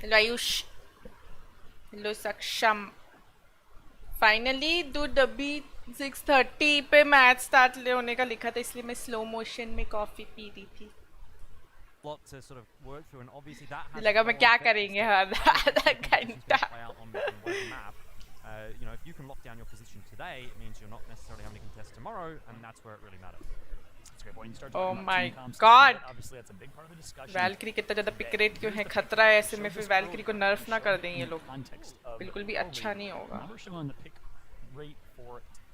Hello Ayush, hello सक्षम। Finally दुड अभी 6:30 पे मैच स्टार्ट होने का लिखा था, इसलिए मैं स्लो मोशन में कॉफी पी रही थी। lot to sort of work through, and obviously that has लगा मैं क्या करेंगे आधा घंटा। You know, if you can lock down your position today, it means you're not necessarily having to contest tomorrow, and that's where it really matters. That's a great point. You start Oh talking about my team comps, God! obviously that's a big part of the discussion. वैल्क्री कितना ज़्यादा pick rate क्यों है? खतरा है, ऐसे में फिर वैल्क्री को नर्फ ना कर दें ये लोग, बिल्कुल भी अच्छा नहीं होगा। Numbers showing the pick rate for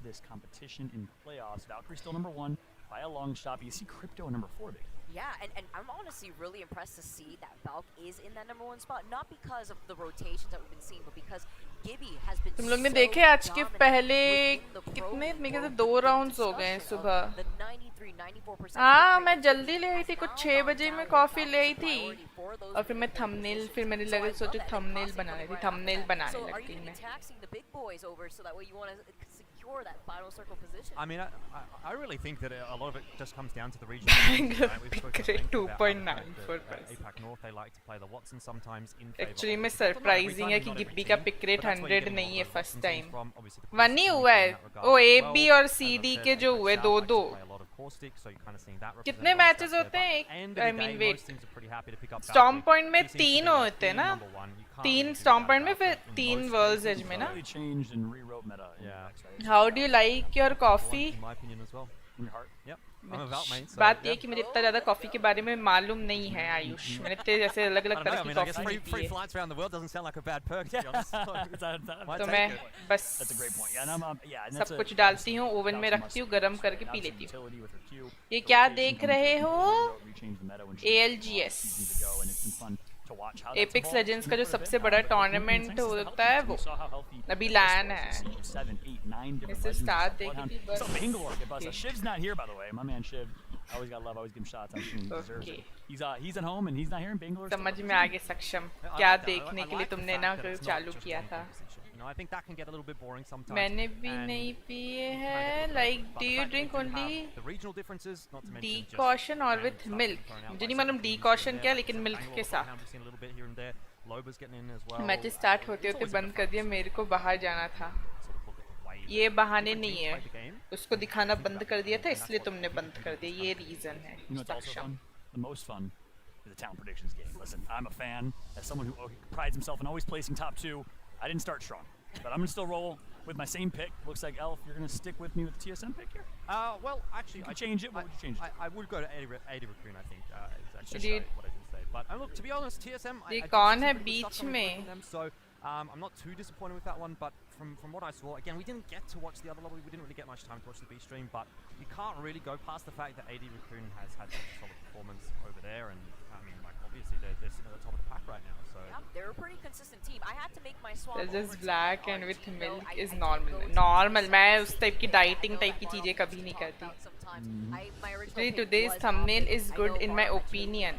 this competition in playoffs. Valkyrie still number 1 by a long shot. But you see Crypto number 4 big. Yeah, and I'm honestly really impressed to see that Valk is in that number 1 spot, not because of the rotations that we've been seeing, but because Gibby has been तुम लोग ने so देखे आज के dominant पहले within the pro कितने? मेरे ख्याल से world 2 with the राउंड्स हो गए discussion सुबह। of the 93-94% हाँ, pick मैं rate जल्दी ले आई has थी, कुछ now 6 gone बजे down में with कॉफ़ी Valk's ले आई थी, priority for those और फिर मैं mid-range थंबनेल, positions. फिर मैंने So I लगे love सोचो that, and थंबनेल Classic बनाने coming थी, right after थंबनेल that. बनाने So are लगती you gonna मैं। be taxing the big boys over so that way you want to secure that final circle position? I mean, I really think that a lot of it just comes down to the regional. Pick rate 2.94%। APAC North, they like to play the Watson sometimes in favor. Actually में surprising है कि गिब्बी का pick rate 100 नहीं है first time. 1 ही हुआ है, ओ A B और C D के जो हुए 2-2। कितने मैचेस होते हैं? I mean wait, storm point में 3 होते हैं ना? 3 स्टॉर्म पॉइंट में, फिर 3 वर्ल्ड्स एज में ना? Yeah. How do you like your coffee? बात ये कि मुझे इतना ज्यादा कॉफी के बारे में मालूम नहीं है आयुष, मैंने इतने जैसे अलग अलग तरह की कॉफी पी है, तो मैं बस सब कुछ डालती हूँ, ओवन में रखती हूँ, गर्म करके पी लेती हूँ। ये क्या देख रहे हो? ALGS एपिक्स लेजेंड्स का जो सबसे बड़ा टूर्नामेंट होता है वो अभी लैन है। इससे स्टार्ट देखी थी बस। Shiv's not here, by the way. My man Shiv, I always got love. I always give him shots. I'm sure he deserves it. He's at home and he's not here in Bangalore. समझ में आ गया सक्षम, क्या देखने के लिए तुमने ना चालू किया था। मैंने भी नहीं पिए हैं। Like do you drink only decoction और विथ मिल्क? मुझे नहीं मालूम डीकॉशन क्या, लेकिन मिल्क के साथ। मैच स्टार्ट होते होते बंद कर दिया, मेरे को बाहर जाना था। ये बहाने नहीं है, उसको दिखाना बंद कर दिया था इसलिए तुमने बंद कर दिया, ये रीजन है। सक्षम The most fun is the talent predictions game. Listen, I'm a fan. As someone who prides himself in always placing top 2, I didn't start strong, but I'm gonna still roll with my same pick. Looks like Elf, you're gonna stick with me with the TSM pick here. Well, actually, I change it. What would you change it? I would go to 80 Raccoon. I think is actually what I did say. But look, to be honest, TSM. ये कौन है बीच में? So I'm not too disappointed with that one, but from what I saw, again, we didn't get to watch the other lobby. We didn't really get much time to watch the B stream, but you can't really go past the fact that 80 Raccoon has had such a solid performance over there, and I mean, like obviously they're sitting at the top of the pack right now. So yeah, they're a pretty consistent team. I had to make my swap. This is black and with milk is normal. Normal. मैं उस type की dieting type की चीजें कभी नहीं करती। Today's thumbnail is good in my opinion.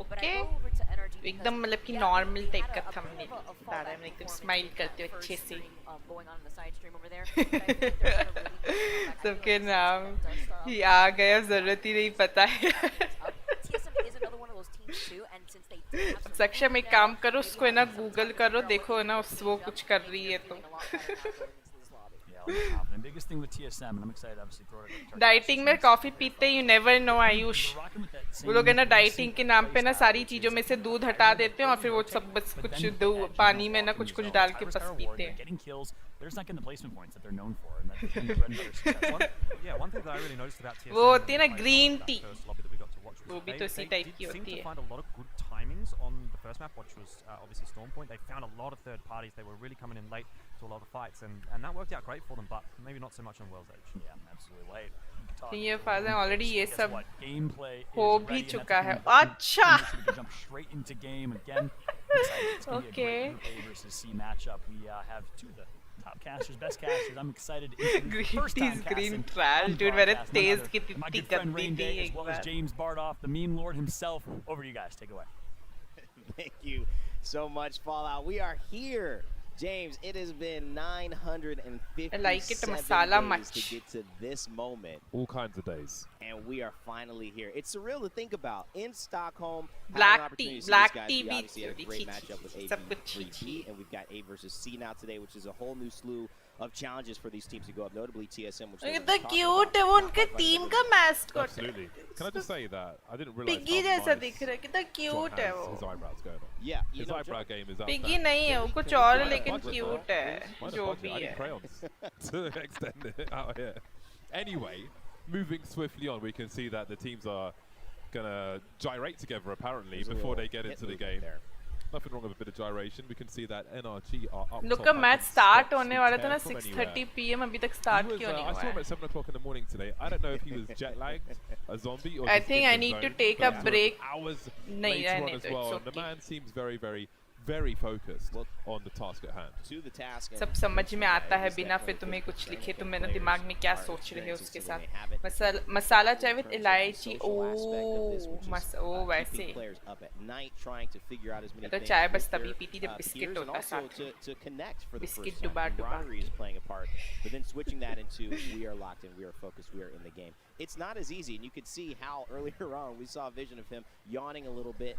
Okay? एकदम मतलब कि नॉर्मल टाइप का थंबनेल डाला है, एकदम स्माइल करते हुए अच्छे से। सबके नाम ही आ गया, जरूरत ही नहीं पता है। सक्षम एक काम करो, उसको है ना गूगल करो, देखो है ना वो कुछ कर रही है तो। Biggest thing with TSM, and I'm excited obviously throw it. Dieting में कॉफी पीते यू नेवर नो आयुष, वो लोग है ना डाइटिंग के नाम पे ना सारी चीजों में से दूध हटा देते हैं और फिर वो सब बस कुछ पानी में ना कुछ कुछ डाल के बस पीते हैं। वो होती है ना ग्रीन टी, वो भी तो इसी टाइप की होती है। On the first map, which was obviously Storm Point, they found a lot of third parties. They were really coming in late to a lot of fights, and that worked out great for them. But maybe not so much on World's Edge. Yeah, absolutely late. ये फायदा already ये सब हो भी चुका है। अच्छा। Jump straight into game again. Okay. Versus C matchup. We have two of the top casters, best casters. I'm excited. Green tea's green trash, dude. मैंने तेज की तित्ती गंदी थी as well as James Bardoff, the meme lord himself. Over to you guys. Take it away. Thank you so much, Fallout. We are here James, it has been 957 like it, days masala to much. get to this moment. All kinds of days. And we are finally here. It's surreal to think about. In Stockholm, Black having an tea, opportunity to see black these guys. tea We भी obviously had a great matchup with A सब कुछ v 3P, and we've got A versus C now today, which is a whole new slew of challenges for these teams to go up, notably TSM, which कितना cute है वो उनके team का mascot. Absolutely. Can I just say that I didn't realize piggy how जैसा nice दिख रहा है, कितना John क्यूट है has his वो. eyebrows going on. Yeah, you His know, eyebrow John, game is piggy outstanding. नहीं है वो कुछ और है Minus लेकिन budget, क्यूट though. है Minus जो budget. भी I need है. crayons to extend it out here. Anyway, moving swiftly on, we can see that the teams are gonna gyrate together apparently There's a before they little get hit into the movement game. there. Nothing wrong with a bit of gyration. We can see that NRG are up Look top. का match start होने वाला था ना Be careful 6:30 anywhere. PM अभी तक He start was, क्यों नहीं I हुआ saw him है? at 7 o'clock in the morning today. I don't know if he was jet lagged, a zombie, or I just think in I the need to zone, take but a after break. Hours नहीं, later on रहने as दो, well. it's And the okay. man seems very, very, very focused Well, on the task at hand. to the task and सब समझ में आता है is बिना definitely फिर तुम्हें good कुछ for लिखे training तुम and मेरे players दिमाग में क्या are सोच रहे हो experiencing उसके so when साथ. they have it. मसाला चाय with In terms of the इलायची. social aspect of this, which is, ओ keeping वैसे. players up at night, trying to figure out as many तो things चाय with बस तभी their, पीती जब बिस्किट peers, and होता है also साथ में. to connect for the Biscuit first time. डुबा डुबा Camaraderie is playing a part, but then switching that into we are locked in, we are focused, we are in the game. It's not as easy, and you could see how earlier on we saw a vision of him yawning a little bit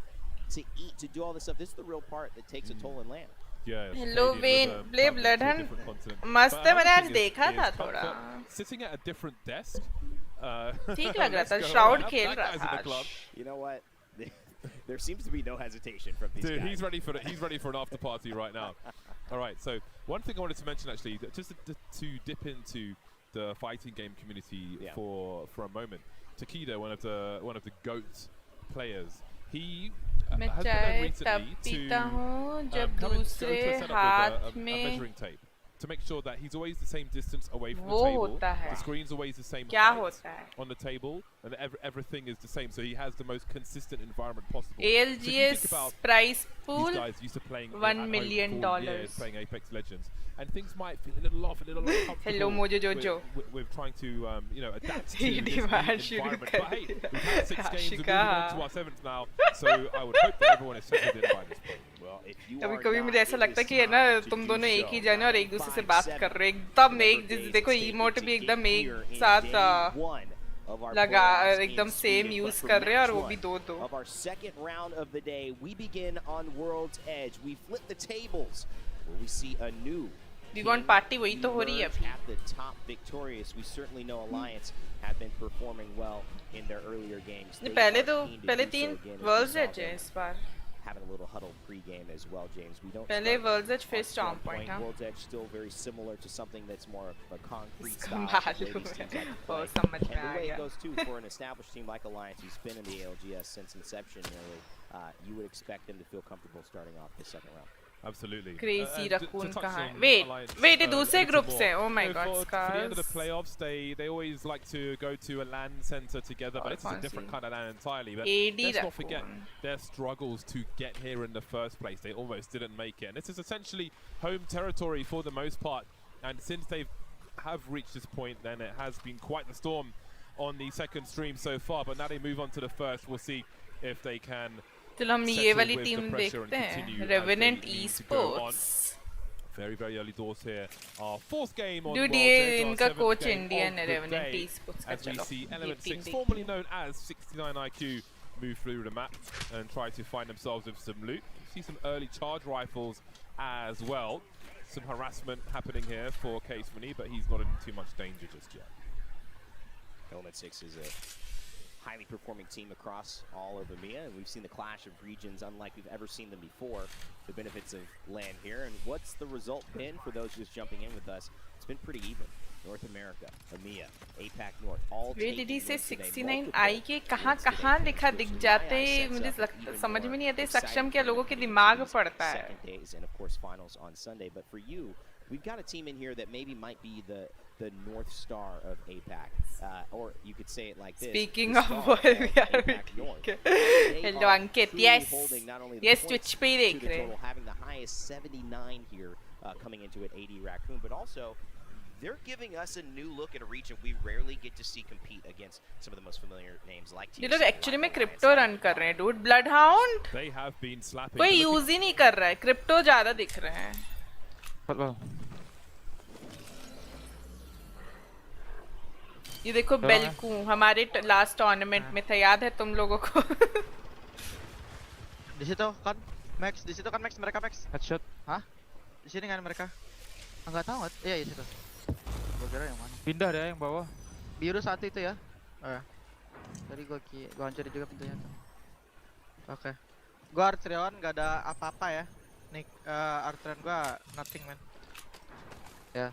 to eat, to do all this stuff. This is the real part that takes a toll in land. Yeah. Hello, Canadian Wayne. rhythm, Play traveling to a Bloodhound. different continent. मस्त But है, another मैंने आज thing is- देखा is था comfort. थोड़ा. Sitting at a different desk. ठीक लग रहा था. let's go. Shroud That खेल guy's रहा in था the आज. club. You know what? There seems to be no hesitation from these Dude, guys. he's ready for an after party right now. All right, so one thing I wanted to mention actually, that just to dip into the fighting game community for a moment. Takedo, one of the GOAT players, he मैं has been known चाय तब recently पीता to हूँ जब go into दूसरे a setup with हाथ a में measuring tape to make sure that he's always the same distance away from वो the table. होता है. The screen's always the same क्या height होता है? on the table, and everything is the same. So he has the most consistent environment possible. So if you think ALGS about prize pool these guys used to playing $1 at home million. for years, playing Apex Legends, and things might feel a little off, a little uncomfortable. Hello, Mojo Jojo. With trying to adapt to He this new demand should environment. cut But hey, it. we've had 6 games, we're moving Ashika. on to our 7th now, so I would hope that everyone is settled in by this point. Well, if you कभी are कभी not, मुझे ऐसा it लगता है is कि है ना time to तुम do दोनों एक so. ही जाने और एक दूसरे से 5-7 बात कर रहे हो एकदम एक number days देखो it's taken इमोट to भी get एकदम एक here in साथ day one of our लगा playoffs एकदम in same Sweden. Use But for कर रहे हैं और match वो भी one दो of our second round of the day, we begin on World's Edge. We flip the tables where we see a new we want party वही तो हो रही है emerge अभी. at the top victorious. We certainly know Alliance have been performing well in their earlier games. They पहले are तो keen to पहले do so 3 again, as we worlds saw edge है them इस बार. having a little huddle pre-game as well, James. We don't पहले start world's as फिर on storm strong point. हाँ World's Edge still very similar to something that's more of a concrete इसका style. the way मालूम these है. teams like to वो play. समझ And में the uh way it गया. goes too for an established team like Alliance, who's been in the ALGS since inception, really, you would expect them to feel comfortable starting off the second round. Absolutely. Crazy to raccoon touch कहाँ है? on Wait, Alliance, wait, ये a दूसरे little group more. से. Oh my So God, for the end of the Scars. playoffs, they always like to go to a LAN center together, but और this is a कौन different C? kind of LAN entirely. But AD let's not forget raccoon. their struggles to get here in the first place. They almost didn't make it. And this is essentially home territory for the most part. And since they have reached this point, then it has been quite the storm on the second stream so far. But now they move on to the first. We'll see if they can चलो हम ये settle वाली with the team pressure and देखते हैं. continue as Revenant they need to go on. Esports. Very, very early doors here. Our 4th game on Dude, World's ये Edge, our इनका 7th coach game Indian of है, the Revenant day, Esports का. as we चलो, see ये Element team 6, देखते formerly हैं. known as 69IQ, move through the map and try to find themselves with some loot. See some early charge rifles as well. Some harassment happening here for Case Money, but he's not in too much danger just yet. Element 6 is a highly performing team across all over EMEA, and we've seen the clash of regions unlike we've ever seen them before. The benefits of land here, and what's the result been for those just jumping in with us? It's been pretty even. North America, EMEA, APAC North, all way taking दीदी से wins today. 69 Multiple आई के कहाँ wins today कहाँ for लिखा those दिख who जाते my eyes मुझे sets up even समझ में more नहीं आते exciting सक्षम क्या लोगों के for दिमाग these पड़ता है. second days and of course finals on Sunday. But for you, we've got a team in here that maybe might be the North Star of APAC, or you could say it like this. Speaking the of star what, we are APAC North. weak. They Hello, are Ankit. truly Yes. holding not only the Yes, points Twitch पे ही to देख the रहे हैं. total, having the highest 79 here coming into it, 80 Raccoon, but also they're giving us a new look at a region we rarely get to see compete against some of the most familiar names like ये TSM, लोग actually में like crypto Alliance. Run कर रहे हैं dude. Blood hound They have been slapping. कोई but look use ही नहीं कर रहा है. क्रिप्टो ज्यादा दिख रहे हैं. Well, ये देखो बेलकू हमारे लास्ट टूर्नामेंट में था, याद है तुम लोगों को? Di situ kan Max, di situ kan Max, mereka Max. headshot. Hah? Di sini kan mereka? Enggak tahu. Iya, di situ. Gua kira yang mana? Pindah deh yang bawah. Biru satu itu ya. Tadi gua hancurin juga pintunya tuh. Oke. Gua Artrion enggak ada apa-apa ya. Nih, Artrion gua nothing man. Ya.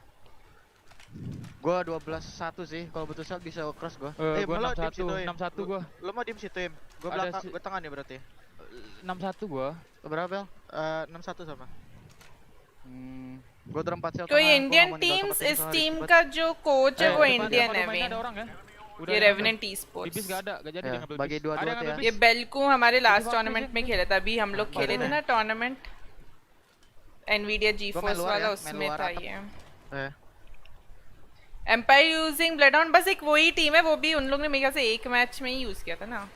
Gua 12-1 sih. Kalau butuh shot bisa cross gua. Gua lo diem situ, 6-1 gua. Lo mau diem situ, Im? Gua Ada belakang, si- gua tengah nih berarti. 6-1 gua. Berapa, Bel? 6-1 sama. Gua udah 4 shot. कोई Indian teams इस team का जो coach है वो Indian है Ada when, orang ya? ये revenant ई Ibis sports. gak ada, gak jadi dia ngambil bagi Ibis. dua-dua Ada yang tuh ngambil ya. ये बेलकू हमारे लास्ट टूर्नामेंट में खेला था, अभी हम लोग खेले थे ना टूर्नामेंट Nvidia GeForce luar वाला, ya, उसमें main luar था atap. ये। एम्पायर यूजिंग ब्लडआउट, बस एक वही टीम है, वो भी उन लोग ने मेरे ख्याल से एक मैच में ही यूज किया था ना।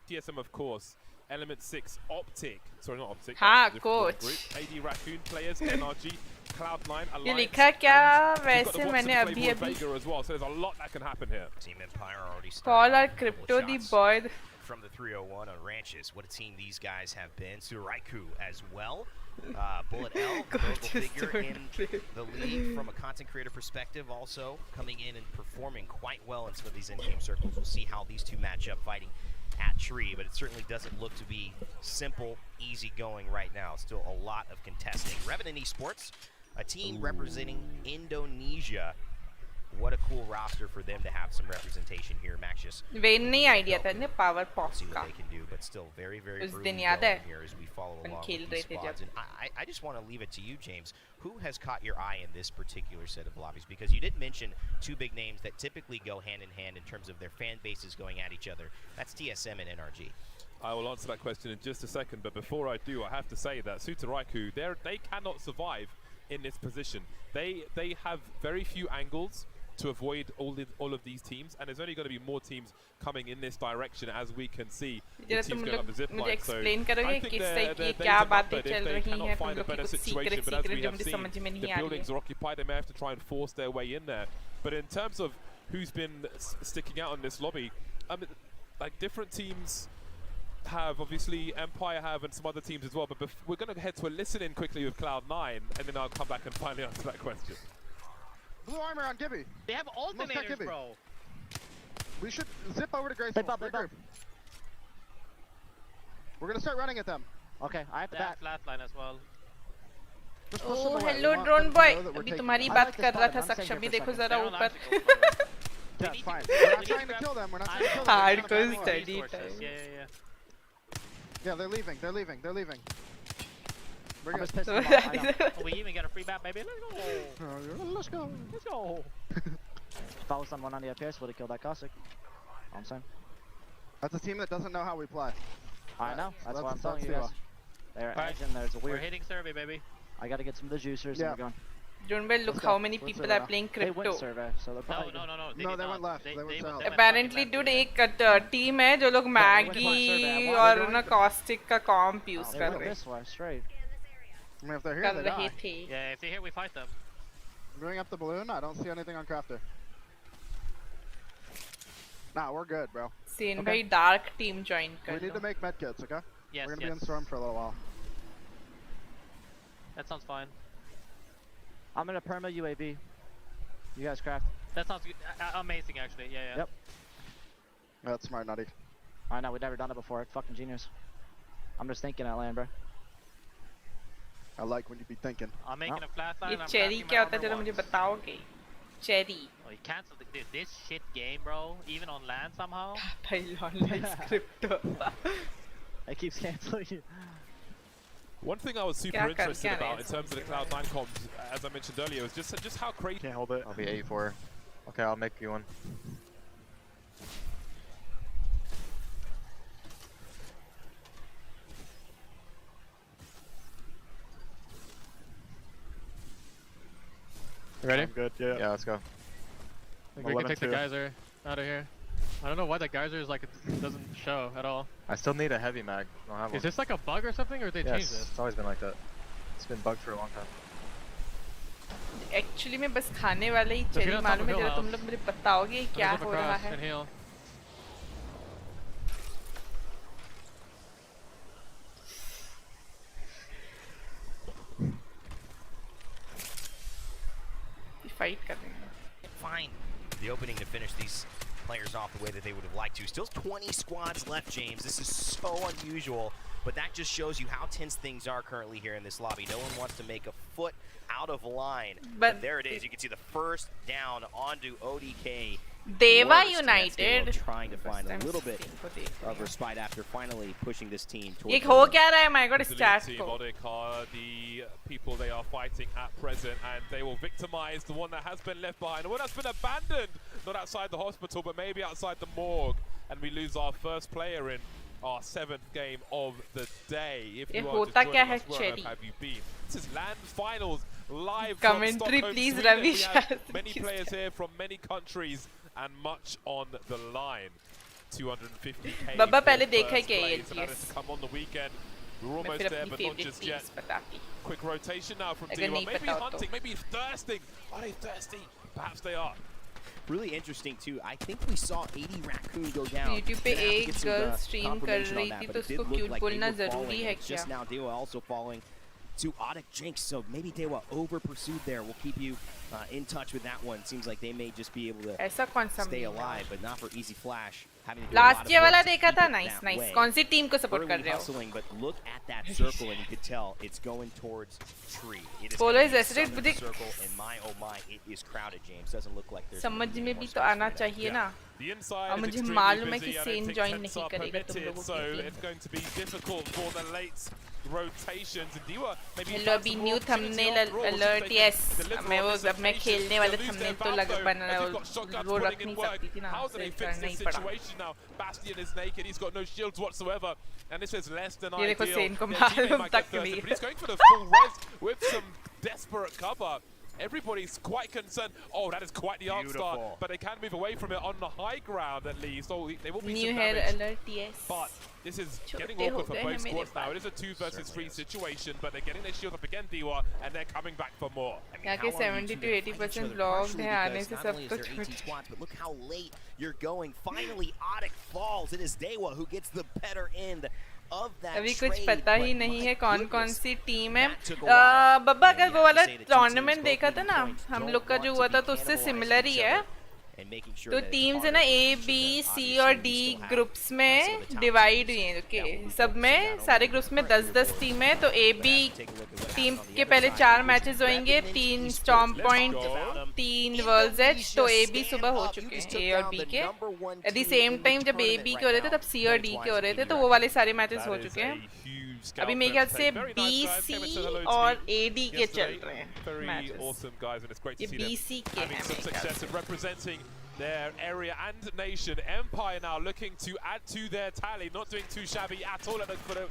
TSM, of course. Element 6, Optic. Sorry, not Optic. हाँ, that's a different coach. group. AD Raccoon players, NRG, Cloud9, Alliance. ये लिखा क्या? and you've got the वैसे Watson मैंने flavor अभी of अभी Vega as well, so there's a lot that can happen here. Team Empire already Paul started और Crypto the shots boy। from the 301 on Ranches. What a team these guys have been. Suraiku as well. Bullet L, the notable figure in the league from a content creator perspective, also coming in and performing quite well in some of these in-game circles. We'll see how these two match up fighting at Tree, but it certainly doesn't look to be simple, easy going right now. Still a lot of contesting. Revenant Esports, a team representing Indonesia. What a cool roster for them to have some representation here. Max just when नहीं idea था ना power pop see what का। they can do, but still very, very उस brutal दिन याद है? going here as we follow upon along खेल with रहे these थे squads. जब। And I just want to leave it to you, James. Who has caught your eye in this particular set of lobbies? Because you did mention two big names that typically go hand in hand in terms of their fan bases going at each other. That's TSM and NRG. I will answer that question in just a second, but before I do, I have to say that Sutaraiku, they cannot survive in this position. They have very few angles to avoid all of these teams, and there's only going to be more teams coming in this direction, as we can see. The जरा teams तुम going up the लोग zip मुझे line. So explain करोगे I think किस they're type की days क्या are बातें numbered if चल they रही cannot हैं, तुम find a लोग की better कुछ situation. Secret But as we secret जो have मुझे seen, समझ में नहीं the आ रही buildings है। are occupied. They may have to try and force their way in there. But in terms of who's been sticking out in this lobby, I mean, like different teams have, obviously Empire have, and some other teams as well. But we're going to head to a listen-in quickly with Cloud9, and then I'll come back and finally answer that question. Blue armor on Gibby. They have alternators, Gibby. bro. We should zip over to Graceful. Regroup. We're gonna start running at them. Okay, I have They to have back. flatline as well. Just push them oh away. We hello want drone them to boy, know that we're अभी taking तुम्हारी them. बात like कर this रहा spot, था I'm staying सक्षम here भी for a देखो second. जरा They're on ऊपर। Isaac Gold, by the way. Yeah, need fine. to- We're not we trying need to to kill them. We're not I trying to kill know. them. We're Hardcore trying to back study them. time. Yeah. Yeah, they're leaving. They're leaving. They're leaving. We're I'm good. just pissed them off. I know. Oh, we even get a free bat, baby. Let's go. Let's go. Let's go. If I was someone on the FPS, would have killed that Cossack. All I'm saying. That's a team that doesn't know how we play. I know. That's why I'm That's telling you too guys. They're Right. edging. There's a We're weird. hitting survey, baby. I gotta get some of the juicers Yeah. and we're going. Drone boy, look Let's how go. many Let's people go are now. playing They went crypto. survey, so they're No, probably. no. No, did they went not. left. They went south. went Apparently fucking dude left. एक team है जो लोग Maggi और ना caustic का कॉम्प use They कर went रहे this way, straight. I mean, if they're here, कर they रहे die. थे। Yeah, if they're here, we fight them. Bring up the balloon. I don't see anything on Crafter. Nah, we're good, bro. Sen भाई dark team join We कर need low. to make med kits, okay? Yes, We're gonna be in Storm for a little while. That sounds fine. I'm gonna perma UAV. You guys craft. That sounds good. Amazing, actually. Yeah. Yep. That's smart, Nutty. I know, we've never done it before. Fucking genius. I'm just thinking at land, bro. I like when you be thinking. I'm making a flatline. ये I'm cherry crafting my क्या होता है armor जरा मुझे once. बताओगे? Cherry. Oh, you canceled dude, this shit game, bro. Even on land somehow. भाई online script. It keeps canceling you. One thing I was super क्या interested क्या about है? in terms of the Cloud9 comms, as I mentioned earlier, was just how crazy. Can't hold it. I'll be 84. Okay, I'll make you one. You ready? I'm good, yeah, let's go. I think we can take the geyser out of here. I don't know why that geyser is like it doesn't show at all. I still need a heavy mag. I don't have one. Is this like a bug or something, or did they yes, change this? it's always been like that. It's been bugged for a long time. Actually मैं बस खाने वाले ही cherry मालूम है, जरा तुम लोग मुझे बताओगे क्या हो रहा है? फाइट कर रहे हैं. Find the opening to finish these players off the way that they would have liked to. Still 20 squads left, James. This is so unusual, but that just shows you how tense things are currently here in this lobby. No one wants to make a foot out of line. But there it is. You can see the first down onto ODK. Deva United trying to find a little bit of respite after finally pushing this team towards. ये हो क्या रहा है? My God, stats Team को. Odic are the people they are fighting at present, and they will victimize the one that has been left behind, the one that's been abandoned, not outside the hospital, but maybe outside the morgue, and we lose our first player in our 7th game of the day. If you are just joining us, where have you been? This is LAN Finals live Commentary, from Stockholm, please, Sweden. Ravi. We have many players here from many countries and much on the line. 250k. Baba पहले देखा है क्या ALGS? ALGS? Come on the weekend. We're almost there, but not just yet. Quick rotation now from अगर D1. नहीं Maybe पता हो hunting, तो. maybe thirsting. Are they thirsty? Perhaps they are. Really interesting too. I think we saw 80 Raccoon go down. YouTube पे Gonna have to एक get some, girl stream कर confirmation on रही that, थी, but तो it did उसको look cute like they बोलना were ज़रूरी falling, है and क्या? just now Dewa also falling to Odic Jinx, so maybe Dewa over pursued there. We'll keep you in touch with that one. Seems like they may just be able to ऐसा कौन सा stay meme है? alive, but not for Easy Flash. Having to do a lot Last of year work वाला to देखा keep था, it nice that nice. way. कौन सी team को support कर Early रहे हो? hustling, but look at that circle, and you could tell it's going towards tree. It is Polo gonna is be resident, southern but circle, and my oh my, it is crowded. James doesn't look like there's समझ gonna be में more भी space तो for आना that. चाहिए ना. The inside और is मुझे extremely मालूम है कि busy. I Sen don't join think नहीं tents are करेगा तुम permitted, लोगों so की team. it's going to be difficult for the late rotations. And Diwa maybe hello अभी न्यू थंबनेल अलर्ट यस मैं वो जब मैं खेलने वाले थंबनेल तो लग बना वो रख नहीं सकती थी ना How do they तो fix करना ही this पड़ा. situation now? Bastion is naked, he's got no shields whatsoever, and this is less than ये देखो ideal. सेन को Their मालूम teammate might get तक thirsty, नहीं but he's going for the full res with some desperate cover. Everybody's quite concerned. Oh, that is quite the arc start, but they can move away from it on the high ground at least. Oh, they will be new some hair damage. Alert yes. But this is getting छोटे हो awkward for गए both हैं मेरे squads now. Pass. It is a 2 versus 3 situation, but they're getting their shield up again, Diwa, and they're coming back for more. यहाँ के 70 to 80% blocked है आने से सब तो छोटे. Squads, but look how late you're going. Finally, Odic falls. It is Dewa who gets the better end of that अभी trade, कुछ पता ही but नहीं my है कौन कौन goodness, सी टीम है. that took a while. बब्बा And अगर you वो have वाला to say the two tournament teams देखा both था needing ना points, हम don't लोग का want जो to हुआ be था तो उससे cannibalizing सिमिलर ही each है. other and making sure तो that it's टीम्स है harder ना to A finish, B but C obviously और we D still have, groups some में of the top divide teams हुए हैं. that ओके will be सब focusing में not सारे only ग्रुप्स on में the current 10-10 leaderboard, टीम है. तो A but B have to take a look at what team happened on the के other पहले side. 4 It was मैचेस होंगे. Revenant 3 Esports. Storm Let's point talk about 'em. 3 worlds edge. तो A B Indonesia सुबह हो stand चुके up. You हैं just ए took और down B the के. number one at the team same in the time जब ए tournament B right के हो रहे थे now, तब सी और डी के हो रहे थे. तो वो वाले सारे मैचेस हो चुके हैं. अभी मेरे ख्याल से बी सी और ए डी के चल रहे हैं Very matches. awesome guys, and it's great to ये see बी them सी के having हैं some मेरे ख्याल success से. and representing their area and nation. Empire now looking to add to their tally, not doing too shabby at all for the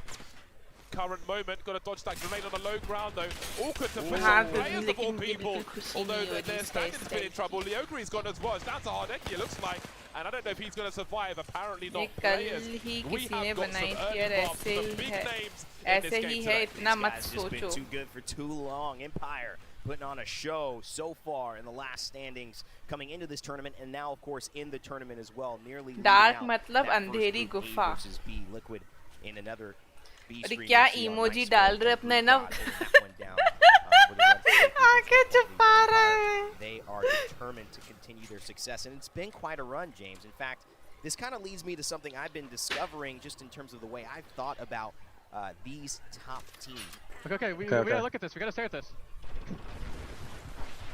current moment. Got to dodge that grenade on the low ground though. Awkward to push हाँ, on तो players of all लेकिन people, बिल्कुल खुशी although नहीं हो रही their इस standard's type been in trouble. Leogri's gone as well. It's down to Hardeki, it looks like, and I don't know if he's going to survive. Apparently ये not कल players. He We किसी ने have got some बनाई थी early यार. bumps, ऐसे some ही big है names in this ऐसे game ही है. today. इतना मत Guys just been सोचो. too good for too long. Empire putting on a show so far in the last standings coming into this tournament, and now of course in the tournament as well. Nearly Dark leading out मतलब that first Andheri group, A गुफा. versus B. Liquid in another B अरे screen. क्या you see on emoji my डाल screen, रहे अपने ना. God, holding that one down, with the ones that they आंखें did छुपा रहे हैं. They are determined to continue their success, and it's been quite a run, James. In fact, this kind of leads me to something I've been discovering just in terms of the way I've thought about these top teams. Okay, we gotta look at this. We gotta stare at this.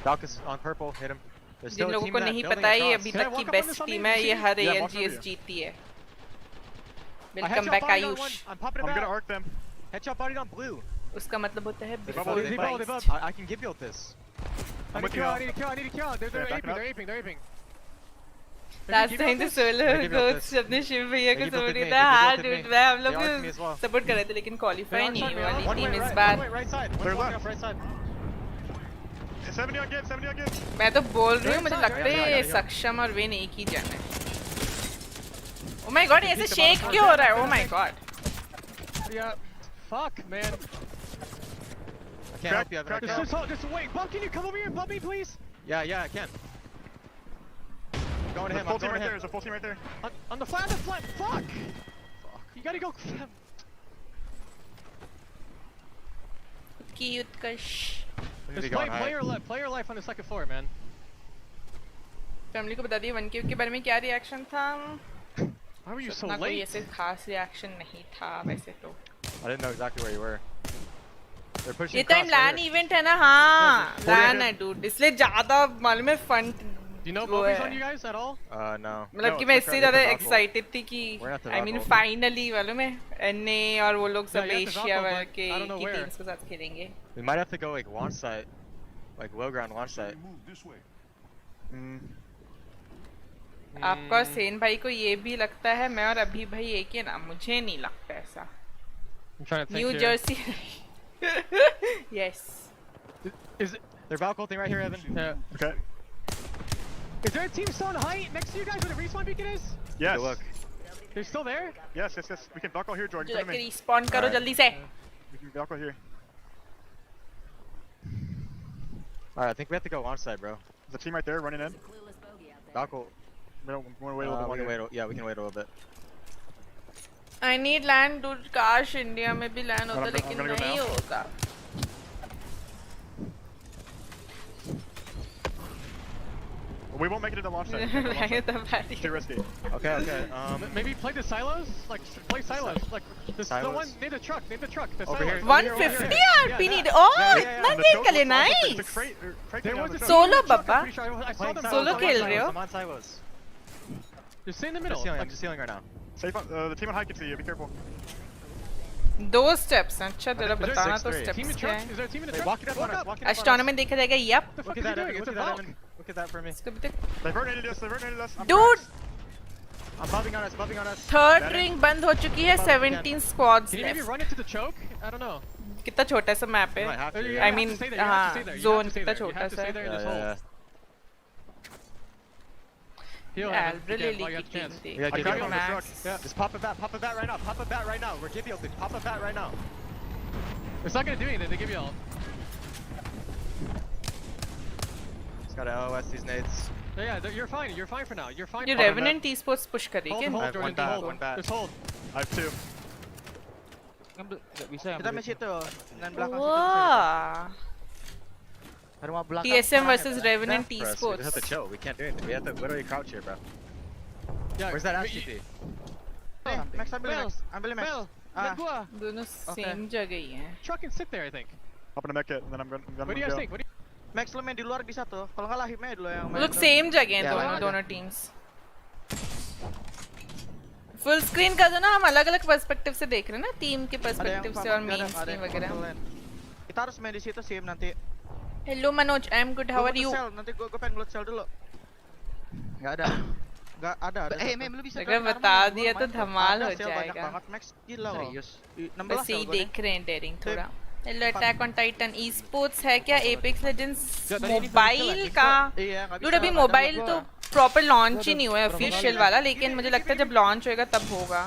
Doc is on purple. Hit him. There's Jin still a लोगों team को in that नहीं building पता है ये across. अभी Can I तक की walk up on best this on team me? है. ये हर Yeah, walk ALGS over जीती है. I welcome headshot back bodied on one. Ayush. I'm popping it I'm gonna back. arc them. Headshot bodied on blue. उसका मतलब होता है They before bubble, They bubble, they Christ. bubble. I can give you this. I need with to you, kill, Al. I need to kill, I need to kill. They're back aping, up. they're aping, they're aping. Last Give me time all the this. solar They give you all coach this. अपने शिव भैया को They give you all support this. किया था. हाँ They give you all dude this. मैं हम They arced me लोग as well. Support कर रहे थे लेकिन They're क्वालिफाई on नहीं shot, हुई man. वाली One टीम way इस right, bar. one way right side. They're One's walking left. off right side. 70 on give, 70 on give. मैं तो बोल रही हूँ मुझे Right side, लगता right है side. सक्षम और विन एक ही जन है. Oh my god ऐसे शेक क्यों हो रहा है? Oh my god. Yeah. Fuck, man. I can't help you, Evan. Just wait. Bob, can you come over here and bump me, please? Yeah, I can. I'm going to him. Full team right there. There's a full team right there. On the flat, fuck! You gotta go. Cute Utkarsh. Just play your life on the second floor, man. Family को बता दिए 1Q के बारे में क्या reaction था? Why were you so कोई late? ऐसे खास रिएक्शन नहीं था वैसे तो. I didn't know exactly where you were. They're pushing ये टाइम लैन इवेंट है ना हाँ लैन है dude इसलिए ज़्यादा मालूम है fun. Do you know Bobby's on you guys at all? No. मतलब कि मैं इससे ज़्यादा excited थी कि I mean finally मालूम है NA और वो लोग सब एशिया वाले के की टीम्स के साथ खेलेंगे. We might have to go like launch site, like low ground launch site. आपको और सेन भाई को ये भी लगता है मैं और अभी भाई एक ही ना मुझे नहीं लगता ऐसा. New Jersey. Yes. Is it? They're Valk ulting right here, Evan. Yeah. Okay. Is there a team still on height next to you guys where the respawn beacon is? Yes. Look. They're still there? Yes. We can Valko here, Jordan. Come जाके in. respawn करो जल्दी से. We can Valko here. Alright, I think we have to go launch site, bro. There's a team right there running in. Valko. We want to wait a little bit longer. Yeah, we can wait a little bit. I need land dude काश India में भी land होता लेकिन gonna go नहीं now. होगा. We won't make it into launch site. It's too risky. Okay. Maybe play the silos? Like, play silos. Like, there's the one near the truck. The Over here. 150 RP need. Oh, इतना देर के लिए nice. Solo बाबा. Solo खेल रहे हो? I'm on silos. Just stay in the middle. I'm just healing right now. Safe on, the team on high can see you. Be careful. दो steps हैं. अच्छा जरा बताना तो steps Team in क्या truck? है? Is there a team in the Hey, truck? walk it up on us. Walk it up आज on us. tournament देखा जाएगा. Yep. Look at that, Evan. Look at that, Evan. Look at that for me. इसको भी देख. They vernated us. Dude. I'm bumping on us. Third ring बंद हो चुकी है. 17 squads Can you maybe left. run into the choke? I don't know. कितना छोटा सा map है. Might have to, You yeah. I have mean to stay there. You हाँ have to stay there. You zone have to stay कितना there. You छोटा have to सा stay है. there in this Yeah. hole. Heal Yeah, Evan. really While you have leaky the chance. team We gotta I get got you you on on the the truck. truck. Yeah. Just pop it back right now. Pop it back right now. We're giving you pop it back right now. It's not gonna do anything. They give you all. Just gotta LOS these nades. Yeah, you're fine. You're fine for now. You're fine. ये for now. Revenant esports push करेगी. Hold, I have Jordan. one bat, Hold. one bat. Just hold. I have two. Kita match itu dan belakang Wow. situ. Rumah belakang. TSM versus Revenant For us, we just have to esports. chill. We can't do anything. We have to literally crouch here, bro. Yeah. Where's that SCP? Max ambil Max. Bell. Ah. Gua. दोनों same जगह ही हैं. Truck and sit there, I think. Up in a mech kit, and then I'm gonna What do you guys think? What do you? Max lo main di luar di satu. Kalau nggak Lahimnya dulu yang main. लोग same जगह हैं Yeah, दोनों teams. Full screen का जो ना हम अलग-अलग perspective से देख रहे हैं ना team के perspective से और main screen वगैरह. Kita harus main di situ sih nanti. Hello Manoj, I'm good. How are you? Nanti gue pengen ngeload cell dulu. Nggak ada. Nggak ada. Mem lu bisa अगर बता दिया तो धमाल हो Banyak जाएगा. banget Max gila loh. Serius. 16 बस यही cell gua देख रहे हैं daring थोड़ा. Hello Attack on Titan esports है क्या? Apex Legends मोबाइल का? Dude अभी मोबाइल तो proper launch ही नहीं हुआ है official वाला, लेकिन मुझे लगता है जब launch होएगा तब होगा.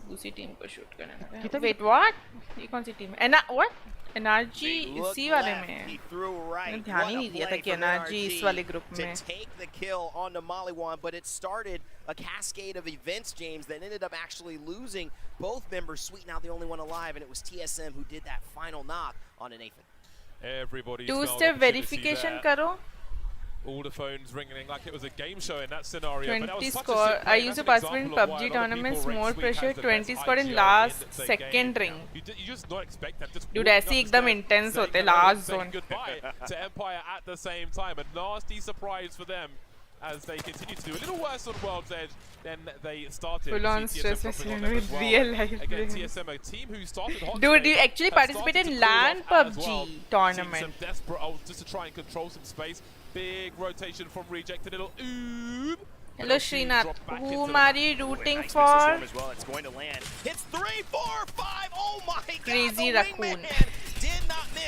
दूसरी टीम को शूट करना है. Wait what? ये कौन सी टीम है? what? NRG इसी वाले में है. मैंने ध्यान ही नहीं दिया था कि NRG इस वाले ग्रुप में. To take the kill on the Maliwan, but it started a cascade of events, James, that ended up actually losing both members. Sweet now the only one alive, and it was TSM who did that final knock on an Nathan. Everybody. Two-step verification करो. All the phones ringing like it was a game show in that scenario. 20 score. I used to participate in PUBG tournaments. More pressure. 20 scored in last second ring. You just not expect that. Just Dude, ऐसे ही एकदम intense होते last zone. Goodbye to Empire at the same time. A nasty surprise for them as they continue to do a little worse on World's Edge than they started. Full on stress with real life. Again, TSM, a team who started hot. Dude, you actually participated in LAN PUBG tournament. Some desperate ults just to try and control some space. Big rotation from Reject, a little oob. Hello Srinath, whom are you rooting Nice for? missile storm as well. It's going to land. Hits 3, 4, 5. Oh my god. Crazy the raccoon. wingman did not miss.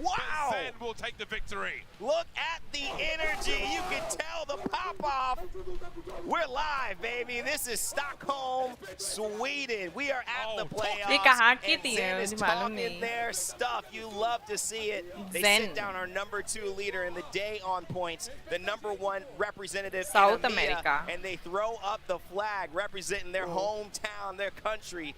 Wow! Sen will take the victory. Look at the energy. You can tell the pop-off We're live, baby. This is Stockholm, Sweden. We are at the ये playoffs. कहाँ की And थी Zen is मुझे मालूम talking नहीं. their stuff. You love to see it. They Zen. sit down our number 2 leader in the day on points, the number 1 representative South in EMEA, America. and they throw up the flag representing their hometown, their country.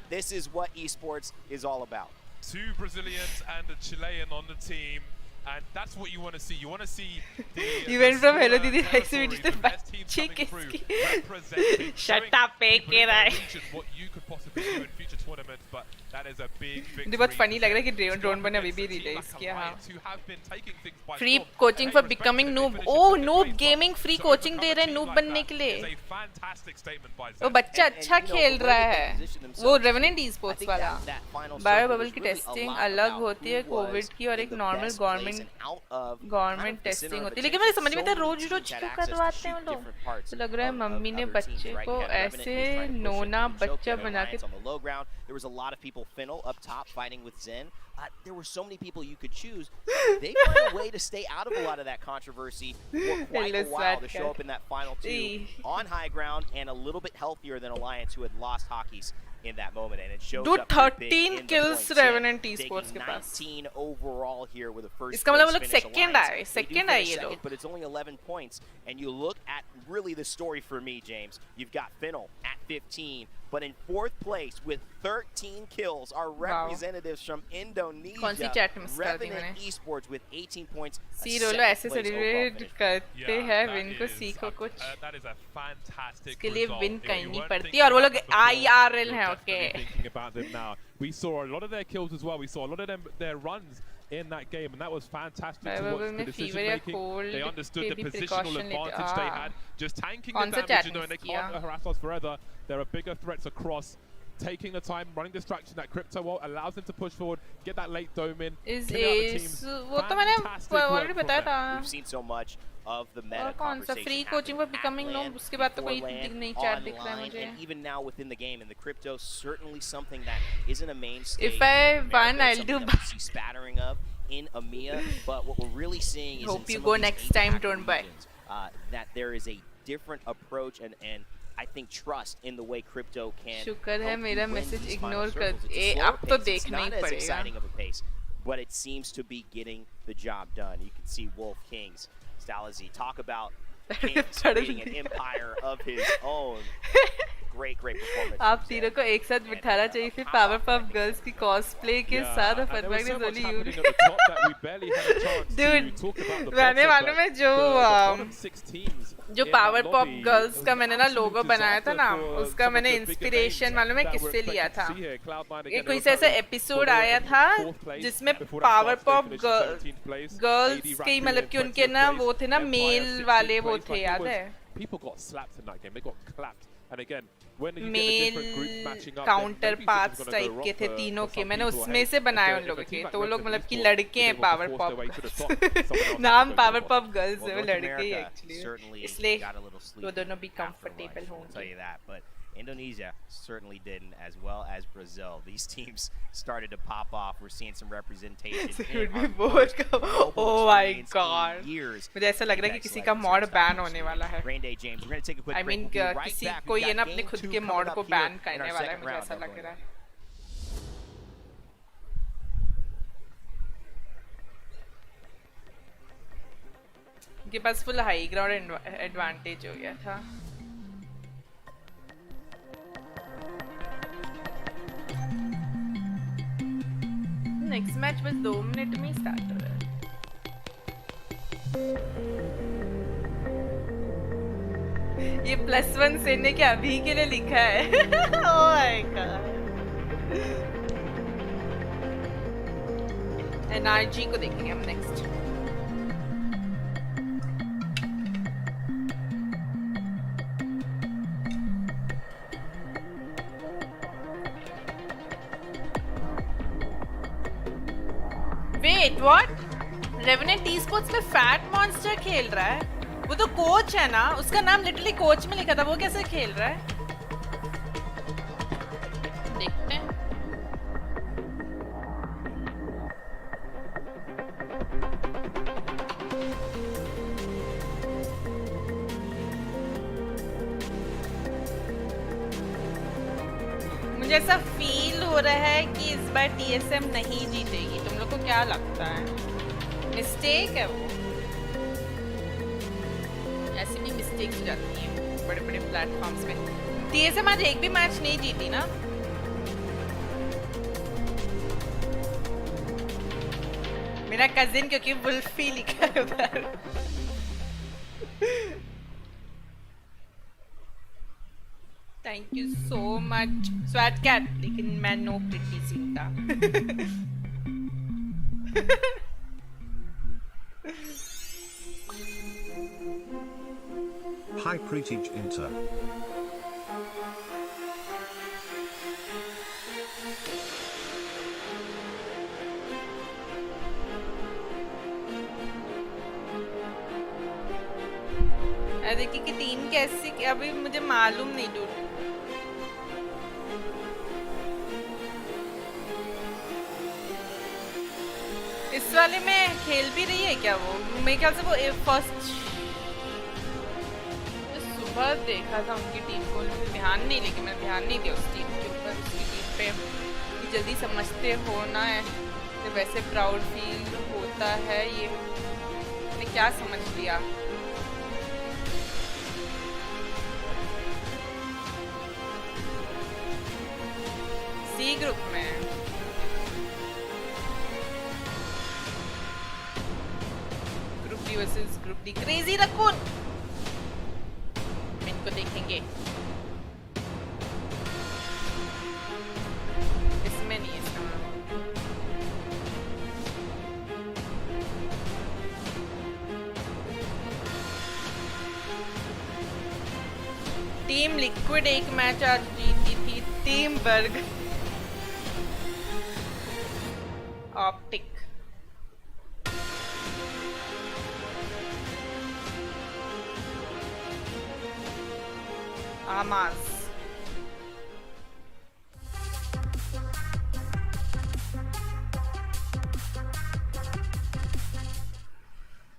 This is what esports is all about. 2 Brazilians and a Chilean on the team, and that's what you want to see. You want to see the You went from Hello smaller Didi Rice territories, Videos to the best teams Bachchi coming through, kiski. representing, Shut showing up, people in Eke their Rai. region what you could possibly do in future tournaments, but that is a big victory. मुझे बहुत funny लग रहा है कि to drone ने अभी against भी a team release like किया, हाँ. Alliance who have been taking things by Free storm. coaching And for hey, becoming respect noob. to the Oh, finishers noob of the gaming race, free to coaching overcome they a रहे हैं team noob like बनने that के लिए. is a fantastic statement by वो Zen. बच्चा And, अच्छा you know, खेल the way रहा that they है. position themselves वो too, revenant I esports think वाला. that final bio circle bubble was की really a टेस्टिंग lot अलग about होती है who was कोविड की और in एक the normal best place government and out of government kind of the testing center of होती है. लेकिन मुझे समझ में attention. आता है So rose many rose teams had क्यों access to करवाते हैं shoot वो लोग. different parts तो लग रहा है of मम्मी ने other बच्चे teams, right? को You had Revenant ऐसे who was trying to push Nona into the choke, बच्चा you had बना के. Alliance on the low ground. There was a lot of people. Finnel up top fighting with Zen. There were so many people you could choose. They found a way to stay out of a lot of that controversy for quite a while to show up in that final 2 on high ground and a little bit healthier than Alliance, who had lost hockeys in that moment, and it shows Dude, up pretty big 13 in the kills points. Revenant Taking esports के पास. 19 overall here with a first इसका मतलब वो place लोग finish. second Alliance, आए, they do second finish आए ये second, लोग. but it's only 11 points. And you look at really the story for me, James. You've got Finnel at 15, but in 4th place with 13 kills are representatives from Indonesia. कौन सी chat miss कर दी मैंने? Revenant Esports with 18 points. सी रोलो ऐसे celebrate करते हैं win को सीखो कुछ. That is a fantastic इसके लिए result. विन If you करनी weren't पड़ती thinking है और वो about लोग it before, IRL हैं, you're okay. definitely thinking about them now. We saw a lot of their kills as well. We saw a lot of their runs in that game, and that was fantastic to watch. The decision making, they understood the positional advantage they had. Just tanking the damage, you know, and they can't harass us forever. There are bigger threats across. Taking the time, running distraction, that crypto wall allows them to push forward, get that late dome in. Is वो तो मैंने already बताया था. We've seen so much of the meta और कौन सा free coaching for becoming noob, उसके बाद तो कोई नई chat दिख रहा है मुझे. And even now within the game, and the crypto certainly something that isn't a mainstay. If I win, I'll do. See spattering of in EMEA, but what we're really seeing is hope you go next time, don't buy. That there is a different approach and I think trust in the way crypto can. शुक्र है मेरा message ignore कर. अब तो देखना ही पड़ेगा. Exciting of a pace, but it seems to be getting the job done. You can see Wolf Kings, Stalazy talk about Kings being an empire of his own. Great performance. आप तीनों को एक साथ बिठाना चाहिए फिर पावर पफ गर्ल्स की cosplay के साथ और फनबैग इज ओनली यू. Dude, मैंने मालूम है जो पावर पॉप गर्ल्स का मैंने ना लोगो बनाया था ना, उसका मैंने इंस्पिरेशन मालूम है किससे लिया था. ये कोई सा ऐसा एपिसोड आया था जिसमें पावर पॉप गर्ल्स के मतलब कि उनके ना वो थे ना मेल वाले वो थे, याद है? मेल काउंटर पार्ट्स टाइप के थे तीनों के. मैंने उसमें से बनाए उन लोगों के. तो वो लोग मतलब कि लड़के हैं पावर पॉप. नाम पावर पॉप गर्ल्स है, वो लड़के ही एक्चुअली. इसलिए वो दोनों भी कंफर्टेबल होंगे. Indonesia certainly didn't, as well as Brazil. These teams started to pop off. We're seeing some representation in our first global experience in years. मुझे ऐसा लग रहा है कि किसी का मॉड बैन होने वाला है. Rain Day James, we're going to take a quick break. I mean किसी कोई ये ना अपने खुद के मॉड को बैन करने वाला है, मुझे ऐसा लग रहा है. के पास फुल हाई ग्राउंड एडवांटेज हो गया था. नेक्स्ट मैच बस 2 मिनट में स्टार्ट हो रहा है. ये +1 से ने क्या अभी के लिए लिखा है. Oh my God. एनआरजी को देखेंगे हम next. Wait what? Revenant esports में फैट मॉन्स्टर खेल रहा है. वो तो कोच है ना, उसका नाम लिटरली कोच में लिखा था. वो कैसे खेल रहा है? देखते हैं. मुझे ऐसा फील हो रहा है कि इस बार TSM नहीं जीतेगी। तुम लोग को क्या लगता है? मिस्टेक है वो। ऐसी भी मिस्टेक्स हो जाती हैं बड़े-बड़े प्लेटफॉर्म्स पे। TSM आज एक भी मैच नहीं जीती ना? मेरा कजिन क्योंकि वुल्फी लिखा है उधर। थैंक यू सो मच स्वैट कैट, लेकिन मैं नो प्रिटी सीखता। Hyperx Inter. देखिए कि टीम कैसी, अभी मुझे मालूम नहीं डूड। इस वाले में खेल भी रही है क्या वो? मेरे ख्याल से वो फर्स्ट सुबह देखा था उनकी टीम को, मुझे ध्यान नहीं, लेकिन मैं ध्यान नहीं दिया उस टीम के ऊपर, उसकी टीम पे। जल्दी समझते हो ना है तो वैसे प्राउड फील होता है। ये मैंने क्या समझ लिया? सी ग्रुप में group D versus group D. Crazy raccoon इनको देखेंगे। इसमें नहीं है इसका। टीम लिक्विड एक मैच आज जीती थी। टीम वर्ग optic आमास।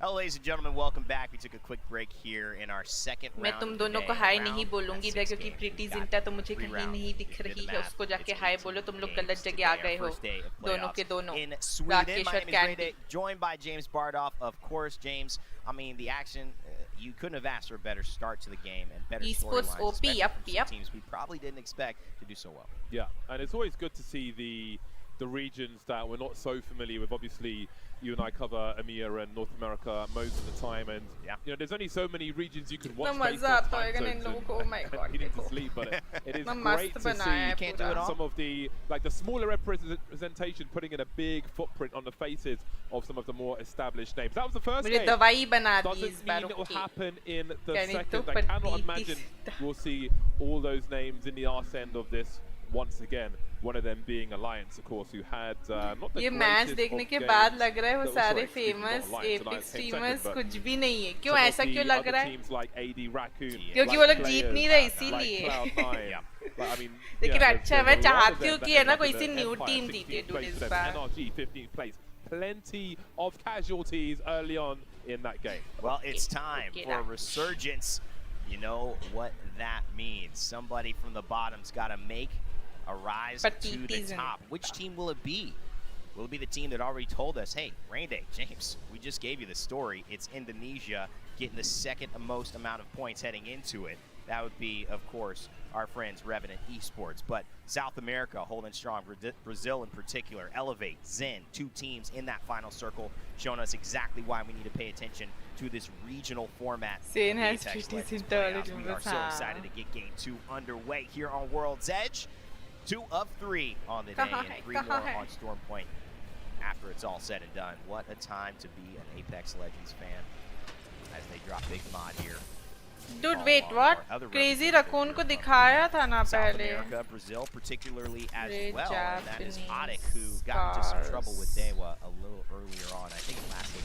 Hello, ladies and gentlemen, welcome back. We took a quick break here in our second round. मैं तुम दोनों को हाय नहीं बोलूंगी इधर, क्योंकि प्रीति जिंटा तो मुझे कहीं नहीं दिख रही है। उसको जाके हाय बोलो। तुम लोग गलत जगह आ गए हो दोनों के दोनों। राकेश और candy. Joined by James Bardolph, of course. James, I mean, the action, you couldn't have asked for a better start to the game and better Esports storylines, OP, especially yep, from some yep. teams we probably didn't expect to do so well. Yeah, and it's always good to see the regions that we're not so familiar with. Obviously, you and I cover EMEA and North America most of the time, and you know there's only so many regions you can watch based on time zones and needing to sleep. But it is great to see some of the smaller representation putting in a big footprint on the faces of some of the more established names. That was the first game. Doesn't mean it will happen in the second. I cannot imagine we'll see all those names in the arse end of this once again. One of them being Alliance, of course, who had not the ये match देखने के बाद लग रहा है वो सारे famous epic streamers कुछ भी नहीं है। क्यों ऐसा क्यों लग रहा है? क्योंकि वो लोग जीत नहीं रहे इसीलिए। लेकिन अच्छा मैं चाहती हूँ कि है ना कोई सी न्यू टीम जीते डूड इस बार। NRG 15th place. Plenty of casualties early on in that game. Well, it's time for a resurgence. You know what that means. Somebody from the bottom's got to make a rise to the top. Which team will it be? Will it be the team that already told us, hey, Rain Day, James, we just gave you the story. It's Indonesia getting the second most amount of points heading into it. That would be, of course, our friends Revenant Esports. But South America holding strong, Brazil in particular, Elevate, Zen, two teams in that final circle, showing us exactly why we need to pay attention to this regional format. Sen has Legends playoffs. We are so excited to get Game 2 underway here on World's Edge. 2 of 3 on the day and 3 more on Storm Point after it's all said and done. What a time to be an Apex Legends fan as they drop Big Mod here. Dude, wait, what? Crazy Raccoon को दिखाया था ना South पहले. America, Brazil particularly as Great well. job, And that is Denise. Otic, who got into some trouble with Dewa a little earlier on. I think it lasted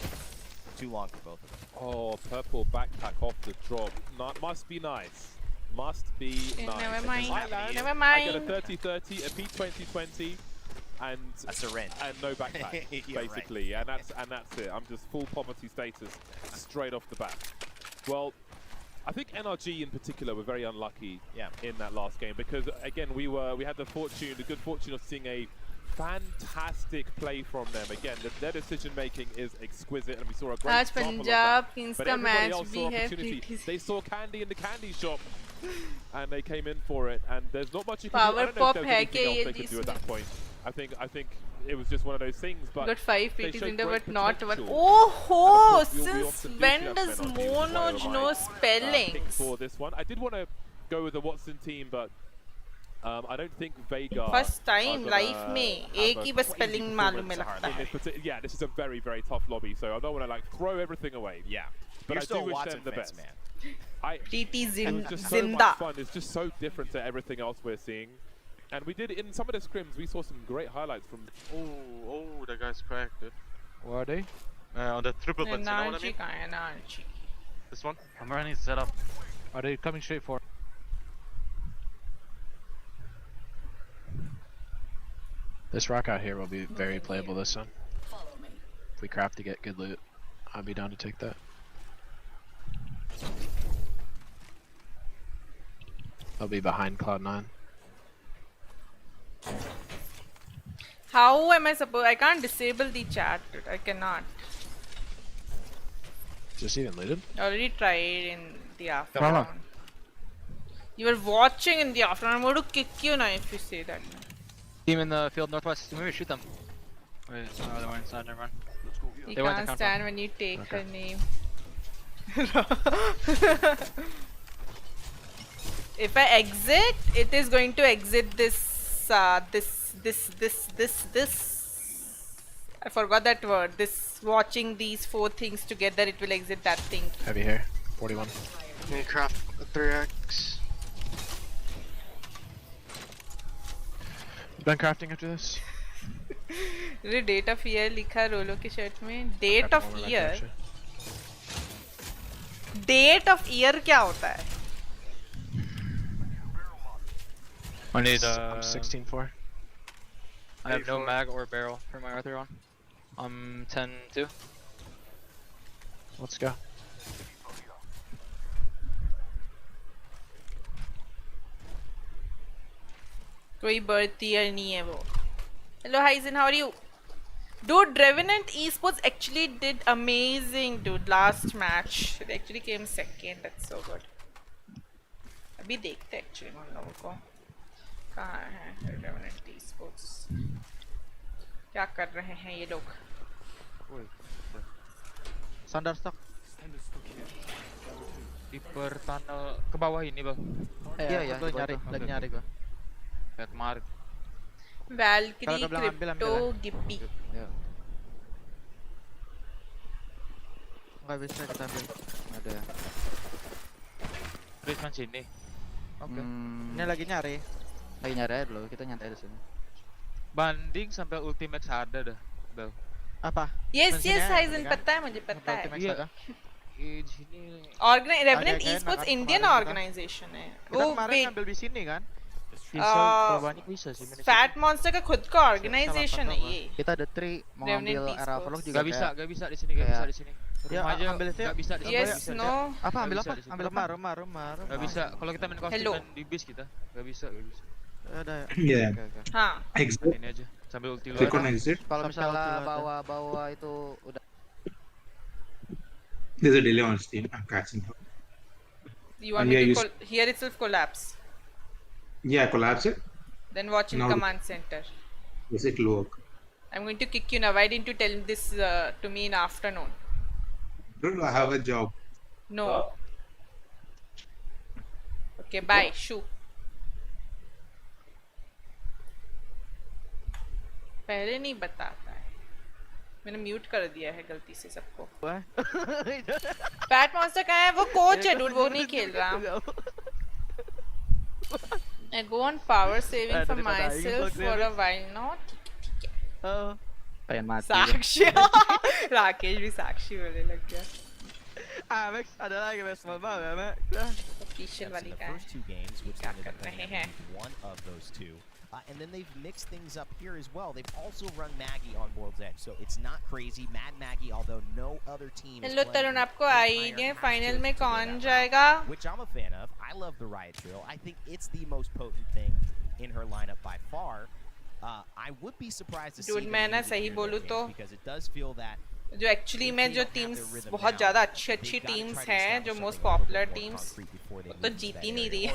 too long for both of them. Oh, purple backpack off the drop. Must be nice. Must be nice. Never mind. Never I mind. get a 30-30, a P20-20, and a syringe, and no backpack, basically, right. and that's it. I'm just full poverty status straight off the bat. Well, I think NRG in particular were very unlucky in that last game because again we had the good fortune of seeing a fantastic play from them. Again, their decision making is exquisite, and we saw a great example of that. But everybody else saw opportunity. They saw candy in the candy shop, and they came in for it. And there's not much you can do. I don't know if there's anything else they could do at that point. I think it was just one of those things. But got 5 PTs in there, but not one. Oh, since when does Monoj know spellings? For this one, I did want to go with the Watson team, but I don't think Vega. First time life में एक ही बस spelling मालूम है लगता है. Yeah, this is a very tough lobby, so I don't want to like throw everything away. Yeah, but you're I still do wish Watson them the fans, best. man. TT It was just so much fun. It's just so different to everything else we're seeing. And we did, in some of the scrims, we saw some great highlights from... Oh, that guy's cracked, dude. Where are they? On the triple butts, you know what I mean? This one? I'm running set up. Are they coming straight for? This rock out here will be very playable this time. If we craft to get good loot, I'd be down to take that. I'll be behind Cloud9. How am I supposed? I can't disable the chat, dude. I cannot. Is this even looted? I already tried in the afternoon. You were watching in the afternoon. I'm going to kick you now if you say that. Team in the field northwest. Maybe shoot them. Wait, no, they went inside. Never mind. You can't stand when you take her name. If I exit, it is going to exit this. I forgot that word. This watching these 4 things together, it will exit that thing. Heavy here. 41. Can you craft a 3x? Done crafting after this? Date of year लिखा रोलो के shirt में. Date of year. Date of year क्या होता है? I need 16-4. I have no mag or barrel for my Arthur on. I'm 10-2. Let's go. कोई birth year नहीं है वो. Hello Hyzen, how are you? Dude, Revenant Esports actually did amazing, dude. Last match, they actually came second. That's so good. अभी देखते हैं actually उन लोगों को. कहाँ है Revenant Esports? क्या कर रहे हैं ये लोग? Thunderstock. Deeper tunnel ke bawah ini bang. Iya, lagi nyari gua. Lihat kemarin. Valkyrie, Crypto, Gippy. Nggak bisa kita ambil. Ada. Prisman sini. Oke. Ini lagi nyari. Lagi nyari aja dulu, kita nyantai di sini. Banding sampai ultimate ada dah, Bel. Apa? Yes, Hyzen, पता है मुझे पता है. Revenant Esports Indian organization है. वो kemarin ngambil di sini kan? Fat Monster का खुद का organization है ये. Kita ada 3 mau ambil era Overlock juga. Gak bisa di sini, gak bisa di sini. Ya, ambil itu. Gak bisa di sini. Yes, no. Apa ambil apa? Ambil rumah. Gak bisa. Kalau kita main kostum di bis kita, gak bisa. Ada. Iya. Hah. Exit. Ini aja. Sambil ulti Click on exit. Kalau misalnya bawa itu udah. There's a delay on Steam. I'm catching up. You want me to here itself collapse? Yeah, collapse it. Then watch in command center. Yes, it will work. I'm going to kick you now. Why didn't you tell this to me in afternoon? No, I have a job. No. Okay, bye. Shoo. पहले नहीं बताता है. मैंने mute कर दिया है गलती से सबको. फैट मॉन्स्टर कहाँ है? वो कोच है, डूड. वो नहीं खेल रहा. I go on power saving for myself for a while now. ठीक है. साक्षी. राकेश भी साक्षी बोलने लग गया. Max ada lagi small ball ya, Max. Official वाली का है. First 2 games, which क्या कर रहे हैं? one of those 2. And then they've mixed things up here as well. They've also run Maggie on World's Edge, so it's not crazy. Mad Maggie, although no other team is hello Tarun, आपको idea final में कौन जाएगा? Which I'm a fan of. I love the Riot Trio. I think it's the most potent thing in her lineup by far. I would be surprised to see Dude, मैं ना सही बोलूँ तो because it does feel that जो actually में जो teams बहुत ज़्यादा अच्छी टीम्स हैं, जो मोस्ट पॉपुलर टीम्स, तो जीत ही नहीं रही है।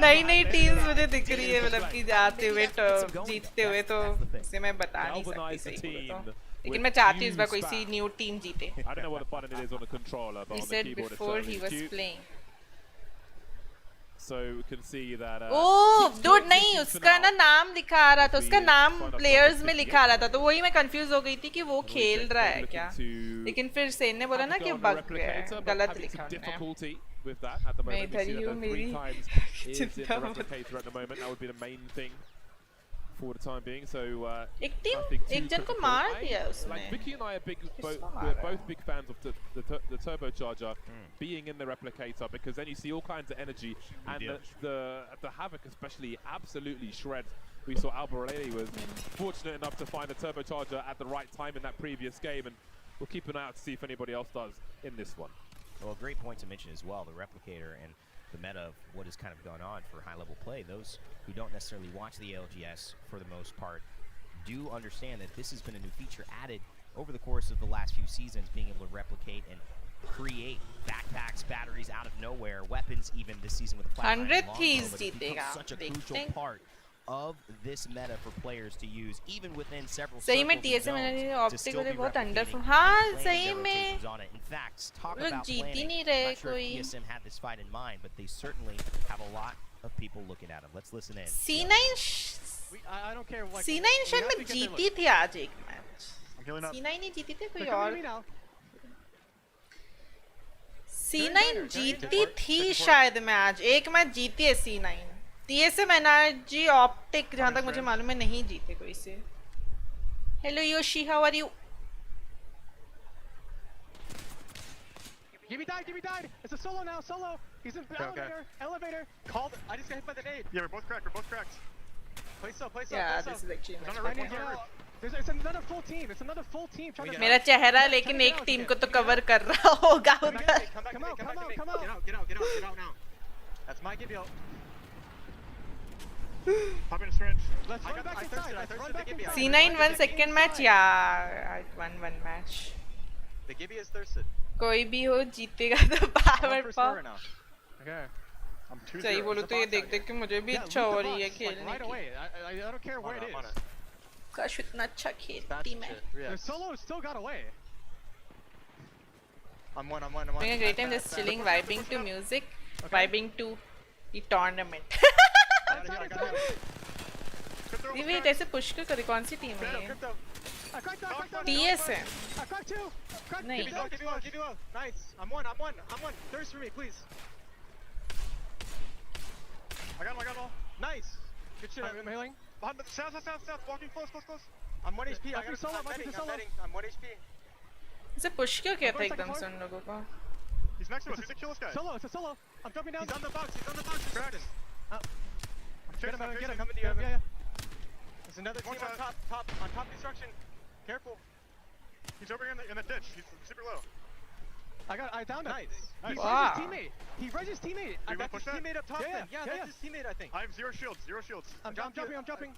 नई टीम्स मुझे दिख रही है, मतलब कि जाते हुए जीतते हुए, तो इसे मैं बता नहीं सकती सही बोलूँ तो। लेकिन मैं चाहती हूँ इस बार कोई सी न्यू टीम जीते। He said before he was playing. So we can see that. Oh, dude नहीं, उसका ना नाम लिखा आ रहा था, उसका नाम प्लेयर्स में लिखा आ रहा था, तो वही मैं कंफ्यूज हो गई थी कि वो खेल रहा है क्या। लेकिन फिर सेन ने बोला ना कि बग गया है, गलत लिखा उन्होंने। मैं इधर ही हूँ, मेरी चिंता मत। For the time being, so एक जन को मार दिया उसने। Like Vicky and I are we're both big fans of the turbocharger being in the replicator, because then you see all kinds of energy, and the Havoc especially absolutely shreds. We saw Albarelli was fortunate enough to find a turbocharger at the right time in that previous game, and we'll keep an eye out to see if anybody else does in this one. Well, a great point to mention as well, the replicator and the meta of what has kind of gone on for high-level play. Those who don't necessarily watch the ALGS for the most part do understand that this has been a new feature added over the course of the last few seasons, being able to replicate and create backpacks, batteries out of nowhere, weapons even this season with the flat 100 keys जीतेगा, such a crucial part of this meta for players to use, even within several सही में TSM optic वाले बहुत under from, हाँ सही में लोग जीत ही नहीं रहे कोई। TSM had this fight in mind, but they certainly have a lot of people looking at them. Let's listen in. C9 I don't care what. C9 शायद में जीती थी आज एक मैच। C9 ही जीती थी कोई और। C9 जीती थी शायद में आज एक मैच जीती है C9। TSM एनर्जी ऑप्टिक जहाँ तक मुझे मालूम है नहीं जीते कोई से। Hello Yoshi, how are you? Give me died. It's a solo now, solo. He's in elevator. Called. I just got hit by the nade. Yeah, we're both cracked. Play so. Yeah, this is actually It's another full team. मेरा चेहरा लेकिन एक team को तो cover कर रहा होगा उधर। Come out. Get out now. That's my give you. Pop in a syringe. Let's run back inside. C9 won second match, yeah, I won one match. The Gibby is thirsted. कोई भी हो जीतेगा तो power पाओ। Okay. I'm 2-0. सही बोलूँ तो ये देख के मुझे भी इच्छा हो रही है खेलने right की। away. I don't care where it is. काश इतना अच्छा खेलती मैं। The solo still got away. I'm one. Having a great time just chilling, vibing to music, vibing to the tournament. Wait, ऐसे push क्यों करे? कौन सी टीम है ये? TS है। नहीं। Give me low. Nice. I'm one. Thirst for me, please. I got him all. Nice. Good shit. I'm healing. Behind the south. Walking close. I'm 1 HP. I got solo. I'm 1 HP. इसे push क्यों किया था एकदम से उन लोगों को? He's next to us. He's a kill this guy. It's a solo. I'm jumping down. He's on the box. Cracked. Get him. Coming to you. Yeah. There's another team on top destruction. Careful. He's over here in the ditch. He's super low. I downed him. Nice. He regs his teammate. I got his teammate up top. Yeah, that's his teammate, I think. I have zero shields. I'm jumping.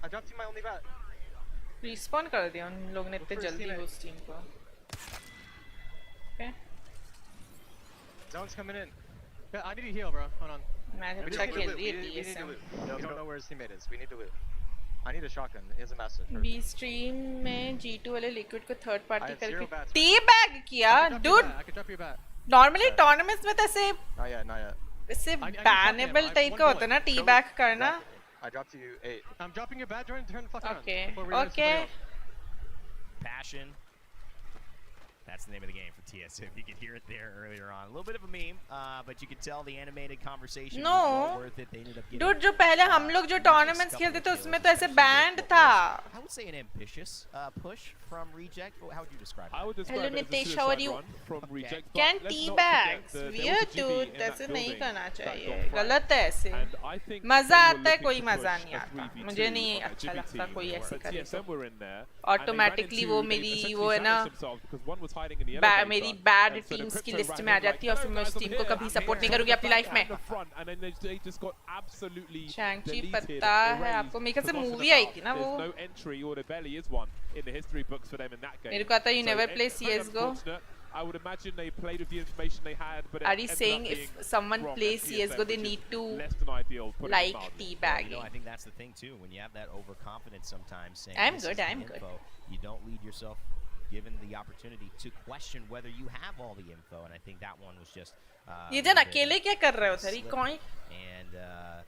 I dropped you my only bat. Respawn कर दिया उन लोग ने इतने जल्दी उस team को। Okay. Zone's coming in. Yeah, I need to heal, bro. Hold on. Match अच्छा खेल रही है TSM। We don't know where his teammate is. We need to loot. I need a shotgun. He has a master. B stream में G2 वाले liquid को third party करके teabag किया, dude. I can drop your bat. Normally tournaments में तो ऐसे Not yet. ऐसे bannable type का होता है ना teabag करना। I dropped you 8. I'm dropping your bat. Turn the fuck around. Okay. Passion. That's the name of the game for TSM. You could hear it there earlier on. A little bit of a meme, but you could tell the animated conversation was well worth it. They ended up getting Dude, जो पहले हम लोग जो tournaments खेलते थे उसमें तो ऐसे band था. I would say an ambitious push from Reject. How would you describe it? I would describe Hello it as a Nitesh, how are suicide you? run from Reject. but Can let's not teabags? forget there Weird was a GB dude, in that ऐसे नहीं building करना that चाहिए. got fragged. गलत है ऐसे. And I think मजा they were आता है looking कोई to मजा push नहीं a आता. 3v2 मुझे नहीं on that अच्छा GB लगता team, कोई but ऐसे करे TSM तो. were in there, Automatically वो मेरी वो है ना मेरी मेरी bad teams की list में आ जाती है और फिर मैं उस टीम को कभी support नहीं करूँगी अपनी life में. शैंची पता है आपको मेरे ख्याल से movie आई थी ना वो. मेरे को आता है you never play CS:GO. I would imagine they played with the information they had, but are you saying if someone plays CS:GO they need to like teabag? I think that's the thing too. When you have that overconfidence sometimes saying I'm good, I'm good. You don't lead yourself given the opportunity to question whether you have all the info, and I think that one was just ये जन अकेले क्या कर रहे हो sir? ये कौन? And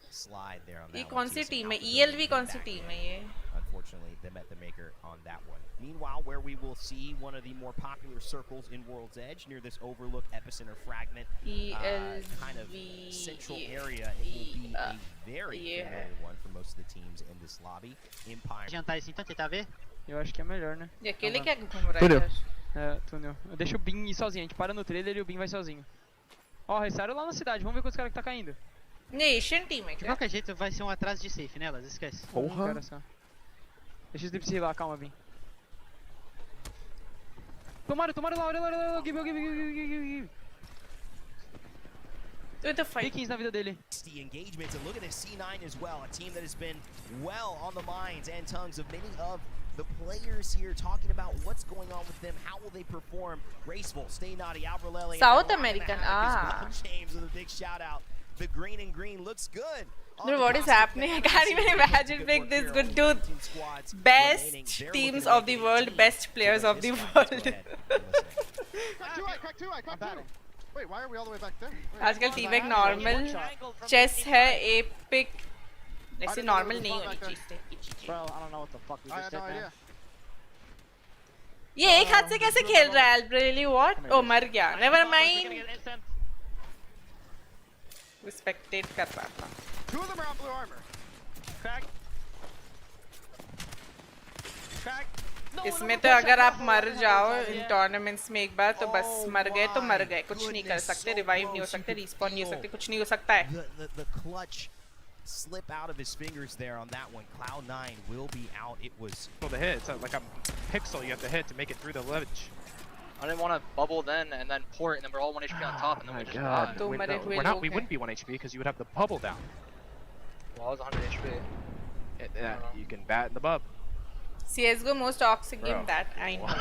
slide there on that. ये कौन सी टीम है? ELV कौन सी टीम है ये? Unfortunately, they met the maker on that one. Meanwhile, where we will see one of the more popular circles in World's Edge near this overlooked epicenter fragment kind of central area, it will be a very familiar one for most of the teams in this lobby. Empire. Jantar assim, então tentar ver? Eu acho que é melhor, né? E aquele que é घूम रहा है. É, túnel. Deixa o Bin ir sozinho, a gente para no trailer e o Bin vai sozinho. Ó, ressaram lá na cidade, vamos ver quantos caras que tá caindo. Nation team é De qualquer jeito, vai ser um atraso de safe nelas, esquece. Porra! Deixa o Sleep se lá, calma, Bin. Tomaram lá, olha, give. Pickings na vida dele. The engagements, and look at this C9 as well, a team that has been well on the minds and tongues of many of the players here, talking about what's going on with them, how will they perform. Graceful, Stay Naughty, Albrelelli, South American, James with a big shout out. The green and green looks good. Dude, what is happening? I can't even imagine being this good. Dude, best teams of the world, best players of the world. Crack two. Wait, why are we all the way back there? आजकल team एक normal chess है epic ऐसे normal नहीं होनी चाहिए. Bro, I don't know what the fuck we just did, man. ये एक हाथ से कैसे खेल रहा है Albrelelli? What? Oh, मर गया. Never mind. Spectate कर रहा था. Two of them are on blue armor. Crack. इसमें तो अगर आप मर जाओ इन टूर्नामेंट्स में एक बार तो बस मर गए तो मर गए. कुछ नहीं कर सकते, रिवाइव नहीं हो सकते, रिस्पॉन नहीं हो सकते, कुछ नहीं हो सकता है. The clutch slip out of his fingers there on that one. Cloud9 will be out. It was the hit. It's like a pixel you have to hit to make it through the ledge. I didn't want to bubble then and then pour it, and then we're all 1 HP on top, and then we just died. We wouldn't be 1 HP because you would have the bubble down. Well, I was 100 HP. You can bat in the bub. CS:GO most toxic game that I know.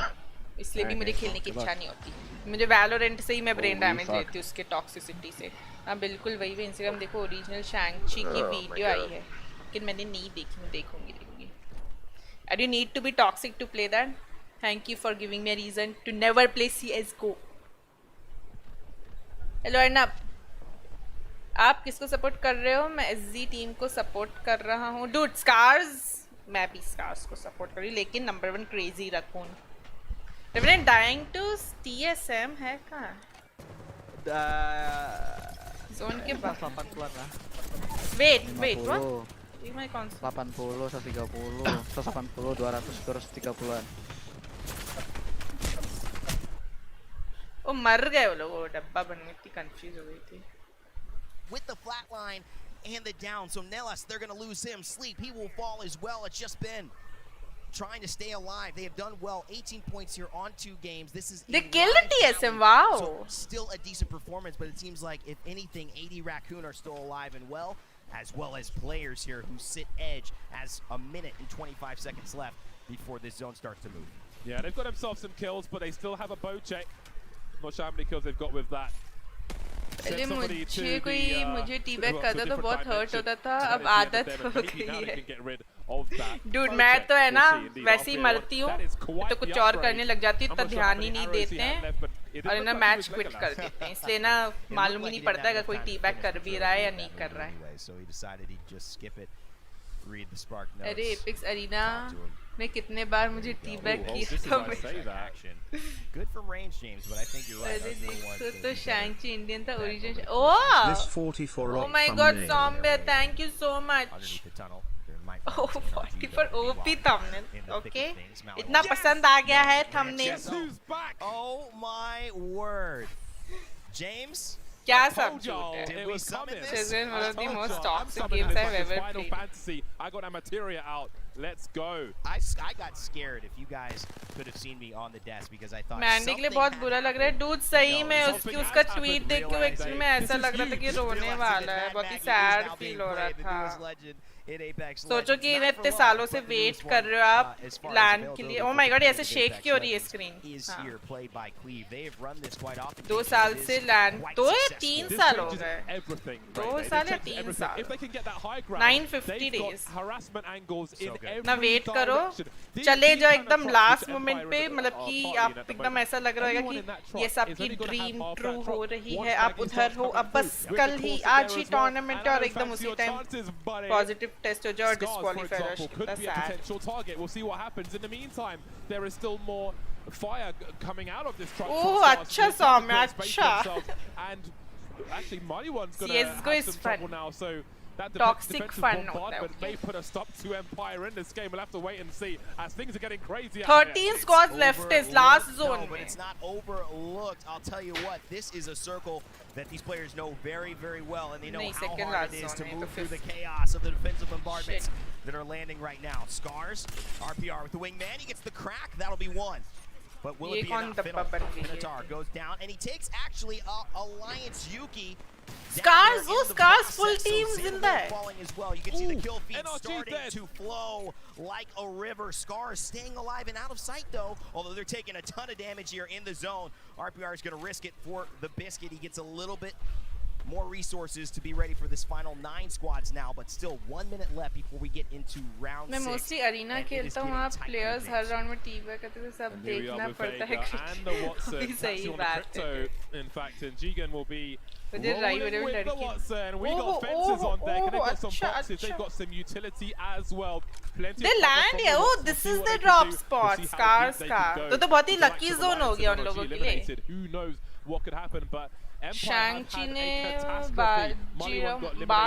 इसलिए भी मुझे खेलने की इच्छा नहीं होती. मुझे Valorant से ही मैं brain damage लेती हूँ उसके toxicity से. हाँ बिल्कुल वही है. Instagram देखो ओरिजिनल शैंची की वीडियो आई है लेकिन मैंने नहीं देखी. मैं देखूंगी. And you need to be toxic to play that. Thank you for giving me a reason to never play CS:GO. Hello Arnab. आप किसको सपोर्ट कर रहे हो? मैं SZ टीम को सपोर्ट कर रहा हूँ. Dude, Scars. मैं भी Scars को सपोर्ट कर रही हूँ लेकिन नंबर 1 क्रेजी रखूँ. Revenant dying to TSM है कहाँ? Zone के पास. Wait, what? Ini kons. 80, 130, 180, 200, 230-an. ओ मर गए वो लोग. वो डब्बा बनने में इतनी कंफ्यूज हो गई थी. With the flat line and the down, so Nellis, they're going to lose him. Sleep, he will fall as well. It's just been trying to stay alive. They have done well. 18 points here on 2 games. This is they killed TSM. Wow. So still a decent performance, but it seems like if anything, 80 Raccoon are still alive and well as players here who sit edge as a minute and 25 seconds left before this zone starts to move. Yeah, they've got themselves some kills, but they still have a bow check. Not sure how many kills they've got with that. पहले मुझे teabag करता तो बहुत hurt होता था. अब आदत हो गई है. Dude, मैं तो है ना वैसे ही मरती हूँ तो कुछ और करने लग जाती हूँ. इतना ध्यान ही नहीं देते हैं और ना मैच क्विट कर देते हैं. इसलिए ना मालूम ही नहीं पड़ता अगर कोई टीबैग कर भी रहा है या नहीं कर रहा है. read the Spark notes. अरे एपिक्स अरीना में कितने बार मुझे टी बैक किया था मैं Good from range, James, but I think you're right. अरे देखो तो शैंची इंडियन था origin oh This 44 oh my god Sombya thank you so much Underneath the tunnel. Oh 40 for OP thumbnail okay इतना पसंद आ गया है thumbnail Oh my word James क्या सब झूठ है Did we summon this? This is one of the most toxic summoning games this I've like it's ever Final played Fantasy. I got that materia out. Let's go. I got scared if you guys could have seen me on the desk because I thought Mandy के लिए बहुत बुरा लग रहा है dude सही में उसका ट्वीट देख के एक्चुअली में ऐसा लग रहा था कि रोने वाला है बहुत ही सैड फील हो रहा था सोचो कि इतने सालों से वेट कर रहे हो आप लैंड के लिए ओह माय गॉड ऐसे शेक क्यों हो रही है स्क्रीन 2 साल से लैंड 3 साल हो गए 2 साल या 3 साल 950 डेज ना वेट करो चले जाओ एकदम लास्ट मोमेंट पे मतलब कि आप एकदम ऐसा लग रहा होगा कि ये सबकी ड्रीम ट्रू हो रही है आप उधर हो अब बस कल ही आज ही टूर्नामेंट और एकदम उसी टाइम पॉजिटिव टेस्ट हो जाओ और डिस्क्वालीफाई हो जाओ could be a potential target. We'll see what happens. In the meantime, there is still more fire coming out of this truck. Oh, acha Soumya, acha. And actually, Mighty One's gonna CS:GO have some trouble now. So that toxic fun bombardment may put a stop to Empire in this game. We'll have to wait and see as things are getting crazy. 13 squads left is last zone. No, but it's not overlooked. I'll tell you what, this is a circle that these players know very, very well, and they know how hard it is to move through the chaos of the defensive bombardments that are landing right now. Scars, RPR with the wingman, he gets the crack, that'll be one. But will it be enough? Minotaur goes down, and he takes actually Alliance Yuki. Scars, Scars full teams in there. Falling as well. You can see the kill feed starting to flow like a river. Scars staying alive and out of sight though, although they're taking a ton of damage here in the zone. RPR is going to risk it for the biscuit. He gets a little bit more resources to be ready for this final 9 squads now, but still 1 minute left before we get into round 6. मैं mostly arena खेलता हूँ आप players हर round में team work करते थे सब देखना पड़ता है क्योंकि सही बात है In fact, and Jigen will be rolling with the Watson. We got fences on deck, and they've got some boxes. They've got some utility as well. Plenty. They land here. Oh, this is the drop spot. Scars का. तो बहुत ही lucky zone हो गया उन लोगों के लिए. Who knows what could happen, but Shang-Chi ने I'm not sure if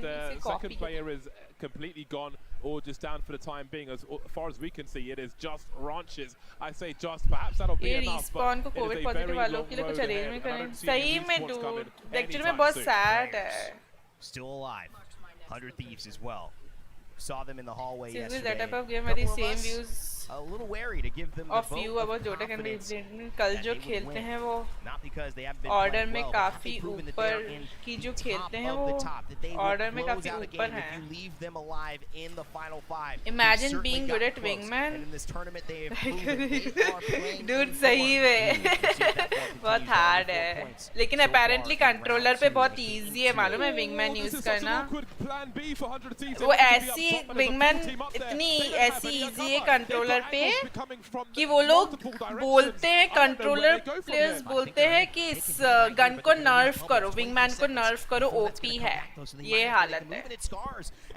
the second player is completely gone or just down for the time being. As far as we can see, it is just ranches. I say just, perhaps that'll be enough. Respawn को COVID positive वालों के लिए कुछ arrangement करें. सही में dude. Actually में बहुत sad है. Still alive. 100 Thieves as well. Saw them in the hallway yesterday. That type of game very same views. A little wary to give them the of you about Jota can be कल जो खेलते हैं वो order में काफी ऊपर की जो खेलते हैं वो order में काफी ऊपर हैं. Imagine being good at wingman. Dude सही में बहुत hard है. लेकिन apparently controller पे बहुत easy है मालूम है wingman use करना. वो ऐसी wingman इतनी ऐसी easy है controller पे कि वो लोग बोलते हैं कंट्रोलर प्लेयर्स बोलते हैं कि इस गन को नर्फ करो विंगमैन को नर्फ करो ओपी है ये हालत है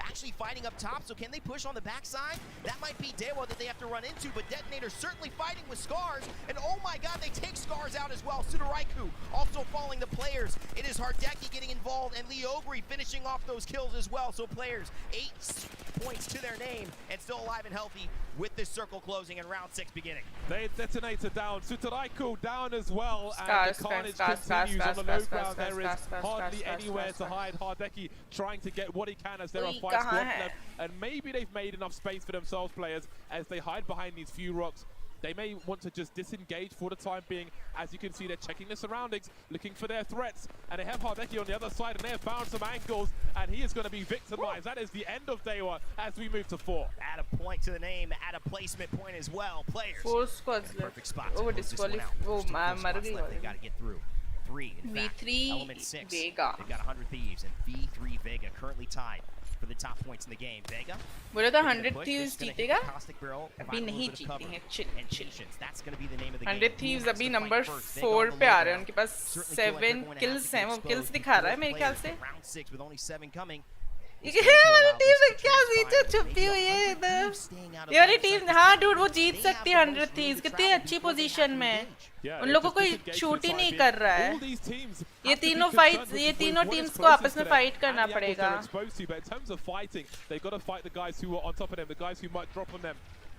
actually fighting up top, so can they push on the backside? That might be Dewa that they have to run into, but Detonator certainly fighting with Scars, and oh my god, they take Scars out as well. Sudoraiku also falling the players. It is Hardeki getting involved, and Leogri finishing off those kills as well. So players, 8 points to their name, and still alive and healthy with this circle closing and round 6 beginning. They Detonator down, Sudoraiku down as well, and the carnage continues on the low ground. There is hardly anywhere to hide. Hardeki trying to get what he can as there are 5 squads left, and maybe they've made enough space for themselves, players, as they hide behind these few rocks. They may want to just disengage for the time being. As you can see, they're checking the surroundings, looking for their threats, and they have Hardeki on the other side, and they have found some angles, and he is going to be victimized. That is the end of day 1 as we move to 4. Add a point to the name, add a placement point as well. Players. 4 squads left. Perfect spot. Oh, disqualified. Oh, they got to get through. 3, in fact. V3 Element 6. Vega. They've got 100 Thieves, and V3 Vega currently tied for the top points in the game. Vega. बोला था 100 Thieves जीतेगा? अभी नहीं जीतेंगे. Chill. That's going to be the name of the 100 Thieves अभी number 4 पे आ रहे हैं. उनके पास 7 kills हैं. वो kills दिखा रहा है मेरे ख्याल से. Round 6 with only 7 coming. ये वाली टीम क्या सीट छुपी हुई है इधर? ये वाली टीम हाँ डूड वो जीत सकती है 100 थीव्स कितनी अच्छी पोजीशन में उन लोगों को शूट ही नहीं कर रहा है ये तीनों टीम्स को आपस में फाइट करना पड़ेगा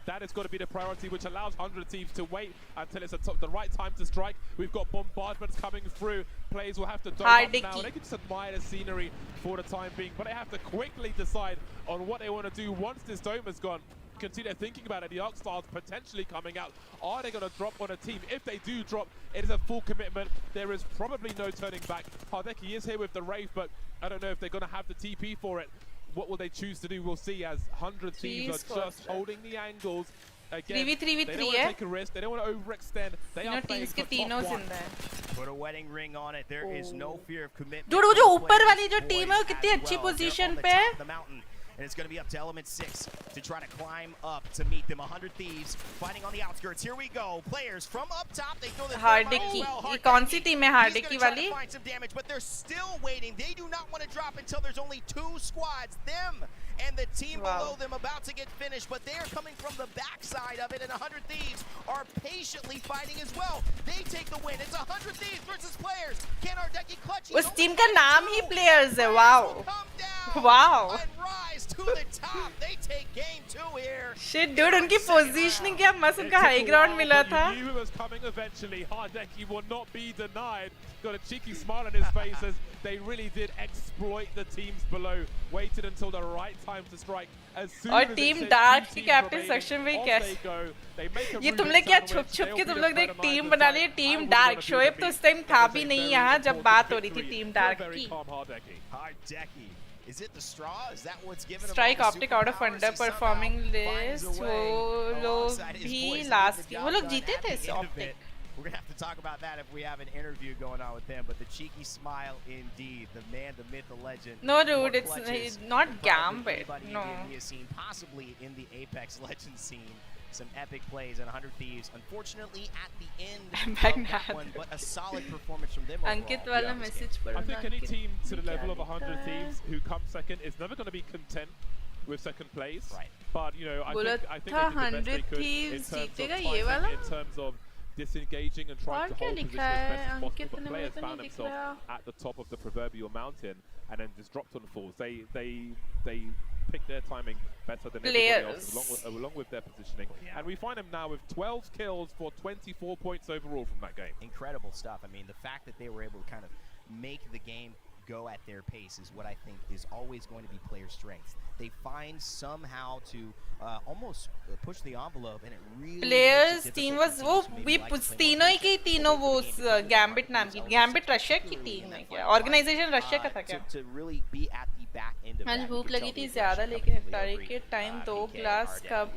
That has got to be the priority, which allows 100 Thieves to wait until it's the right time to strike. We've got bombardments coming through. Players will have to dome up now. They can just admire the scenery for the time being, but they have to quickly decide on what they want to do once this dome is gone. Continue thinking about it. The Arc Stars potentially coming out. Are they going to drop on a team? If they do drop, it is a full commitment. There is probably no turning back. Hardeki is here with the Wraith, but I don't know if they're going to have the TP for it. What will they choose to do? We'll see as 100 teams are just holding the angles. Again, they don't want to take a risk. They don't want to overextend. They are playing for top one. Put a wedding ring on it. There is no fear of commitment. Dude, वो जो ऊपर वाली जो team है वो कितनी अच्छी position पे है. And it's going to be up to Element 6 to try to climb up to meet them. 100 Thieves fighting on the outskirts. Here we go. Players from up top. They throw the Hardeki. ये कौन सी team है Hardeki वाली? Find some damage, but they're still waiting. They do not want to drop until there's only 2 squads. Them and the team below them about to get finished, but they are coming from the backside of it, and 100 Thieves are patiently fighting as well. They take the win. It's 100 Thieves versus Players. Can Hardeki clutch? उस team का नाम ही Players है. Wow. Wow. To the top, they take game 2 here. Shit, dude, उनकी positioning क्या मस्त उनका high ground मिला था. You knew it was coming eventually. Hardeki will not be denied. Got a cheeky smile on his face as they really did exploit the teams below. Waited until the right time to strike. As soon और as team dark की captain section में कैसे ये तुमने क्या छुप के तुम लोग ने एक टीम बना ली टीम डार्क शोएब तो उस टाइम था भी नहीं यहाँ जब बात हो रही थी टीम डार्क की Hardeki. Is it the straw? Is that what's given Strike optic out of underperforming list. वो लोग भी last वो लोग जीते थे इस optic. We're gonna have to talk about that if we have an interview going on with them. But the cheeky smile, indeed, the man, the myth, the legend. No, dude, it's not Gambit. No. Possibly in the Apex Legends scene. Some epic plays and 100 Thieves. Unfortunately, at the end of that one, but a solid performance from them overall. Ankit वाला message I think any team to the level of 100 Thieves who come second is never going to be content with second place. Right. But you know, I think they did the best they could in terms of disengaging and trying to hold position as best as possible. But players found themselves at the top of the proverbial mountain and then just dropped on falls. They picked their timing better than everybody else, along with their positioning. Yeah. And we find them now with 12 kills for 24 points overall from that game. Incredible stuff. I mean, the fact that they were able to kind of make the game go at their pace is what I think is always going to be player strengths. They find somehow to almost push the envelope, and it really Players team was वो तीनों ही की तीनों वो Gambit नाम की Gambit Russia की team है क्या ऑर्गेनाइजेशन रशिया का था क्या to really be at the back end of आज that. भूख लगी थी ज़्यादा लेकिन इफ्तारी के टाइम 2 ग्लास कब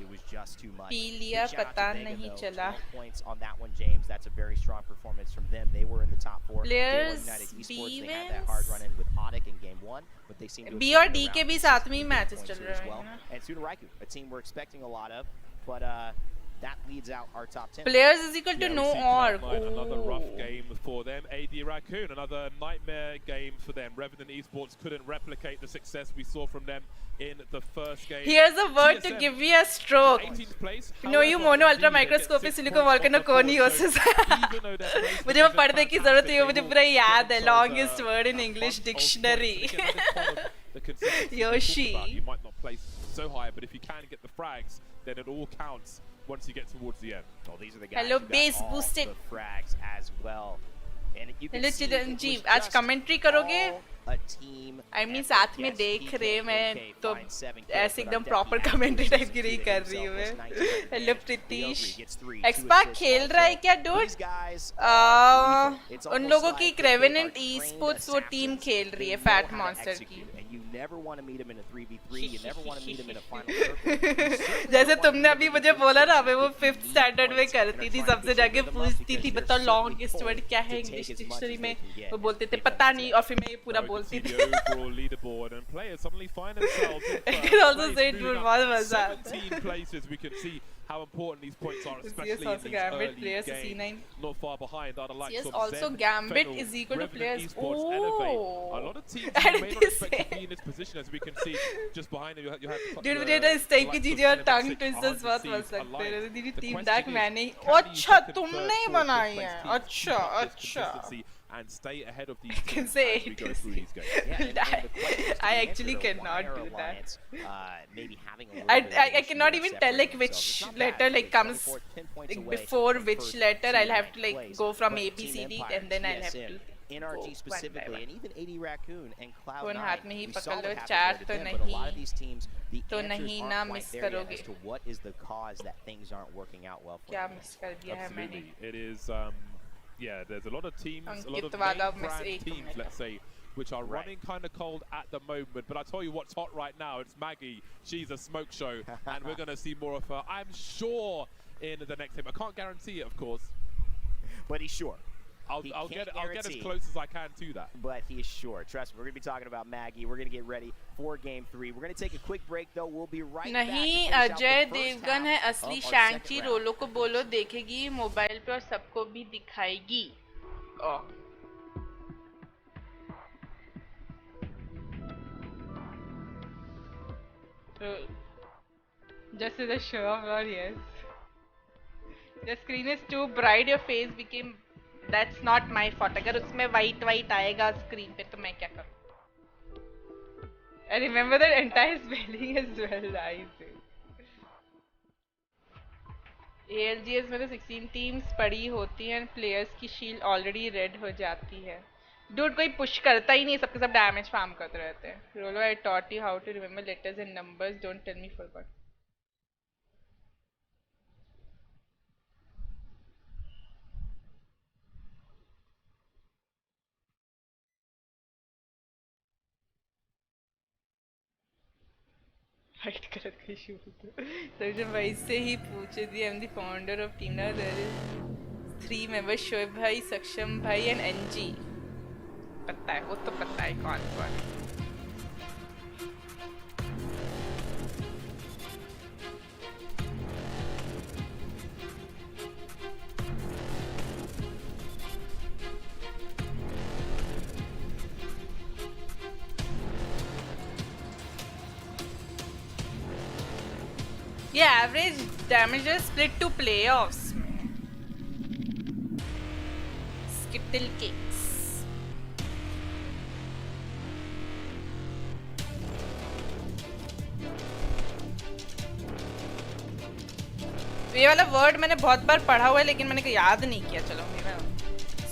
पी लिया पता नहीं चला. Points on that one, James. That's a very strong performance from them. They were in the top 4. Players B had that hard run in with Audic in game 1, but they seem to B और D के भी साथ में matches चल रहे हैं. And Sunaraiku, a team we're expecting a lot of, but that leads out our top 10. Players is equal to no org. Another rough game for them. AD Raccoon, another nightmare game for them. Revenant Esports couldn't replicate the success we saw from them in the first game. Here's a word to give you a stroke. 18th place. No, you mono ultra microscopic silicon volcano coniosis. मुझे वो पढ़ने की जरूरत है मुझे पूरा याद है longest word in English dictionary. Yoshi. You might not place so high, but if you can get the frags, then it all counts once you get towards the end. Well, these are the guys Hello, who got base all boosted. the frags as well. And you can Hello, see चिरंजीव आज commentary करोगे? a team. I mean साथ में देख रहे मैं तो ऐसे एकदम प्रॉपर कमेंट्री टाइप की नहीं कर रही हूँ मैं. हेलो प्रीतीश. एक्सपार्क खेल रहा है क्या डूड? उन लोगों की रेवेनेंट ई-स्पोर्ट्स वो टीम खेल रही है फैट मॉन्स्टर की. You never want to meet him in a 3v3. You never want to meet him in a final circle. जैसे तुमने अभी मुझे बोला ना मैं वो 5th स्टैंडर्ड में करती थी सबसे जाके पूछती थी बताओ लॉन्गेस्ट वर्ड क्या है इंग्लिश डिक्शनरी में वो बोलते थे पता नहीं और फिर मैं ये पूरा बोलती थी. Leaderboard and players suddenly find themselves in I can also say it बहुत मजा आता है. 17 places we can see how important these points are, CS especially in also these Gambit early players games. C9. Not far behind are the likes CS of also Zen, Gambit Fennel, is equal to Revenant players. Esports, Elevate. A lot of teams you may not expect to be in this position, as we can see just behind them. You have Dude, मुझे तो इस type की चीजें और टंग twisters बहुत मस्त लगते हैं. दीदी टीम डैक मैंने. अच्छा तुमने ही बनाई है. अच्छा अच्छा. And stay ahead of these can teams say as we go through these games. I actually cannot do that. Maybe having a I cannot even tell like which letter like comes like, before which letter. I'll have to like go from A, B, C, D, and then I'll have to NRG specifically, and even 80 Raccoon and Cloud9. हाथ में ही We पकड़ saw low, what happened चार there to तो them, but a lot नहीं, of these teams, the तो answers नहीं aren't ना quite miss there yet करोगे. as to what is the cause that things aren't working out well for क्या them. miss कर दिया है मैंने. Absolutely. It is, yeah, there's a lot of teams, a lot of अंकित वाला name miss brand एक teams, let's say, which are running kind of cold at the moment. But I tell you what's hot right now, it's Maggie. She's a smoke show, and we're going to see more of her, I'm sure, in the next game. I can't guarantee it, of course. But he's sure. I'll get as close as I can to that. But he is sure. Trust me, we're going to be talking about Maggie. We're going to get ready for Game 3. We're going to take a quick break, though. We'll be right back. नहीं, अजय देवगन है असली शैंची. रोलो को बोलो देखेगी mobile पे और सबको भी दिखाएगी. Just the show off, or yes. The screen is too bright. Your face became. That's not my fault. अगर उसमें white आएगा screen पे तो मैं क्या करूँ? I remember that entire spelling as well. I say. ALGS में तो 16 teams पड़ी होती हैं, players की shield already red हो जाती है. Dude, कोई push करता ही नहीं, सबके सब damage farm करते रहते हैं. Rolo, I taught you how to remember letters and numbers. Don't tell me forgot. Fight करत का इशू होता है. जब वैसे ही पूछे दी. I am the founder of team ना. There is 3 members. शोएब भाई, सक्षम भाई एंड एनजी. पता है, वो तो पता है कौन कौन. ये average damages split two playoffs में. Skittle kicks. ये वाला वर्ड मैंने बहुत बार पढ़ा हुआ है लेकिन मैंने याद नहीं किया. चलो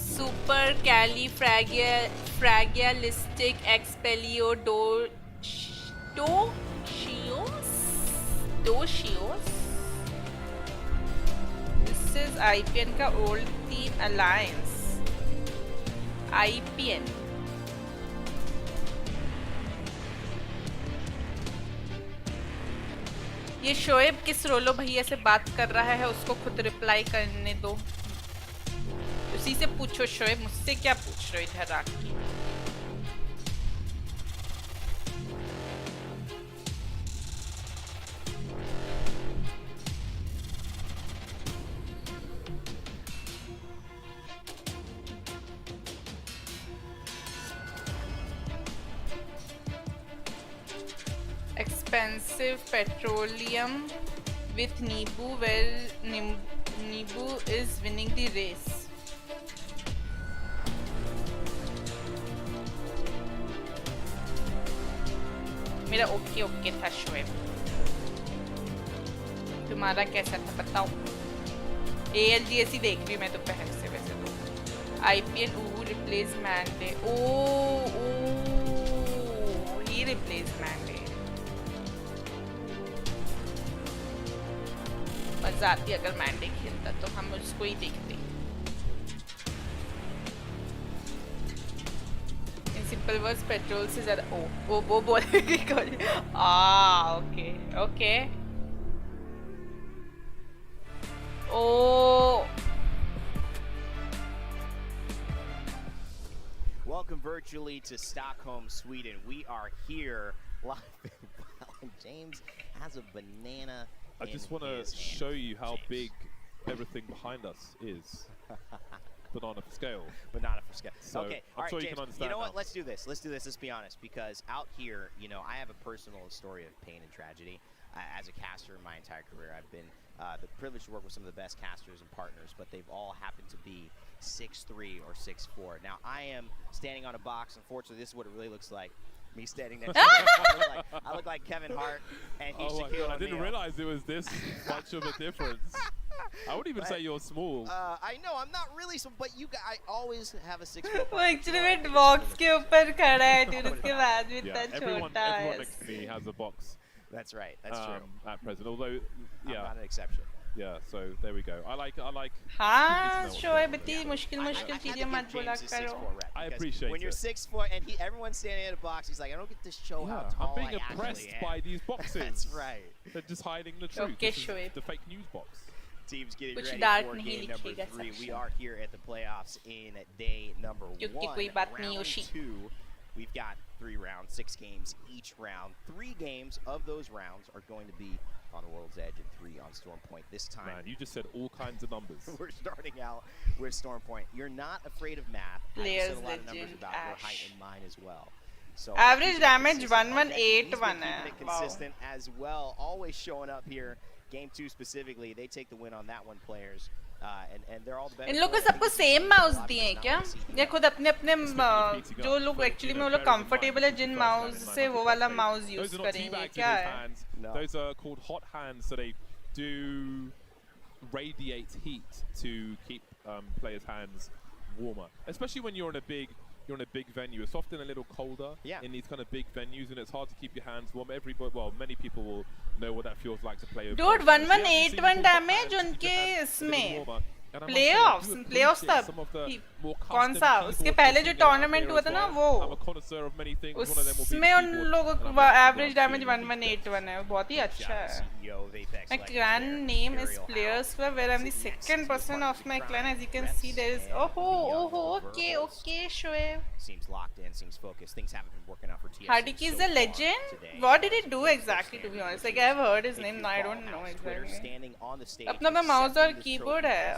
सुपर कैलीफ्रैगिलिस्टिक एक्सपेलियोडोशियोस. दिस इज IPN का ओल्ड टीम अलायंस. IPN. ये शोएब किस रोलो भैया से बात कर रहा है, उसको खुद रिप्लाई करने दो. उसी से पूछो शोएब, मुझसे क्या पूछ रहे हो इधर आके. Expensive petroleum with Nibu, where Nibu is winning the race. मेरा ओके था शोएब. तुम्हारा कैसा था बताओ. ALGS ही देख रही हूँ मैं दोपहर से वैसे तो. IPN replace Mande. he replaced Mande. मजा आती अगर मैंडे खेलता तो हम उसको ही देखते. इन सिंपल वर्ड्स पेट्रोल से ज्यादा वो बोलेगी कौन. Okay. Welcome virtually to Stockholm, Sweden. We are here live in Valorant. James has a banana I just want to show you how big everything behind us is. Banana for scale. Banana for scale. So okay, I'm all sure right, you James, can understand. You know what? Now. Let's do this. Let's do this. Let's be honest, because out here, you know, I have a personal story of pain and tragedy. As a caster in my entire career, I've been the privilege to work with some of the best casters and partners, but they've all happened to be 6'3" or 6'4". Now, I am standing on a box. Unfortunately, this is what it really looks like. Me standing next to I look like Kevin Hart, and he's Shaquille O'Neal. I didn't realize it was this much of a difference. I would even say you're small. I know, I'm not really small, but you guys, I always have a 6'4". वो actually में box के ऊपर खड़ा है dude, उसके बाद भी इतना everyone छोटा है. everyone next to me has a box. That's right. That's true. At present, although I'm not an exception. Yeah, so there we go. I like. हाँ, शोएब इतनी मुश्किल चीजें मत बोला करो. I appreciate when you're 6'4" and everyone's standing at a box, he's like, I don't get to show how tall I'm being I oppressed actually am. by these boxes. That's right. They're just hiding the truth. Okay, This is Shoaib. the fake news box. Teams getting कुछ ready dark for नहीं game number लिखेगा 3. We section. are here at the playoffs in day number 1. क्योंकि कोई बात नहीं Round होशी. 2. We've got 3 rounds, 6 games each round. 3 games of those rounds are going to be on World's Edge and 3 on Storm Point. This time, Man, you just said all kinds of numbers. we're starting out with Storm Point. You're not afraid of math. Players I said a lot of numbers legend about your height Ash. and mine as well. So Average damage He's been 1181 keeping है. it Wow. consistent as well. Always showing up here. Game 2 specifically, they take the win on that one, players. And they're all the better. इन लोगों को सबको same mouse दिए हैं क्या? या खुद अपने अपने जो लोग एक्चुअली में वो लोग कंफर्टेबल है जिन माउस से वो वाला माउस यूज करेंगे क्या है? Those are called hot hands, so they do radiate heat to keep players' hands warmer, especially when you're in a big venue. It's often a little colder in these kind of big venues, and it's hard to keep your hands warm. Many people will know what that feels like to play. Dude, 1181 damage उनके इसमें playoffs तब कौन सा उसके पहले जो tournament हुआ था ना वो उसमें उन लोगों को एवरेज डैमेज 1181 है, बहुत ही अच्छा है. My clan name is Players Club, where I'm the second person of my clan. As you can see, there is okay, Shoaib. Seems locked in, seems focused. Things haven't been working out for TSM. Hardiki is a legend. What did he do exactly? To be honest, like I've heard his name, I don't know exactly. अपना में mouse और keyboard है.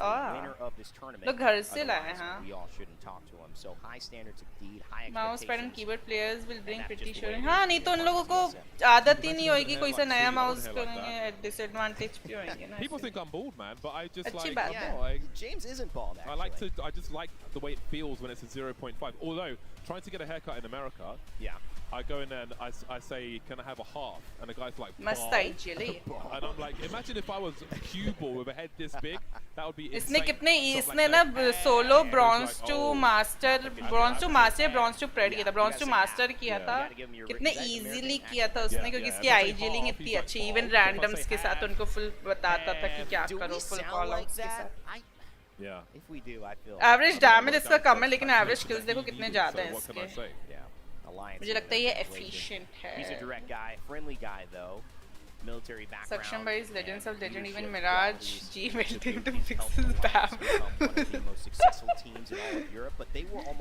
लोग घर से लाए हैं. We all shouldn't talk to him. So high standards indeed, high Mouse pad and expectations. keyboard players will bring pretty sure. हाँ नहीं तो उन लोगों को आदत ही नहीं होगी कोई सा नया mouse करेंगे, disadvantage भी होंगे ना. People think I'm bald, man, but I just अच्छी like. बात है. James isn't bald. Actually. I just like the way it feels when it's a 0.5. Although trying to get a haircut in America, I go in there and I say, can I have a half? And the guy's like, Must chili. And I'm like, imagine if I was a cue ball with a head this big, that would be इसने insane. कितने इसने ना solo bronze to master bronze to pred किया था, bronze to master किया था, कितने easily किया था उसने क्योंकि इसकी eyeballing इतनी अच्छी, even randoms के साथ उनको full बताता था कि क्या करो full call outs के साथ. Yeah. If we do, I feel. Average damage इसका कम है लेकिन average kills देखो कितने ज़्यादा हैं What can I इसके. say? Alliance. मुझे लगता है ये efficient है. He's a direct guy, friendly guy though. Military background. Saksham by his Legends of Legend, even Mirage G went in to fix his bam.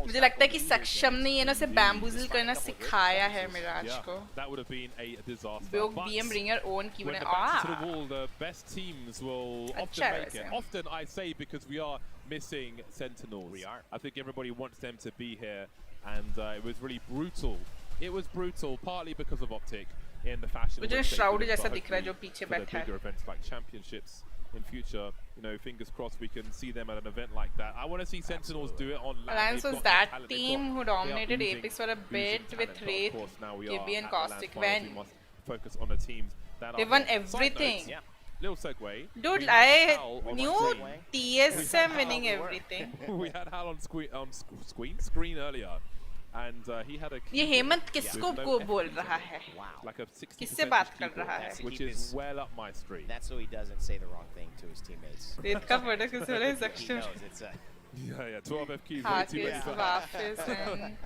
मुझे लगता है कि सक्षम ने ये ना से bamboozle करना सिखाया है मिराज को. That would have been a disaster. Bog BM bring your own keyboard. When the back to the wall, the best teams will often make it. Often I say because we are missing Sentinels. We are. I think everybody wants them to be here, and it was really brutal. It was brutal, partly because of Optic in the fashion. मुझे shroud जैसा दिख रहा है जो पीछे बैठा है. Bigger events like championships in future, you know, fingers crossed we can see them at an event like that. I want to see Sentinels do it on land. Alliance was that team who dominated Apex for a bit with Wraith, Gibby and Caustic when we must focus on the teams that they are won there. everything. Little segue. Dude, I knew TSM winning everything. We had Hal on screen earlier. And he had a ये हेमंत किसको को बोल रहा है? Like a 60% किससे बात कर रहा है? which is well up my street. That's so he doesn't say the wrong thing to his teammates. रेत का फोटो किस वाले section? Yeah, 12 F keys.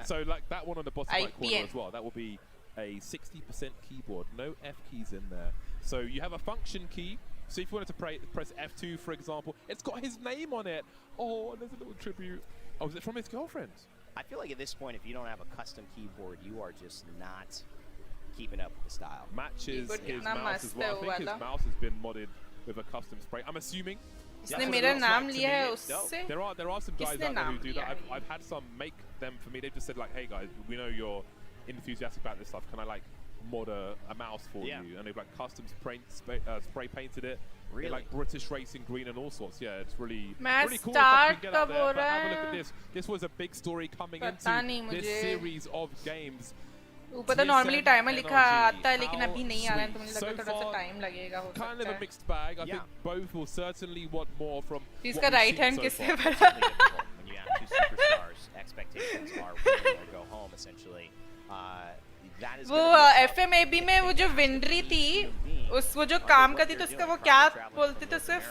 So like that one on the bottom right corner as well. That will be a 60% keyboard. No F keys in there. So you have a function key. So if you wanted to press F2, for example, it's got his name on it. Oh, and there's a little tribute. Oh, is it from his girlfriend? I feel like at this point, if you don't have a custom keyboard, you are just not keeping up with the style. Matches Good, his kitna mouse as mast well. hai I wo think his wala. mouse has been modded with a custom spray. I'm assuming. इसने That's what it मेरा looks नाम like to लिया me. है उससे. There are some guys किसने out there who नाम do लिया that. है? I've had some make them for me. They've just said like, hey guys, we know you're enthusiastic about this stuff. Can I like mod a mouse for you? And they've like custom spray painted it. Really? Like British racing green and all sorts. Yeah, it's really Match really cool start if I can get out कब there. हो But रहा have a look है? at this. This was a big story coming पता नहीं into this मुझे. series of games. ऊपर तो normally timer लिखा आता है How लेकिन अभी नहीं आ रहा है तो मुझे sweet. लगता है So थोड़ा सा far, टाइम लगेगा हो Kind सकता of a है. mixed bag. I think both will certainly want more from इसका what we've right seen hand so किससे far. भरा? When you have two superstars, expectations are win or go home essentially. That is वो gonna be a tough FMAB में वो जो विंड्री थी उस वो जो काम करती तो उसका वो क्या बोलते थे सिर्फ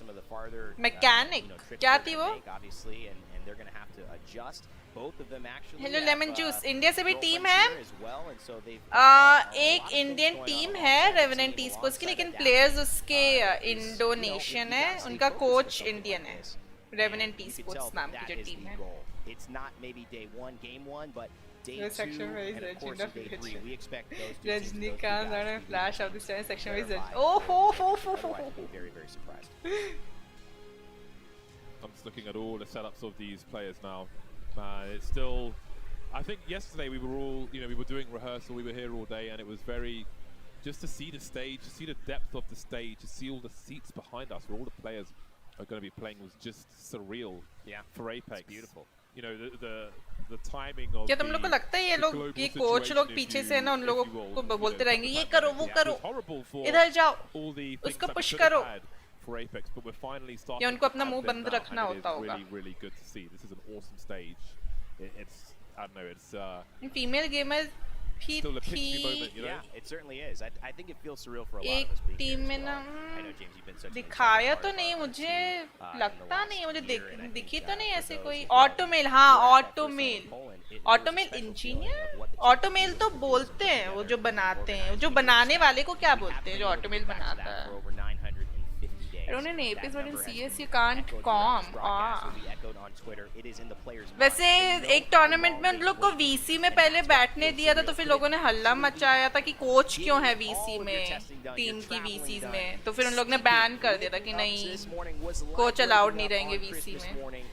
some of the farther mechanic trips क्या they're थी gonna वो? make, obviously, and they're going to have to adjust. Both of them actually hello have, lemon juice India से भी टीम है. girlfriends here as well, and so they've एक Indian team है revenant esports की लेकिन players उसके Indonesian है. उनका कोच इंडियन है. रेवेनेंट ई-स्पोर्ट्स नाम की जो टीम है. It's not maybe day 1, game 1, but day The 2 section wise and of legend course of day 3. legend. We expect those two teams, those two Rajinikanth guys और to be flash of the star section wise. verified. ओह हो हो हो हो. Otherwise, I'd be very, very surprised. I'm just looking at all the setups of these players now. It's still, I think yesterday we were all, we were doing rehearsal, we were here all day, and it was very, just to see the stage, to see the depth of the stage, to see all the seats behind us where all the players are going to be playing was just surreal for Apex. It's beautiful. You know, the timing of क्या तुम लोग को लगता है ये लोग ये coach लोग पीछे से ना उन लोगों को बोलते रहेंगे ये करो वो करो इधर जाओ उसको पुश करो for Apex, but we're finally starting. या उनको अपना to मुंह have them बंद now, रखना and it होता is होगा. really, really good to see. This is an awesome stage. It's, I don't know, it's female gamer भी still a pitchy थी. moment, you know. Yeah, it certainly is. I think it feels surreal for a lot एक of us being team here में as ना well. I know James, you've been such an दिखाया integral तो part नहीं of our मुझे team, in the लगता last नहीं मुझे year, and I दिखी think, तो नहीं for ऐसे those कोई who know ऑटोमेल. हाँ who are at that ऑटोमेल first Poland, it was a ऑटोमेल special engineer feeling of what the team ऑटोमेल तो बोलते हैं वो जो बनाते हैं जो बनाने वाले को क्या बोलते हैं जो ऑटोमेल बनाता है. for over 950 days. I don't know in Apex, but in That number has CS been you can't echoed com. throughout this broadcast, will be echoed on Twitter. It is in the players' minds. वैसे They know एक how tournament long में उन they've लोग को waited, VC में and पहले that's what बैठने feels दिया था तो surreal. फिर Could लोगों it ने be हल्ला truly मचाया था कि कोच getting क्यों है all वीसी of your में testing done, टीम your की traveling वीसीज done, में तो फिर उन लोग ने speaking, बैन कर दिया था कि waking up नहीं this morning was coach like allowed waking नहीं up रहेंगे on वीसी Christmas में. morning.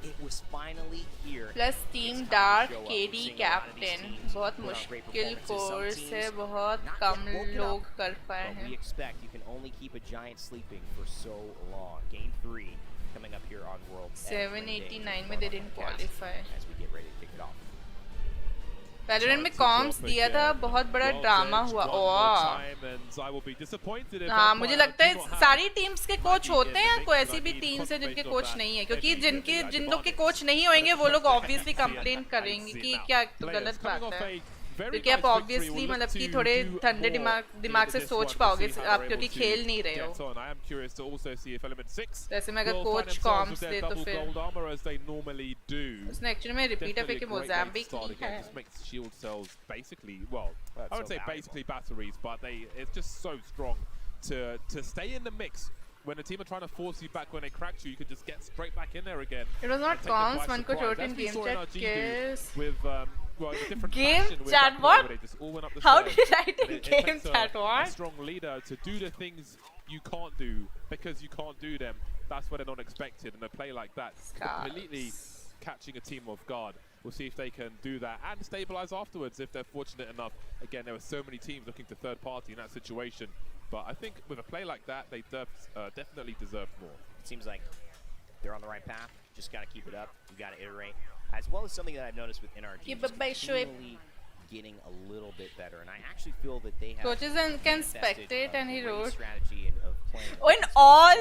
It was finally here. Plus team dark KD captain बहुत मुश्किल कोर्स है बहुत कम लोग कर पाए But हैं. we expect you can only keep a giant sleeping for so long. Game 3 coming up here on World. 789 में they didn't qualify. As we get ready to kick it off. Valorant में corms दिया था बहुत बड़ा drama हुआ. ओह हाँ मुझे लगता है सारी टीम्स के कोच होते हैं कोई ऐसी भी टीम्स है जिनके कोच नहीं है क्योंकि जिन लोग के कोच नहीं होंगे वो लोग ऑब्वियसली कंप्लेन करेंगे कि क्या तो गलत बात है क्योंकि आप ऑब्वियसली मतलब कि थोड़े ठंडे दिमाग से सोच पाओगे आप क्योंकि खेल नहीं रहे हो. जैसे मैं अगर कोच कॉम्स दे तो फिर उसने एक्चुअली में रिपीट एफ के मोज़ाम्बिक की है. Shield cells basically, well, I would say basically batteries, but it's just so strong to stay in the mix. When a team are trying to force you back when they crack you, you can just get straight back in there again. It was not cons, man ko chote in game chat case. With well, a different game fashion with chat that what? where they just all went up the How stairs. did you write in It game takes chat a what? strong leader to do the things you can't do because you can't do them. That's where they're not expected, and a play like that completely catching a team off guard. We'll see if they can do that and stabilize afterwards if they're fortunate enough. Again, there were so many teams looking to third party in that situation, but I think with a play like that, they definitely deserved more. It seems like they're on the right path. Just got to keep it up. You got to iterate, as well as something that I've noticed with NRG. Continually getting a little bit better, and I actually feel that they have coaches can spectate, and he wrote strategy of playing. Oh, in all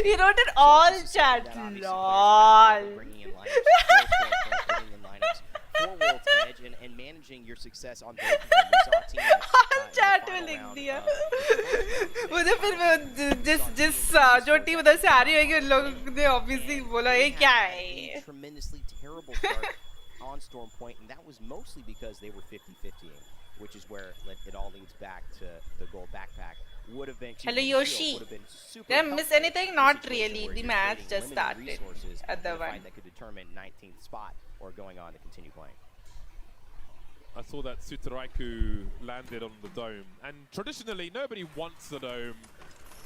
he wrote in all chat. Lol. Bringing in lineups for World's Edge and managing your success on both of them. We saw a team that chat में लिख दिया. मुझे फिर जिस जो team उधर से आ रही होगी उन लोगों ने obviously बोला ये क्या है. Tremendously terrible start on Storm Point, and that was mostly because they were 50-50, which is where it all leads back to the gold backpack. Would have been. Hello Yoshi. Did I miss anything? Not really. The match just started at the one. That could determine 19th spot or going on to continue playing. I saw that Sutaraiku landed on the dome. And traditionally, nobody wants the dome.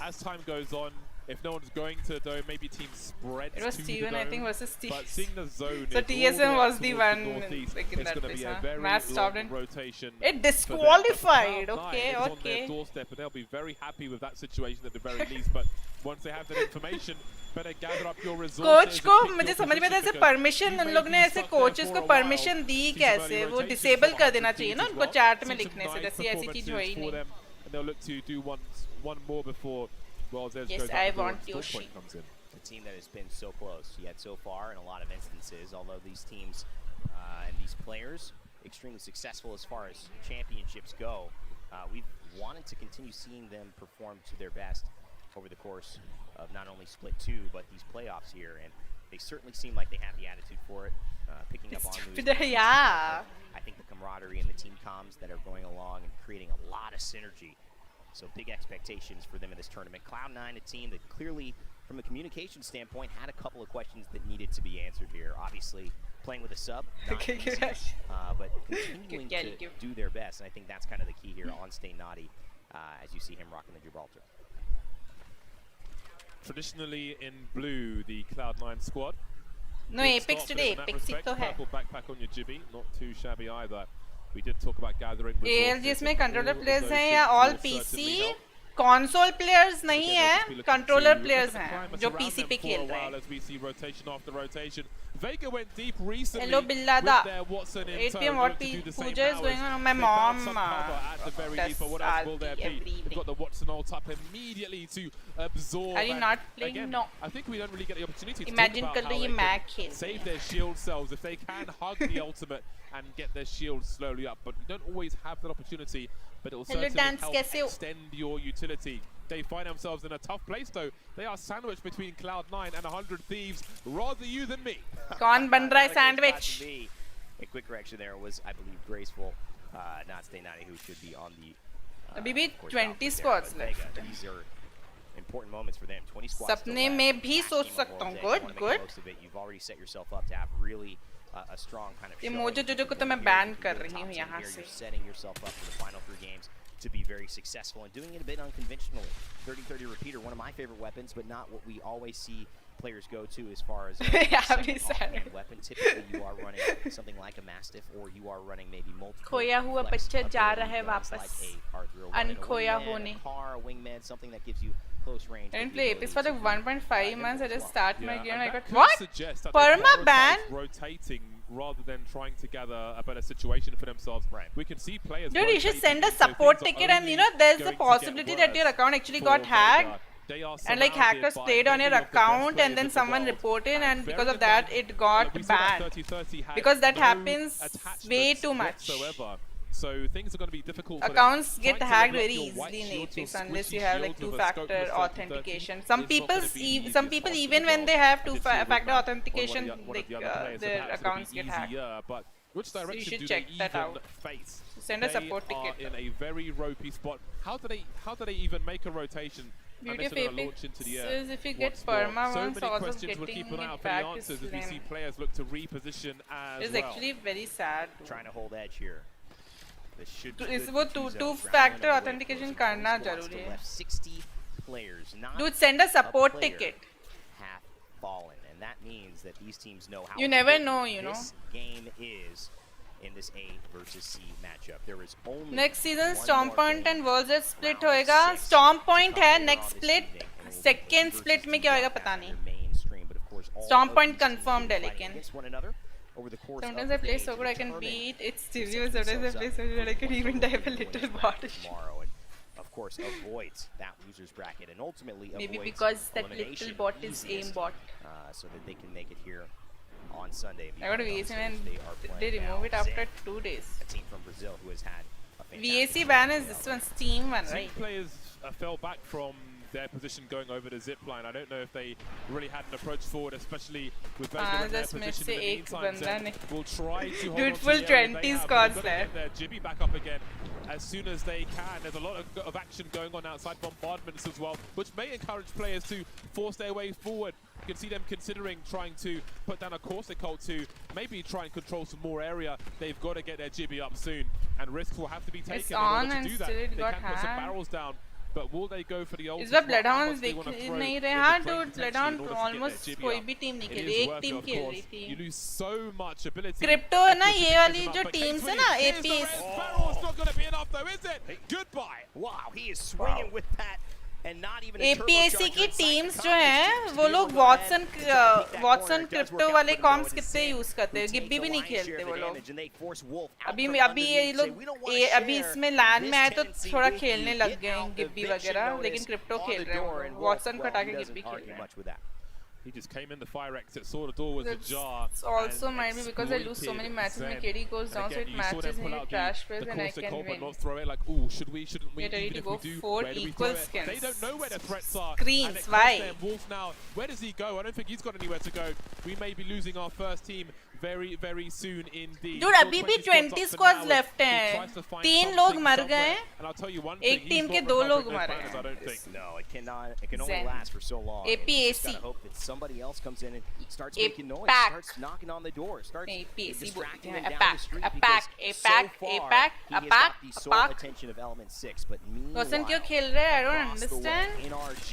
As time goes on, if no one's going to the dome, maybe teams spread It was to Steven, the dome. I think, versus Steve. But seeing the zone So is TSM was the one northeast, like in it's that going to place, be a huh? very Match stopped long and rotation. it disqualified. For them. But Okay, Cloud9 is on okay. their doorstep, and they'll be very happy with that situation at the very least. But once they have that information, better gather up your resources. Coach को मुझे समझ में ऐसे permission उन लोग ने ऐसे coaches को परमिशन दी कैसे वो डिसेबल कर देना चाहिए ना उनको चैट में लिखने से जैसे ऐसी चीज हुई ही नहीं. And they'll look to do one more before Zez Yes, goes I up want before Yoshi. Point comes in. A team that has been so close yet so far in a lot of instances, although these teams and these players extremely successful as far as championships go, we've wanted to continue seeing them perform to their best over the course of not only Split 2 but these playoffs here, and they certainly seem like they have the attitude for it. Picking up on Yeah. I think the camaraderie and the team comms that are going along and creating a lot of synergy. So big expectations for them in this tournament. Cloud9, a team that clearly, from a communication standpoint, had a couple of questions that needed to be answered here. Obviously, playing with a sub, not easy, but continuing to do their best. And I think that's kind of the key here on Stay Naughty as you see him rocking the Gibraltar. Traditionally in blue, the Cloud9 squad. No, Apex today. Apex ही तो है. Purple backpack on your jibby, not too shabby either. We did talk about gathering ALGS में controller players हैं या all PC console players नहीं है, controller players हैं जो PC पे खेल रहे हैं. As we see rotation after rotation. Vega went deep recently. Hello Billada. 8 PM what Puja is going on. My mom does what else will there be? We've got the Watson ult up immediately to absorb. Are you not playing? Again, no. I think we don't really get the opportunity to Imagine talk about how they can save their shield cells if they can hug the ultimate and get their shield slowly up. But you don't always have that opportunity. But it will certainly help extend your utility. They find themselves in a tough place though. They are sandwiched between Cloud9 and 100 Thieves. Rather you than me. कौन बन रहा है sandwich? A quick correction there was, I believe, Graceful, not Stay Naughty, who should be on the. अभी भी 20 squads left. These are important moments for them. 20 squads. सपने में भी सोच सकता हूँ. Good, good. You've already set yourself up to have really a strong kind of. ये mojo जोजो को तो मैं ban कर रही हूँ यहाँ से. You're setting yourself up for the final 3 games to be very successful and doing it a bit unconventionally. 30-30 repeater, one of my favorite weapons, but not what we always see players go to as far as a weapon. Typically, you are running something like a Mastiff, or you are running maybe multiple. खोया हुआ बच्चा जा रहा है वापस. अनखोया होने. Car, a wingman, something that gives you close range. I didn't play Apex for like 1.5 months. I just start my game. I got what? Perma ban? Rotating rather than trying to gather a better situation for themselves. Right. We can see players. Dude, you should send a support ticket, and you know there's a possibility that your account actually got hacked. And like hackers played on your account and then someone reported, and because of that it got banned. Because that happens way too much. So things are going to be difficult. Accounts get hacked very easily in Apex unless you have like 2-factor authentication. Some people even when they have 2-factor authentication, like their accounts get hacked. But which So you direction should do check they that even out. face? Send a support They ticket. are in a very ropey spot. How do they even make a rotation? Beauty of Apex is if you get perma once, so many also questions we'll getting keep an eye out it for back the is answers as we see slim. players look to reposition as It's well. actually very sad. Trying to hold edge here. This should be इस good वो for 2-factor round authentication away. करना Squads जरूरी still है. left 60 players, not Dude, send a support player ticket. have fallen, and that means that these teams know how You never important know, you know. this game is in this A versus C matchup. There is only Next season one Storm more Point game, and Worlds split round होएगा. 6 Storm Point to है come next on this split. evening, and it will be Second versus split में D क्या होएगा after पता नहीं. the mainstream, but of course all Storm of Point these teams confirmed will है be fighting लेकिन. against one another over the course Sometimes of I the play day so to good I can determine beat it's who sets serious. Sometimes I themselves play up so good I for can even dive a the little winners bot. tomorrow, and of course avoids that losers bracket and ultimately Maybe avoids because that elimination little bot is easiest, aimbot. so that they can make it here on Sunday. I got a VAC and They are they playing remove it now after Zen, 2 days. a team from Brazil who has had a VAC fantastic ban is this one, Steam one, Some right? players fell back from their position going over the zip line. I don't know if they really had an approach forward, especially with Vega in their just position. से In the एक meantime, बंदा Zen ने. will try to hold Dude, on to full the area they 20 have, but squads they've got to left. get their Jibby back up again as soon as they can. There's a lot of action going on outside bombardments as well, which may encourage players to force their way forward. can see them considering trying to put down a Corsic ult to maybe try and control some more area. They've got to get their Jibby up soon, and risks will have to be taken It's in order on to and do that. still it They got can put some hacked. barrels down, but will they go for the ult? इस बार Bloodhounds दिख नहीं रहे हाँ dude Bloodhound almost कोई भी team नहीं खेल रही एक team खेल रही थी You lose so much ability. Crypto है ना ये वाली जो teams है ना APS Barrel's not going to be enough though, is it? Goodbye. Wow, he is swinging with that. And not even APSC की teams जो हैं वो लोग Watson crypto वाले comps कितने यूज करते हैं गिब्बी भी नहीं खेलते वो लोग अभी ये लोग अभी इसमें LAN में आए तो थोड़ा खेलने लग गए हैं गिब्बी वगैरह लेकिन क्रिप्टो खेल रहे हैं Watson कटा के गिब्बी खेल रहे हैं He just came in the fire exit, saw the door was ajar. It's also might be because I lose so many matches. My KD goes down, so it matches me trash plays and I can win. But not throw it like, ooh, should we? Shouldn't we? Get ready to go do, 4 equal skins. They don't know where the threats are. Screens, why? Wolf now. Where does he go? I don't think he's got anywhere to go. We may be losing our first team very, very soon indeed. Dude, अभी भी 20 squads left हैं. 3 लोग मर गए हैं. And I'll tell you one एक team के 2 लोग मरे हैं. I don't think. No, it cannot. It can only last for so long. APAC. Hope that somebody else comes in and starts making noise, starts knocking on the door, starts distracting them down the street. APAC. The sole attention of Element 6, but meanwhile, Rosen क्यों खेल रहे हैं? I don't understand. NRG.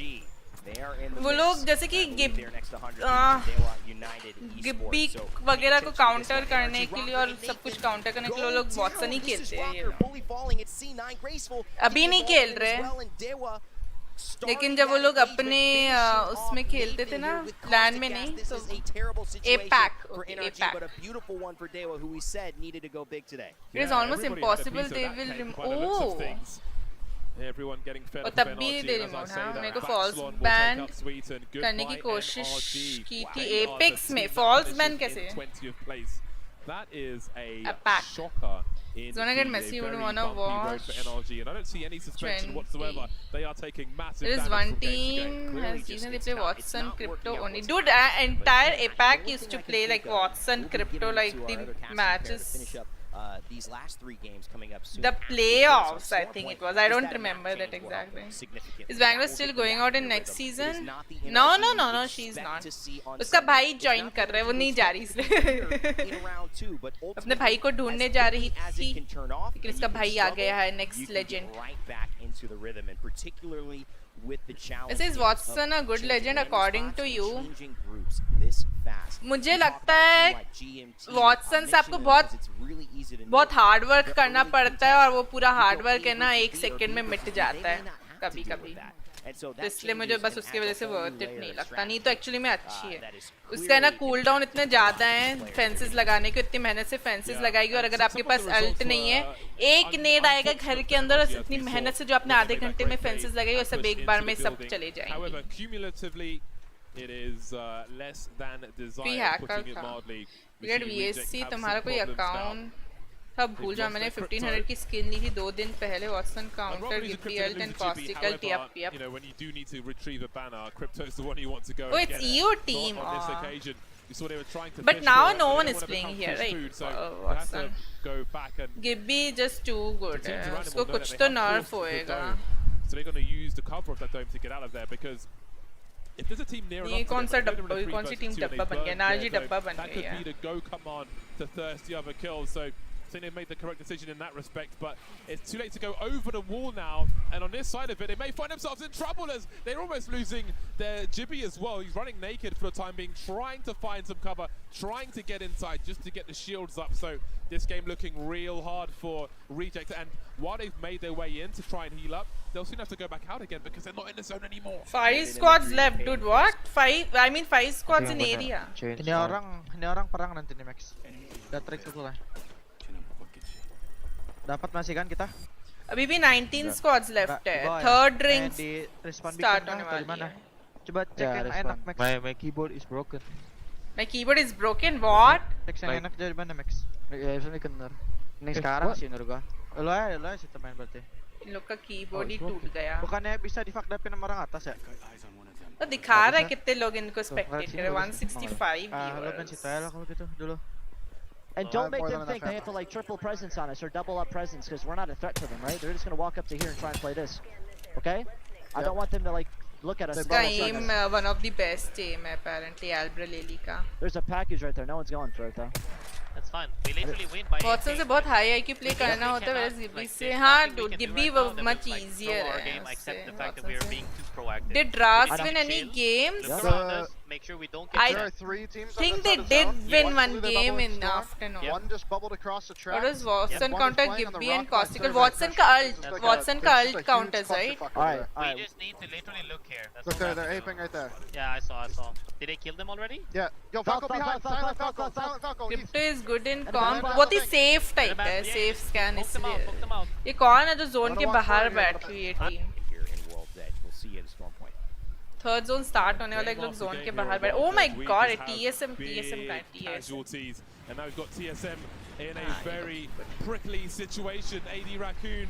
They are in the वो लोग जैसे कि गिब्बी वगैरह को काउंटर करने के लिए और सब कुछ काउंटर करने के लिए वो लोग वॉटसन ही खेलते हैं ये लोग अभी नहीं खेल रहे लेकिन जब वो लोग अपने उसमें खेलते थे ना लैंड में नहीं तो APAC It is almost impossible they will remove Everyone getting fed और up तब of भी NRG, they as I remote say हाँ that. मेरे को Baxlon falls will ban take up Sweet and करने की goodbye कोशिश NRG. की Wow, थी they are एपेक्स the में team falls that ban finishes कैसे in 20th place. That is a APAC. shocker. Gonna get messy, would wanna watch. For NRG, and I don't see any suspension 20. whatsoever. They are taking massive There is damage one from game to game. team has season they play Watson crypto only. Dude, entire APAC used to play like Watson crypto like the matches. These last 3 games coming up soon. The playoffs, I think it was. I don't remember that exactly. Is Bangalore still going out in next season? No, she's not. उसका भाई join कर रहा है, वो नहीं जा रही इसलिए. अपने भाई को ढूंढने जा रही थी, लेकिन इसका भाई आ गया है next legend. Is Watson a good legend according to you? मुझे लगता है वॉटसन से आपको बहुत हार्ड वर्क करना पड़ता है और वो पूरा हार्ड वर्क है ना 1 सेकंड में मिट जाता है कभी कभी इसलिए मुझे बस उसकी वजह से वर्थ इट नहीं लगता नहीं तो एक्चुअली में अच्छी है उसका ना कूल डाउन इतने ज़्यादा हैं फेंसेस लगाने को इतनी मेहनत से फेंसेस लगाएगी और अगर आपके पास अल्ट नहीं है एक नेड आएगा घर के अंदर और इतनी मेहनत से जो आपने आधे घंटे में फेंसेस लगाई वो सब एक बार में सब चले जाएंगे It is less than desired, putting it mildly. VSC तुम्हारा कोई अकाउंट था भूल जा मैंने 1500 की स्किन ली थी 2 दिन पहले वॉटसन काउंटर गिब्बी अल्ट एंड कॉस्टिकल TF You know, when you do need to retrieve a banner, Crypto's the one you want to go. Oh, it's EU team. On this occasion, you saw they were trying to. But now no one is playing here, right? Food, so they have to go back and. Gibby just too good. उसको कुछ तो nerf होएगा. So they're going to use the cover of that dome to get out of there because. If there's a team near enough, कौन सा डब्बा कौन सी team डब्बा बन गया नाजी डब्बा बन गया. That could be the go command to thirst the other kills. So I think they've made the correct decision in that respect, but it's too late to go over the wall now. And on this side of it, they may find themselves in trouble as they're almost losing their Jibby as well. He's running naked for the time being, trying to find some cover, trying to get inside just to get the shields up. So this game looking real hard for Reject. And while they've made their way in to try and heal up, they'll soon have to go back out again because they're not in the zone anymore. 5 squads left, dude. What? 5 squads in area. Ini orang perang nanti nih Max. Udah trik itu lah. Dapat masih kan kita? अभी भी 19 squads left है. Third ring start होने वाली है. Coba cek yang enak Max. My keyboard is broken. My keyboard is broken. What? Cek yang enak dari mana Max? Ya bisa nih kenar. Ini sekarang sih menurut gua. Lo ya sih main berarti. इन लोग का keyboard ही टूट गया. Bukannya bisa di-fuckdapin sama orang atas ya? तो दिखा रहा है कितने लोग इनको स्पेक्टेट कर रहे हैं 165 lo main situ aja lah kalau gitu dulu. And don't make them think they have to like triple presence on us or double up presence because we're not a threat to them, right? They're just gonna walk up to here and try and play this. Okay? I don't want them to like Look at us. इसका aim one of the best aim है apparently Albreleli का. There's a package right there. No one's going for it though. That's fine. We literally win by Watson से बहुत high IQ play करना होता है वैसे गिब्बी से हाँ dude गिब्बी much easier है उससे. Did Ras win any games? Make sure we don't I get think they did win one game in afternoon. One just bubbled across the track. What does Watson counter Gibby and Caustical? Watson ka ult counters, right? Alright, we just need to literally look here. That's look all there, we they're have to aping right there. Yeah, I saw. Did they kill them already? Yeah. Yo, Falco behind. Silent Falco. Silent Falco. Crypto is good in comp. बहुत ही safe type है, safe scan इसलिए. ये कौन है जो zone के बाहर बैठ हुई है team? Here in World's Edge, we'll see you at Storm Point. Third zone start होने वाला एक लोग zone के बाहर बैठ. Oh my god, TSM का TSM. Casualties, and now we've got TSM in a very prickly situation. AD Raccoon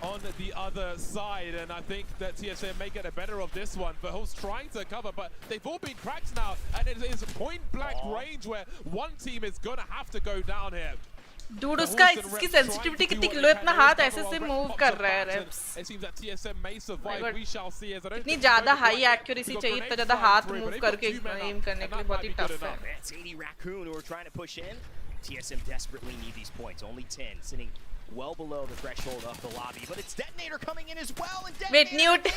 on the other side, and I think that TSM may get the better of this one. But who's trying to cover, but they've all been cracked now, and it is point blank range where one team is gonna have to go down here. Dude, उसका इसकी sensitivity कितनी kilo इतना हाथ ऐसे से move कर रहा है reps. It seems that TSM may survive. We shall see. As I don't इतनी ज़्यादा high accuracy चाहिए इतना ज़्यादा हाथ move करके aim करने के लिए बहुत ही tough है. It's 80 Raccoon who are trying to push in. TSM desperately need these points. Only 10, sitting well below the threshold of the lobby. But it's Detonator coming in as well. And Wait, Newt.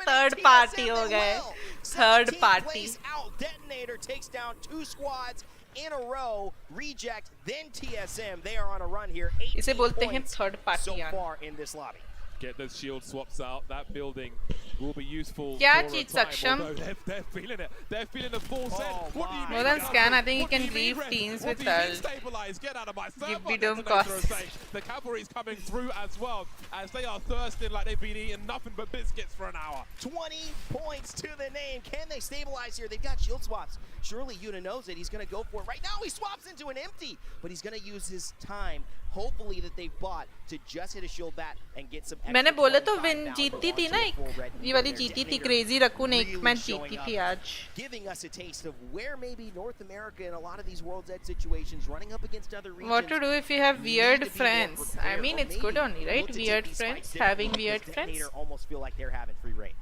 Third party हो गए. Third party. Out. Detonator takes down 2 squads in a row. Reject, then TSM. They are on a run here. 18 इसे बोलते हैं points third party so यार. far in this lobby. Get those shield swaps out. That building will be useful. क्या for a चीज time, सक्षम? although they're feeling it. They're feeling the full set. What do you mean? More than Gal? scan, I think you What do can mean, brief Red? teams What with do you mean ult. stabilize? Get out of my server. Give me don't Detonator cost. are saying. The cavalry's coming through as well, as they are thirsting like they've been eating nothing but biscuits for an hour. 20 points to the name. Can they stabilize here? They've got shield swaps. Surely Yuna knows it. He's going to go for it. Right now he swaps into an empty, but he's going to use his time, hopefully that they've bought, to just hit a shield bat and get some extra. मैंने बोला तो 25 win now, जीती but थी ना launching a एक full red ये वाली there. जीती थी Detonator crazy रखून एक really मैच showing जीती up, थी आज. giving us a taste of where maybe North America in a lot of these World's Edge situations running up against other regions. What to do if you have need weird to be more friends? I prepared, mean or it's good maybe only, look right? to take Weird these friends, fights having differently, weird because friends. Detonator almost feel like they're having free reign.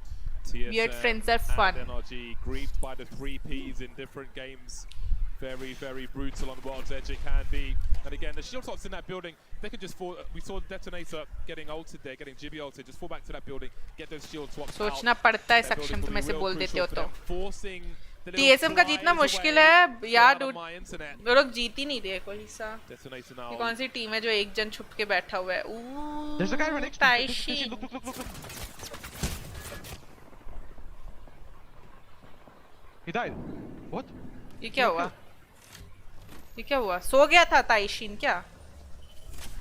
Weird TSM friends are fun. and NRG grieved by the 3 Ps in different games. Very, very brutal on World's Edge it can be. And again, the shield swaps in that building, they could just fall. We saw Detonator getting ulted there, getting Jibby ulted. Just fall back to that building, get those shield swaps सोचना out. पड़ता है That building सक्षम will तुम be ऐसे real बोल crucial देते हो for तो. them, forcing the little TSM का जीतना flies मुश्किल away है यार out of dude. my internet. वो लोग जीत ही नहीं रहे कोई सा. Detonator now. ये कौन सी टीम है जो एक जन छुप के बैठा हुआ है? There's a guy right next to me. Taishi. Look. He died. What? ये क्या हुआ? ये क्या हुआ? सो गया था ताइशिन क्या?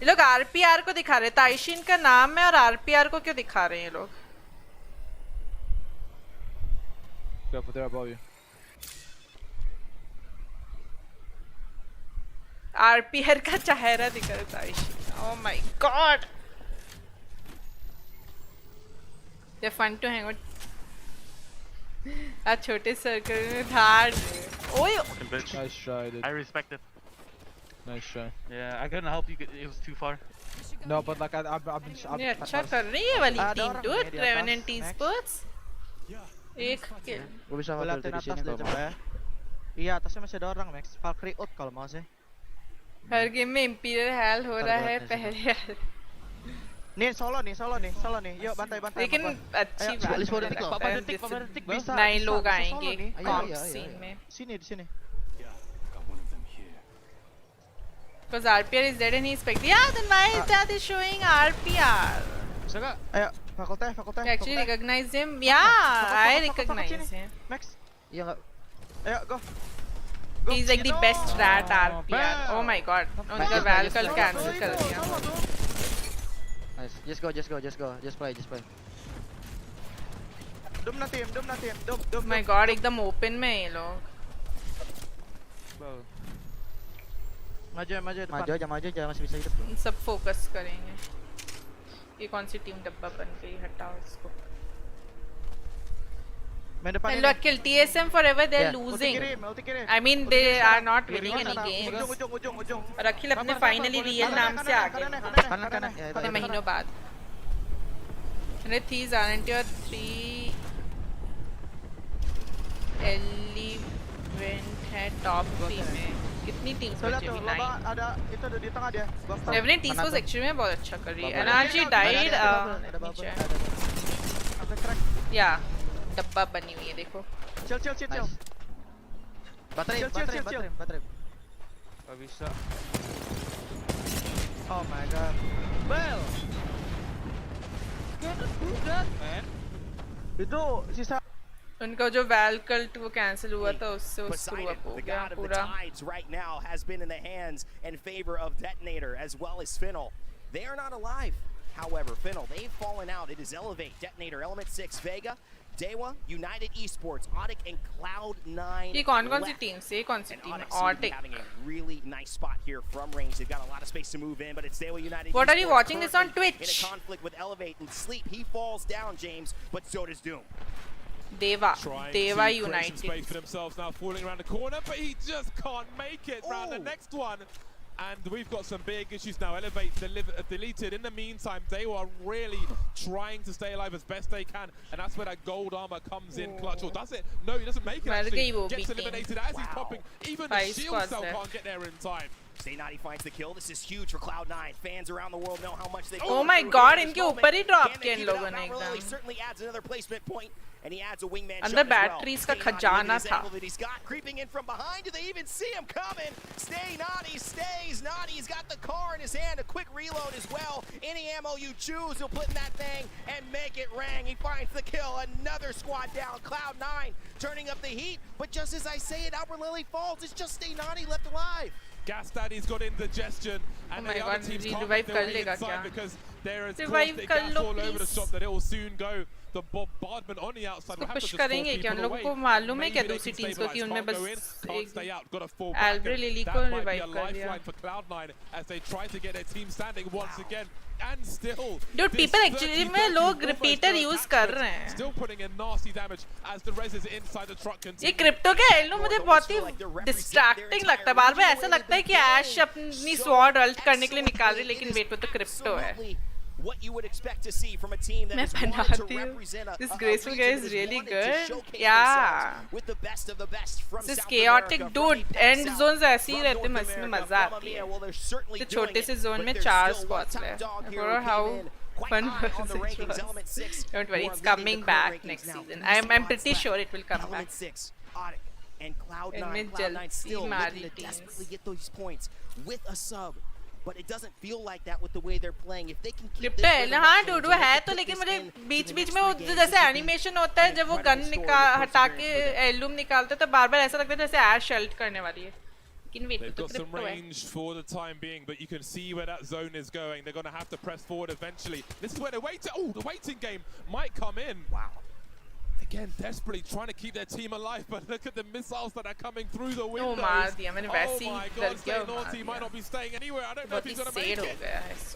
ये लोग आरपीआर को दिखा रहे हैं. ताइशिन का नाम है और आरपीआर को क्यों दिखा रहे हैं ये लोग? Careful, they're above you. RPR का चेहरा दिखा रहा है ताइशिन. Oh my god. They're fun to hang out. आ छोटे सर्कल में धार. ओए. Nice try, dude. I respect it. Nice try. Yeah, I couldn't help you. It was too far. No, but like I've been. ये अच्छा कर रही है वाली team dude. Revenant Esports. एक kill. Gue bisa ngeliatin atas deh coba ya. Iya atasnya masih ada orang Max. Valkyrie out kalau mau sih. हर game में Imperial Hell हो रहा है पहले. Nih solo nih. Yuk bantai. लेकिन अच्छी बात है. Bisa. 9 लोग आएंगे comp scene में. Sini di sini. Because RPR is dead and he's expecting. Yeah, then why is that is showing RPR? Ayo, fakultas. You actually recognize him? Yeah, I recognize him. Max. Iya enggak? Ayo, go. He's like the best rat RPR. Oh my god. उनका Val कल cancel कर दिया. Nice. Just go. Just play. Dum na team. Oh my god, एकदम open में ये लोग. Maju depan. Maju aja masih bisa hidup loh. सब focus करेंगे. ये कौन सी टीम डब्बा बन गई? हटाओ इसको. Main depan And ini. look, kill TSM forever. They're Ulti losing. kirim. I mean, they are not winning any games. Ujung. और अखिल अपने finally real नाम से आ गए. Kanan. कितने महीनों बाद. And these aren't your 3 एलिवेंट है टॉप 3 में कितनी टीम्स बची हुई? 9 ada itu di tengah dia. Every teams को सेक्शन में बहुत अच्छा कर रही है एनर्जी डाइड नीचे या डब्बा बनी हुई है देखो Chill. Baterai. Gak bisa. Oh my god. Bell. Cannot do that, man. Itu sisa. उनका जो वैल कल्ट वो कैंसिल हुआ था उससे वो स्क्रू अप हो the गया god of the पूरा tides right now has been in the hands and favor of Detonator as well as Finnel. They are not alive. However, Finnel, they've fallen out. It is Elevate, Detonator, Element 6, Vega, Dewa, United Esports, Autic, and Cloud9. ये कौन-कौन सी team से कौन सी team है Autic having a really nice spot here from range. They've got a lot of space to move in, but it's Dewa United. What are you Esports watching this on Twitch? In a conflict with Elevate and Sleep. He falls down, James, but so does Doom. Deva Create United some space for themselves now, falling around the corner, but he just can't make it round the next one. And we've got some big issues now. Elevate deleted. In the meantime, they are really trying to stay alive as best they can, and that's where that gold armor comes in clutch. Or does it? No, he doesn't make it. Actually, gets eliminated as he's popping. Even the shield cell can't get there in time. Stay90 finds the kill. This is huge for Cloud9. Fans around the world know how much they. Oh my God! इनके ऊपर ही drop किया इन लोगों ने एकदम. He certainly adds another placement point, and he adds a wingman shot अंदर as well. batteries का खजाना था. That he's got creeping in from behind. Do they even see him coming? Stay90 stays. Naughty's got the car in his hand. A quick reload as well. Any ammo you choose, he'll put in that thing and make it ring. He finds the kill. Another squad down. Cloud9 turning up the heat. But just as I say it, Albert Lily falls. It's just Stay90 left alive. Gas Daddy's got indigestion, and the other teams can't get their way inside because there is caustic gas all over the shop that it will soon go. The bombardment on the outside will have to just force people away. Maybe they can stabilize, can't go in, can't stay out, got to fall back. That might be a lifeline for Cloud9 as they try to get their team standing once again. And still, dude, people actually में लोग repeater use कर रहे हैं. Still putting in nasty damage as the res is inside the truck. ये crypto का yellow मुझे बहुत ही distracting लगता है. बार-बार ऐसा लगता है कि ऐश अपनी स्वॉर्ड अल्ट करने के लिए निकाल रही है, लेकिन वेट वो तो क्रिप्टो है. What you would expect to see from a team that is wanted to represent this graceful guy is really good. Yeah. With the best of the best from this chaotic dude. End zones ऐसे ही रहते हैं, इसमें मजा आती है. तो छोटे से zone में 4 spots है. I wonder how fun was it was. Don't worry, it's coming back next season. I'm pretty sure it will come back. And Cloud9 still looking to desperately get those points with a sub. But it doesn't feel like that with the way they're playing. If they can keep this rhythm, हाँ dude वो है तो, लेकिन मुझे बीच-बीच में वो जैसे एनिमेशन होता है जब वो गन हटा के एलूम निकालते हैं तो बार-बार ऐसा लगता है जैसे ऐश शल्ट करने वाली है. They've got some range for the time being, but you can see where that zone is going. They're going to have to press forward eventually. This is where they're waiting. Oh, the waiting game might come in. Wow. Again, desperately trying to keep their team alive, but look at the missiles that are coming through the windows. Oh my God, Stay Naughty might not be staying anywhere. I don't know if he's going to make it.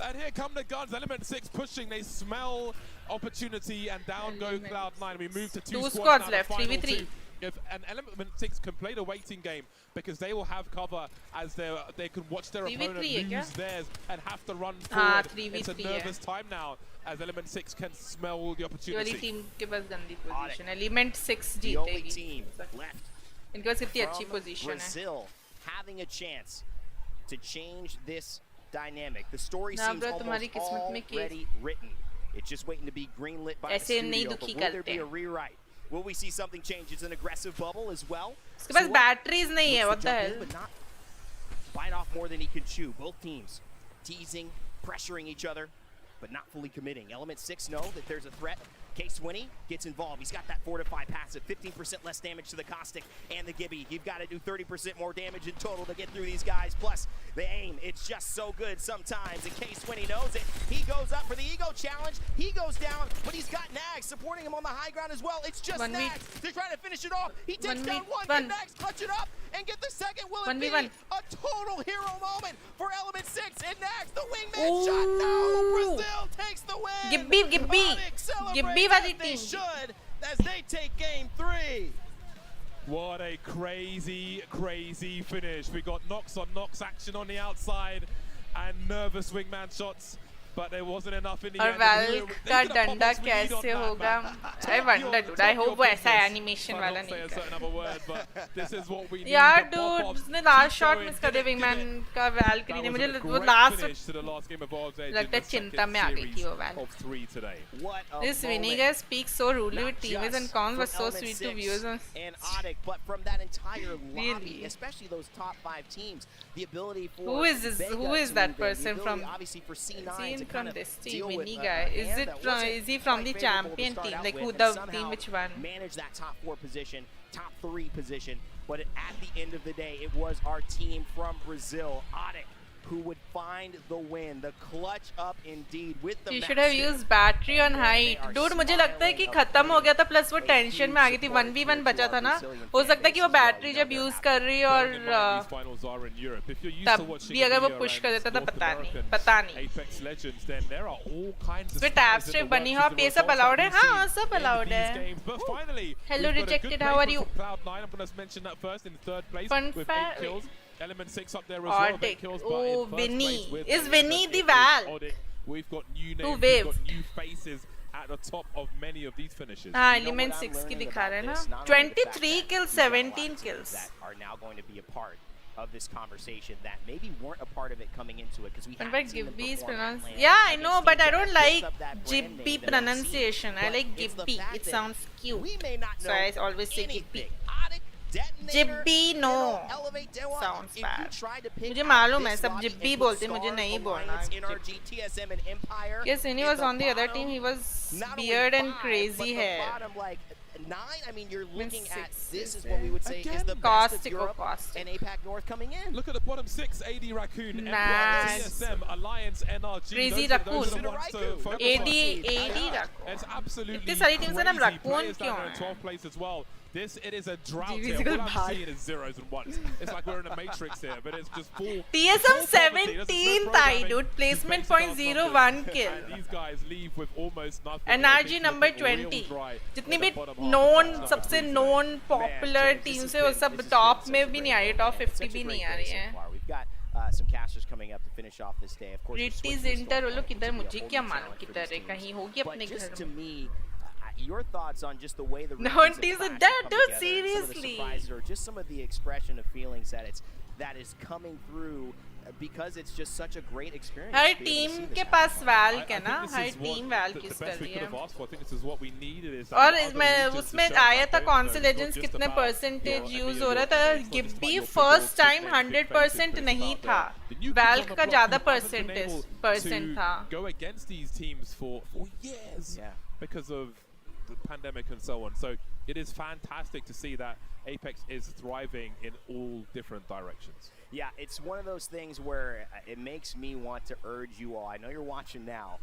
And here come the guns. Element 6 pushing. They smell opportunity, and down go Cloud9. We move to two squads left, 3v3. If an Element 6 can play the waiting game, because they will have cover as they can watch their opponent lose theirs and have to run forward. It's a nervous time now as Element 6 can smell the opportunity. team के पास गंदी position. Element 6 जीतेगी. इनके पास कितनी अच्छी position है. Brazil having a chance to change this dynamic. The story seems almost already written. It's just waiting to be greenlit by the studio. But will there be a rewrite? Will we see something change? It's an aggressive bubble as well. उसके पास batteries नहीं है. What the hell? But not bite off more than he can chew. Both teams teasing, pressuring each other, but not fully committing. Element 6 know that there's a threat. K20 gets involved. He's got that fortify passive, 15% less damage to the Caustic and the Gibby. You've got to do 30% more damage in total to get through these guys. Plus, the aim, it's just so good sometimes. And K20 knows it. He goes up for the ego challenge. He goes down, but he's got Nags supporting him on the high ground as well. It's just Nags. They're trying to finish it off. He takes down one. Can Nags clutch it up and get the second? Will it be a total hero moment for Element 6 and Nags? The wingman shot. No, Brazil takes the win. Gibby वाली they should as they take game 3. What a crazy finish. We got knocks on knocks action on the outside and nervous wingman shots but there wasn't enough in the और end. Valk का डंडा कैसे होगा? I wonder, dude. I hope वो ऐसा animation वाला नहीं कर. This is what we need. यार dude, उसने last shot miss कर दिया wingman का Valkyrie ने मुझे वो last लगता है चिंता में आ गई थी वो Valk. This winning guy speaks so rudely with teammates and cons was so sweet to viewers. And Audic, but from that entire lobby, especially those top 5 teams, the ability for who is this? Who is that person from? Obviously for C9 seen to from kind this of team, deal Winnie with guy. Is it from? Is he from the champion team? Like who the team? Which one? Manage that top 4 position, top 3 position, but at the end of the day, it was our team from Brazil, Audic, who would find the win, the clutch up indeed with the. You should have used battery on height, dude. मुझे लगता है कि खत्म हो गया था, plus वो tension में आ गई थी. 1v1 बचा था ना. हो सकता है कि वो battery जब use कर रही और तब भी अगर वो push कर देता था पता नहीं. इसमें tab strip बनी हो, आप ये सब allowed है? हाँ, सब allowed है. Hello rejected, how are you? Fun fact. Element 6 up there as well. Kills, oh, Vinny. Is Vinny the Val? We've got new names, we've got new faces at the top of many of these finishes. हाँ, Element 6 की दिखा रहे हैं ना. 23 kills, 17 kills. That are now going to be a part of this conversation that maybe weren't a part of it coming into it because we but Gibby is pronounced. Yeah, I know, but I don't like Gibby pronunciation. I like Gibby. It sounds cute. So I always say Gibby. Gibby no sounds bad. मुझे मालूम है सब Jibby बोलते हैं मुझे नहीं बोलना. Yes, when he was on the other team, he was weird and crazy hair. 9, I mean, you're looking at this is what we would say is the best of Europe and APAC North coming in. Look at the bottom 6, AD Raccoon, TSM, Alliance, NRG. Crazy Raccoon. AD Raccoon. It's absolutely इतनी सारी teams से नाम Raccoon क्यों है? 12th place as well. It is a drought here. All I'm seeing is zeros and ones. It's like we're in a matrix here, but it's just full. TSM 17th I dude. Placement point 0-1 kill. And these guys leave with almost nothing. NRG number 20. जितनी भी known सबसे known popular teams है वो सब top में भी नहीं आ रही, top 50 भी नहीं आ रही हैं. We've got some casters coming up to finish off this day. Of course, British Interrolo किधर मुझे क्या मालूम किधर है कहीं होगी अपने घर में. To me, your thoughts on just the way the no one teams are dead, dude. Seriously, or just some of the expression of feelings that is coming through because it's just such a great experience. Her team के पास Valk है ना, हर team Valk use कर रही है. और मैं उसमें आया था कौन से legends कितने percentage use हो रहा था. Gibby first time 100% नहीं था. Valk का ज़्यादा percent था. Go against these teams for years because of the pandemic and so on. So it is fantastic to see that Apex is thriving in all different directions. Yeah, it's one of those things where it makes me want to urge you all. I know you're watching now,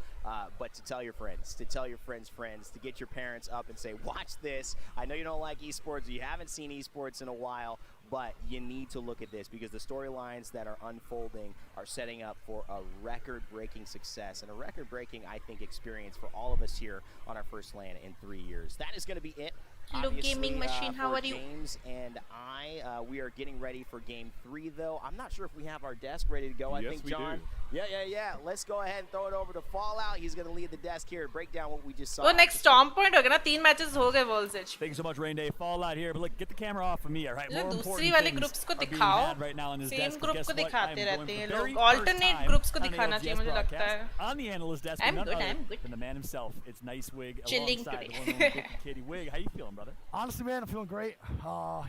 but to tell your friends, to get your parents up and say, watch this. I know you don't like esports, you haven't seen esports in a while, but you need to look at this because the storylines that are unfolding are setting up for a record-breaking success and a record-breaking, I think, experience for all of us here on our first LAN in 3 years. That is going to be it. Hello, gaming machine. How are you? James and I, we are getting ready for game 3, though. I'm not sure if we have our desk ready to go. I think John. Yeah. Let's go ahead and throw it over to Fallout. He's going to lead the desk here and break down what we just saw. Oh, next storm point होगा ना 3 matches हो गए Voltage. Thank you so much, Rain Day. Fallout here, but look, get the camera off of me, all right? More दूसरी वाले groups को दिखाओ. Right now on this Same desk, group को what? दिखाते रहते हैं लोग. Alternate groups को दिखाना चाहिए मुझे लगता है. On the analyst desk, I'm good. And the man himself, it's Nice Wig. Chilling today. Katie Wig, how you feeling, brother? Honestly, man, I'm feeling great.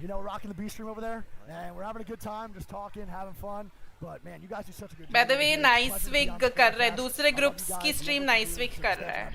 You know, we're rocking the B stream over there, and we're having a good time, just talking, having fun. But man, you guys do such a good job. By the way, Nice Wig कर रहा है. दूसरे groups की stream Nice Wig कर रहा है.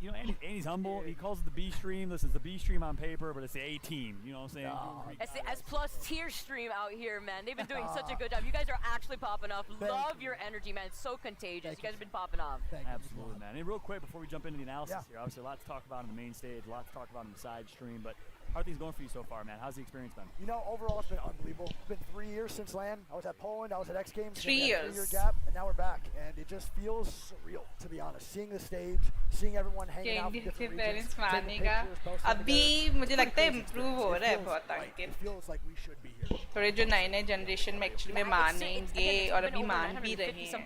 You know, Andy's humble. He calls it the B stream. This is the B stream on paper, but it's the A team. You know what I'm saying? It's the S plus tier stream out here, man. They've been doing such a good job. You guys are actually popping off. Love your energy, man. It's so contagious. You guys have been popping off. Absolutely, man. And real quick before we jump into the analysis here, obviously a lot to talk about on the main stage, a lot to talk about on the side stream, but How are things going for you so far, man? How's the experience been? You know, overall it's been unbelievable. It's been 3 years since LAN. I was at Poland, I was at X Games. 3 years. 3-year gap, and now we're back. And it just feels surreal, to be honest. Seeing the stage, seeing everyone hanging out from different regions, taking pictures, posting अभी मुझे लगता है improve हो रहा है बहुत like, it feels like we should be here. थोड़े जो नए जनरेशन में एक्चुअली में मानेंगे और अभी मान भी रहे हैं.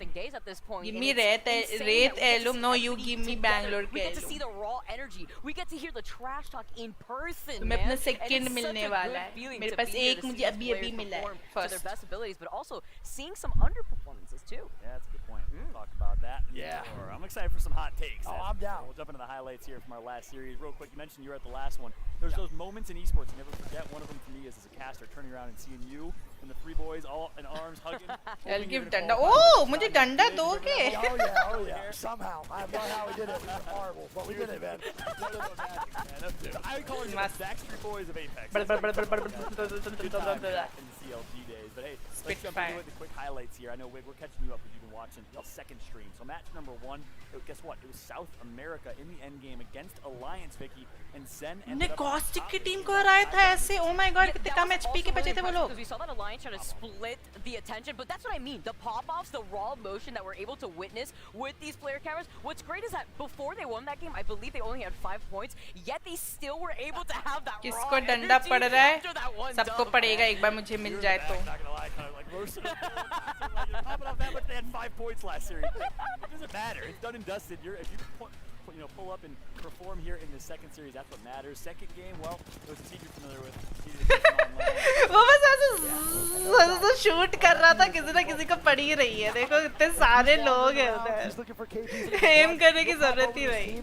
Give me Rate Elum, no you give me Bangalore We get to see Elum. the raw energy. We get to hear the trash talk in person. तुम्हें अपना man. second And it's मिलने such a वाला good है. feeling मेरे to pass be here एक to see मुझे these अभी players मिला है perform to first. their best abilities, but also seeing some underperformances too. Yeah, that's a good point. We'll talk about that. Yeah. Sure. I'm excited for some hot takes. Oh, I'm down. We'll jump into the highlights here from our last series. Real quick, you mentioned you were at the last one. There's those moments in esports you never forget. One of them for me is as a caster turning around and seeing you and the three boys all in arms hugging. I'll give danda. Oh, मुझे डंडा दोगे? Oh yeah. Somehow. I have no idea how we did it. It was horrible, but we did it, man. I call it the Backstreet Boys of Apex. Blah, blah, blah, blah, blah, blah, Good blah, times blah, blah, back blah. in the CLG days. But hey, let's Spitfire. jump into the quick highlights here. I know Wig, we're catching you up because you've been watching the second stream. So match number 1, guess what? It was South America in the end game against Alliance, Vicky, and Zen ended up Caustic की team को हराया था ऐसे. Oh my god, कितने कम HP के बचे थे वो लोग. Because we saw that Alliance trying to split the attention, but that's what I mean. The pop-offs, the raw motion that we're able to witness with these player cameras. What's great is that before they won that game, I believe they only had 5 points, yet they still were able to have that raw किसको डंडा पड़ रहा है? after that one सबको dub, पड़ेगा man. एक बार मुझे मिल जाए तो. Not gonna lie, kind of like roasted them. You're popping off that much. They had 5 points last series. It doesn't matter. It's done and dusted. If you pull up and perform here in the second series, that's what matters. Second game, well, it was a team you're familiar with. वो बस ऐसे shoot कर रहा था किसी ना किसी को पड़ ही रही है. देखो इतने सारे लोग हैं उधर. एम करने की जरूरत ही नहीं.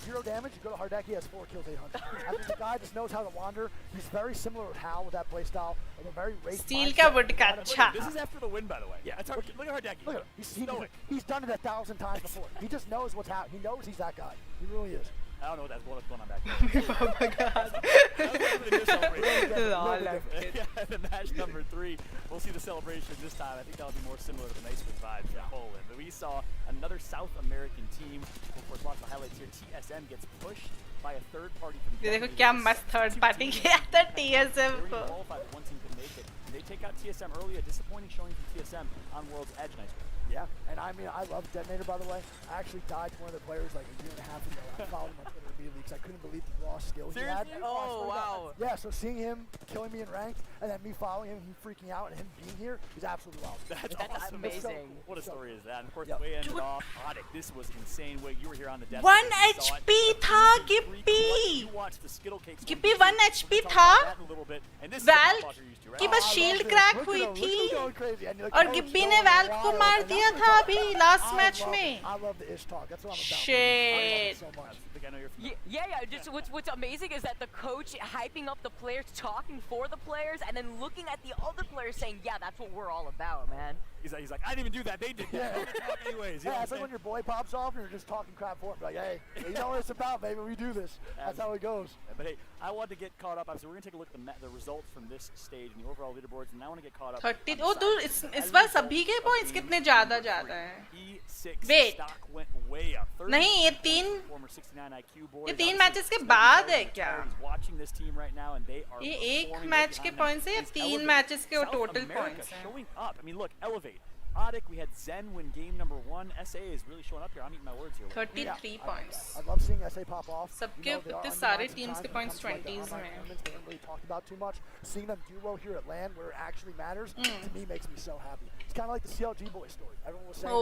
0 damage, you go to Hardaki, he has 4 kills, 800. I mean, the guy just knows how to wander. He's very similar with Hal with that playstyle, of a very race. Steel का wood का अच्छा. This is after the win, by the way. Yeah, look at Hardaki. Look at him. He's done it 1,000 times before. He just knows what's happening. He knows he's that guy. He really is. I don't know what's going on back there. Oh my god. The match number 3, we'll see the celebration this time. I think that'll be more similar to the nice vibes in Poland. But we saw another South American team. Of course, lots of highlights here. TSM gets pushed by a third party from देखो क्या मस्त third party किया था TSM को. One team could make it. They take out TSM early. A disappointing showing from TSM on World's Edge. Nice one. Yeah, and I mean, I love Detonator, by the way. I actually died to one of the players like a year and a half ago. I followed him on Twitter immediately because I couldn't believe the raw skill he had. Oh, wow. Yeah, so seeing him killing me in ranked, and then me following him, him freaking out, and him being here is absolutely wild. That's awesome. amazing. What a story is that? And of course, the way it ended off, Audic, this was insane. Wait, you were here on the death. 1 HP था Gippy. You watched the Skittle Cakes. Gippy 1 HP था. Val की बस shield crack हुई थी और गिब्बी ने well को मार दिया था अभी लास्ट मैच में. Shit. Yeah. Just what's amazing is that the coach hyping up the players, talking for the players, and then looking at the other players saying, "Yeah, that's what we're all about, man." He's like, I didn't even do that. They did that. Anyways, yeah, it's like when your boy pops off and you're just talking crap for him. Like, hey, you know what it's about, baby. We do this. That's how it goes. But hey, I want to get caught up. So we're gonna take a look at the results from this stage and the overall leaderboards, and I want to get caught up. 30. Oh, dude, इस बार सभी के points कितने ज़्यादा हैं? Wait. Stock went way up. नहीं, ये 3 former 69 IQ boys. ये 3 matches के बाद है क्या? Watching this team right now, and they are. ये एक मैच के points हैं या 3 मैचेस के total points हैं? Showing up. I mean, look, elevate. Audic, we had Zen win game number 1. SA is really showing up here. I'm eating my words here. 33 points. I love seeing SA pop off. सबके इतने सारे teams के points 20s में. They haven't really talked about too much. Seeing them duo here at LAN where it actually matters to me makes me so happy. It's kind of like the CLG boy story. Everyone was saying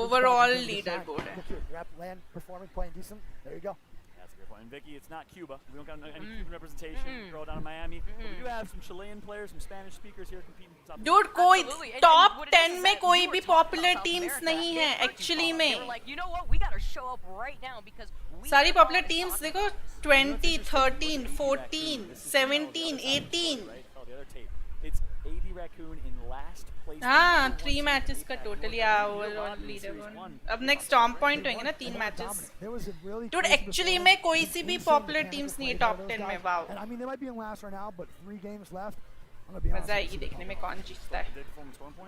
overall leaderboard. Look here, you're at LAN performing, playing decent. There you go. That's a good point. And Vicky, it's not Cuba. We don't got any Cuban representation. Girl down in Miami. But we do have some Chilean players, some Spanish speakers here competing. Dude, कोई top 10 में कोई भी popular teams नहीं है actually में. Like, you know what? We gotta show up right now because सारी popular teams देखो 20, 13, 14, 17, 18. Oh, the other tape. It's 80 Raccoon in last place. हाँ, 3 matches का total या overall leaderboard. अब next storm point होंगे ना 3 matches. Dude, actually में कोई सी भी popular teams नहीं है top 10 में. Wow. And I mean, they might be in last right now, but 3 games left. मजा आएगी देखने में कौन जीतता है.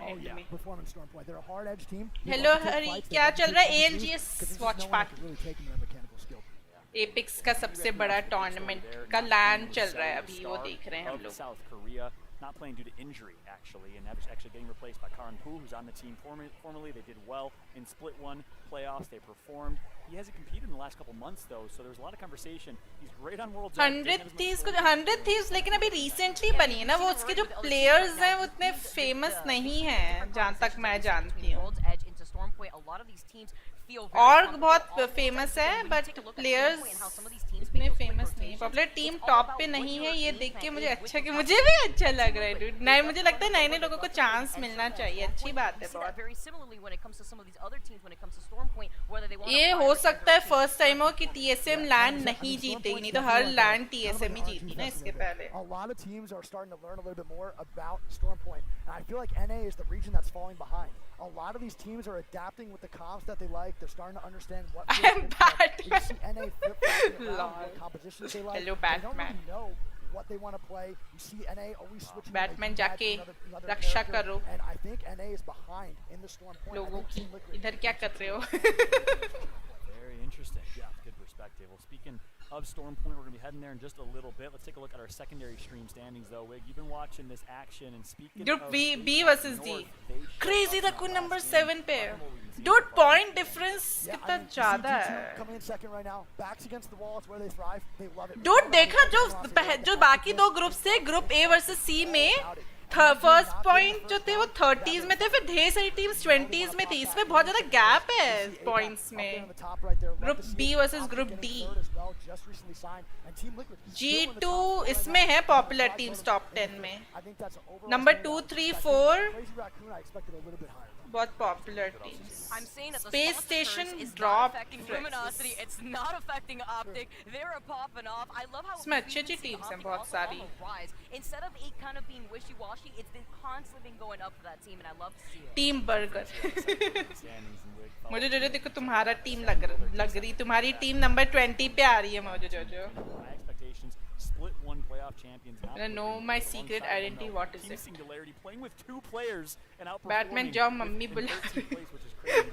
Oh yeah, Performance Storm Point. They're a hard edge team. Hello हरी, क्या चल रहा है? ALGS watch party. एपिक्स का सबसे बड़ा टूर्नामेंट का लैंड चल रहा है अभी, वो देख रहे हैं हम लोग. South Korea, not playing due to injury actually, and actually getting replaced by Karan Poo, who's on the team formerly. They did well in Split 1 playoffs. They performed. He hasn't competed in the last couple months though, so there's a lot of conversation. He's great on Worlds. 100 Thieves लेकिन अभी recently बनी है ना, वो उसके जो players हैं वो उतने famous नहीं हैं जहाँ तक मैं जानती हूँ. और बहुत फेमस है बट प्लेयर्स इतने फेमस नहीं. पॉपुलर टीम टॉप पे नहीं है, ये देख के मुझे अच्छा कि मुझे भी अच्छा लग रहा है डूड. नए मुझे लगता है नए नए लोगों को चांस मिलना चाहिए, अच्छी बात है बहुत. ये हो सकता है फर्स्ट टाइम हो कि टीएसएम लैंड नहीं जीतेगी, नहीं तो हर लैंड टीएसएम ही जीती ना इसके पहले. A lot of teams are starting to learn a little bit more about Stormpoint, and I feel like NA is the region that's falling behind. A lot of these teams are adapting with the comps that they like. They're starting to understand what. I'm bad. You see NA flip-flopping around what compositions they like. Hello, Batman. They don't really know what they want to play. You see NA always switching. Batman जाके रक्षा करो. And I think NA is behind in the Stormpoint. लोगों की इधर क्या कर रहे हो? Very interesting. Yeah, good perspective. Well, speaking of Stormpoint, we're going to be heading there in just a little bit. Let's take a look at our secondary stream standings, though. Wig, you've been watching this action and speaking. Dude, B versus D. Crazy था कुन number 7 पे. Dude, point difference कितना ज़्यादा है. Coming in second right now. Backs against the wall is where they thrive. They love it. Dude, देखा जो बाकी दो ग्रुप थे, ग्रुप A versus C में फर्स्ट पॉइंट जो थे वो 30s में थे, फिर ढेर सारी टीम्स 20s में थी. इसमें बहुत ज़्यादा गैप है पॉइंट्स में. Group B versus group D. G2 इसमें है पॉपुलर टीम्स टॉप 10 में. नंबर 2, 3, 4 बहुत popular teams. Space station drop. It's not affecting Optic. They're popping off. I love how इसमें अच्छी अच्छी टीम्स हैं बहुत सारी. Instead of it kind of being wishy-washy, it's been constantly been going up for that team, and I love to see it. Team burger. मुझे जो देखो तुम्हारा टीम लग रही, तुम्हारी टीम नंबर 20 पे आ रही है. मुझे जो Split 1 playoff champions. I know my secret identity. What is it? Singularity playing with 2 players and outperforming. Batman जाओ मम्मी बुला.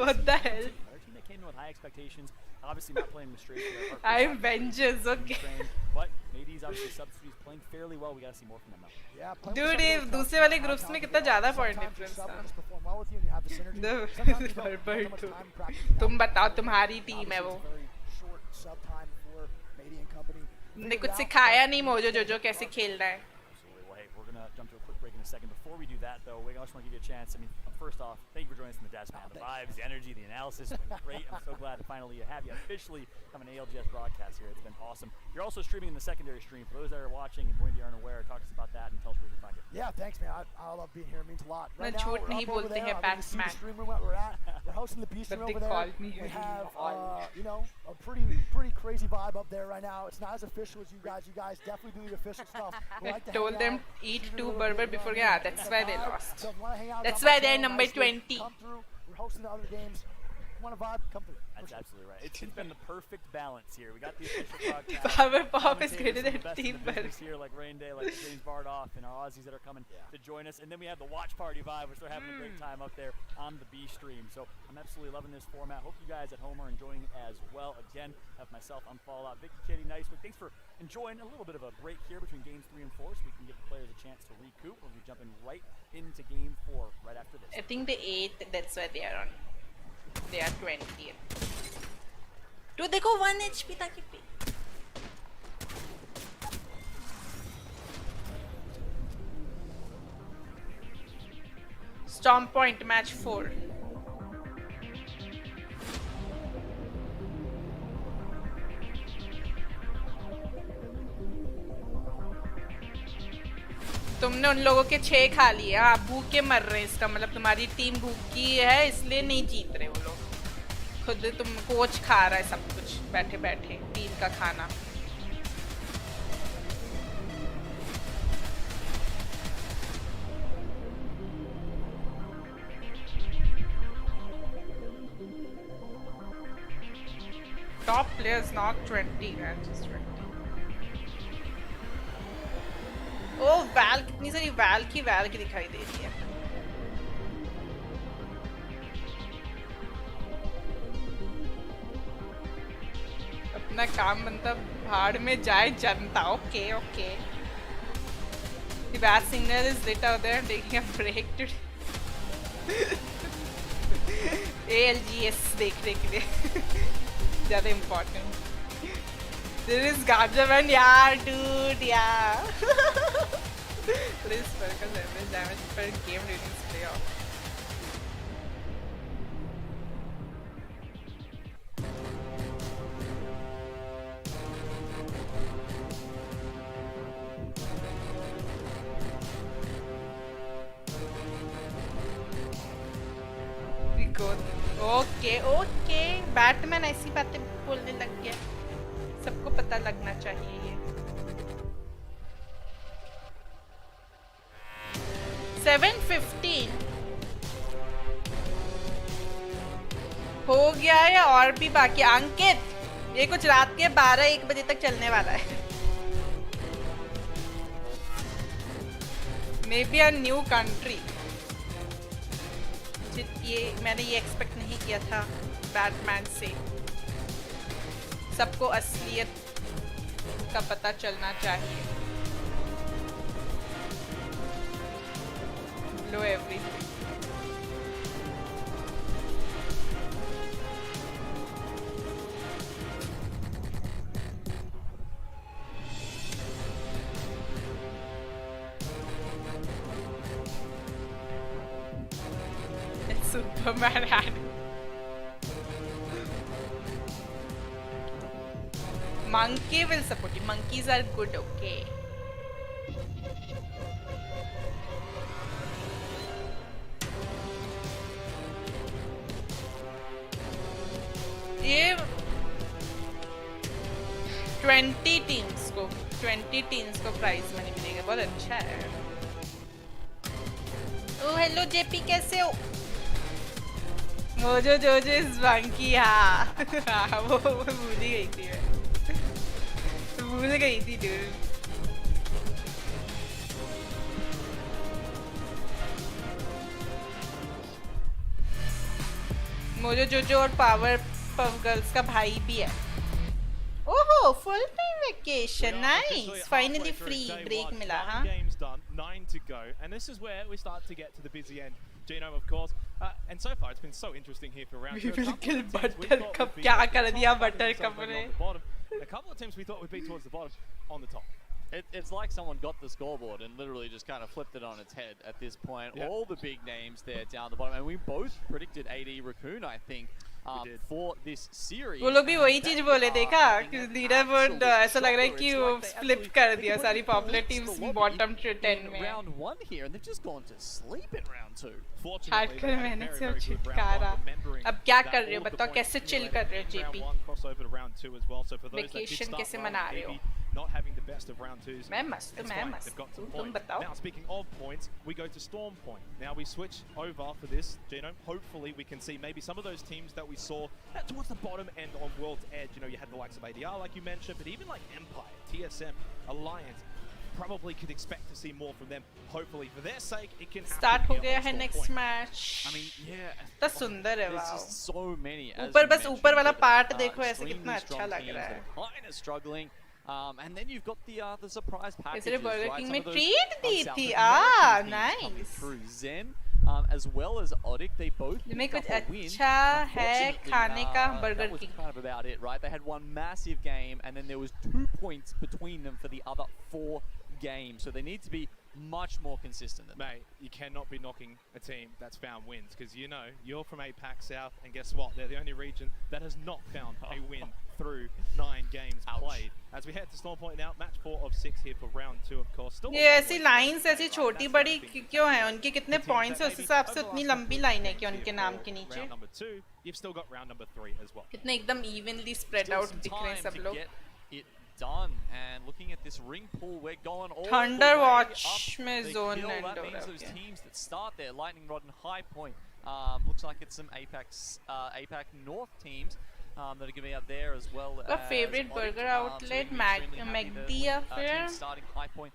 What the hell? Our team that came in with high expectations, obviously not playing with straight. I'm vengeance, okay. But Nadee's obviously substitutes playing fairly well. We gotta see more from them now. Yeah. Dude, ये दूसरे वाले groups में कितना ज़्यादा point difference था. तुम बताओ तुम्हारी टीम है वो. ने कुछ सिखाया नहीं मोजो जो कैसे खेलना है. Well, hey, we're gonna jump to a quick break in a second. Before we do that, though, I just want to give you a chance. I mean, first off, thank you for joining us in the desk, man. The vibes, the energy, the analysis has been great. I'm so glad to finally have you officially have an ALGS broadcast here. It's been awesome. You're also streaming in the secondary stream. For those that are watching and maybe aren't aware, talk to us about that and tell us where you can find it. Yeah, thanks, man. I love being here. It means a lot. Right now, झूठ नहीं बोलते हैं batsman. We're hosting the B stream over there. We have, you know, a pretty crazy vibe up there right now. It's not as official as you guys. You guys definitely do the official stuff. I told them eat 2 burger before. Yeah, that's why they lost. That's why they're number 20. Come through. We're hosting the other games. Want a vibe? Come through. That's absolutely right. It's been the perfect balance here. We got the official broadcast. Power pop is greater than Team Burger here, like Rain Day, like James Bardoff, and our Aussies that are coming to join us. And then we have the watch party vibe, which they're having a great time up there on the B stream. So I'm absolutely loving this format. Hope you guys at home are enjoying it as well. Again, have myself on Fallout, Vicky, Kitty, nice. But thanks for enjoying a little bit of a break here between games 3 and 4, so we can give the players a chance to recoup. We'll be jumping right into game 4 right after this. I think the 8th, that's why they are on. They are 20th. तो देखो 1 HP तक ही. Storm Point match 4. तुमने उन लोगों के 6 खा लिए. हाँ, भूखे मर रहे हैं, इसका मतलब तुम्हारी टीम भूखी है इसलिए नहीं जीत रहे वो लोग. खुद तुम कोच खा रहा है सब कुछ बैठे बैठे टीम का खाना. Top players knock 20 matches. 20. ओ वैल, कितनी सारी वैल की दिखाई दे रही है. ना काम बनता भाड़ में जाए जनता. Okay, okay. The bad signal is lit out there taking a break today. ALGS देखने के लिए ज़्यादा important. There is Garjaman, yeah, dude, yeah. Please focus average damage per game during this playoff. Okay okay Batman ऐसी बातें बोलने लग गया. सबको पता लगना चाहिए ये. 7:15 हो गया है और भी बाकी. अंकित ये कुछ रात के 12-1 बजे तक चलने वाला है. May be a new country. ये मैंने ये एक्सपेक्ट नहीं किया था बैटमैन से. सबको असलियत का पता चलना चाहिए. Blow everything. Superman had monkey will support you. Monkeys are good, okay. ये 20 टीम्स को प्राइज मनी मिलेगा. बहुत अच्छा है. ओ हेलो जेपी, कैसे हो? मोजो जोजो इस बांकी. हाँ वो भूल ही गई थी मैं. भूल गई थी dude. मोजो जोजो और पावर पफ गर्ल्स का भाई भी है. ओहो full time vacation. Nice. Finally free break मिला. हाँ. Games done, 9 to go, and this is where we start to get to the busy end. Genome, of course, and so far it's been so interesting here for round 2. Buttercup क्या कर दिया Buttercup ने? A couple of teams we thought would be towards the bottom, on the top. It's like someone got the scoreboard and literally just kind of flipped it on its head at this point. Yep. All the big names there down the bottom, and we both predicted AD Raccoon, I think, for this series. वो लोग भी वही चीज बोले. देखा कि leader board ऐसा लग रहा है कि वो फ्लिप कर दिया सारी पॉपुलर टीम्स बॉटम 10 में. Round 1 here, and they've just gone to sleep in round 2. Hardcore मेहनत से छुटकारा. अब क्या कर रहे हो बताओ? कैसे चिल कर रहे हो जेपी? वेकेशन कैसे मना रहे हो? Not having the best of round 2s. मैं मस्त. तुम बताओ. Now speaking of points, we go to Storm Point. Now we switch over for this, Genome. Hopefully we can see maybe some of those teams that we saw towards the bottom end on World's Edge. You know, you had the likes of ADR, like you mentioned, but even like Empire, TSM, Alliance. Probably could expect to see more from them. Hopefully, for their sake, it can happen. Start हो गया है next match. I mean, yeah. तो सुंदर है. There's just so many. ऊपर बस ऊपर वाला पार्ट देखो ऐसे कितना अच्छा लग रहा है. Kind of struggling. And then you've got the surprise packages. इसलिए Burger right? King Some में of those treat the South थी. American teams Nice. coming through Zen, as well as Odic. They both में picked कुछ up a win. अच्छा है Unfortunately, खाने का Burger that was King. kind of about it, right? They had one massive game, and then there was 2 points between them for the other 4 games. So they need to be much more consistent than Mate, you cannot be knocking a team that's found wins, because you know you're from APAC South, and guess what? They're the only region that has not found a win through 9 games played. As we head to Storm Point now, match 4 of 6 here for round 2, of course. Still ये ऐसी lines ऐसी छोटी बड़ी क्यों हैं? उनके कितने points हैं? उस हिसाब से उतनी लंबी लाइन है कि उनके नाम के नीचे. Round number 2, you've still got round number 3 as well. कितने एकदम evenly spread out दिख रहे हैं सब लोग. done. And looking at this ring pool, we're going all Thunder the way Watch up में the zone hill. end That हो means रहा those है. teams that start there, Lightning Rod and High Point. Looks like it's some APAC North teams that are going to be out there as well. Your favorite burger outlet, McD या फिर? Starting High Point.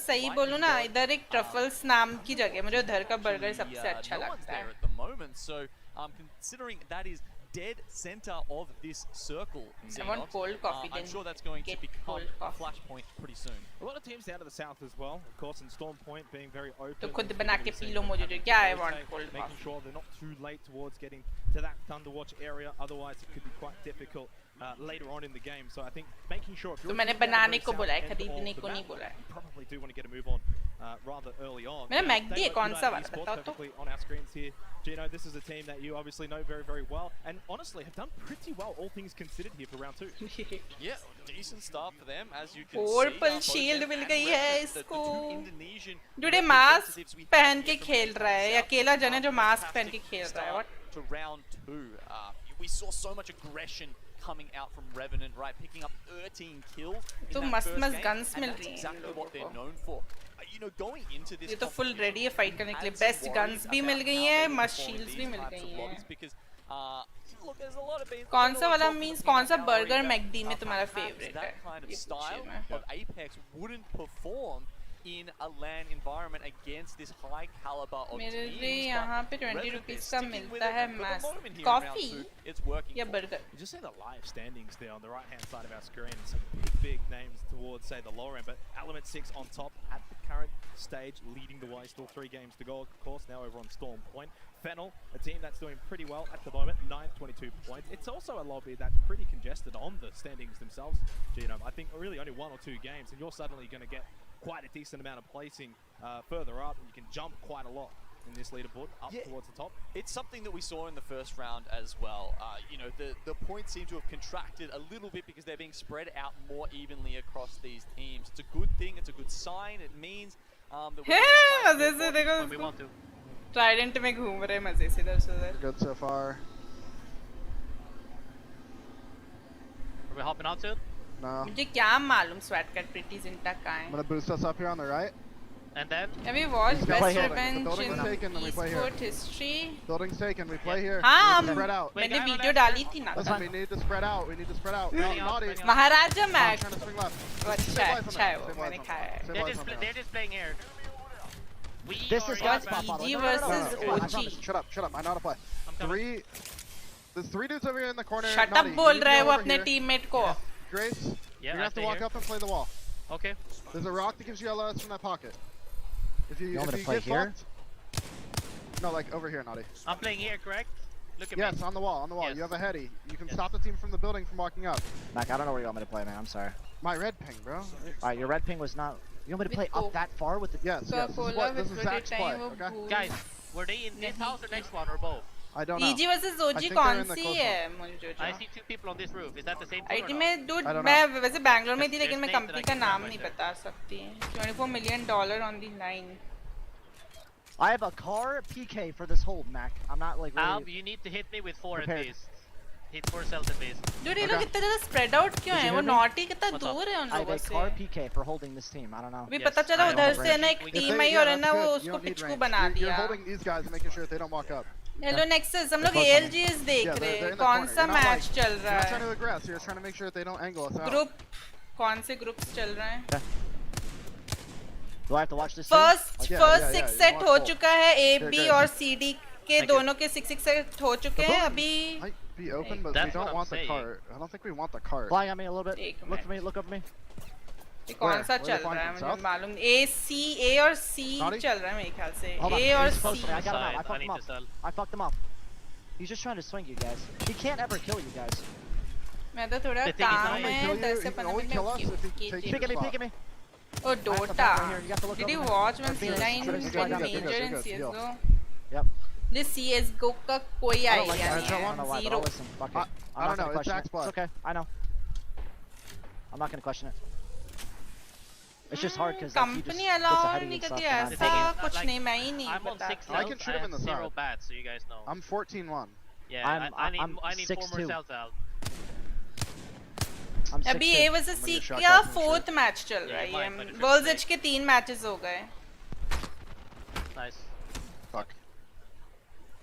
सही बोलूँ ना, इधर एक truffles नाम की जगह मुझे उधर का बर्गर सबसे अच्छा लगता है. At the moment, so considering that is dead center of this circle. I want cold coffee. I'm sure that's going to become a flashpoint pretty soon. A lot of teams down to the south as well, of course, and Storm Point being very open. तो खुद बना के P low मुझे जो क्या I want cold Making coffee. sure they're not too late towards getting to that Thunderwatch area, otherwise it could be quite difficult later on in the game. So I think making sure if you're तो मैंने बनाने को बोला है खरीदने को नहीं बोला है. you probably do want to get a move on rather early on. मैंने MACD है कौन सा वाला बताओ तो. On our screens here, Gino, this is a team that you obviously know very, very well, and honestly have done pretty well, all things considered, here for round 2. Yeah, decent start for them, as you can Purple see. shield मिल गई है इसको. Indonesian Dude mask पहन के खेल रहा है. अकेला जन है जो मास्क पहन के खेल रहा है. What? To round 2, we saw so much aggression coming out from Revenant, right? Picking up 13 kills in तो that मस्त first मस्त game, guns and mill that's रही हैं exactly लोगों what they're को. known for. You know, going into this ये तो full ready है fight करने के लिए. Best guns भी मिल गई हैं, must shields भी मिल गई हैं. Look, there's a lot of कौन सा वाला means कौन सा burger MACD में तुम्हारा favorite है? That kind of ये style पूछिए मैं. of Apex wouldn't perform in a LAN environment against this high caliber of मेरे teams. लिए but यहाँ पे 20 Revenant रुपीस is का sticking with मिलता it, है and for the mask. moment here in round Coffee two, it's working या for them. burger. You just see the live standings there on the right-hand side of our screen. Some big names towards, say, the lower end, but Element 6 on top at the current stage, leading the way. Still 3 games to go, of course, now over on Storm Point. Fennel, a team that's doing pretty well at the moment, 922 points. It's also a lobby that's pretty congested on the standings themselves, Genome. I think really only 1 or 2 games, and you're suddenly going to get quite a decent amount of placing further up, and you can jump quite a lot in this leaderboard up towards the top. It's something that we saw in the first round as well. You know, the points seem to have contracted a little bit because they're being spread out more evenly across these teams. It's a good thing. It's a good sign. It means that मजे से देखो उसको. Trident में घूम रहे मजे से इधर से उधर. Good so far. Are we hopping out soon? No. मुझे क्या मालूम SWAT cat pretty zinta कहाँ है? I'm gonna boost us up here on the right. And then? Have you watched Play Best here. Revenge The building's in taken, then we play here. Esport history? Building's taken, we play here. हाँ We need to spread out. मैंने video डाली थी ना. Listen, we need to spread out. We need to spread out. No, naughty. Maharaja match. Trying to swing left. अच्छा अच्छा है वो मैंने खाया है. They're just playing here. This is What EG versus OG. Shut up. I know how to play. There's 3 dudes over here in the corner. Shut up Naughty, बोल you रहा है go वो over अपने here. teammate को. Grace, Yeah, you're gonna have to I walk stay up and play the wall. Okay. There's a rock that gives you LOS from that pocket. If you want me to play get here? fucked, no, like over here, Naughty. I'm playing here, correct? Look at me. Yes, on the wall. Yes. You have a heady. You can stop the team from the building from walking up. Mac, I don't know where you want me to play, man. I'm sorry. My red ping, bro. Alright, your red ping was not. You want me to play up that far with the? Yes. This is Zach's play. Okay. Guys, were they in this house or next one or both? I don't know. EG versus OG कौन सी है मुझे I see 2 people on this roof. Is that the same team? IT में dude मैं वैसे बैंगलोर में थी लेकिन मैं कंपनी का नाम नहीं बता सकती. $24 million on the line. I have a car PK for this hold, Mac. I'm not like really. You need to hit me with 4 prepared. at least. Hit 4 cells at least. Dude ये लोग इतना ज़्यादा spread out क्यों हैं? वो naughty कितना दूर है उन I have लोगों a से. car PK for holding this team. I don't know. अभी पता चला उधर से है ना एक team आई और है ना वो उसको पिचकू बना You're दिया. holding these guys and making sure that they don't walk up. Hello Nexus, हम लोग ALGS देख रहे हैं. कौन सा match चल रहा You're not trying है? to aggress. You're just trying to make sure that they don't angle us out. Group कौन से groups चल रहे हैं? Do I have to watch this? First 6 set हो चुका है. A, B और C, D के दोनों के 6 set हो चुके हैं. अभी Might be open, but we don't want the cart. I don't think we want the cart. Flying at me a little bit. Look for me. Look up at me. ये कौन सा चल रहा है मुझे मालूम. A और C चल रहा है मेरे ख्याल से. A और C. I got him out. I fucked him up. He's just trying to swing you guys. He can't ever kill you guys. मैं तो थोड़ा काम है 10 से 15 minute. Peek at me. Peek at me. Oh Dota. Did you watch when C9 went major in CS:GO? Yep. This CS:GO का कोई idea नहीं है. Zero. I don't know. It's Zach's play. It's okay. I know. I'm not gonna question it. It's just hard because company allow नहीं करती ऐसा कुछ नहीं मैं ही नहीं I'm on 6 I can shoot him in the side. 0 bats, so you guys know. I'm 14-1. Yeah, I need 4 more 6-2. cells out. अभी A versus C का 4th match चल रहा है ये. Worlds Edge के 3 matches हो गए. Nice. Fuck.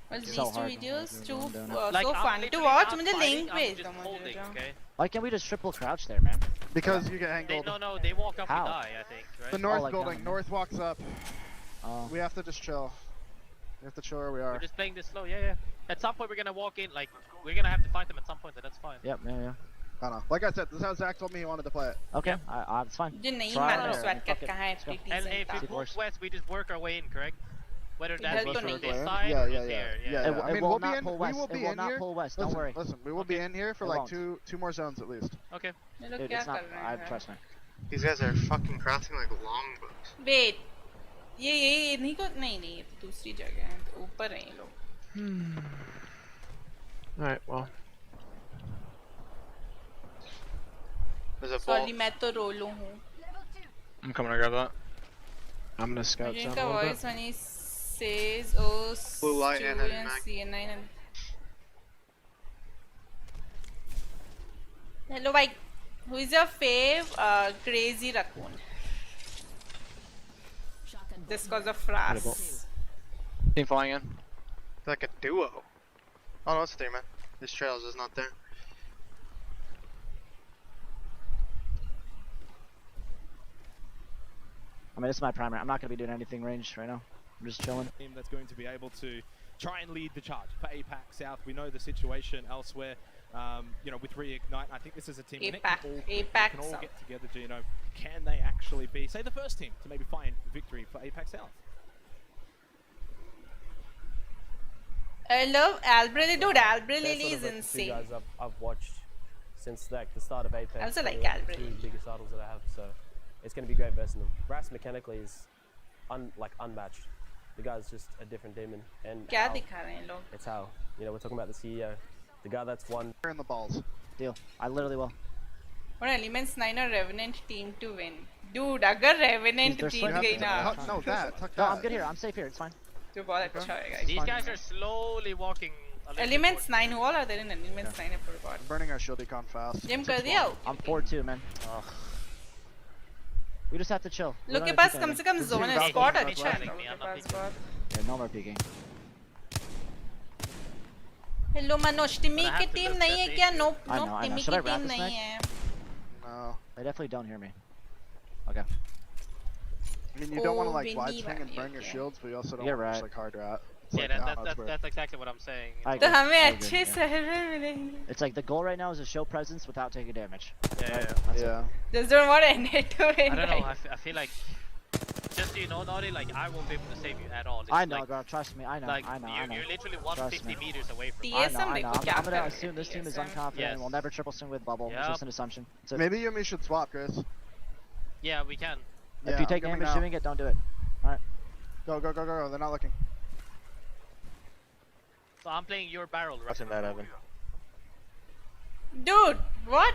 Well, these 2 videos too so fun to watch. मुझे link भेज दो मुझे. Why can't we just triple crouch there, man? Because you get angled. No, they walk up How? and die, I think, right? The north building. North walks up. Oh. We have to just chill. We have to chill where we are. We're just playing this slow. Yeah. At some point, we're gonna walk in. Like, we're gonna have to fight them at some point, and that's fine. Yep, yeah. I don't know. Like I said, this is how Zach told me he wanted to play it. Okay, it's fine. मुझे नहीं Try मालूम it. sweat Fuck cut it. कहाँ है Let's go. And PT if we center. move west, we just work our way in, correct? Whether इधर that's तो this नहीं. side Yeah, or yeah, there. yeah. It, I it mean, will we'll be not in. pull We west. will It be will in not here. pull west. Listen, Don't worry. listen. We will be in here for It like won't. two more zones at least. Okay. ये लोग Dude, क्या it's not. कर रहे हैं? Trust me. These guys are fucking crafting like longbows. Wait, ये नहीं को नहीं ये तो दूसरी जगह है, तो ऊपर हैं ये लोग. Alright, well. There's a ball. Sorry, मैं तो रोलो हूँ. I'm coming to grab that. I'm gonna scout मुझे down इनका a little voice bit. when he says oh Blue light and Stewie then and Mac. CN9 and hello bhai, who is your fave crazy raccoon? Just cause of Incredible. Fras. Team flying in. They're like a duo. Oh no, it's 3 man. This trails is not there. I mean, this is my primary. I'm not gonna be doing anything ranged right now. I'm just chilling. Team that's going to be able to try and lead the charge for APAC South. We know the situation elsewhere. You know, with Reignite, I think this is a team that can all get together. You know, can they actually be, say, the first team to maybe find victory for APAC South? I love Albrelli, dude. Albrelli They're is sort of like the two insane. guys I've watched since like the start of Apex. I also like They're Albrelli. the two biggest idols that I have, so it's going to be great versing them. Brass mechanically is unmatched. The guy's just a different demon. And क्या Al, दिखा रहे हैं लोग? it's how, you know, we're talking about the CEO, the guy that's won. In the balls. Deal. I literally will. और Elements 9 और Revenant team to win. Dude, अगर Revenant They're जीत swinging. गई ना, No, that. No, I'm good here. I'm safe here. It's fine. तो बहुत अच्छा होएगा. These guys are slowly walking. a little bit Elements 9, who all are there in Elements 9? I forgot. I'm burning our shield econ fast. Jim कर दिया? I'm 4-2, man. We just have to chill. We लोग don't के have to pass peek कम से कम anything. zone है. Spot अच्छा है लोग के पास बहुत. Yeah, no more peeking. Hello Manoj, टिमी की टीम नहीं है क्या? No, I know. टिमी Should I की wrap टीम this नहीं neck? है. No. They definitely don't hear me. Okay. I mean, you don't want to Oh, like wide windy swing and one, burn your okay. shields, but you also don't You're want to right. just like hard rat. It's Yeah, like, I don't know, it's weird. that's exactly what I'm saying. I तो agree. हमें I agree, अच्छे yeah. server मिलेंगे. It's like the goal right now is to show presence without taking damage. Yeah, Right? yeah. That's it. Yeah. Just don't want NA to win. I don't know. right? I feel like, just so you know, Naughty, like I won't be able to save you at all. It's I know, like, bro. Trust me. I know. Like I know. I know. you're literally Trust 150 me. meters away from. I TSM know. I know. देखो क्या I'm gonna कर assume this team is TSM. unconfident Yes. and will never triple swing with bubble. It's Yep. just an assumption. So Maybe you and me should swap, Chris. Yeah, we can. if Yeah, you I'm take coming damage now. doing it, don't do it. Alright. Go, go, go, go, go. They're not looking. So I'm playing your barrel, right? Watching that, Evan. Dude, what?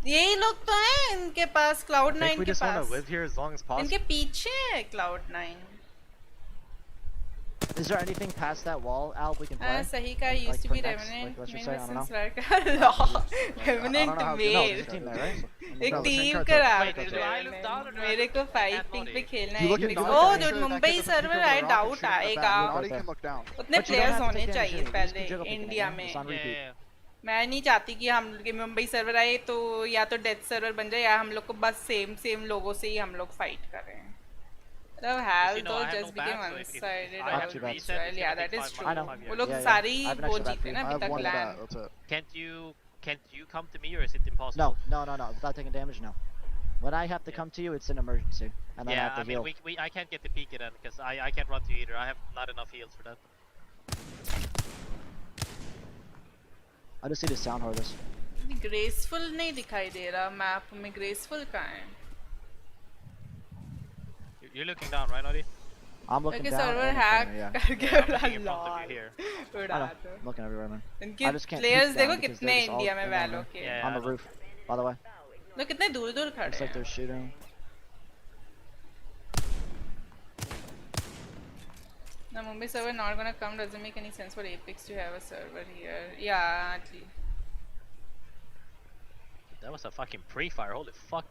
यही लोग तो हैं इनके पास I Cloud9 think we के just want pass. to live here as long as possible. इनके पीछे है Cloud9. Is there anything past that wall, Al, we can play? सही का used Like to for be next? Revenant. Like, let's just मैंने say, I don't know. since लड़का I don't Revenant know how made. No, there's a team there, right? एक No, team Shen करा Wait, do I look down or do I मेरे look को at 5 Naughty? Ping पे खेलना You है look at एक Naughty, ओ make dude sure that Mumbai kid doesn't server peek over I the rock and doubt shoot at आएगा that. Naughty can look down. उतने But you don't players have to होने take damage चाहिए shooting. You just पहले keep jiggle picking it, India man. में It's on Yeah, repeat. yeah, yeah. मैं नहीं चाहती कि हम लोग के मुंबई सर्वर आए तो या तो डेथ सर्वर बन जाए या हम लोग को बस सेम लोगों से ही हम लोग फाइट कर रहे हैं मतलब हाल you know, तो I have just no became back, so if one-sided I have to all reset, well, it's yeah gonna that take is 5 true I know. वो लोग Yeah, yeah. सारी I have an वो extra जीते ना I अभी have तक one of LAN that. That's it. Can't you come to me or is it impossible? No. Without taking damage, no. When I have to come to you, it's an emergency. And then I Yeah, have to I mean, heal. I can't get the peek in because I can't run to you either. I have not enough heals for that. I just need to sound hard this. Graceful नहीं दिखाई दे रहा map में graceful कहाँ है You're looking down, right, Naughty? I'm looking क्योंकि down. Server and in hack front of me, yeah. करके Yeah, I'm उड़ा looking in front of lol you here. I उड़ा know. दो I'm looking everywhere, man. इनके I just can't players peek देखो down because कितने they're just all India में in on वैलो me. के Yeah, On I the know. roof, by the way. लोग कितने दूर दूर खड़े Looks like हैं they're shooting. No, Mumbai server not gonna come doesn't make any sense for Apex to have a server here. Yeah, at least. That was a fucking pre-fire. Holy fuck.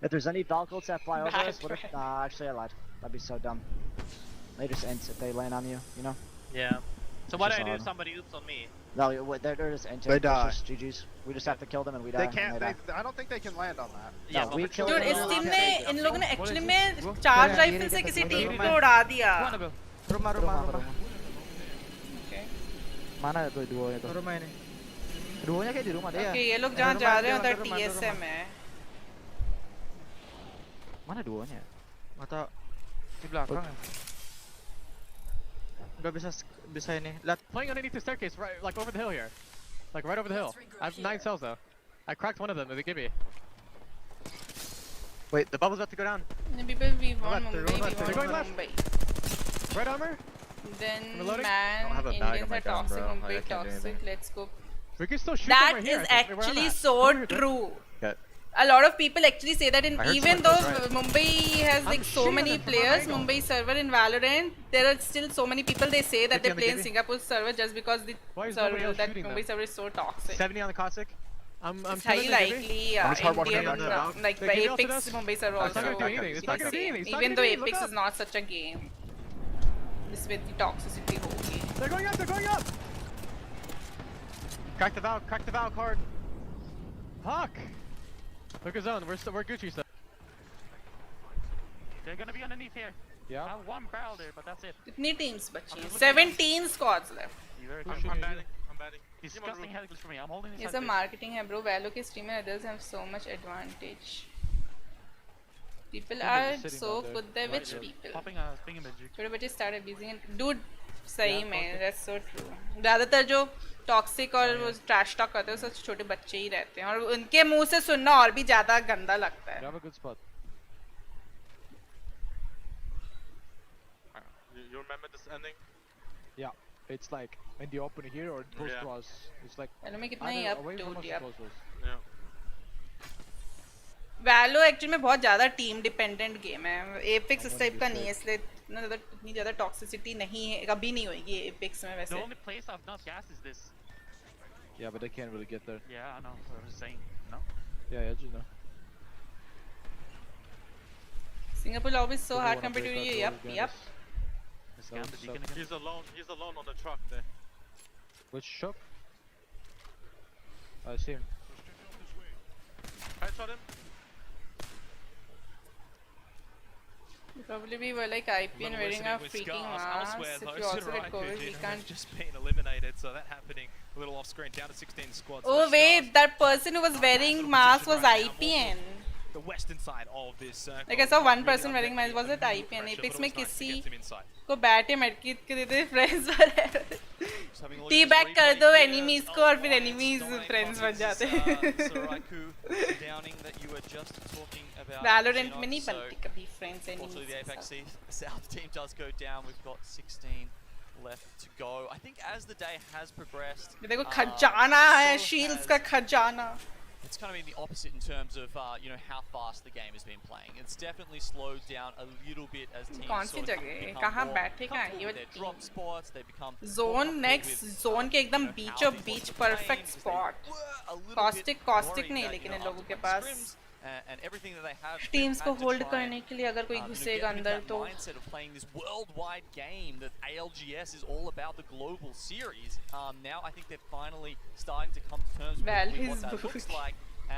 If there's any Valkyries that fly over Bad us, what if... Nah, actually I lied. That'd be so dumb. They just int if they land on you, you know? Yeah. So what Just do I do if on. somebody oops on me? No, they're just They intent. die. It's just GG's. We just have to kill them and we die. They and can't. die. I don't think they can land on that. Yeah, No, we kill Dude, them. इस and team we ने can't इन लोगों ने take them. Actually में charge rifle से किसी team को उड़ा दिया. Rumah. Mana tuh duo itu? Rumah ini. Duonya kayak di rumah deh ya. Okay, ये लोग जहाँ जा रहे हैं उधर TSM है. Mana duonya? Nggak tahu. Di belakang ya. Nggak bisa ini. Lihat. Playing underneath the staircase, right, like over the hill here. Like right over the hill. I have 9 cells though. I cracked one of them, they give me. Wait, the bubble's about to go down. People we want Left, Mumbai, we left, want they're going left. Mumbai. Red armor? Then Reloading? I don't have man, a bag on Indians my are gun, toxic, bro. Like, I Mumbai can't do toxic. anything. Let's go. We can still shoot That them right here. is I think. Where I'm actually at. so Over here, true. Okay. A lot of people actually say that in I heard even someone though close right. Mumbai has like so shooting many them from players, an angle. Mumbai server in Valorant, there are still so many people they say that they 50 on the play in KV. Singapore server just because the Why is nobody server else that shooting Mumbai them? server is so toxic. 70 on the Cossack. I'm It's killing highly them, baby. likely How much hard work Indian, on the like They by give it to Apex us? Mumbai server It's not also. gonna do anything. It's not the gonna do same. anything. It's not Even gonna though do anything. Apex Look is not such a game, this with the toxicity hogi. They're going up, they're going up! Crack the valve card. Fuck! Look at zone, we're Gucci stuff. They're gonna be underneath here. Yeah. I have one barrel there, but that's it. कितनी teams बची हैं? 17 squads left. I'm batting. He's disgusting headless for me. I'm holding this. ये सब marketing है bro. Valo के streamer others have so much advantage. People are so good. They're rich people. Popping a thingamajig. छोटे बच्चे start abusing and dude सही में that's so true. ज़्यादातर जो toxic और वो trash talk करते हैं वो सब छोटे बच्चे ही रहते हैं और उनके मुंह से सुनना और भी ज़्यादा गंदा लगता है. You have a good spot. You remember this ending? Yeah. It's like in the open here or close to us. It's like Valo में कितना ही either up away to from us or दिया. close to us. Yeah. Valo actually में बहुत ज़्यादा team dependent game है. Apex इस type का नहीं है इसलिए इतनी ज़्यादा toxicity नहीं है. कभी नहीं होएगी Apex में The वैसे. only place I've not gassed is this. Yeah, but they can't really get there. Yeah, I know. I was just saying. No? Yeah, yeah, just know. Singapore lobby is so People hard wanna compared to break you. out Yep, door yep. I scanned the beacon again. He's alone on the truck there. Which shop? I see him. Headshot him. Probably we were like IP and wearing our freaking masks. If you also get COVID, we can't. Just been eliminated, so that happening a little off screen, down to 16 squads. Oh wait, that person who was wearing mask was IPN. The western side of this circle. Like I saw one person wearing mask. Was it IPN? Apex में किसी को बैठे medkit के देते friends whatever. Teabag कर दो enemies को और फिर enemies friends बन जाते हैं. Valorant में नहीं बनती कभी friends enemies. Unfortunately, the Apex South team does go down. We've got 16 left to go. I think as the day has progressed, देखो खजाना है shields का खजाना. it's kind of been the opposite in terms of you know how fast the game has been playing. It's definitely slowed down a little bit as teams कौन सी sort of जगह है? become कहाँ more बैठे कहाँ comfortable ये with their drop spots. They become more Zone comfortable next with, zone के एकदम you know, बीचों how they want beach to play, perfect because they spot. were a little Caustic bit caustic worried नहीं that, लेकिन you in know, लोगों के after pass. scrims, and everything that they have, Teams they've को had to hold try करने and, के लिए अगर कोई you know, घुसेगा get with अंदर that तो mindset of playing this worldwide game that ALGS is all about, the global series. Now I think they're finally starting to come to terms Well, with what he's that looks like.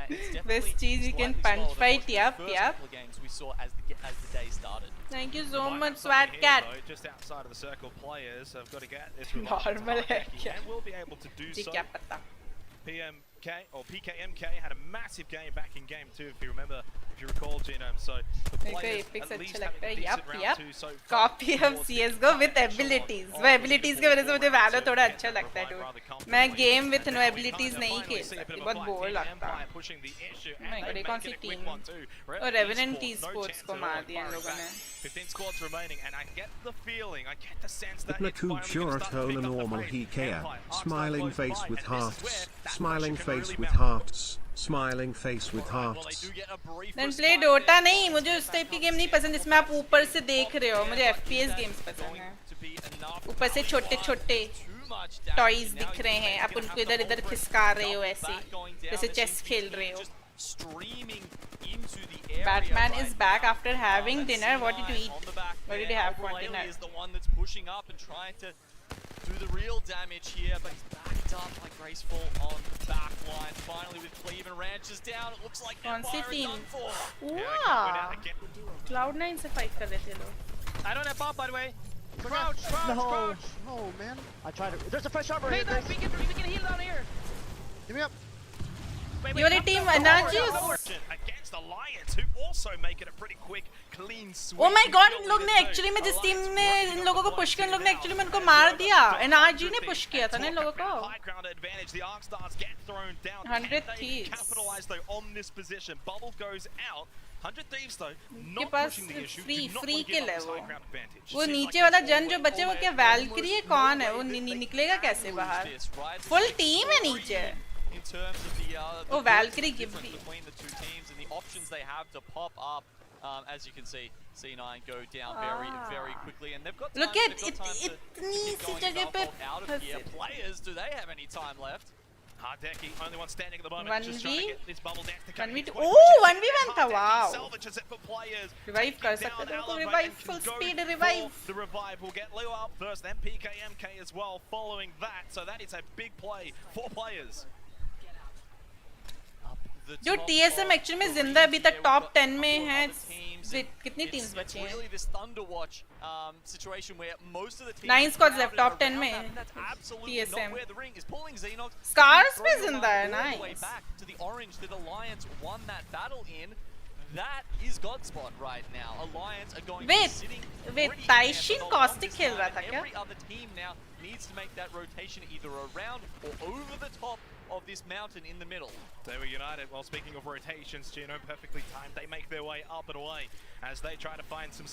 It's Best definitely cheese you can slightly punch slower than fight, what the yep, first yep. couple of games we saw as the day started. Thank you We so might much, have something Swat here, Cat. though, just outside of the circle, players have got to get this Normal है क्या? and will be able to do ji so. क्या पता? PMK or PKMK had a massive game back in game 2, if you remember, if you recall, Genome. So the मेरे को players Apex at least अच्छा having लगता a है. decent Yep, round yep. 2 so far. Copy of CS:GO with abilities. वो abilities की वजह से मुझे Valor थोड़ा अच्छा लगता है dude. मैं game with no abilities नहीं खेल सकती. बहुत bore लगता. मैं कड़ी कौन सी team? और Revenant Esports को मार दिया इन लोगों ने. 15 squads remaining, and I get the feeling, I get the sense that The it's finally Placoop going to sure start to at home pick a up the normal pace. he care. Empire, Smiling close face by, with and this is hearts. where that Smiling pressure can face really with mount. hearts. Smiling face with hearts. Then play Dota नहीं. मुझे उस type की game नहीं पसंद जिसमें आप ऊपर से देख रहे हो. मुझे FPS games पसंद हैं. ऊपर से छोटे-छोटे toys दिख रहे हैं. आप उनको इधर-इधर खिसका रहे हो ऐसे. जैसे chess खेल रहे हो. streaming into the area. Batman right is back now. after having That's dinner. What did you C9 eat? on the back What did there. you have for Ukulele dinner? is the one that's pushing up and trying to do the real damage here, but he's backed up by Graceful on the back line. Finally, with Cleve and Ranches down, it looks like कौन सी Empire is team? done for. Wow. Cloud9 से fight कर लेते लोग. I don't have pop, by the way. Crouch, crouch, no. crouch. Oh man. I tried it. There's a fresh arbor Hey, here. we can heal down here. Give me up. You वाली team Anarchis. Against Alliance, who also make it a pretty quick, clean sweep. Oh my God, इन लोग ने actually में जिस team ने इन लोगों को push किया, इन लोग ने actually में उनको मार दिया. NRG ने push किया था ना इन लोगों को. High ground advantage. The Arc Stars get thrown down. 100 Can they Thieves. capitalize though on this position? Bubble goes out. 100 Thieves though, उनके not pass pushing the issue. free Do not free want to kill give है up this वो. high ground advantage. वो Seems नीचे like वाला it's जन जो बचे वो क्या Valkyrie है कौन है? वो निकलेगा कैसे बाहर? Full team है नीचे. In terms of the Oh, Valkyrie difference Ghibli. between the two teams and the options they have to pop up, as you can see, C9 go down very quickly, and they've got time, Look at they've got time to इतनी keep सी going जगह पे out of here. Players, do they have any time left? Hardeki, only one standing at the moment, 1v? just trying to get this bubble dance to come 1v2. in. Oh, 1v1 था, wow. Salvages it for players. Revive कर Taking सकते down थे तो Elevate revive and full can go speed for revive. The revive will get Leo up first, then PKMK as well following that. So that is a big play for players. जो TSM actually में जिंदा अभी तक top 10 में है. कितनी teams बची हैं? Really this Thunder Watch situation where most of the teams 9 squads left top 10 around में. that, and that's absolutely TSM. not where the ring is pulling Xenox. Scars He's पे throwing जिंदा है, all the way nice. back to the orange that Alliance won that battle in. That is Godspot right now. Alliance are going to be sitting pretty Taishin for the Caustic longest खेल time, रहा था and क्या? every other team now needs to make that rotation either around or over the top of this mountain in the middle. They were united. Well, speaking of rotations, Gino, perfectly timed. They make their way up and away as they try to find some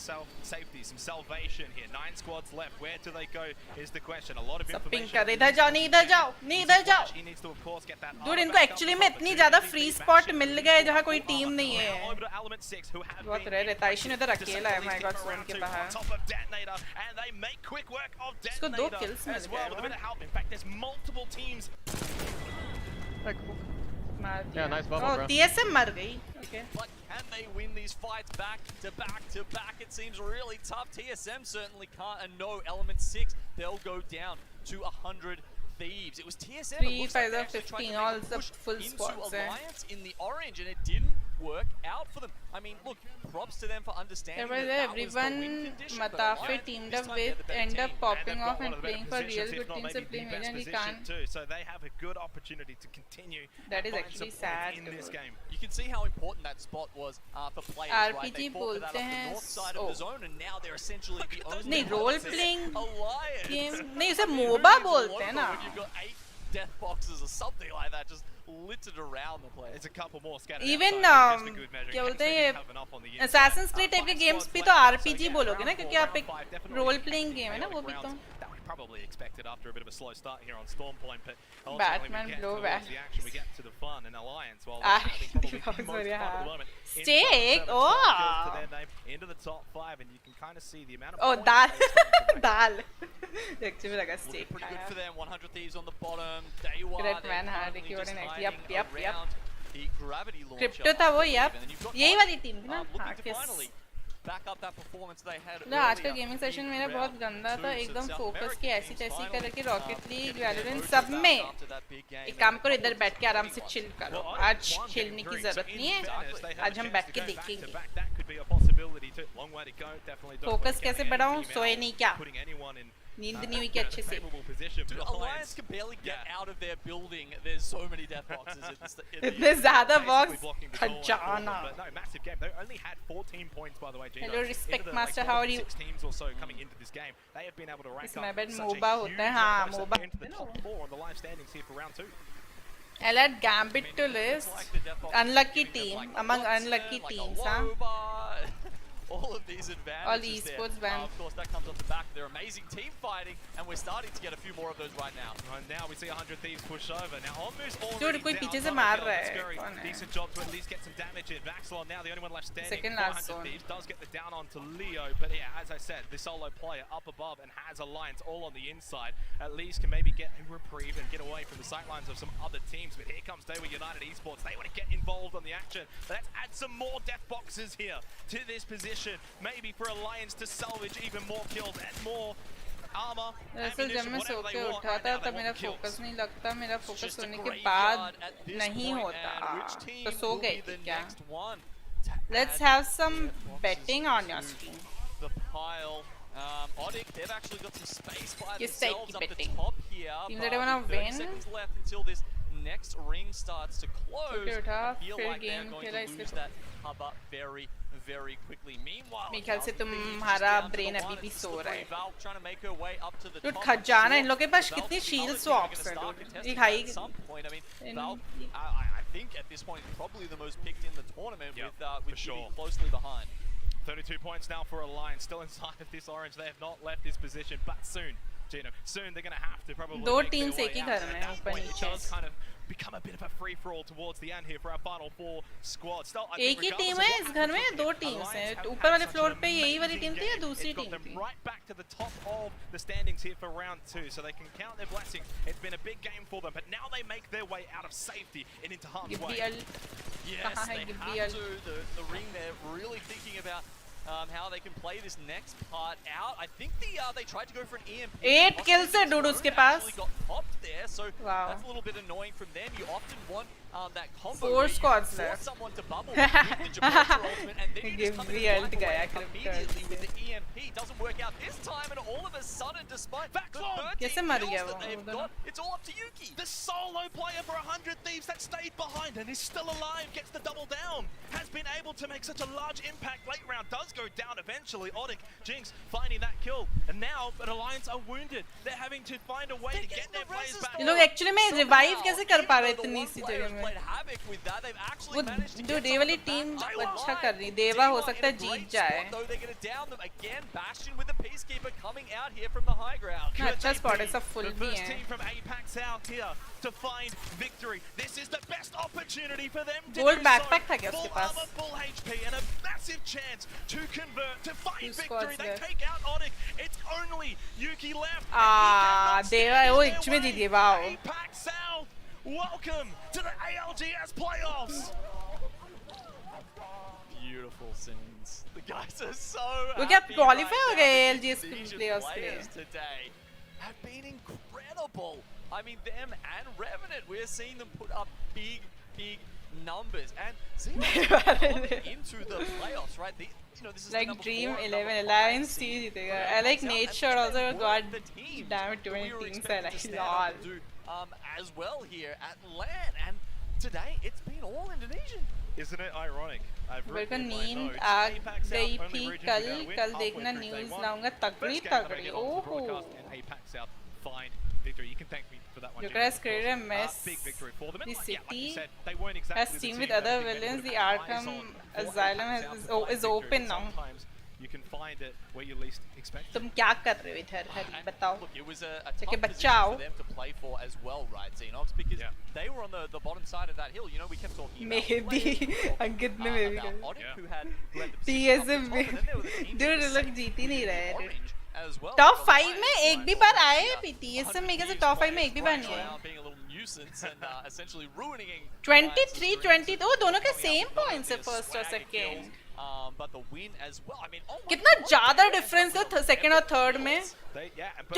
safety, some salvation here. 9 squads left. Where do they go is the question. A lot of सब pink information. कर इधर जाओ नहीं इधर जाओ नहीं इधर जाओ. He needs to, of course, get that. Dude, इनको एक्चुअली में इतनी ज़्यादा free spot मिल गए जहाँ कोई टीम नहीं है. Over to Element 6, who have बहुत been रेयर है. ताइशिन इधर अकेला है. My God, सोन के on बाहर. top of Detonator, and they make quick work of इसको Detonator 2 kills as मिल well गए. with a bit of help. In fact, there's multiple teams. मार Yeah, दिया. nice bubble, Oh, bro. TSM मर गई. Okay. But can they win these fights back to back to back? It seems really tough. TSM certainly can't, and no, Element 6, they'll go down to 100 Thieves. It was TSM. 3, It 5, like 15, all the full into squads. Alliance in the orange, and it didn't work out for them. I mean, look, props to them for understanding that that was the win Everyone condition. but Matafe Alliance teamed this up time they had with the better end team. up popping They've off got one and of the better playing for real positions, good if not teams maybe and playing the best Major League position can't. too. So they have a good opportunity to continue. That is and find actually some points sad, in this dude. game. You can see how important that spot was for players, right? They RPG fought for that बोलते off the हैं. north side of the zone, and now they're essentially the only नहीं ones role in playing Alliance. game नहीं उसे I mean, MOBA who needs a बोलते हैं local ना. when you've got 8 death boxes or something like that just littered around the place. It's a couple more scattered Even outside, just for good measure. क्या In बोलते case हैं they ये have enough on the inside. Assassin's Creed type के 5 games squads भी left, तो so RPG yeah, बोलोगे ना round क्योंकि four, आप round एक five, definitely role playing game है ना chaotic वो भी तो. rounds that we probably expected after a bit of a slow start here on Storm Point, but ultimately Batman we get blowback. towards the action, we get to the fun and Alliance, while RPG having probably the box most बढ़िया. fun at the moment. Steak, to oh. their name, into the top 5, and you can kind of see the amount of Oh, points dal, that is starting to rack dal. Actually लगा steak Pretty good खाया. for them. 100 Thieves on the bottom. Day one. Great they're man, currently Hardy, just next. hiding Yep. around the gravity launcher. Crypto था वो yep. And then you've got यही वाली Arctic, team थी ना. looking हाँ to किस. finally back up that performance they had ना आज का earlier गेमिंग सेशन in मेरा round बहुत गंदा था. 2. So एकदम South फोकस American की ऐसी teams तैसी finally, करके rocket league getting Valorant their सब mojo में back after that big game. एक काम करो इधर बैठ के आराम से चिल करो. आज खेलने की जरूरत नहीं है. आज हम बैठ के देखेंगे. That could be a possibility too. Long way to go. Definitely don't focus want to कैसे get बढ़ाऊं? any team सोए out, नहीं क्या? putting anyone in नींद नहीं हुई क्या अच्छे से? favorable position. Dude, But Alliance can barely get out of their building. There's so many death boxes in the इतने ज़्यादा basically box blocking the goal line for खजाना. them. But no, massive game. They only had 14 points, by the way, Gino. Hello, respect Into the, master, like, how are bottom you? 6 teams or so coming into this game. They have been able to rank इसमें up बैठ such a MOBA huge होता है. हाँ, number, so MOBA. into the top 4 on the live standings here for round 2. I'll add Gambit to list. Unlucky team among unlucky teams, huh? all of these advantages there. esports ban. Of course, that comes off the back of their amazing team fighting, and we're starting to get a few more of those right now. And now we see 100 Thieves push over. Now Ommu's Dude, already कोई down. पीछे से मार रहा That's है. very कौन है? decent job to at least get some damage in. Vaxilon now the only one left standing. Second last 400 zone. Thieves does get the down onto Leo, but yeah, as I said, the solo player up above and has Alliance all on the inside. At least can maybe get a reprieve and get away from the sightlines of some other teams. But here comes Deva United Esports. They want to get involved on the action. Let's add some more death boxes here to this position. Maybe for Alliance to salvage even more kills and more armor, दरअसल जब मैं सो ammunition, के whatever उठा they था want. तब मेरा focus नहीं लगता मेरा फोकस होने के बाद नहीं होता तो सो गई थी क्या Let's have some betting on your stream. The pile. Odic, they've actually got some space by Yes, themselves up the betting. top here. Teams but that wanna 30 win. seconds left until this next ring starts to close. Okay, I feel fair like they're game, going खेला to इसलिए lose that hub up very, very quickly. Meanwhile, मेरे ख्याल से तुम्हारा brain अभी भी सो रहा है. Valve trying to make her way up to the Dude, top. खजाना इन लोगों के पास Valve, कितनी the shield other team, are swaps gonna हैं start dude. contesting एक that high at some point. I mean, in- Valve, I think at this point probably the most picked in the tournament with sure. Gibby closely behind. 32 points now for Alliance, still inside of this orange. They have not left this position, but soon, Gino, soon they're going to have to probably दो make their teams way एक ही out. घर And में at that ऊपर point, it नीचे. does kind of become a bit of a free-for-all towards the end here for our final four squads. Still, I एक think ही team regardless है of इस what घर में happens दो here, teams Alliance हैं have ऊपर had वाले such floor an पे यही वाली amazing टीम थी या game. दूसरी It's got टीम them थी right back to the top of the standings here for round 2, so they can count their blessings. It's been a big game for them, but now they make their way out of safety and into harm's way. Yes, कहाँ है they गिब्बी have Al? to. The ring, they're really thinking about how they can play this next part out. I think they tried to go for an EMP. 8 kills है dude उसके पास. Actually got popped there, so Wow. that's a little bit annoying from them. You often want that combo 4 where you squads force left. someone to bubble with the Gibraltar ultimate, and then you just come in Gibby and ult wipe गया away immediately with the EMP. Doesn't work out this time, and all of a sudden, despite the 13 कैसे मर kills गया that वो they've दोनों? got, it's all up to Yuki. The solo player for 100 Thieves that stayed behind and is still alive, gets the double down, has been able to make such a large impact. Late round does go down eventually. Odic, Jinx finding that kill, and now but Alliance are wounded. They're having to find a way to get their players back. ये लोग actually में revive कैसे कर पा रहे इतनी सी जगह में वो जो डे वाली टीम अच्छा कर रही देवा हो सकता है जीत जाए ना अच्छा स्पॉट है सब फुल The भी first हैं team from Apex out here to find victory. This is the best opportunity for them to Gold do backpack so. था क्या उसके Full pass? armor, full HP, and a massive chance to convert, to find Two victory. squads They left. take out Odic. It's only Yuki left. देवा वो etch में जीती wow Apex South, welcome to the ALGS playoffs. Beautiful scenes. The guys are so वो क्या happy qualify right हो now. गए The LGS Indonesian playoffs के लिए? players today have been incredible. I mean, them and Revenant, we're seeing them put up big numbers. And see, into the playoffs, right? This is like the Dream 4 11 Alliance team जीतेगा I like Nate shot also god damn it 20 teams है like lol as well here at LAN, and today it's been all Indonesian. Isn't it ironic? मेरे को नींद आ गई थी कल देखना news लाऊंगा तगड़ी ओहो Apex South find victory. You can thank me for that one. Joker has created a mess. Big victory for them. The And like you city said, they weren't exactly has the teamed team with that other I think villains. The everybody eyes Arkham on for Asylum Apex is South to find open victory. now. Sometimes you can find it where you least expect. तुम क्या कर रहे हो इधर हरी बताओ Look, it was a कि tough बच्चा position आओ for them to play for as well, right, Xenox? Because they were on the bottom side of that hill. You know, we kept talking about maybe अंकित ने maybe about Odic, who had the TSM position up the top, and then there were the teams dude that लोग जीत ही नहीं रहे orange as well. Top 5 में एक भी बार आए हैं TSM में कैसे टॉप 5 में एक भी बार नहीं आए being a little nuisance and essentially ruining 23 22 वो दोनों के सेम पॉइंट्स है फर्स्ट और second but the win as well. I mean, कितना ज्यादा डिफरेंस है सेकंड और थर्ड में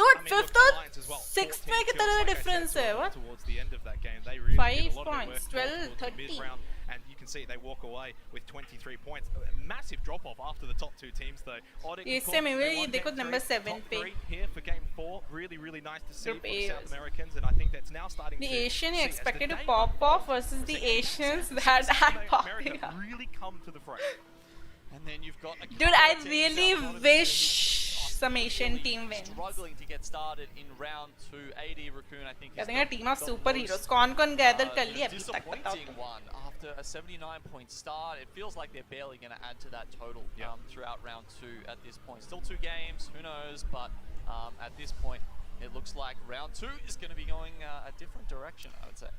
dude फिफ्थ और सिक्स्थ में कितना ज्यादा डिफरेंस है what Towards the end of that game, they really did a 5 lot of points work 12 towards the 30 mid-round, and you can see they walk away with 23 points. A massive drop off after the top two teams though. Odic, of इससे में course, they ये won देखो game number 3, 7 top पे 3 here for game 4. Really nice to see Group for the A South was- Americans, and I think that's now starting The to Asian see you as the expected to day pop off versus the Asians that are popping America up really come to the fray. and then you've got a dude I couple of teams really out, wish some Asian team wins. Struggling to get started in round 2. AD Raccoon, I think, I think a team of superheroes. कौन gather कर लिया अभी तक बताओ तुम? One after a 79-point start, it feels like they're barely going to add to that total throughout round 2 at this point. Still 2 games, who knows? But at this point, it looks like round 2 is going to be going a different direction, I would say.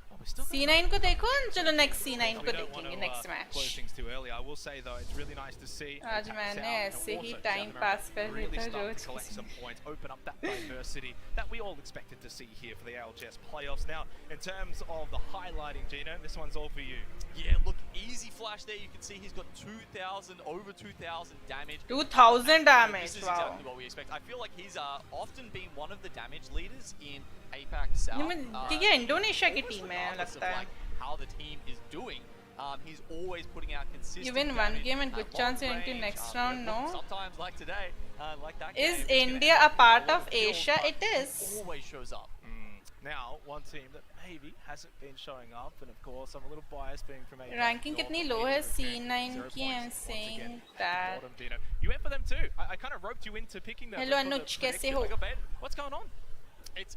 C9 को देखो, चलो next C9 को देखेंगे next match. Close things too early. I will say though, it's really nice to see. आज मैंने ऐसे ही time pass कर really लिया start जो to collect some points, open up that diversity that we all expected to see here for the ALGS playoffs. Now, in terms of the highlighting, Gino, this one's all for you. Yeah, look, easy flash there. You can see he's got 2,000, over 2,000 damage. 2,000 damage. This is wow. exactly what we expect. I feel like he's often been one of the damage leaders in Apex South. ये Indonesia की team है लगता है. How the team is doing. He's always putting out consistent. You win one game and good chance into next round, no? Sometimes, like today, like that. Is India a part of Asia? It is. Always shows up. Now, one team that maybe hasn't been showing up, and of course, I'm a little biased being from Apex. Ranking कितनी low है C9 की? I'm saying that. You went for them too. I kind of roped you into picking them. Hello Anuj, कैसे हो? What's going on? It's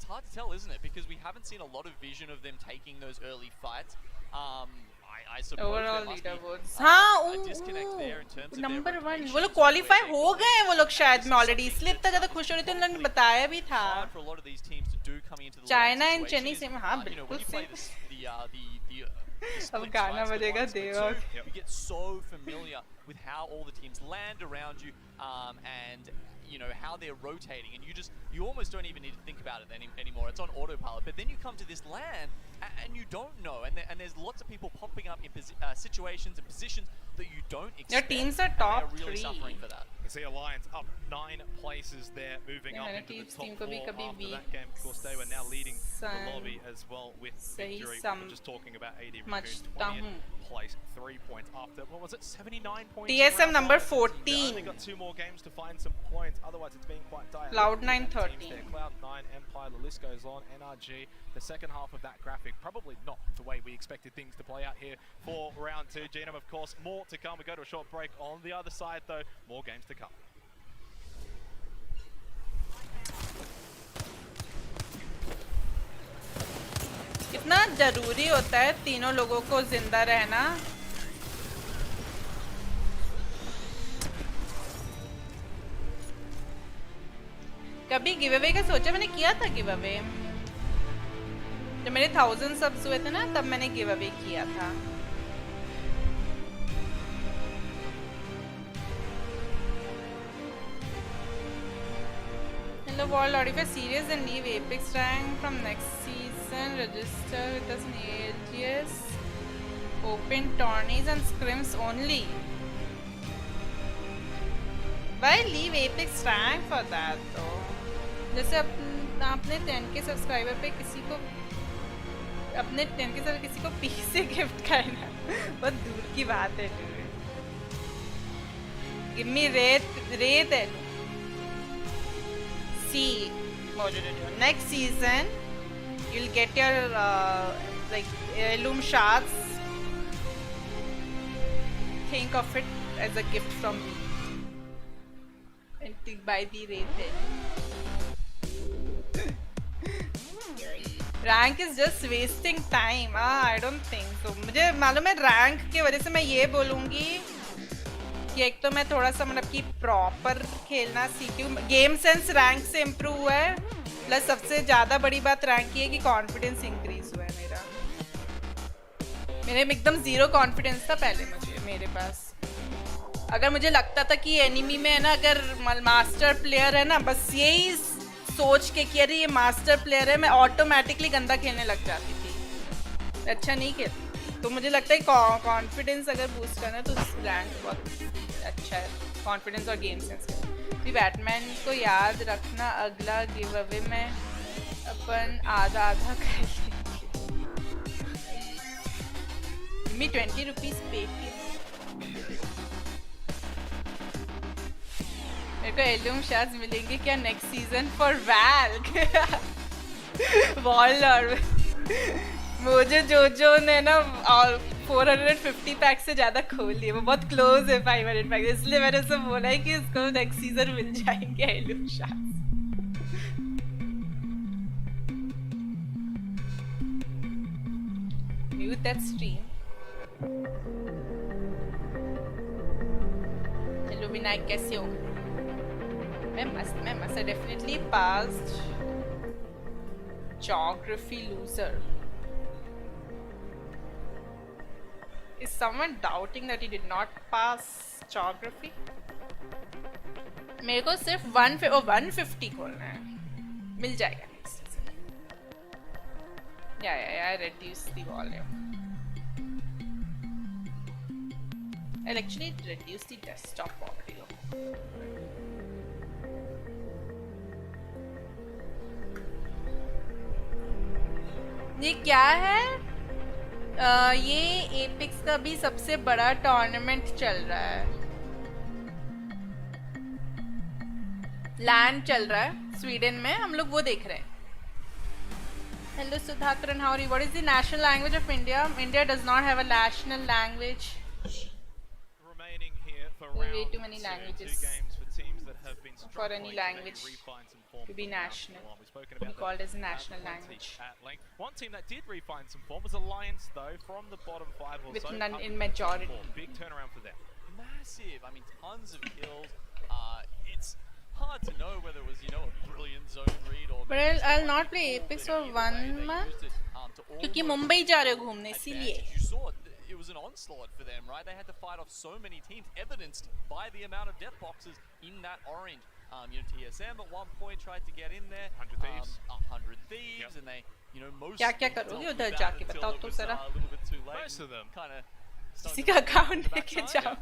hard to tell, isn't it? Because we haven't seen a lot of vision of them taking those early fights. I suppose Overall there must leaderboards. be हाँ, a disconnect there in terms of number their 1. वो लोग qualify हो गए हैं वो लोग शायद में already. इसलिए इतना ज़्यादा खुश हो रहे थे उन्होंने बताया भी था. hard for a lot of these teams to do coming into the China and situation Chenny is, से हाँ you know, when you बिल्कुल play से. the अब गाना बजेगा देवा. you get so familiar with how all the teams land around you, and you know how they're rotating, and you almost don't even need to think about it anymore. It's on autopilot. But then you come to this land and you don't know, and there's lots of people popping up in situations and positions that you don't expect. Your teams are top and they're really 3. suffering for that. You can see Alliance up 9 places there, moving up into the top 4 after that game. Of course, they were now leading the lobby as well with victory. We're just talking about AD Raccoon, 20th place, 3 points after, what was it, 79 points? TSM number They 14. only got 2 more games to find some points, otherwise it's been quite dire. Cloud9 13. Cloud9, Empire, the list goes on, NRG, the second half of that graphic, probably not the way we expected things to play out here for round 2. Genome, of course, more to come. We go to a short break. On the other side, though, more games to come. कितना जरूरी होता है तीनों लोगों को जिंदा रहना. कभी गिव अवे का सोचा मैंने किया था गिव अवे जब मेरे 1000 सब्स हुए थे ना तब मैंने गिव अवे किया था. Hello World, if you're serious and leave Apex rank from next season, register with us in ALGS, open tourneys and scrims only. Why leave Apex rank for that though? जैसे आपने 10K subscriber पे किसी को अपने 10K subscriber किसी को PC gift करना बहुत दूर की बात है. Give me rate See, next season you'll get your like heirloom shards. Think of it as a gift from me. And buy the rate. Rank is just wasting time. I don't think so. मुझे मालूम है rank के वजह से मैं ये बोलूँगी कि एक तो मैं थोड़ा सा मतलब कि प्रॉपर खेलना सीखी हूँ. गेम सेंस रैंक से इम्प्रूव हुआ है, प्लस सबसे ज़्यादा बड़ी बात रैंक की है कि कॉन्फिडेंस इंक्रीज हुआ है मेरा. मेरे में एकदम 0 कॉन्फिडेंस था पहले मेरे पास. अगर मुझे लगता था कि एनिमी में है ना अगर मास्टर प्लेयर है ना बस यही सोच के कि अरे ये मास्टर प्लेयर है मैं ऑटोमेटिकली गंदा खेलने लग जाती थी, अच्छा नहीं खेलती. तो मुझे लगता है कॉन्फिडेंस अगर बूस्ट करना तो रैंक बहुत अच्छा है, कॉन्फिडेंस और गेम सेंस. भी बैटमैन को याद रखना अगला गिव अवे में अपन आधा कर लेंगे. 20 रुपीज पेटीएम. मेरे को एल्बम शायद मिलेंगे क्या नेक्स्ट सीजन फॉर वैल्ग वॉल और मुझे जो ने ना 450 पैक से ज़्यादा खोल लिए, वो बहुत क्लोज है 500 पैक, इसलिए मैंने उससे बोला है कि उसको नेक्स्ट सीजन मिल जाएंगे Ayush. Mute that stream. Hello Vinayak, कैसे हो? मैं मस्त I definitely passed geography loser. Is someone doubting that he did not pass geography? मेरे को सिर्फ 150 खोलना है, मिल जाएगा next season. Yeah, reduce the volume. I'll actually reduce the desktop audio. ये क्या है? ये एपिक्स का भी सबसे बड़ा टूर्नामेंट चल रहा है, लैंड चल रहा है स्वीडन में, हम लोग वो देख रहे हैं। Hello Sudhakaran, how are you? What is the national language of India? India does not have a national language. Remaining here for way too many languages games for teams that have been for any language to be national. Be called as a national language. One team that did refine some form was Alliance, though, from the bottom 5 or with so. None in majority. Big turnaround for them. Massive. I mean, tons of kills. It's hard to know whether it was, a brilliant zone read or. But I'll not play Apex for 1 month. क्योंकि मुंबई जा रहे हो घूमने, इसीलिए. You saw it was an onslaught for them, right? They had to fight off so many teams, evidenced by the amount of death boxes in that orange. TSM at one point tried to get in there. 100 thieves. 100 thieves, and they, most. क्या करोगे उधर जाके बताओ तो जरा. Most of them. Kind of. किसी का account लेके जाओ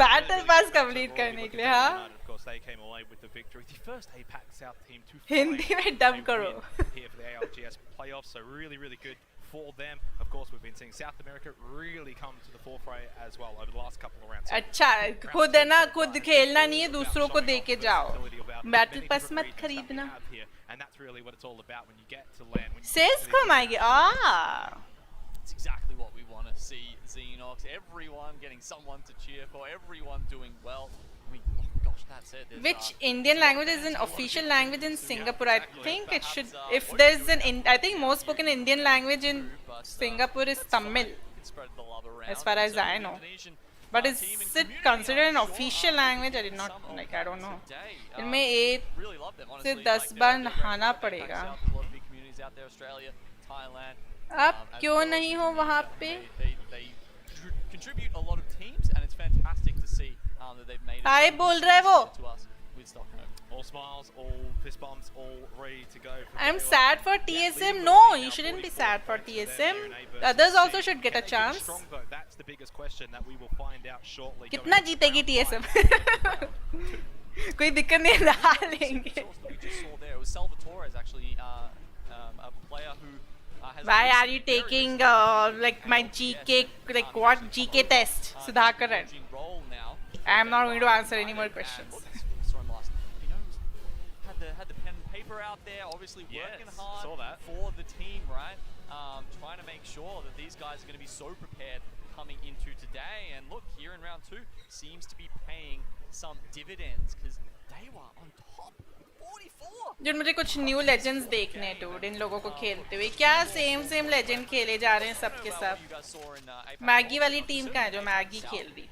बैटल पास कंप्लीट करने के लिए. हाँ. Of course, they came away with the victory. The first APAC South team to Hindi में डब करो. Here for the ALGS playoffs, so really good for them. Of course, we've been seeing South America really come to the forefront as well over the last couple of rounds. अच्छा, खुद है ना, खुद खेलना नहीं है, दूसरों को दे के जाओ. बैटल पास मत खरीदना. And that's really what it's all about when you get to land. Sales कम आएगी. It's exactly what we want to see, Xenox. Everyone getting someone to cheer for, everyone doing well. I mean, gosh, that's it. Which Indian language is an official language in Singapore? I think it should. If there's I think most spoken Indian language in Singapore is Tamil, as far as I know. But is it considered an official language? I did not I don't know. इनमें 8 से 10 बार नहाना पड़ेगा. आप क्यों नहीं हो वहाँ पे? Contribute a lot of teams, and it's fantastic to see that they've made it. Hi बोल रहा है वो. All smiles, all fist bumps, all ready to go. I'm sad for TSM. No, you shouldn't be sad for TSM. Others also should get a chance. That's the biggest question that we will find out shortly. कितना जीतेगी TSM? कोई दिक्कत नहीं, नहा लेंगे. We just saw there. It was Salvatore, actually, a player who. Why are you taking my GK, what GK test, Sudhakaran? I am not going to answer any more questions. Had the pen and paper out there, obviously working hard for the team, right? Trying to make sure that these guys are going to be so prepared coming into today. And look, here in round 2 seems to be paying some dividends because they were on top. जो मुझे कुछ new legends देखने हैं dude, इन लोगों को खेलते हुए. क्या सेम लेजेंड खेले जा रहे हैं सब के सब. मैगी वाली टीम कहाँ है जो मैगी खेल रही थी?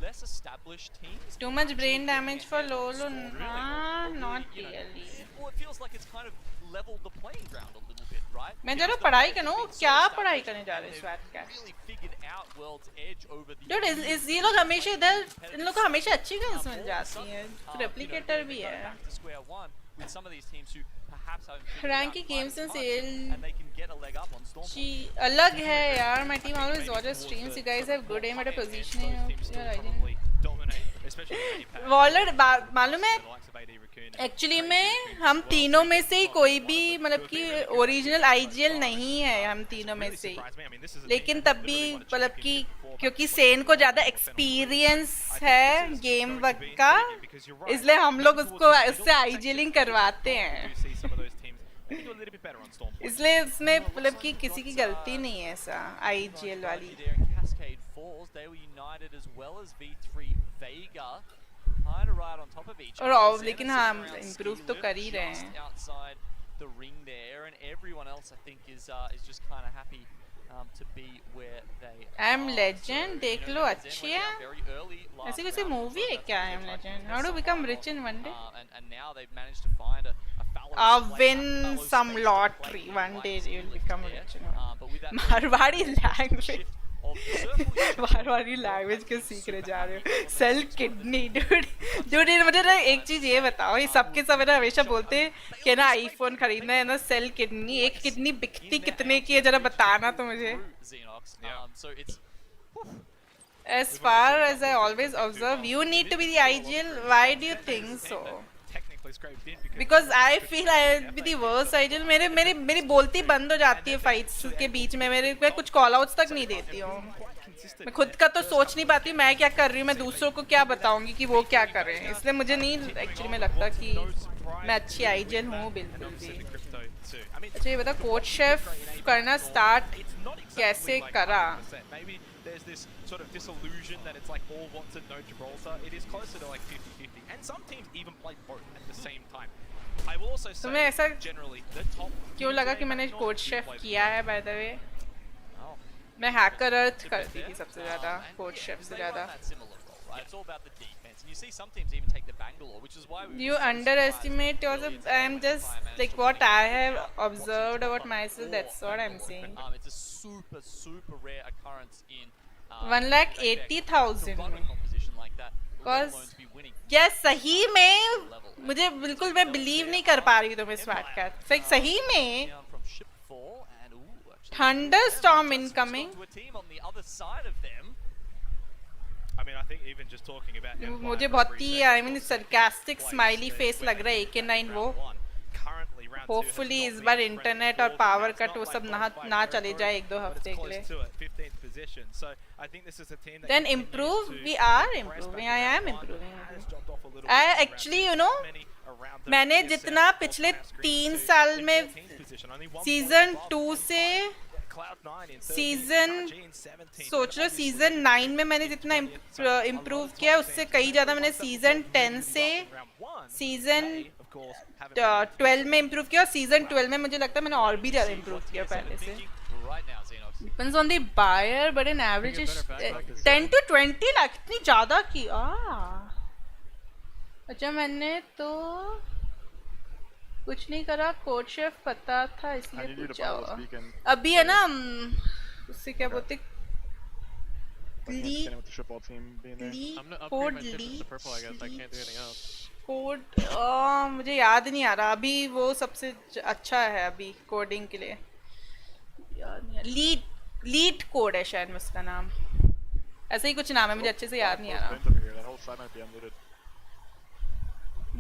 less established teams. Too much brain damage for Lolo? Nah, not really. Well, it feels like it's kind of leveled the playing ground a little bit, right? मैं जरा पढ़ाई करूँ, क्या पढ़ाई करने जा रहे हैं स्वैट का? Really figured out world's edge over the. Dude, is ये लोग हमेशा इधर, इन लोग को हमेशा अच्छी गन्स मिल जाती हैं. रेप्लिकेटर भी है. With some of these teams who perhaps haven't Ranking games and sale. And they can get a leg up on Storm. जी अलग है यार. My team always watches streams. You guys have good aim at a positioning of your Ryzen. Waller मालूम है? Actually में हम तीनों में से ही कोई भी मतलब कि ओरिजिनल IGL नहीं है, हम तीनों में से. लेकिन तब भी मतलब कि क्योंकि सेन को ज़्यादा एक्सपीरियंस है गेम वर्क का, इसलिए हम लोग उसको उससे IGLing करवाते हैं. do a little bit better on Storm. इसलिए इसमें मतलब कि किसी की गलती नहीं है ऐसा IGL वाली. Cascade falls. They were united as well as V3 Vega. Right on top of each other. और लेकिन हाँ improve तो कर ही रहे हैं. Outside the ring there, and everyone else I think is just kind of happy to be where they I am Legend देख लो अच्छी है. ऐसी कोई मूवी है क्या I am Legend? How to become rich in one day? And now they've managed to find a win some lottery one day you will become rich. Marwari language. Marwari language क्यों सीख रहे जा रहे हो? सेल किडनी डूड मुझे ना एक चीज ये बताओ, ये सबके सब ना हमेशा बोलते हैं कि ना आईफोन खरीदना है ना सेल किडनी, एक किडनी बिकती कितने की है जरा बताना तो मुझे. As far as I always observe, you need to be the IGL. Why do you think so? Because I feel I'll be the worst IGL. मेरी बोलती बंद हो जाती है फाइट्स के बीच में. मैं कुछ कॉल आउट्स तक नहीं देती हूँ. मैं खुद का तो सोच नहीं पाती मैं क्या कर रही हूँ. मैं दूसरों को क्या बताऊंगी कि वो क्या कर रहे हैं. इसलिए मुझे नहीं एक्चुअली में लगता कि मैं अच्छी IGL हूँ बिल्कुल भी. अच्छा ये बता कोच शेफ करना स्टार्ट कैसे करा? There's this sort of disillusion that it's like all want to know Gibraltar. It is closer to like 50-50, and some teams even play both at the same time. I will also say ऐसा generally the top. क्यों लगा कि मैंने coach chef किया है by the way? मैं hacker अर्थ करती थी सबसे ज़्यादा कोच शेफ से ज़्यादा. It's all about the defense, and you see some teams even take the Bangalore, which is why you underestimate yourself. I am just like what I have observed about myself. That's what I'm saying. It's a super rare occurrence in 1,80,000 में. Cause क्या सही में मुझे बिल्कुल मैं believe नहीं कर पा रही हूँ तुम्हें स्वैट का. सही में thunderstorm incoming. I mean, I think even just talking about मुझे बहुत ही I mean sarcastic smiley face लग रहा है AK9 वो. Hopefully इस बार इंटरनेट और पावर कट वो सब ना चले जाए 1-2 हफ्ते के लिए. Then improve. We are improving. I am improving. I actually you know मैंने जितना पिछले 3 साल में सीजन 2 से सीजन सोच लो सीजन 9 में मैंने जितना इम्प्रूव किया उससे कई ज़्यादा मैंने सीजन 10 से सीजन 12 में इम्प्रूव किया. और सीजन 12 में मुझे लगता है मैंने और भी ज़्यादा इम्प्रूव किया पहले से. Depends on the buyer, but in average is 10 to 20 lakh. इतनी ज़्यादा की. अच्छा मैंने तो कुछ नहीं करा. कोच शेफ पता था इसलिए पूछा हुआ. अभी है ना उससे क्या बोलते कोड मुझे याद नहीं आ रहा अभी. वो सबसे अच्छा है अभी कोडिंग के लिए. लीड कोड है शायद उसका नाम. ऐसा ही कुछ नाम है मुझे अच्छे से याद नहीं आ रहा.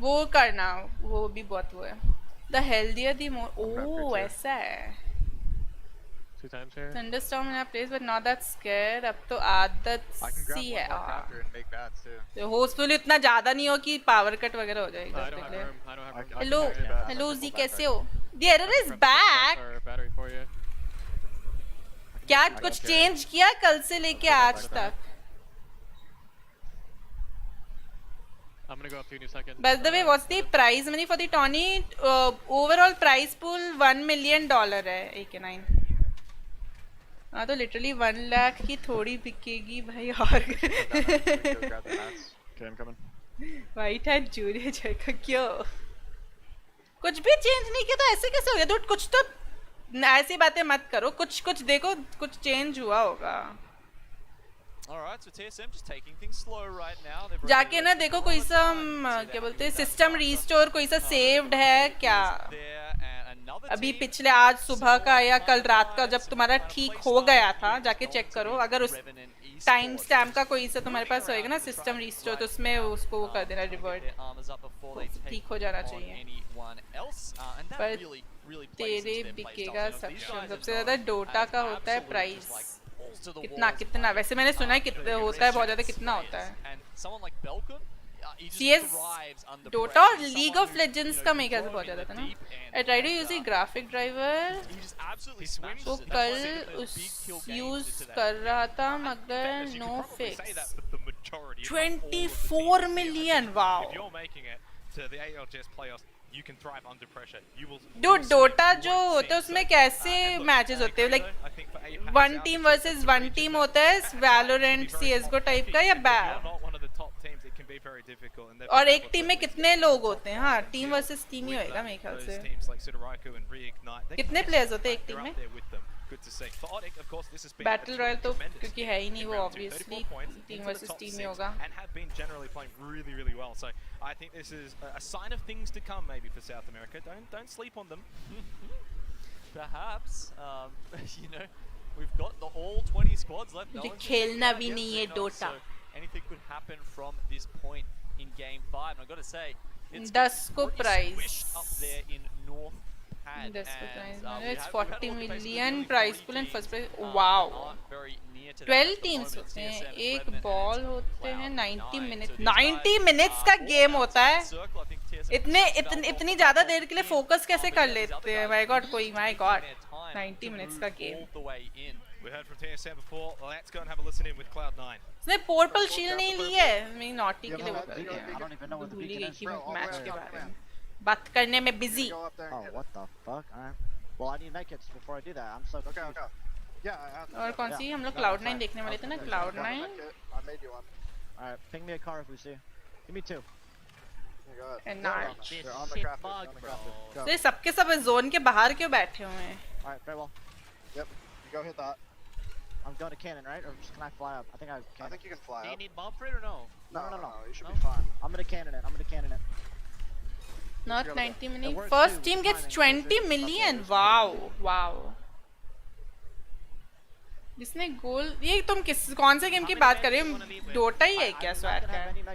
वो करना वो भी बहुत वो है. The healthier the more. Oh ऐसा है. 2 times here. Thunderstorm in our place but not that scared. अब तो आदत सी है. तो होपफुली इतना ज़्यादा नहीं हो कि पावर कट वगैरह हो जाएगा. हेलो जी कैसे हो? The error is back. क्या कुछ चेंज किया कल से लेके आज तक? I'm gonna go up to you in a second. By the way, what's the prize money for the tourney? Overall prize pool $1 million है AK9. हाँ तो literally 1 लाख की थोड़ी बिकेगी भाई. और White hat जूरी जगह क्यों? कुछ भी चेंज नहीं किया तो ऐसे कैसे हो गया? तो कुछ तो ऐसी बातें मत करो. कुछ देखो कुछ चेंज हुआ होगा. Alright, so TSM just taking things slow right now. जाके ना देखो कोई सा क्या बोलते हैं सिस्टम रीस्टोर कोई सा सेव्ड है क्या अभी पिछले आज सुबह का या कल रात का जब तुम्हारा ठीक हो गया था. जाके चेक करो अगर उस टाइम स्टैम्प का कोई सा तुम्हारे पास होएगा ना सिस्टम रीस्टोर तो उसमें उसको वो कर देना रिवर्ट. ठीक हो जाना चाहिए. पर तेरे बिकेगा सबसे ज़्यादा डोटा का होता है प्राइस. कितना वैसे मैंने सुना है कितना होता है बहुत ज़्यादा. कितना होता है? he just CS, thrives under Dota pressure. और He's League someone of who, Legends you का know, मैं you कैसे throw बहुत him in ज़्यादा the था ना. deep end I tried to and, use the graphic driver. he just absolutely वो smashes कल it. That's why I see that those big kill games use today. कर रहा था मगर Fairness, you no could probably fix. say that for the majority, if not all of the 24 teams here. million, If wow. you're making it to the ALGS playoffs, you can thrive under pressure. You will. Dude, Dota जो होता है उसमें कैसे matches होते हैं? Like one team versus one team होता है, Valorant, CS:GO type का या not one of the top teams, it can be very difficult. And और एक टीम में कितने लोग होते हैं? हाँ, team versus team ही होएगा मेरे ख्याल से. teams like Sudoraiku and Reignite. कितने players होते हैं एक team में? Good to see. For Otic, of course, this has been Battle Royale तो tremendous क्योंकि है ही नहीं वो round two, obviously 34 points team into the versus top team he six होगा. and have been generally playing really, really well. So I think this is a sign of things to come, maybe for South America. Don't sleep on them. Perhaps, you know, we've got the all 20 squads left. मुझे one's खेलना been भी yet, नहीं they're है not, Dota. so anything could happen from this point in game 5. And I've got to say, it's 10 को pretty prize. squished up there in North Pad. 10 को And, prize. we It's have 40 all the basically million really prize 40 pool and first prize. teams, Wow. aren't very near to that 12 at the teams moment. होते हैं, TSM is एक Revenant ball and होते हैं, Cloud 90 9. minutes. So these 90 guys minutes are का all game होता है. outside circle. I think TSM इतनी ज़्यादा देर के लिए focus कैसे कर लेते हैं? My God, my God. 90 minutes का game. all the way in. We heard from TSM before. Let's go and have a listen in with Cloud9. उसने portal shield नहीं ली है. मैं naughty के लिए वो कर रही I don't even know what the भूल ही beacon गई is. थी match के बारे में. बात करने में busy. Oh, what the fuck? Alright. Well, I need medkits before I do that. I'm so confused. Yeah, और कौन सी हम लोग Cloud9 देखने वाले थे ना Cloud9. I made you one. Alright, ping me a car if we see. Give me 2. You got it. And nine. They're on the craft. On the craft. Go. तो ये सबके सब zone के बाहर क्यों बैठे हुए हैं? Alright, very well. Yep. You go hit that. I'm going to cannon, right? Or just can I fly up? I think I can. I think you can fly Do up. you need bomb for it or no? No. You should be fine. I'm gonna cannon it. I'm gonna cannon it. Not 90 minutes. works First too, team with gets timing, 20 million. Wow. जिसने गोल ये तुम कौन से game की बात कर रहे हो? डोटा ही है क्या स्वैग का?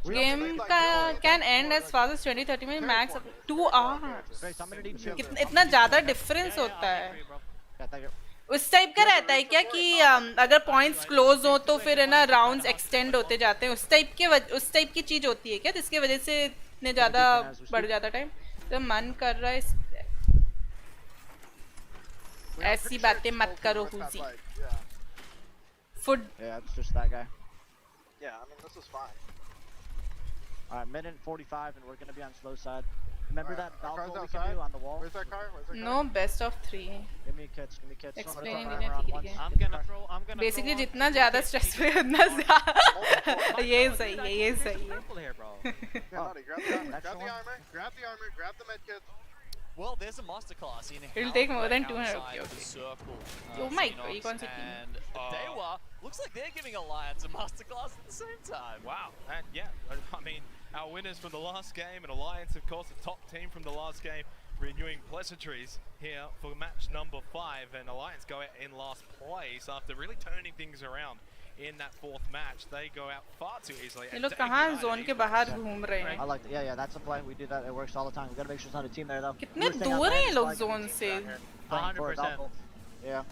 गेम का can end as fast as 20-30 minute max 2 hours. इतना ज़्यादा डिफरेंस होता है. उस टाइप का रहता है क्या कि अगर पॉइंट्स क्लोज हो तो फिर है ना राउंड्स एक्सटेंड होते जाते हैं? उस टाइप की चीज़ होती है क्या जिसकी वजह से इतने ज़्यादा बढ़ जाता टाइम? तो मन कर रहा है ऐसी बातें मत करो हुजी. Food. Yeah, it's just that guy. Yeah, I mean, this is fine. Alright, minute 45 and we're gonna be on slow side. Remember that valve car's goal we outside. can do on the wall? Where's that car? Where's that car? No, best of 3. Give me kits, give me kits. Explain Someone it, around ठीक once. है. I'm gonna throw Basically जितना ज़्यादा stress पे उतना ज़्यादा ये सही है, ये सही है. here, bro. Yeah, buddy, grab the armor. Grab the armor. Grab the armor. Grab the medkit. Well, there's a masterclass in It'll how take more to than play 200. outside Okay. the circle. Oh my God, Xenox you can't see and Dewa looks like they're giving Alliance a masterclass at the same time. Wow, and yeah, I mean, our winners from the last game and Alliance, of course, the top team from the last game, renewing pleasantries here for match number 5, and Alliance go out in last place after really turning things around in that 4th match. They go out far too easily. ये लोग कहाँ zone के बाहर घूम रहे हैं? I like that. Yeah, that's a play. We do that. It works all the time. We gotta make sure it's not a team there though. कितने दूर हैं ये लोग zone से? 100%. Yeah.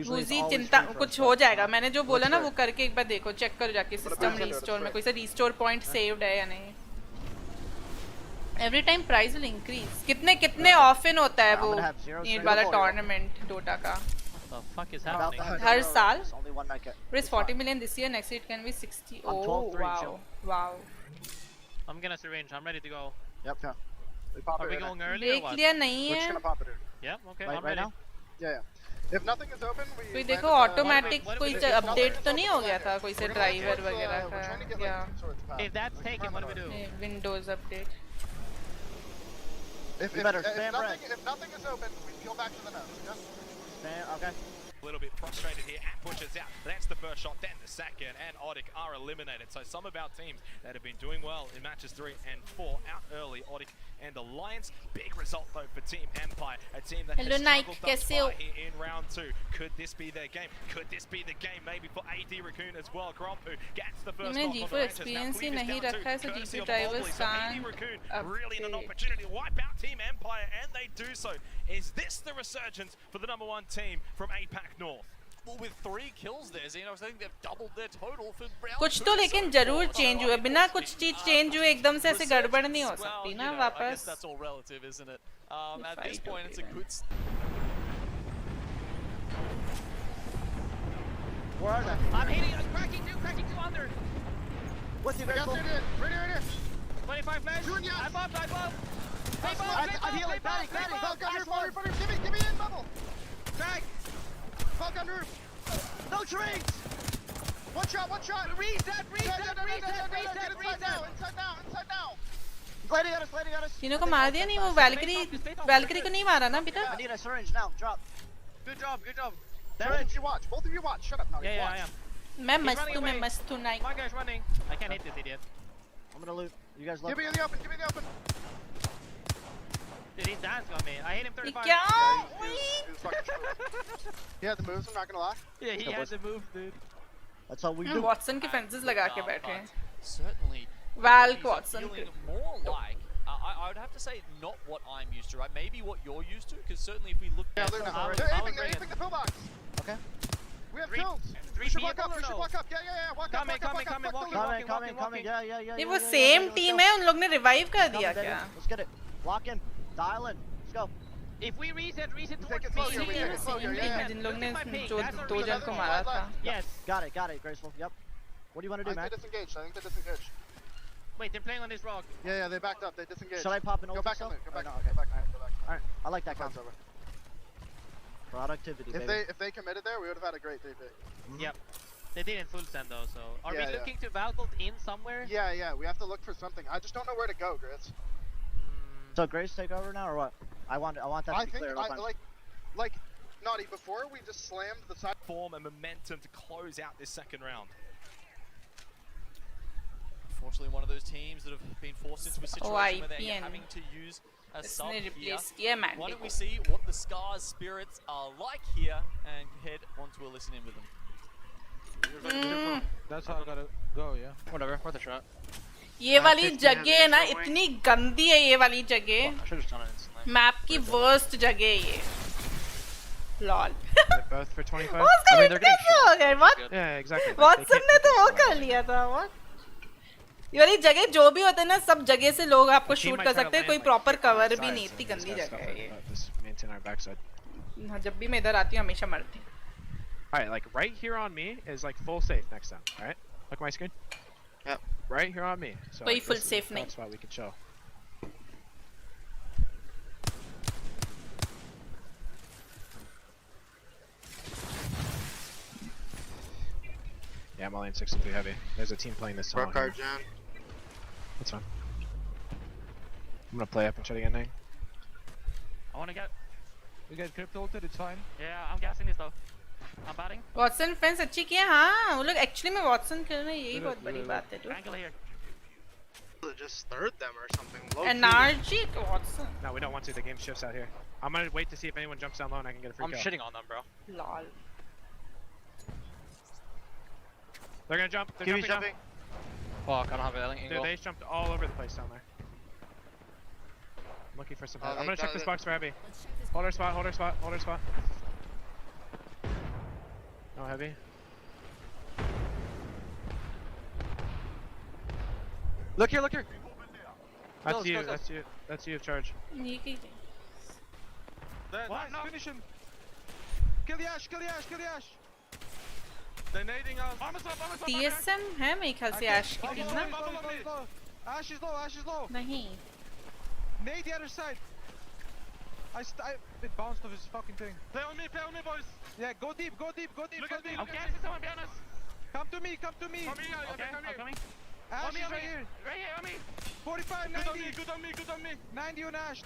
हुजी चिंता कुछ हो जाएगा. मैंने जो बोला ना वो करके एक बार देखो, चेक करो जाके सिस्टम रिस्टोर में कोई सा रिस्टोर पॉइंट सेव्ड है या नहीं. Every time price will increase. कितने often होता है वो ये वाला tournament Dota का? The fuck is happening? हर साल? Only one medkit. It's 40 million this year. Next year it can be 60. Oh wow. I'm gonna syringe. I'm ready to go. Yep. Are we going early or देख what? लिया नहीं We're just है. gonna pop it in. Yeah, okay, Right, I'm right ready. now? Yeah. If nothing is open, we. कोई देखो automatic कोई update तो नहीं हो गया था कोई से ड्राइवर वगैरह का या If that's taken, what do we do? Windows update. If nothing is open, we go back to the nose. Okay. A little bit frustrated here. App pushes out. That's the first shot, then the second, and Otic are eliminated. So some of our teams that have been doing well in matches 3 and 4 out early. Otic and Alliance. Big result though for Team Empire, a team that Hello, has Nike, struggled thus कैसे हो? far here in round 2. Could this be their game? Could this be the game maybe for AD Raccoon as well? Grompu gets the first मैंने knock on G4 the Rangers. Now experience he Queen is नहीं down रखा है, to so courtesy G4 of drivers Mobley. So AD can't Raccoon really in an opportunity to wipe out Team Empire, and they do so. Is this the resurgence for the #1 team from APAC North? with 3 kills there. Xeno, I think they've doubled their total for round कुछ 2 तो so लेकिन far. जरूर So change हुआ, बिना कुछ चीज change हुए एकदम से ऐसे गड़बड़ नहीं हो Well, सकती you ना know, I वापस. guess that's all relative, isn't it? At this Fight point, it's a okay, good. Where are they? I'm hitting, cracking two under. What's your Right vehicle? here. 25 flash. I'm up. Hey, I'm healing. Patty. Falk under, give me in, bubble. Crack. Falk under. No trees! One shot. Reset. Inside now. Landing on us. तीनों को मार दिया नहीं, वो Valkyrie को नहीं मारा ना अभी I तक. need a syringe now. Drop. Good job. Syringe. Both of you watch. Shut up now. Yeah, I am. मैं मस्त हूँ नहीं. My guy's running. I can't hit this idiot. I'm gonna loot. You guys love. Give me in the open. Dude, he's dancing on me. I hit him 35. क्या? He had the moves, I'm not gonna lie. Yeah, he had the move, dude. That's all we do. Watson के fences लगा के बैठे हैं. Certainly. Valk Watson. Feeling more like, I would have to say, not what I'm used to, right? Maybe what you're used to, because certainly if we look Yeah, at they're the aping the pillbox. Okay. We have kills. We should walk up. Yeah. Walk up. Coming. Yeah. ये वो same team है, उन लोग ने revive कर दिया क्या? Let's get it. Lock in. Dial in. Let's go. If we reset towards Same team है जिन लोग ने जो 2 जन को मारा था. Yes. Got it, Graceful. Yep. What do you want to do, I man? think they're disengaged. Wait, they're playing on this rock. Yeah, they backed up. They disengaged. Should I pop an ult? Go back still? on there. Go back. No, Go okay. back. Alright, I like that concept. Productivity, baby. If they committed there, we would have had a great 3-pick. Yep. They didn't full send though, so are Yeah, we looking to Valkyrie in somewhere? Yeah. We have to look for something. I just don't know where to go, Gritz. So Grace take over now or what? I want that to be clear. Like Naughty, before we just slammed the side form and momentum to close out this second round. Unfortunately, one of those teams that have been forced into a situation where they're having to use a sub here. Why don't we see what the Scars spirits are like here and head on to a listen in with them. That's how I gotta go, yeah. Whatever, worth a shot. ये वाली जगह है ना, इतनी गंदी है ये वाली जगह. मैप की worst जगह है ये. Lol. Both for 25. उसका कैसे हो गया? What? Yeah, exactly. Watson ने तो वो कर लिया था. What? ये वाली जगह जो भी होते हैं ना, सब जगह से लोग आपको शूट कर सकते हैं, कोई प्रॉपर कवर भी नहीं, इतनी गंदी जगह है ये. हाँ, जब भी मैं इधर आती हूँ हमेशा मरती हूँ. Alright, like right here on me is like full safe next time. Alright, look at my screen. Yep, right here on me. So कोई full safe नहीं. That's why we can chill. Yeah, I'm only in 63 heavy. There's a team playing this song. card, John. That's fine. I'm gonna play up and try to get an egg. I wanna get. We get crypto ulted, it's fine. Yeah, I'm gassing this though. I'm batting. Watson fence अच्छी की है, हाँ. वो लोग actually में Watson खेल रहे हैं, यही बहुत बड़ी बात है, dude. Angle here. Just third them or something. NRG to Watson. No, we don't want to. The game shifts out here. I'm gonna wait to see if anyone jumps down low and I can get a free I'm kill. shitting on them, bro. Lol. They're gonna jump. They're jumping. Fuck, I don't have an angle. Dude, they jumped all over the place down there. I'm looking for some help. I'm gonna check this box for heavy. Hold her spot. No heavy. Look here. That's you. That's you, charge. What? No. Finish him. Kill the Ash. They're nading us. TSM है मेरे ख्याल से Ash की team ना. Ash is low. नहीं. Nade the other side. It bounced off his fucking thing. Play on me, boys. Yeah, go deep. I'm gassing someone behind us. Come to me. Okay, I'm coming. Ash is right here. Right here, on me. 45, 90. Good on me. 90 on Ash.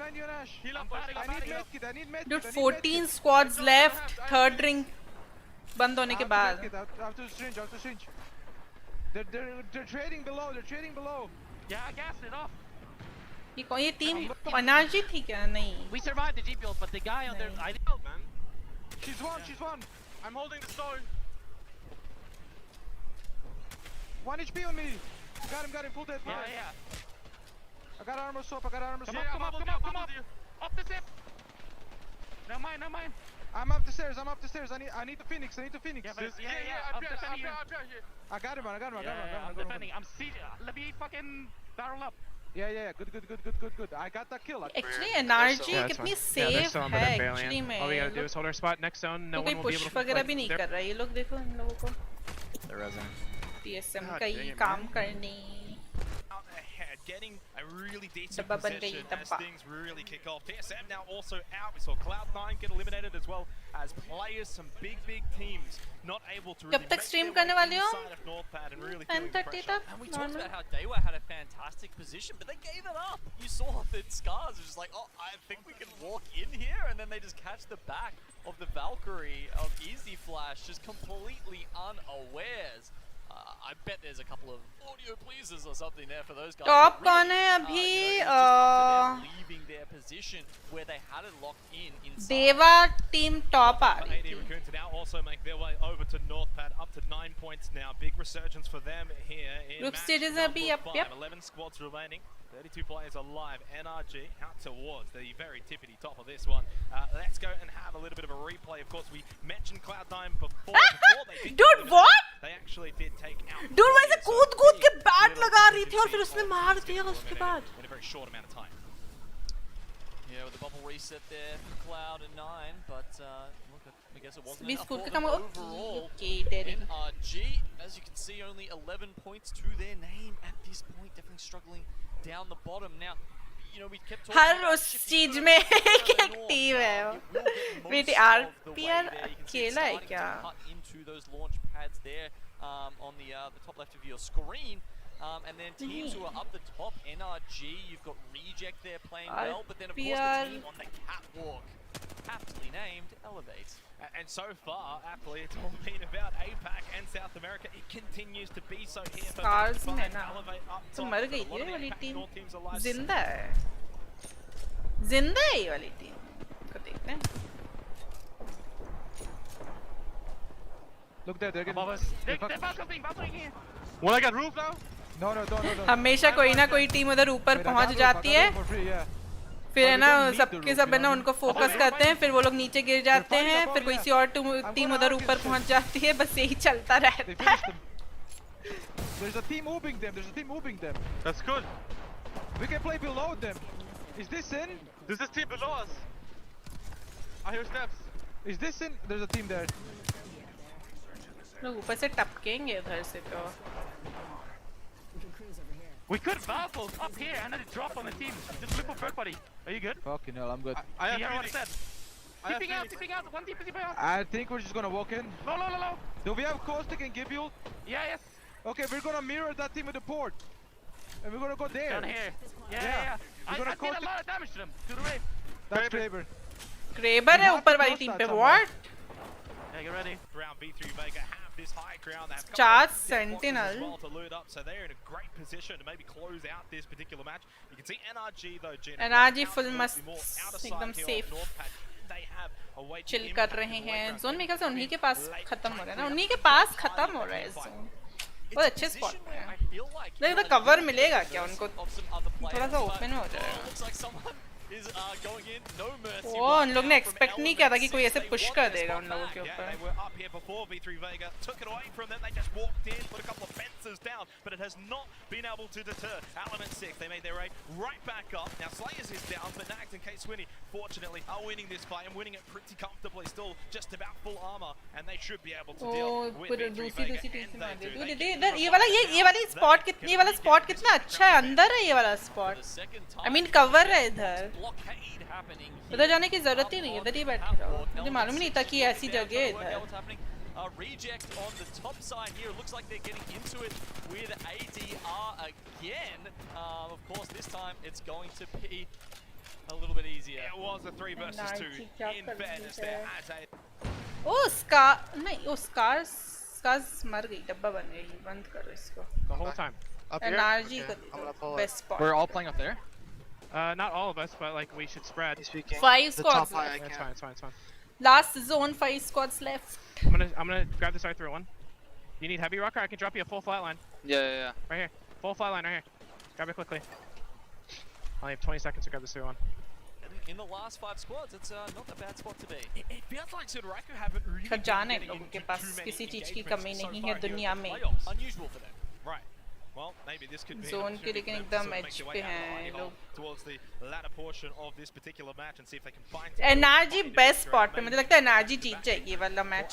Heal up, boys. I need medkit. Dude, 14 squads left. Third ring बंद होने के बाद. After syringe. They're trading below. Yeah, I gassed it off. ये team NRG थी क्या? नहीं. We survived the G build, but the guy on there, I didn't know, man. She's one. I'm holding the stone. 1 HP on me. Got him. Full dead. Yeah. I got armor swap. Come up. Up the zip. No mine. I'm up the stairs. I'm up the stairs. I need the Phoenix. I need the Phoenix. I'm defending you. I got him. I'm defending. I'm siege. Let me fucking barrel up. Yeah. Good. I got that kill. Actually NRG कितनी safe है actually में. All we gotta do is hold our spot. Next zone, no one will be able to. push वगैरह भी नहीं कर रहा है ये लोग देखो इन लोगों को. They're Ryzen. TSM का ही काम करने. Out ahead, getting a really decent position as things really kick off. TSM now also out. We saw Cloud9 get eliminated as well as players, some big teams not able to really कब तक stream करने वाले हो? inside of Northpad and really feeling the 10:30 pressure. तक. And we talked about how Dewa had a fantastic position, but they gave it up. You saw that Scars was just like, oh, I think we can walk in here, and then they just catch the back of the Valkyrie of Easy Flash, just completely unawares. I bet there's a couple of audio pleasers or something there for those guys. Top कौन है अभी? Leaving their position where they had it locked in inside. Deva team top आ रही AD Raccoon to now also make their way over to Northpad, up to 9 points now. Big resurgence for them here in Group match stages number अभी 5. 11 squads remaining. 32 players alive. NRG out towards the very tippity top of this one. Let's go and have a little bit of a replay. Of course, we mentioned Cloud9 before they did. Dude, what? They actually did take out. Dude, वैसे कूद के bat लगा रही थी और फिर उसने मार दिया उसके बाद. In a very short amount of time. Yeah, with the bubble reset there for Cloud9, but look, I guess it wasn't enough for के them काम overall. okay, Derek. NRG, as you can see, only 11 points to their name at this point, definitely struggling down the bottom. Now, you know, we kept talking her about उस चीज में एक team है. बेटी RPR अकेला है क्या? Into those launch pads there on the top left of your screen. And then teams who are up the top, NRG, you've got Reject there playing well, but then of course the team on the catwalk, aptly named Elevate. And so far, aptly, it's all been about APAC and South America. It continues to be so here for Scars में ना Elevate up तो top. मर गई A lot थी of the वाली APAC team. North teams alive. जिंदा है ये वाली टीम को देखते हैं. Look there, they're getting. Above us. They're bubbling here. Will I get roof now? No. हमेशा कोई ना कोई टीम उधर ऊपर पहुंच जाती है. फिर है ना सबके सब है ना उनको फोकस करते हैं, फिर वो लोग नीचे गिर जाते हैं, फिर कोई सी और टीम उधर ऊपर पहुंच जाती है. बस यही चलता रहता है. There's a team moving them. That's good. We can play below them. Is this in? This is team below us. I hear steps. Is this in? There's a team there. लोग ऊपर से टपकेंगे उधर से तो. We could baffle up here and then drop on the team. Just look for third party. Are you good? Fucking hell, I'm good. I have what I said. Tipping out. One tipping out. I think we're just gonna walk in. No. Do we have caustic and give you? Yes. Okay, we're gonna mirror that team with the port. And we're gonna go there. Down here. Yeah. I did a lot of damage to them. To the right. That's Kraber. Kraber है ऊपर वाली team पे. What? Yeah, get ready. Round V3 Vega have this high ground. They have Charge as Sentinel. well to loot up, so they're in a great position to maybe close out this particular match. You can see NRG though, Gina. NRG full must एकदम safe. They have a way to chill कर रहे हैं. Zone में कैसे उन्हीं के पास खत्म हो रहा है ना. उन्हीं के पास खत्म हो रहा है जोन. बहुत अच्छे स्पॉट पे है. लेकिन तो कवर मिलेगा क्या उनको? थोड़ा सा ओपन हो जाएगा. वो उन लोग ने एक्सपेक्ट नहीं किया था कि कोई ऐसे पुश कर देगा उन लोगों के ऊपर. They were up here before V3 Vega took it away from them. They just walked in, put a couple of fences down, but it has not been able to deter Element 6. They made their way right back up. Now Slayers is down, but Nags and Kate Swinney fortunately are winning this fight and winning it pretty comfortably. Still just about full armor, and they should be able to deal with V3 Vega. इधर ये वाली spot कितना अच्छा है. अंदर है ये वाला स्पॉट. I mean कवर है इधर. उधर जाने की जरूरत ही नहीं. इधर ही बैठे रहो. मुझे मालूम नहीं था कि ऐसी जगह है इधर. Reject on the top side here. It looks like they're getting into it with ADR again. Of course, this time it's going to be a little bit easier. It was a 3 versus 2 in fairness there as a... Oh, Scars मर गई. डब्बा बन गई. बंद करो इसको. The whole time. Up here? NRG Okay. को best spot. We're all playing up there? Not all of us, but like we should spread. 5 squads left. That's fine. Last zone, 5 squads left. I'm gonna grab this R3 one. You need heavy rocker? I can drop you a full flatline. Yeah. Right here. Full flatline right here. Grab it quickly. I only have 20 seconds to grab this R1. in the last 5 squads, it's not a bad spot to be. It feels like Sudaraku haven't really Khajan है been लोगों के getting पास into too किसी many चीज की engagements कमी so नहीं far है here in दुनिया the में playoffs. Unusual for them. Right. Well, maybe this could be Zone an के लेकिन opportunity for them एकदम to edge make their पे way out of the हैं hidey ये hole लोग. towards the latter portion of this particular match and see if they can find NRG best spot पे मुझे लगता है NRG जीत जाएगी ये वाला match.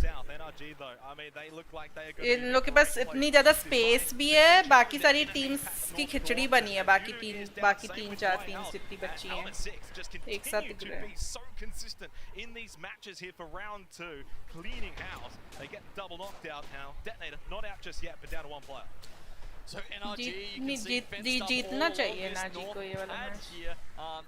South. NRG though, I mean, they look like they are going इन लोग के पास इतनी ज़्यादा स्पेस भी है, बाकी सारी टीम्स की खिचड़ी बनी है, बाकी 3-4 टीम्स इतनी बची हैं, एक साथ दिख रहे हैं. so consistent in these matches here for round 2, cleaning house. They get double knocked out now. Detonator not out just yet, but down to 1 player. So NRG, you can see fenced up जीतना all चाहिए of this NRG को ये north वाला edge match. here.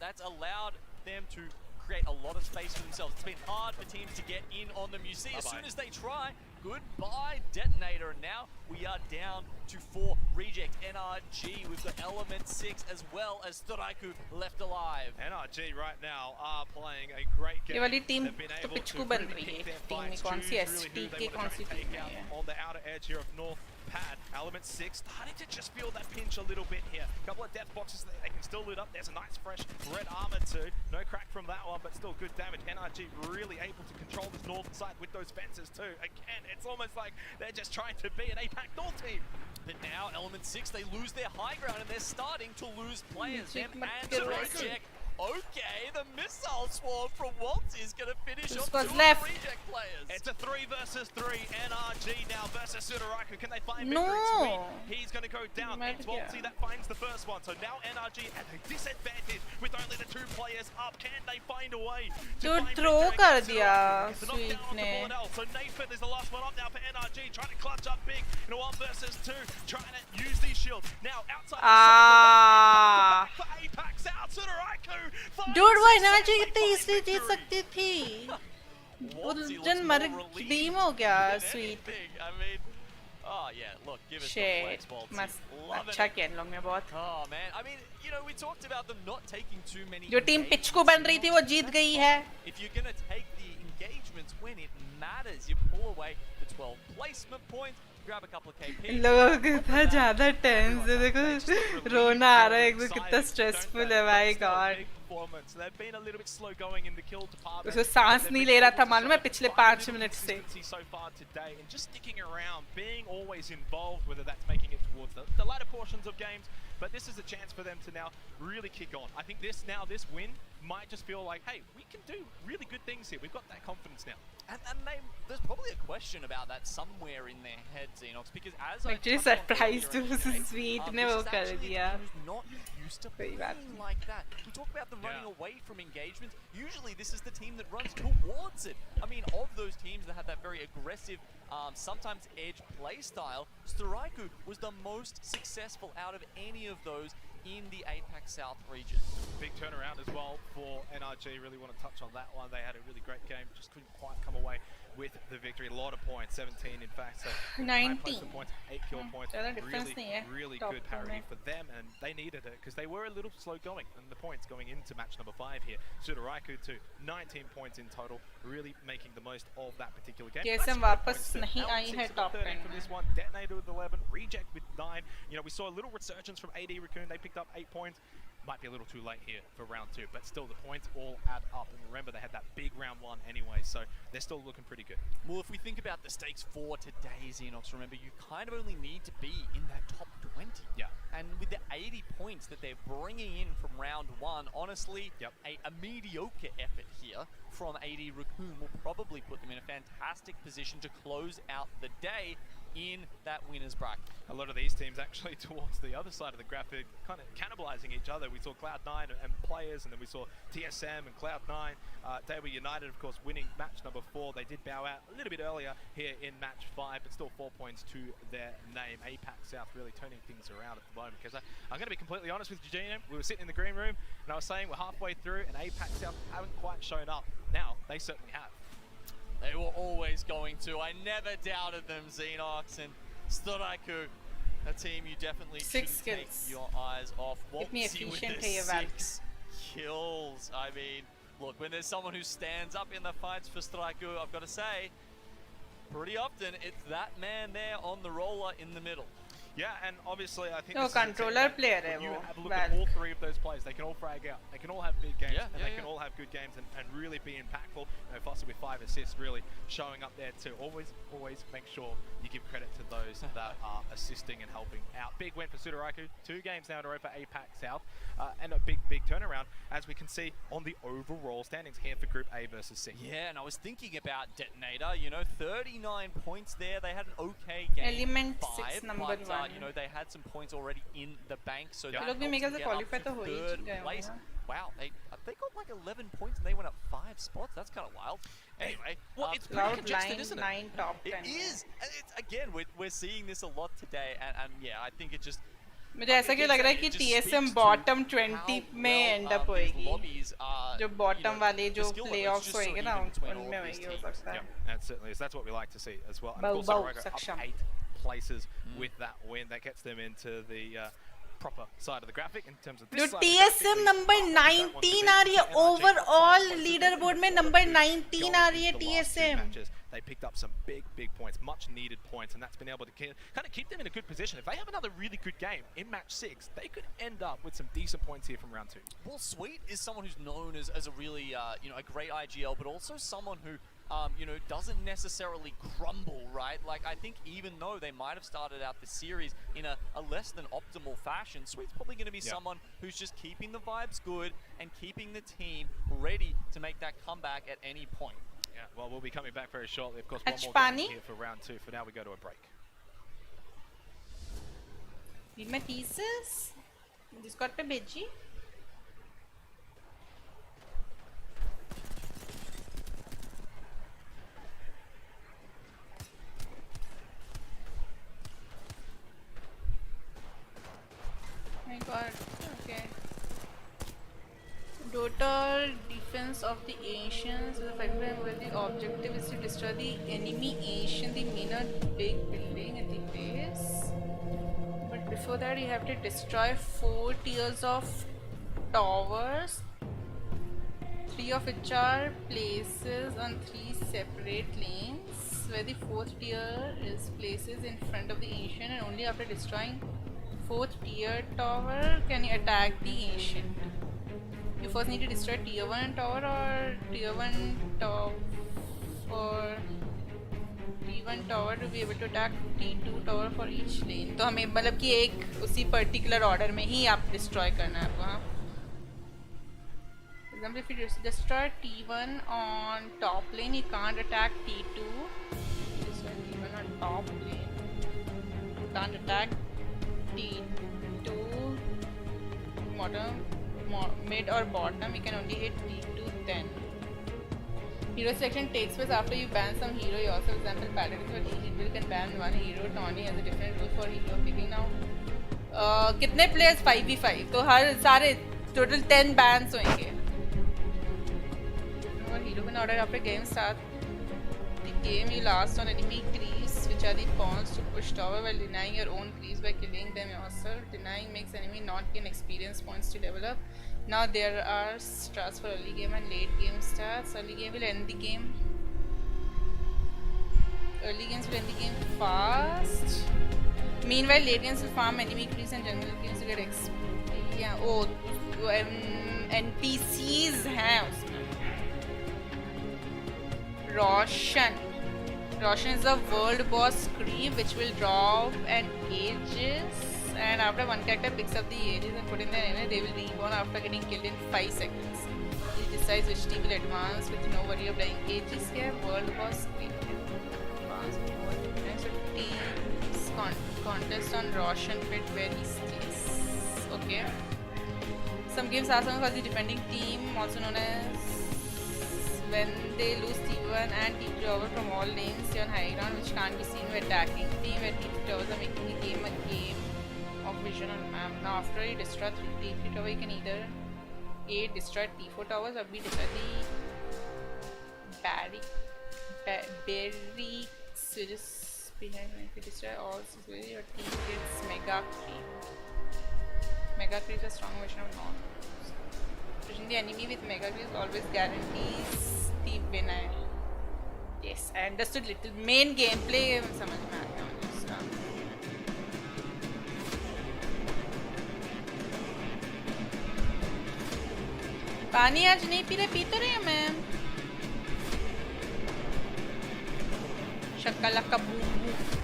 That's allowed them to create a lot of space for themselves. It's been hard for teams to get in on them. You see, as soon as they try, goodbye Detonator. And now we are down to 4 reject. NRG, we've got Element 6 as well as Storaiku left alive. NRG right now are playing a great game. ये वाली team They've been तो able पिचकू to बन really रही है. pick their team में fights, कौन सी choose really who ST they के want कौन to सी try and team take out है. on the outer edge here of North Pad. Element 6 starting to just feel that pinch a little bit here. A couple of death boxes that they can still loot up. There's a nice fresh red armor too. No crack from that one, but still good damage. NRG really able to control this north side with those fences too. Again, it's almost like they're just trying to be an APAC North team. But now Element 6, they lose their high ground and they're starting to lose players. Them and Reject. Okay, the missile swarm from Waltz is going to finish off 2 of the Reject players. It's a 3 versus 3. NRG now versus Sudaraku. Can they find No. victory? Sweet. He's going to go down. It's Waltzy that finds the first one. So now NRG at a disadvantage with only the 2 players up. Can they find a way to जो find throw victory कर against दिया Sudaraku? It's a knockdown sweet on the ने. bullet L. So Nathan is the last one up now for NRG. Trying to clutch up big in a 1 versus 2. Trying to use these shields. Now outside the for Apex out. Sudaraku. Dude, वो NRG कितनी easily जीत सकती थी. बुलजन मर deem हो गया sweet. I mean, oh yeah, look, give us the Shit, flex, Waltzy. मस्त Loving अच्छा it. किया इन लोग ने बहुत. Oh man, I mean, you know, we talked about them not taking too many. जो टीम पिचकू बन रही थी वो जीत गई है. If you're gonna take the engagements when it matters, you pull away the 12 placement points, grab a couple of KP. इन लोगों को कितना ज़्यादा टेंस है, देखो रोना आ रहा है, एकदम कितना स्ट्रेसफुल है भाई God. They've been a little bit slow going in the kill department. उसको सांस नहीं ले रहा था मालूम है पिछले 5 मिनट से. So far today, and just sticking around, being always involved, whether that's making it towards the latter portions of games, but this is a chance for them to now really kick on. I think this win might just feel like, hey, we can do really good things here. We've got that confidence now. And there's probably a question about that somewhere in their head, Xenox, because as I Actually surprised to sweet ने वो कर दिया. Not used to playing like that. We talk about them running away from engagements. Usually this is the team that runs towards it. I mean, of those teams that have that very aggressive, sometimes edge play style, Storaiku was the most successful out of any of those in the APAC South region. Big turnaround as well for NRG. Really want to touch on that one. They had a really great game, just couldn't quite come away with the victory. A lot of points, 17 in fact. So 19 points, 8 kill points. Really good parity for them, and they needed it because they were a little slow going. And the points going into match number 5 here. Sudaraku too, 19 points in total. Really making the most of that particular game. KSM वापस नहीं आई है top 10 from this one. Detonator with 11, Reject with 9. You know, we saw a little resurgence from AD Raccoon. They picked up 8 points. Might be a little too late here for round 2, but still the points all add up. And remember, they had that big round 1 anyway, so they're still looking pretty good. Well, if we think about the stakes for today, Xenox, remember, you kind of only need to be in that top 20. Yeah. And with the 80 points that they're bringing in from round 1, honestly, a mediocre effort here from AD Raccoon will probably put them in a fantastic position to close out the day in that winner's bracket. A lot of these teams actually towards the other side of the graphic kind of cannibalizing each other. We saw Cloud9 and players, and then we saw TSM and Cloud9. They were United, of course, winning match number 4. They did bow out a little bit earlier here in match 5, but still 4 points to their name. APAC South really turning things around at the moment, because I'm going to be completely honest with you, Gino. We were sitting in the green room, and I was saying we're halfway through, and APAC South haven't quite shown up. Now, they certainly have. They were always going to. I never doubted them, Xenox, and Storaiku, a team you definitely shouldn't take your eyes off. Waltzy with the 6 kills. I mean, look, when there's someone who stands up in the fights for Storaiku, I've got to say, pretty often it's that man there on the roller in the middle. Yeah, and obviously I think No, this is a team controller that player when hai you wo, have a look at Valve. all three of those players, they can all frag out. They can all have big games, and they can all have good games and really be impactful. You know, Foster with 5 assists really showing up there too. Always make sure you give credit to those that are assisting and helping out. Big win for Sudoraiku. 2 games now in a row for APAC South, and a big turnaround as we can see on the overall standings here for Group A versus C. Yeah, and I was thinking about Detonator, you know, 39 points there. They had an okay game. Element 5, 6 number but, 1. you know, they had some points already in the bank, so that लोग भी helped मेरे ख्याल them से get up qualify to तो हो ही third गए place. होंगे Wow, they got like 11 points and they went up 5 spots. That's kind of wild. Anyway, well, it's pretty Cloud congested, 9, isn't it? 9 top 10. It is. And it's, again, we're seeing this a lot today, and yeah, I think it just. मुझे ऐसा क्यों लग रहा है कि TSM bottom 20 में end up होएगी जो bottom वाले जो playoffs होएंगे ना उनमें होएगी हो सकता है That certainly is. That's what we like to see as well. And of course, Raka up 8 places with that win. That gets them into the proper side of the graphic in terms of this जो TSM number 19 आ रही है overall leaderboard में number 19 आ रही है TSM. They picked up some big points, much needed points, and that's been able to kind of keep them in a good position. If they have another really good game in match 6, they could end up with some decent points here from round 2. Well, Sweet is someone who's known as a really, you know, a great IGL, but also someone who, you know, doesn't necessarily crumble, right? Like, I think even though they might have started out the series in a less than optimal fashion, Sweet's probably going to be someone who's just keeping the vibes good and keeping the team ready to make that comeback at any point. Yeah, well, we'll be coming back very shortly. Of course, one more Partani game here for round 2. For now, we go to a break. Need my pieces? Discord पे भेजी? My God. Okay. Total defense of the Asians is a factor where the objective is to destroy the enemy Asian, the minor big building at the base. But before that, you have to destroy 4 tiers of towers, 3 of which are places on 3 separate lanes, where the 4th tier is places in front of the Asian, and only after destroying 4th tier tower can you attack the Asian. You first need to destroy tier 1 tower or tier 1 tower for T1 tower to be able to attack T2 tower for each lane. तो हमें मतलब कि एक उसी particular order में ही आप destroy करना है आपको हाँ. For example, if you destroy T1 on top lane, you can't attack T2. Destroy T1 on top lane. You can't attack T2 bottom. Mid or bottom, you can only hit T2 then. Hero selection takes place after you ban some hero. You also, for example, Paladins or each individual can ban one hero. Tawny has a different rule for hero picking now. कितने players 5v5? तो हर सारे total 10 bans होंगे. Hero can order after game start. The game you last on enemy creeps, which are the pawns to push tower while denying your own creeps by killing them yourself. Denying makes enemy not gain experience points to develop. Now there are strats for early game and late game stats. Early game will end the game. Early games will end the game fast. Meanwhile, late games will farm enemy creeps and general games to get XP. Yeah, oh, NPCs हैं उसमें. Roshan. Roshan is a world boss creep which will drop an Aegis, and after one character picks up the Aegis and put in their name, they will reborn after getting killed in 5 seconds. He decides which team will advance with no worry of dying. Aegis क्या है? World boss creep. Advance with no worry. Next teams contest on Roshan pit where he stays. Okay. Some games are for the defending team, also known as when they lose T1 and T2 over from all lanes, you're on high ground which can't be seen by attacking team, where T2 towers are making the game a game of vision on map. Now after you destroy T3 tower, you can either A, destroy T4 towers, or B, destroy the barracks which is behind. If you destroy all, your team gets mega creep. Mega creep is a strong version of non. Pushing the enemy with mega creeps always guarantees the winner. Yes, I understood little main gameplay समझ में आ गया मुझे इसका. पानी आज नहीं P रहे, P तो रहे हैं मैम। शक्ला का boom boom.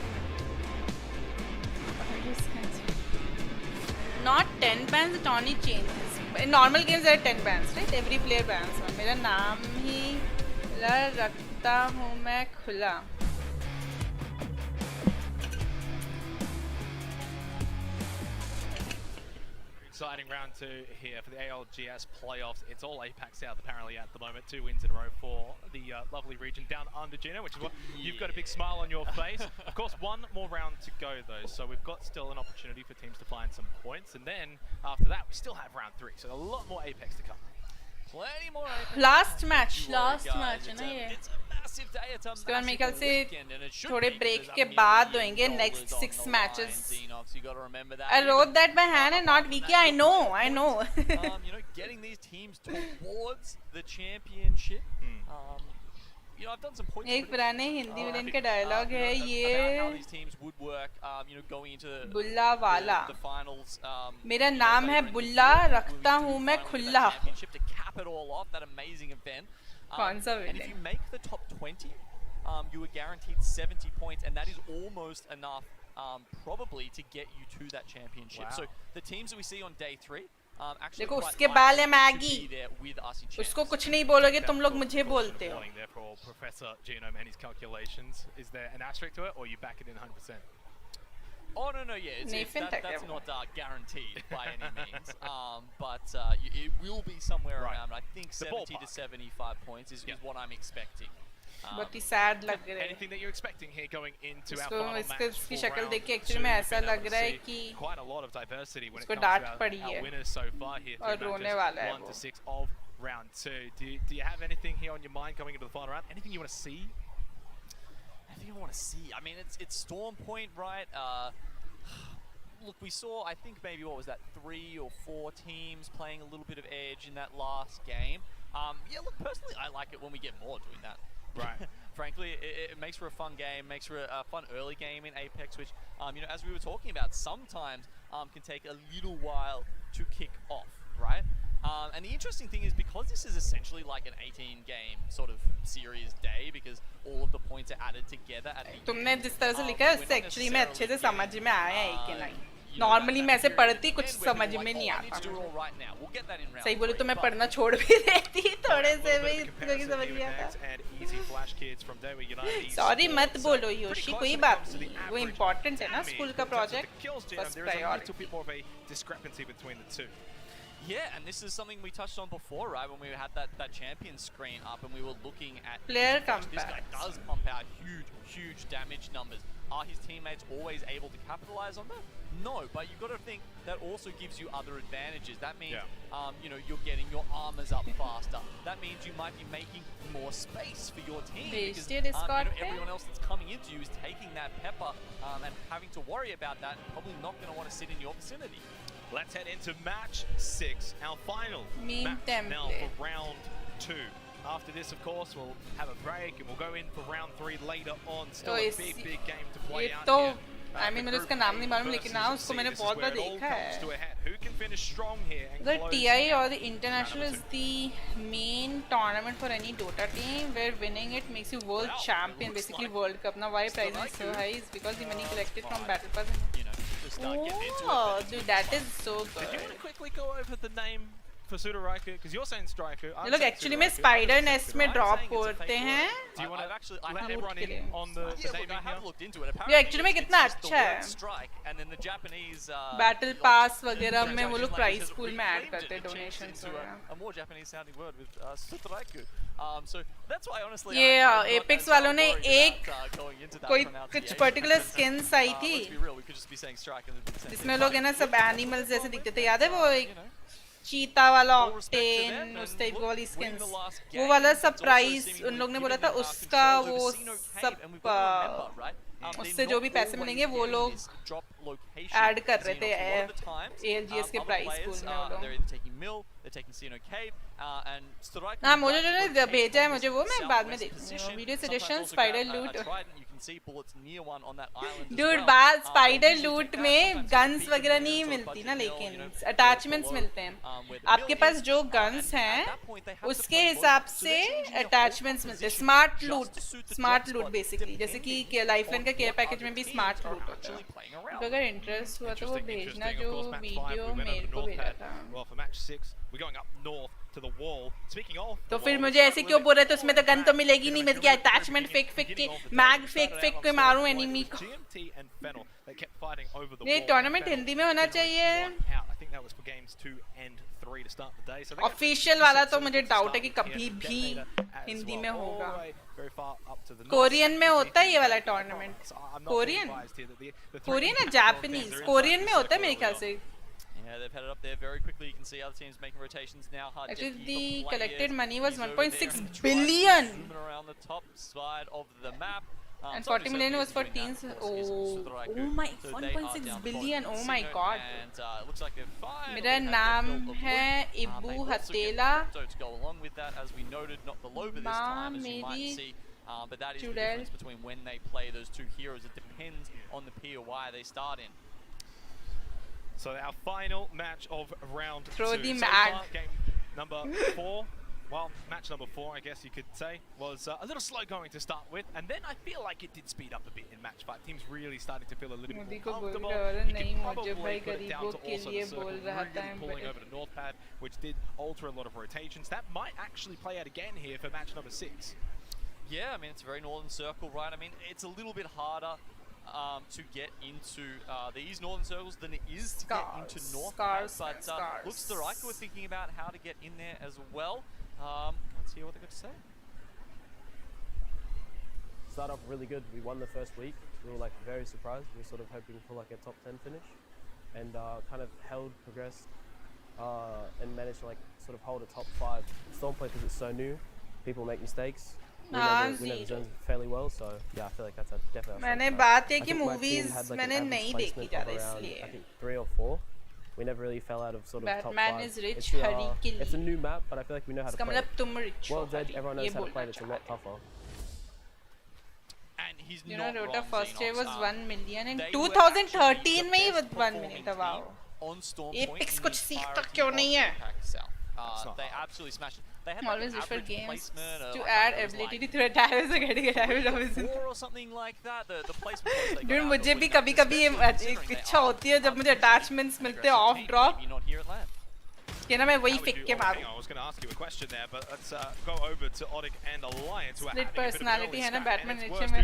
Not 10 bans, it only changes. In normal games there are 10 bans, right? Every player bans one. मेरा नाम ही रखता हूँ मैं खुला। Exciting round 2 here for the ALGS playoffs. It's all Apex South apparently at the moment. 2 wins in a row for the lovely region down under Gino, which is what you've got a big smile on your face. Of course, one more round to go though, so we've got still an opportunity for teams to find some points. And then after that, we still have round 3, so a lot more Apex to come. Plenty more Apex. Last match है ना ये। It's a massive day. It's a उसके बाद मेरे ख्याल से weekend, and it should थोड़े be, break because, के I mean, बाद $1 होंगे million next on 6 the matches. line, Xenox, you got to remember that. I wrote that by hand and not wiki. I know. You know, getting these teams towards the championship. You know, I've done some points. एक पुराने Hindi villain का dialogue है about how ये these teams would work, you know, going into बुल्ला वाला। the finals. मेरा नाम है बुल्ला, रखता हूँ मैं खुला। Championship to cap it all off, that amazing event. कौन सा And if villain? you make the top 20, you were guaranteed 70 points, and that is almost enough, probably, to get you to that championship. So the teams that we see on day 3. देखो उसके बाल है Maggi. उसको कुछ नहीं बोलोगे तुम लोग मुझे बोलते हो। Therefore, Professor Genome and his calculations, is there an asterisk to it, or you back it in 100%? Oh no, yeah, that's not guaranteed by any means. But it will be somewhere around. I think 70 to 75 points is what I'm expecting. बहुत ही sad लग रहा है। Anything that you're expecting here going into our इसको final match? इसकी शक्ल देख के actually में ऐसा लग रहा है कि quite a lot of diversity when it इसको comes डांट to पड़ी our है winners so far here. और रोने वाला है 1 वो। to 6 of round 2. Do you have anything here on your mind going into the final round? Anything you want to see? Anything I want to see? I mean, it's Storm Point, right? Look, we saw, I think maybe, what was that, 3 or 4 teams playing a little bit of edge in that last game. Yeah, look, personally, I like it when we get more doing that. Right. Frankly, it makes for a fun game, makes for a fun early game in Apex, which, you know, as we were talking about, sometimes can take a little while to kick off, right? And the interesting thing is, because this is essentially like an 18-game sort of series day, because all of the points are added together at the तुमने जिस तरह से लिखा है उससे actually में अच्छे से समझ में आया है कि नहीं। नॉर्मली मैं ऐसे पढ़ती कुछ समझ में नहीं आता। सही बोले तो मैं पढ़ना छोड़ भी देती थोड़े से भी क्योंकि समझ नहीं आता। सॉरी मत बोलो योशी, कोई बात नहीं, वो इम्पोर्टेंट है ना स्कूल का project, first priority. Yeah, and this is something we touched on before, right? When we had that champion screen up and we were looking at player this guy does pump out huge damage numbers. Are his teammates always able to capitalize on that? No, but you've got to think that also gives you other advantages. That means, you know, you're getting your armors up faster. That means you might be making more space for your team because you know, everyone else that's coming into you is taking that pepper and having to worry about that and probably not going to want to sit in your vicinity. Let's head into match 6, our final match now for round 2. After this, of course, we'll have a break and we'll go in for round 3 later on. Still a big game to play out here. I mean, मुझे उसका नाम नहीं मालूम लेकिन हाँ उसको मैंने बहुत बार देखा है। The TI or the international is the main tournament for any Dota team where winning it makes you world champion, basically World Cup. Now why price is so high is because the money collected from Battle Pass. Oh, dude, that is so good. Did you want to quickly go over the name for Sudaraku? Because you're saying Striker. ये लोग actually में spider nest में drop करते हैं। Do you want to actually let everyone in on the naming I have looked into it. ये actually में कितना अच्छा है। Strike and then the Japanese Battle Pass वगैरह में वो लोग prize pool में add करते हैं donations वगैरह। A more Japanese sounding word with Sudaraku. So that's why honestly. ये Apex वालों ने एक कोई कुछ particular skins आई थी जिसमें लोग है ना सब animals जैसे दिखते थे, याद है वो एक चीता वाला ऑक्टेन उस टाइप वाली स्किन्स, वो वाला सब प्राइस उन लोग ने बोला था उसका वो सब उससे जो भी पैसे मिलेंगे वो लोग location. Add कर रहे थे a lot of the times, ALGS के other price players, pool में वो लोग. they're either taking Mill, they're taking Xeno Cave, and Strike. हाँ मुझे जो ने भेजा है मुझे वो मैं बाद में देखूँगी. Video suggestions, spider loot. You can see bullets near one on that island. Dude, बात spider loot में guns वगैरह नहीं मिलती ना, लेकिन attachments मिलते हैं. आपके पास जो guns हैं, उसके हिसाब से attachments मिलते हैं. Smart loot basically. जैसे कि Lifeline का care package में भी smart loot होता है. तो अगर interest हुआ तो वो भेजना जो video मेरे को भेजा था. Well, for match 6, we're going up north to the wall. Speaking of, तो फिर मुझे ऐसे क्यों बोल रहे थे उसमें तो गन तो मिलेगी नहीं, मैं क्या अटैचमेंट फेक के मैग फेक के मारूं एनिमी को. ये टूर्नामेंट हिंदी में होना चाहिए. ऑफिशियल वाला तो मुझे डाउट है कि कभी भी हिंदी में होगा. कोरियन में होता है ये वाला टूर्नामेंट. कोरियन या जापानीज? कोरियन में होता है मेरे ख्याल से. Yeah, they've headed up there very quickly. You can see other teams making rotations now. Actually, the collected money was 1.6 billion. Around the top side of the map. And 40 million was for teams. Oh my, 1.6 billion. Oh my god. And it looks like they're fine. मेरा नाम है इब्बू हतेला. So to go along with that, as we noted, not the Loba this time, as you might see. But that is the difference between when they play those two heroes. It depends on the POI they start in. So our final match of round 2. Throw the so mag. far, game number 4. Well, match number 4, I guess you could say, was a little slow going to start with, and then I feel like it did speed up a bit in match 5. Teams really starting to feel a little bit more comfortable. You can probably put it down to also the circle really pulling over to North Pad, which did alter a lot of rotations. That might actually play out again here for match number 6. Yeah, I mean, it's a very northern circle, right? I mean, it's a little bit harder to get into these northern circles than it is to get into North Pad, but looks like Raka were thinking about how to get in there as well. Let's hear what they've got to say. Started off really good. We won the first week. We were like very surprised. We were sort of hoping for like a top 10 finish, and kind of progressed, and managed to like sort of hold a top 5. Stormplay, because it's so new, people make mistakes. We know the zones fairly well, so yeah, I feel like that's a definite. मैंने बात है कि movies मैंने नहीं देखी ज़्यादा इसलिए. I think 3 or 4. We never really fell out of sort of top 5. Batman is rich, it's a new map, but I feel like we know how to play. मतलब तुम rich World's Edge, everyone knows how to play it. It's a lot tougher. And he's you know, Rota first year was 1 million in they 2013 में ही 1 million था. Wow. On Storm Apex कुछ सीखता क्यों नहीं है? They absolutely smashed it. They had always like wish for games to like add ability to throw damage or getting damage. Or something like that. The placement. Dude, मुझे भी कभी-कभी ये इच्छा होती है जब मुझे attachments मिलते हैं off drop. You're not here at land. कि ना मैं वही फेंक के मारूं. I was going to ask you a question there, but let's go over to Odik and Alliance. Split personality है ना Batman नीचे में.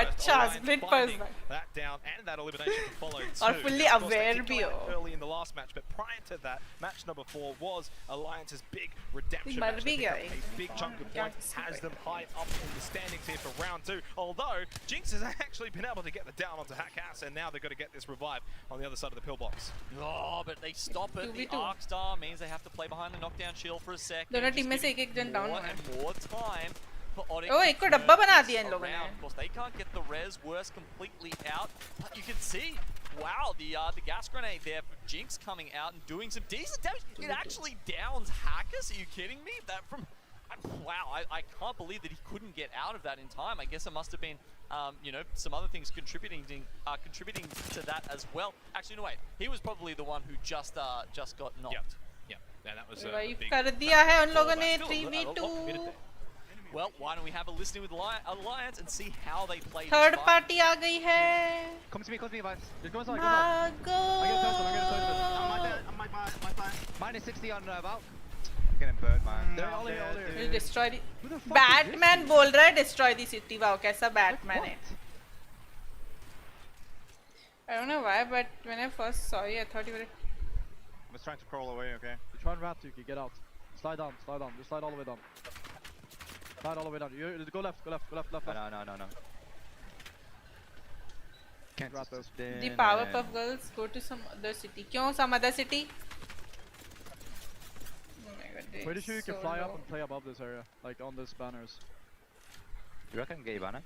अच्छा, split personality. That down and that elimination to follow too. और fully aware भी हो. Early in the last match, but prior to that, match number 4 was Alliance's big redemption match. भी गया A big chunk of points has them high up in the standings here for round 2. Although Jinx has actually been able to get the down onto Hackhouse, and now they've got to get this revive on the other side of the pillbox. Oh, but they stop it. The Arc Star means they have to play behind the knockdown shield for a second. दोनों team में से एक जन down हुआ है. More time for Odik. Oh, एक को डब्बा बना दिया इन लोगों ने. Of course, they can't get the res worse completely out, but you can see, wow, the gas grenade there for Jinx coming out and doing some decent damage. It actually downs Hackers. Are you kidding me? That from wow, I can't believe that he couldn't get out of that in time. I guess it must have been, you know, some other things contributing to that as well. Actually, no, wait, he was probably the one who just got knocked. Yeah, that was revive कर दिया है उन लोगों ने 3v2. Well, why don't we have a listening with Alliance and see how they play this Third fight. party आ गई है. Come to me, Vibes. Just go inside, go inside. Mine is 60 on Valk. I'm getting burnt, man. They're all here. We'll destroy the... Batman बोल रहा है destroy the city. Wow, कैसा Batman है? I don't know why, but when I first saw you, I thought you were... I'm just trying to crawl away, okay? You try and rat, Tuki, get out. Slide down, just slide all the way down. Slide all the way down. You go left. No. Can't rat those. The Powerpuff Girls go to some other city. क्यों some other city? Oh my god, pretty sure you can fly up and play above this area, like on these banners. You reckon get Ivana?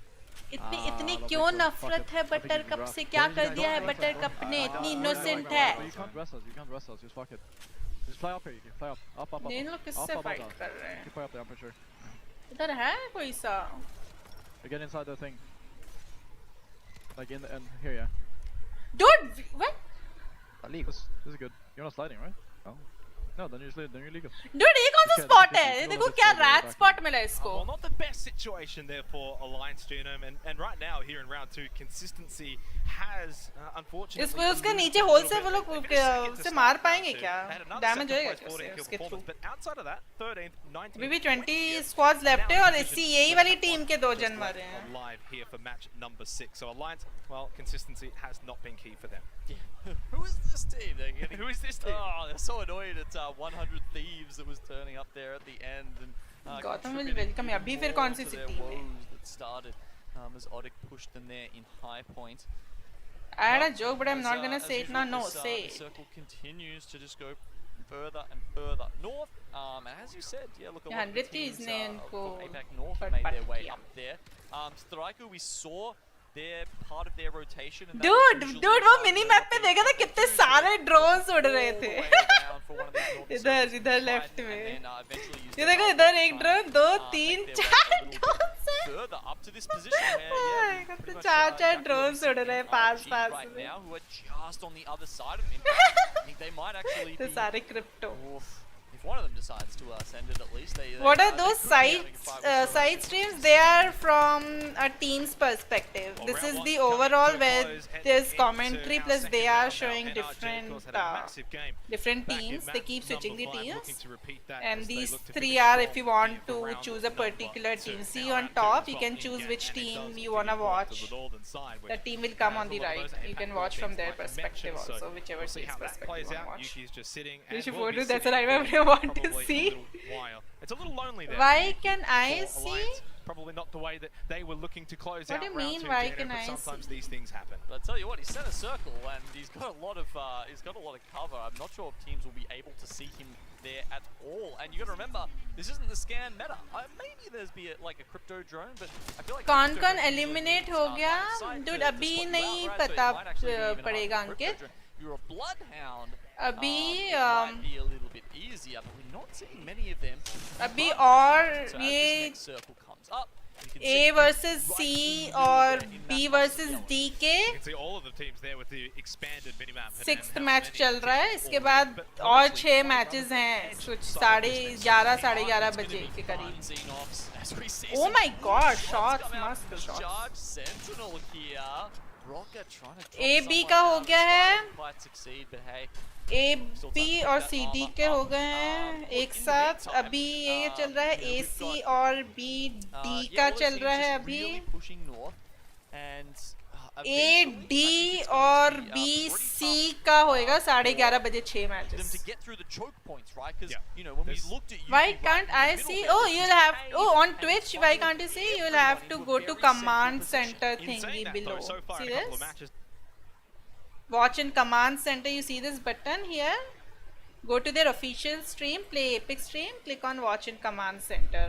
इतनी क्यों नफरत है butter cup से? क्या कर दिया है बटर कप ने? इतनी इनोसेंट है। You can't rest us. You can't rest us. Just fuck it. Just fly up here. You can fly up. Up. ये लोग किससे फाइट कर रहे हैं? You can fly up there. I'm pretty sure. इधर है कोई सा? Get inside the thing. Like in here, yeah. Dude, what? This is good. You're not sliding, right? Oh. No, then you're legal. Dude, ये कौन सा spot है? ये देखो क्या rat spot मिला इसको. Well, not the best situation there for Alliance Genome, and right now here in round 2, consistency has unfortunately. इसको उसके नीचे होल से वो लोग उसे मार पाएंगे क्या? Damage होएगा क्या उसके through? But outside of that, 13th, 19th. अभी भी 20 squads left है और इसी यही वाली टीम के 2 जन मरे हैं. Live here for match number 6. So Alliance, well, consistency has not been key for them. Who is this team? Who is this team? Oh, they're so annoyed at 100 Thieves that was turning up there at the end and Gotham will welcome you. अभी फिर कौन सी team है? That started as Odic pushed them there in high point. I had a joke, but I'm not gonna say it now. No, say it. The circle continues to just go further and further north. And as you said, yeah, look, a lot of the teams from APAC North made their way up there. Straiku, we saw they're part of their rotation. And dude, वो mini map पे देखा था कितने सारे drones उड़ रहे थे. इधर left में. ये देखो इधर एक drone, 2, 3, 4 drones हैं. Further up to this position where तो 4 drones उड़ रहे हैं पास right now who are just on the other side of him. I think they might actually be सारे crypto. If one of them decides to send it at least, they what are those side streams? They are from a team's perspective. This is the overall where there's commentary plus they are showing different teams. They keep switching the teams. And these 3 are if you want to choose a particular team. See on top, you can choose which team you wanna watch. The team will come on the right. You can watch from their perspective also, whichever team's perspective you wanna watch. That's what I want to see. It's a little lonely there. Why can I see? Probably not the way that they were looking to close out. What do you mean? Why can I see? Sometimes these things happen. But I tell you what, he's set a circle and he's got a lot of cover. I'm not sure if teams will be able to see him there at all. And you got to remember, this isn't the scan meta. Maybe there's like a crypto drone, but I feel like कौन eliminate हो गया? Dude, अभी नहीं पता पड़ेगा अंकित. You're a bloodhound. अभी might be a little bit easier, but we're not seeing many of them. अभी और ये A versus C और B versus D के 6th मैच चल रहा है. इसके बाद और 6 मैचेस हैं कुछ 11:30 बजे के करीब. Oh my god, shots, must shots. A B का हो गया है. A B और C D के हो गए हैं एक साथ. अभी ये चल रहा है A C और B D का चल रहा है अभी. A D और B C का होएगा 11:30 बजे 6 matches. Why can't I see? Oh, you'll have. Oh, on Twitch, why can't you see? You'll have to go to command center thingy below. See this? Watch in command center. You see this button here? Go to their official stream, play Apex stream. Click on watch in command center.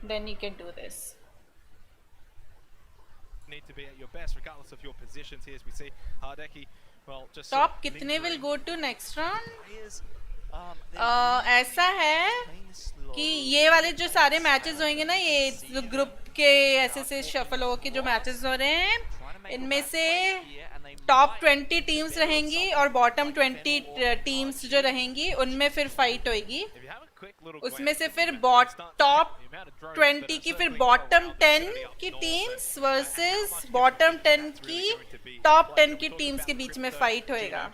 Then you can do this. Need to be at your best regardless of your positions here as we see Hardeki, well, just top कितने will go to next round? ऐसा है कि ये वाले जो सारे matches होंगे ना, ये ग्रुप के ऐसे शफल हो के जो मैचेस हो रहे हैं, इनमें से टॉप 20 टीम्स रहेंगी और बॉटम 20 टीम्स जो रहेंगी उनमें फिर फाइट होगी. उसमें से फिर टॉप 20 की फिर बॉटम 10 की टीम्स वर्सेस बॉटम 10 की टॉप 10 की टीम्स के बीच में फाइट होएगा.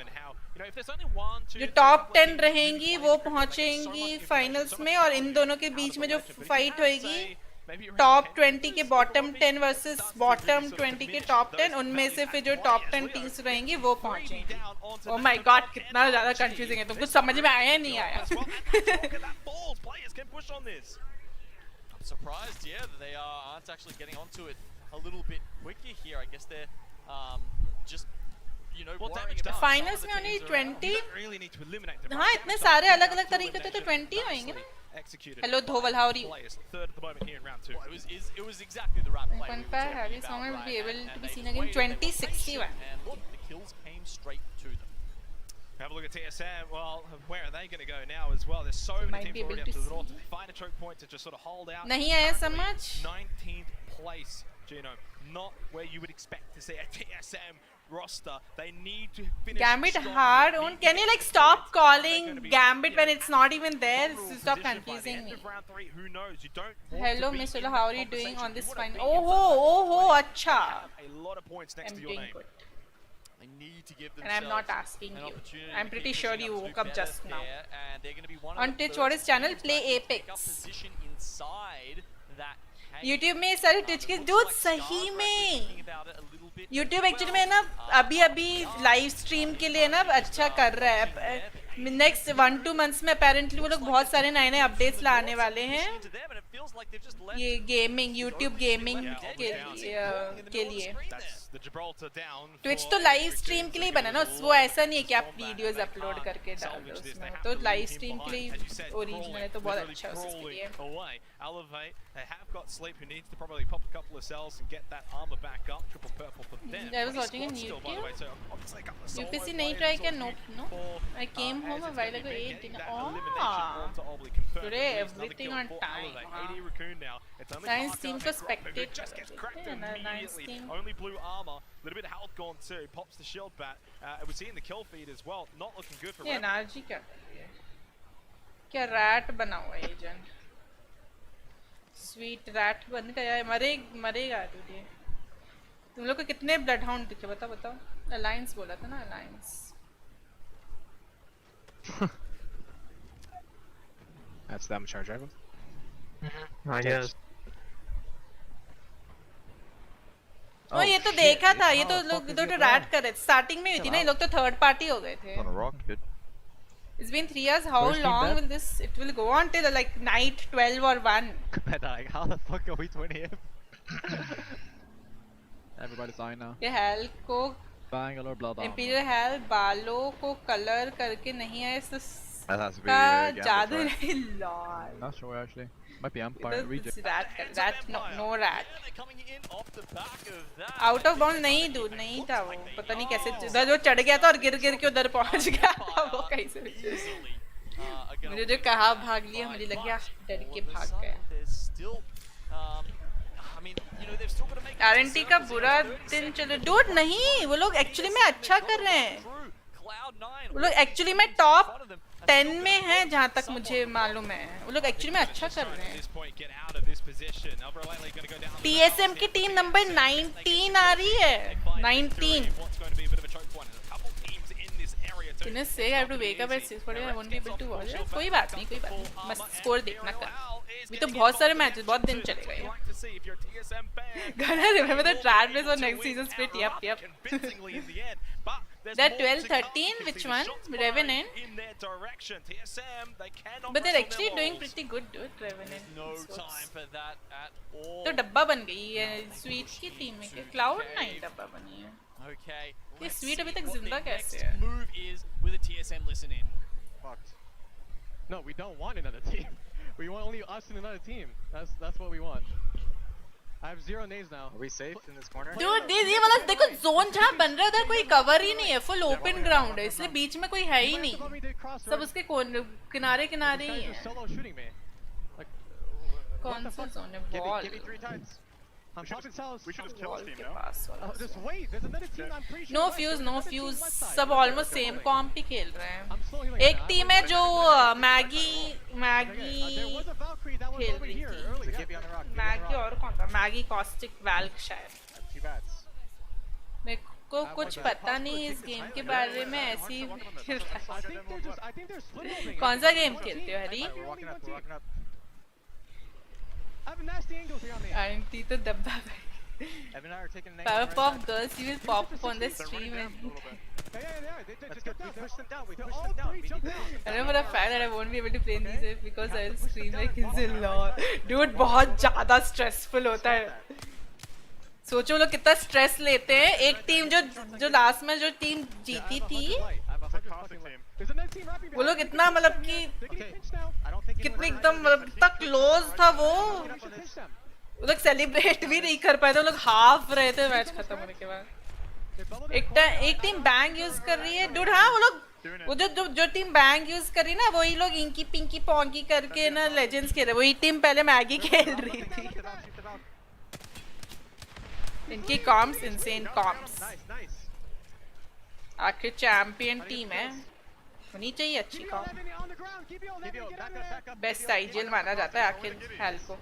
जो टॉप 10 रहेंगी वो पहुंचेंगी फाइनल्स में और इन दोनों के बीच में जो फाइट होएगी टॉप 20 के बॉटम 10 वर्सेस बॉटम 20 के टॉप 10, उनमें से फिर जो टॉप 10 टीम्स रहेंगी वो पहुंचेंगी. ओह माय गॉड, कितना ज्यादा कंफ्यूजिंग है. तो कुछ समझ में आया नहीं आया. I'm surprised, yeah, that they aren't actually getting onto it a little bit quicker here. I guess they're just, you know, finals में only 20. हाँ, इतने सारे अलग अलग तरीके से तो 20 होंगे ना. executed. Hello, Dhoval, how are you? Players, third at the moment here in round 2. Well, it was exactly the right play. 1.5 heavy summer will be able to be seen again. 2061. And look, the kills came straight to them. Have a look at TSM. Well, where are they going to go now as well? There's so many teams already up to the north. Find a choke point to just sort of hold out. नहीं आया समझ. 19th place, Genome. Not where you would expect to see a TSM roster. They need to finish Gambit strong. hard on. Can you like stop calling Gambit when it's not even there? Stop confusing me. Who knows? You don't. Hello, Miss Ola. How are you doing on this fine? Oh, acha. A lot of points next to your name. They need to give And I'm not asking you. I'm pretty sure you woke up just now. And they're going to be one On Twitch, what is channel? Play Apex. Position inside that YouTube में सारे Twitch के dude सही में YouTube actually में ना अभी live stream के लिए ना अच्छा कर रहा है. नेक्स्ट 1-2 मंथ्स में अपेरेंटली वो लोग बहुत सारे नए अपडेट्स लाने वाले हैं ये गेमिंग YouTube गेमिंग के लिए. ट्विच तो लाइव स्ट्रीम के लिए बना ना, वो ऐसा नहीं है कि आप वीडियोस अपलोड करके डाल दो उसमें. तो लाइव स्ट्रीम के लिए ओरिजिनल है, तो बहुत अच्छा है उसके लिए. Elevate. They have got Sleep, who needs to probably pop a couple of cells and get that armor back up. Triple purple for them. I was watching on YouTube. UPC नहीं try क्या? No. I came home a while ago, ate dinner. Oh, today everything on time. Nice team को spectate. Nice team. Only blue armor. A little bit of health gone too. Pops the shield bat. We're seeing the kill feed as well. Not looking good for ये NRG क्या क्या rat बना हुआ है agent. Sweet rat बन गया है. मरेगा तुझे. तुम लोग को कितने ब्लड हाउंड दिखे बताओ. अलायंस बोला था ना, alliance. That's them charge rifle. Yes. ओ ये तो देखा था. ये तो लोग तो रैट कर रहे थे. स्टार्टिंग में हुई थी ना, ये लोग तो थर्ड पार्टी हो गए थे. It's been 3 years. How long will this? It will go on till like night 12 or 1. Like, how the fuck are we 20th? Everybody's dying now. ये हेल को Bangalore blood. इंपीरियल हेल बालों को colour करके नहीं है तो That has to be जादू नहीं. Lol. Not sure actually. Might be Empire region. Rat, no rat. Out of bounds नहीं दूर नहीं था वो. पता नहीं कैसे उधर जो चढ़ गया था और गिर के उधर पहुंच गया था वो कैसे. मुझे जो कहा भाग लिया, मुझे लग गया डर के भाग गया. RNT का बुरा दिन चलो. डूड नहीं, वो लोग एक्चुअली में अच्छा कर रहे हैं. वो लोग एक्चुअली में टॉप 10 में है जहाँ तक मुझे मालूम है. वो लोग एक्चुअली में अच्छा कर रहे हैं. TSM की टीम नंबर 19 आ रही है. 19. Goodness sake, I have to wake up at 6:40. I won't be able to watch it. कोई बात नहीं. बस स्कोर देखना कर. अभी तो बहुत सारे मैचेस बहुत दिन चले गए. Gonna remember the trad race on next season split. Yep. They're 12-13. Which one? Revenant. But they're actually doing pretty good, dude. Revenant. No time for that at all. तो डब्बा बन गई है स्वीट की टीम में. Cloud9 डब्बा बनी है. Okay. ये स्वीट अभी तक जिंदा कैसे है? Move is with a TSM listen in. Fucked. No, we don't want another team. We want only us and another team. That's what we want. I have 0 nades now. Are we safe in this corner? Dude, ये वाला देखो zone जहाँ बन रहा है उधर कोई cover ही नहीं है. फुल ओपन ग्राउंड है, इसलिए बीच में कोई है ही नहीं. सब उसके किनारे ही हैं. कौन सा जोन है? Ball. I'm popping cells. We should just kill this team now. Just wait. There's another team. I'm pretty sure. No fuse. सब almost same comp ही खेल रहे हैं. एक टीम है जो मैगी खेल रही थी. मैगी और कौन था? मैगी कॉस्टिक वैल्क शायद. मेरे को कुछ पता नहीं इस गेम के बारे में. ऐसी कौन सा गेम खेलते हो हरी? I have a nasty angle here on me. RNT तो दब्बा भाई. Evan and I are taking an Power pop girls, you will pop up on the stream. Yeah. Let's go. We push them down. We push them down. I know for a fact that I won't be able to play in these because I will scream like it's a lot. Dude, बहुत ज़्यादा stressful होता है. सोचो लोग कितना stress लेते हैं. एक टीम जो लास्ट में जो टीम जीती थी वो लोग इतना मतलब कि कितने एकदम मतलब इतना क्लोज था वो लोग सेलिब्रेट भी नहीं कर पाए थे, वो लोग हाफ रहे थे मैच खत्म होने के बाद। एक टीम बैंग यूज कर रही है डूड। हाँ वो लोग वो जो टीम बैंग यूज कर रही है ना वही लोग इंकी पिंकी पॉन्की करके ना लेजेंड्स खेल रहे। वही टीम पहले मैगी खेल रही थी। इनकी कॉम्स इंसेन कॉम्स। आखिर चैंपियन टीम है, होनी चाहिए अच्छी कॉम। बेस्ट आईजीएल माना जाता है आखिर हेल को।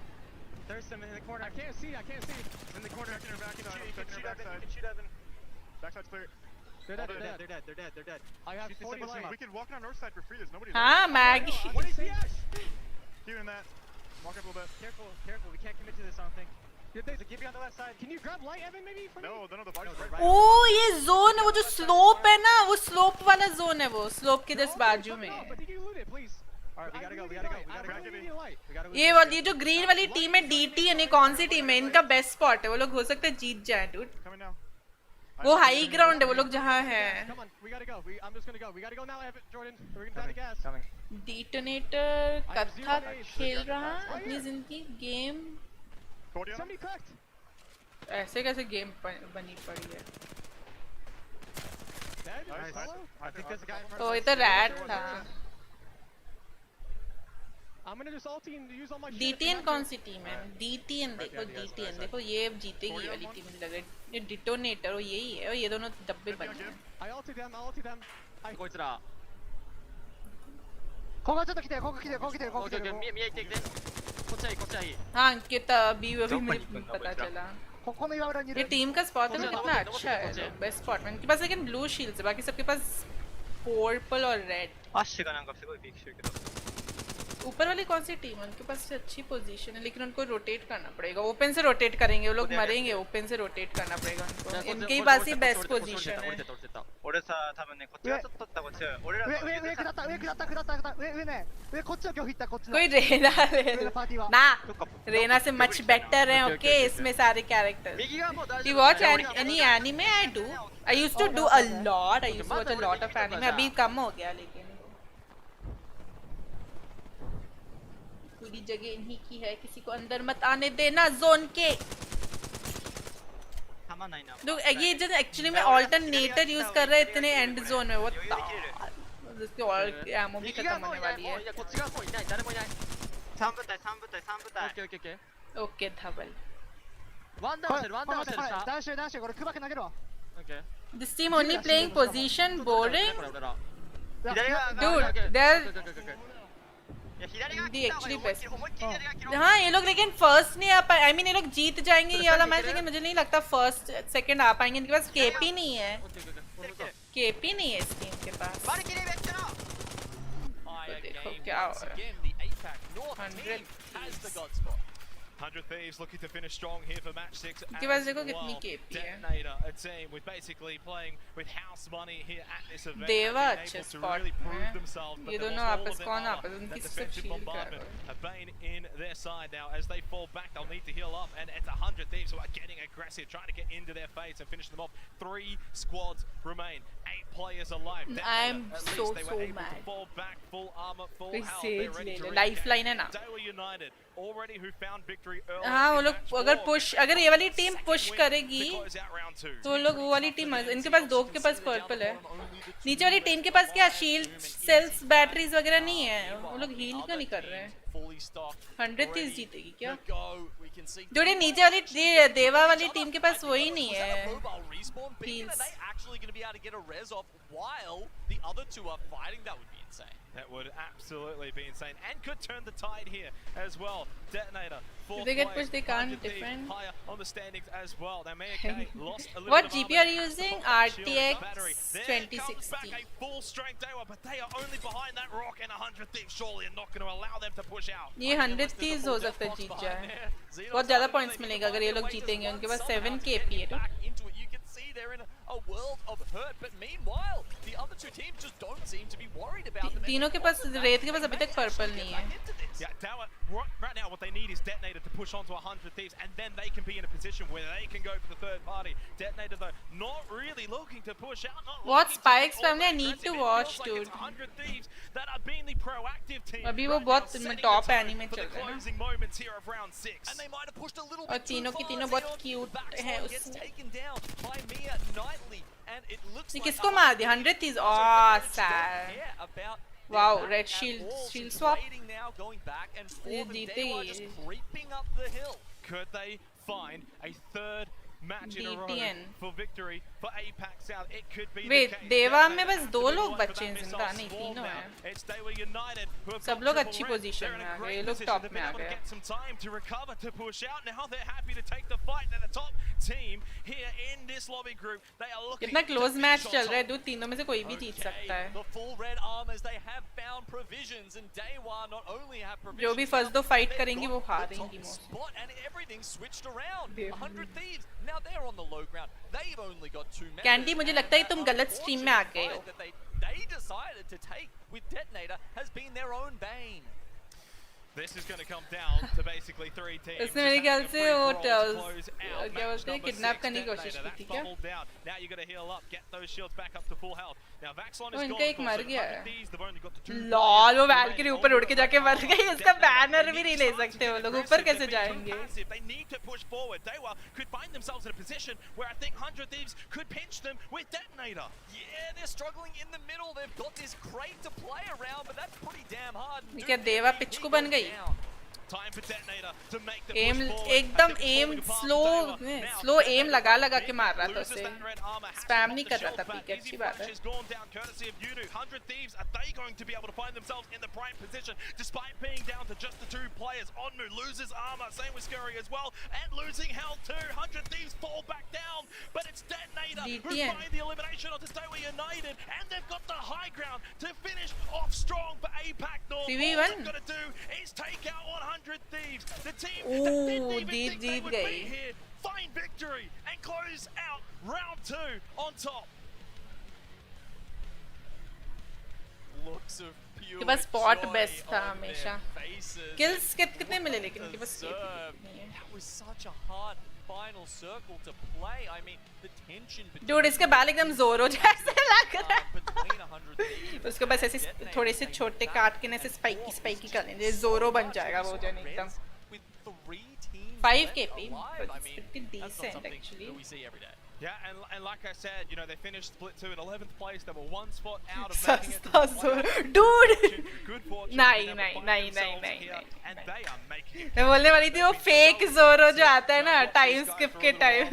There's some in the corner. I can't see. In the corner. You can shoot Evan. Backside's clear. They're dead. I have 40 life. We can walk on north side for free. There's nobody there. हाँ Maggi. What is yes? Doing that. Walk up a little bit. Careful. We can't commit to this. I don't think. There's a Gibby on the left side. Can you grab light, Evan, maybe for me? No, the body's right. ओ ये zone है, वो जो slope है ना, वो slope वाला zone है, वो स्लोप के जस्ट बाजू में। ये वाली जो ग्रीन वाली टीम है डीटी, यानी कौन सी टीम है, इनका बेस्ट स्पॉट है। वो लोग हो सकता है जीत जाए डूड। वो हाई ग्राउंड है वो लोग जहाँ है। डिटोनेटर कथा खेल रहा अपनी जिंदगी गेम। ऐसे कैसे गेम बनी पड़ी है। तो ये तो रैट था। DTN कौन सी टीम है? DTN देखो ये जीतेगी ये वाली टीम लग रही है। ये डिटोनेटर वो यही है और ये दोनों डब्बे बन गए। हाँ अंकिता अभी मुझे पता चला। ये टीम का स्पॉट है कितना अच्छा है, बेस्ट स्पॉट है इनके पास। लेकिन ब्लू शील्ड्स है, बाकी सबके पास पर्पल और रेड। ऊपर वाली कौन सी टीम है? उनके पास अच्छी पोजीशन है लेकिन उनको रोटेट करना पड़ेगा। ओपन से रोटेट करेंगे वो लोग, मरेंगे। ओपन से रोटेट करना पड़ेगा उनको। इनके पास ही बेस्ट पोजीशन है। कोई रेना ना, रेना से मच बेटर है। ओके इसमें सारे characters. You watch any anime? I do. I used to do a lot. I used to watch a lot of anime. अभी कम हो गया लेकिन पूरी जगह इन्हीं की है, किसी को अंदर मत आने देना जोन के। लोग ये जो एक्चुअली में ऑल्टरनेटर यूज कर रहे हैं इतने एंड जोन में, वो जिसके ऑल एमो भी खत्म होने वाली है। Okay Dhaval. This team only playing position boring. Dude, they're actually best. हाँ ये लोग लेकिन फर्स्ट नहीं आ पाए। आई मीन ये लोग जीत जाएंगे ये वाला मैच, लेकिन मुझे नहीं लगता फर्स्ट सेकंड आ पाएंगे। इनके पास केपी नहीं है, केपी नहीं है इस टीम के पास। तो देखो क्या हो रहा है। 100 Thieves looking to finish strong here for match 6. इनके पास देखो कितनी केपी है। Detonator, a team with basically playing with house money here at this event. देवा अच्छे स्पॉट में। ये दोनों आपस कौन आपस उनकी सब शील्ड कर रहे हैं। A bane in their side now as they fall back. They'll need to heal up, and it's 100 Thieves who are getting aggressive, trying to get into their face and finish them off. 3 squads remain, 8 players alive. I'm so mad. Fall back, full armor, full health. They're ready to lifeline है ना। They were united already, who found victory. हाँ वो लोग अगर ये वाली team push करेगी तो वो लोग वो वाली टीम, इनके पास दो के पास पर्पल है। नीचे वाली टीम के पास क्या शील्ड सेल्स बैटरीज वगैरह नहीं है, वो लोग हील क्यों नहीं कर रहे हैं? 100 Thieves जीतेगी क्या? जो ये नीचे वाली देवा वाली टीम के पास वही नहीं है heels. That would absolutely be insane and could turn the tide here as well. Detonator, if they get pushed, they can't defend. Higher on the standings as well. Now Mayake lost a little What bit GP are you using? RTX 2060. A full strength Dewa, but they are only behind that rock, and 100 Thieves surely are not going to allow them to push out. ये 100 Thieves हो सकता है जीत जाए। बहुत ज़्यादा points मिलेगा अगर ये लोग जीतेंगे। उनके पास 7 KP है। a world of hurt. But meanwhile, the other two teams just don't seem to be worried about them. तीनों के पास रेत के पास अभी तक पर्पल नहीं है. Yeah, Tower, right now what they need is Detonator to push on to 100 Thieves, and then they can be in a position where they can go for the third party. Detonator though, not really looking to push out. What spikes family? I need to watch, like dude. it's 100 Thieves that are being the proactive team. अभी वो बहुत top anime चल रहा है ना. Closing moments here of round 6. And they might have pushed a little और bit तीनों too की far. तीनों बहुत cute हैं Gets उसमें. taken down by Mia Knightley, and it looks ये like किसको मार दिया? 100 is sad. about Wow, red shield swap. now going back and forth, ये and जीते they are he. just creeping up the hill. Could they find a third match in a row DTN. for victory for APAC South? It could be Wait, the case. देवा में Detonator बस have दो to be लोग going for बचे हैं that जिंदा, missile नहीं swarm तीनों now. हैं. It's they were united who have सब got लोग triple अच्छी red. position They're in में a आ गए. great ये लोग position. top They've में been आ able to गए. get some time to recover, to push out. Now they're happy to take the fight. They're the top team here in this lobby group. They are looking कितना close to match finish चल on रहा है top. dude, तीनों में से कोई भी जीत सकता है. The full red armors, they have found provisions, and Dewa not only have provisions. जो भी first दो fight करेंगी वो हारेंगी most. Spot, and everything switched around. Damn. 100 Thieves. Now they're on the low ground. They've only got 2 members. Candy मुझे लगता है तुम गलत स्ट्रीम में आ गए हो. That they decided to take with Detonator has been their own bane. This is going to come down to basically 3 teams. उसने मेरे ख्याल से वो क्या बोलते हैं किडनैप करने की कोशिश की थी क्या? Now you got to heal up, get those shields back up to full health. Now Vaxlon is वो gone. इनका एक मर गया है. They've only got the 2. Lol वो वैल्किरी ऊपर उड़ के जाके मर गई. इसका बैनर भी नहीं ले सकते वो लोग. ऊपर कैसे जाएंगे? They need to push forward. Dewa could find themselves in a position where I think 100 Thieves could pinch them with Detonator. Yeah, they're struggling in the middle. They've got this crate to play around, but that's pretty damn hard. ये क्या देवा pitch को बन गई? Time for Detonator to make the एम push forward. एकदम एम slow एम लगा के मार रहा था उसे. स्पैम नहीं कर रहा था पीक. अच्छी बात है. 100 Thieves, are they going to be able to find themselves in the prime position despite being down to just the 2 players? Onmu loses armor, same with Scurry as well, and losing health too. 100 Thieves fall back down, but it's Detonator who DTN. find the elimination onto Dewa United, and they've got the high ground to finish off strong for APAC North. 3v1. All they've got to do is take out 100 Thieves. The team that Ooh, didn't even Jeet think they Jeet would गई. be here find victory and close out round 2 on top. Looks of pure के पास spot joy best था on हमेशा. their faces. Kills कितने मिले लेकिन उनके पास Serve. That was such a hard final circle to play. I mean, the tension between Dude, इसके बाल एकदम जोरो जैसे लग रहा है. between 100 Thieves. उसके बस ऐसे थोड़े से छोटे काट के ऐसे स्पाइकी कर लेंगे. जोरो बन जाएगा वो जन एकदम. 5 KP, but it's pretty decent actually. We see every day. Yeah, and like I said, you know, they finished split 2 in 11th place. They were 1 spot out of making it to the playoffs. Dude! Good fortune. नहीं, to नहीं, find नहीं, themselves नहीं, here, नहीं, and they are making it. मैं बोलने वाली थी वो fake जोरो जो आता है ना time skip के time.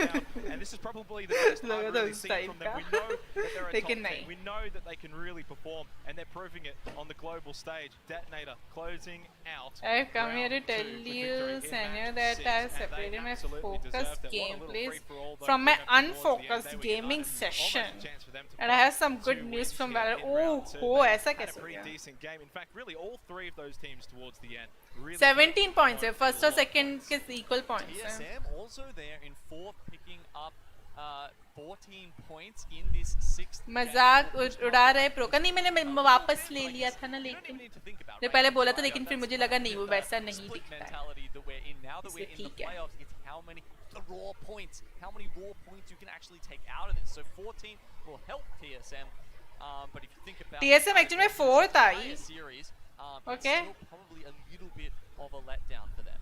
And this is probably the best I've लगा था really उस seen time from them. का. We know that they're a top लेकिन team. नहीं. We know that they can really perform, and they're proving it on the global stage. Detonator closing out. I've come here to round tell 2 with you, victory in Senor, match that 6, I've and they separated my absolutely focused deserved it. What a little gameplays free-for-all though from my given towards the end. unfocused They were gaming united. session. Almost a chance for them to And I have some pull good two news wins from here Valorant. in round Oh, 2. oh, They ऐसा had a कैसे हो pretty गया? decent game. In fact, really all 3 of those teams towards the end. Really 17 points है. First और second के equal points हैं. TSM also there in 4th, picking up 14 points in this 6th. मजाक उड़ा रहे प्रो का. नहीं मैंने वापस ले लिया था ना लेकिन मैं पहले बोला था लेकिन फिर मुझे लगा नहीं वो वैसा नहीं दिखता है. Mentality that we're in now that we're in the ठीक है. playoffs, it's how many raw points you can actually take out of this. So 14 will help TSM, but if you think about TSM actually में 4th I. series, Okay. it's still probably a little bit of a letdown for them.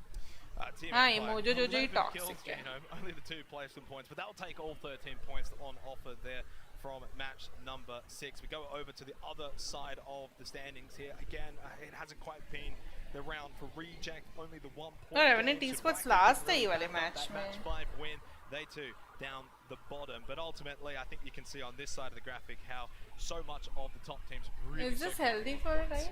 Team हाँ, ये Empire, mojo जो 11 toxic kills, है. you know, only the 2 play some points, but they'll take all 13 points on offer there from match number 6. We go over to the other side of the standings here. Again, it hasn't quite been the round for reject, only the 1 point. और Revenant Esports last है ये वाले match में. Match 5 win, they too down the bottom. But ultimately, I think you can see on this side of the graphic how so much of the top teams really. Is this healthy for guys?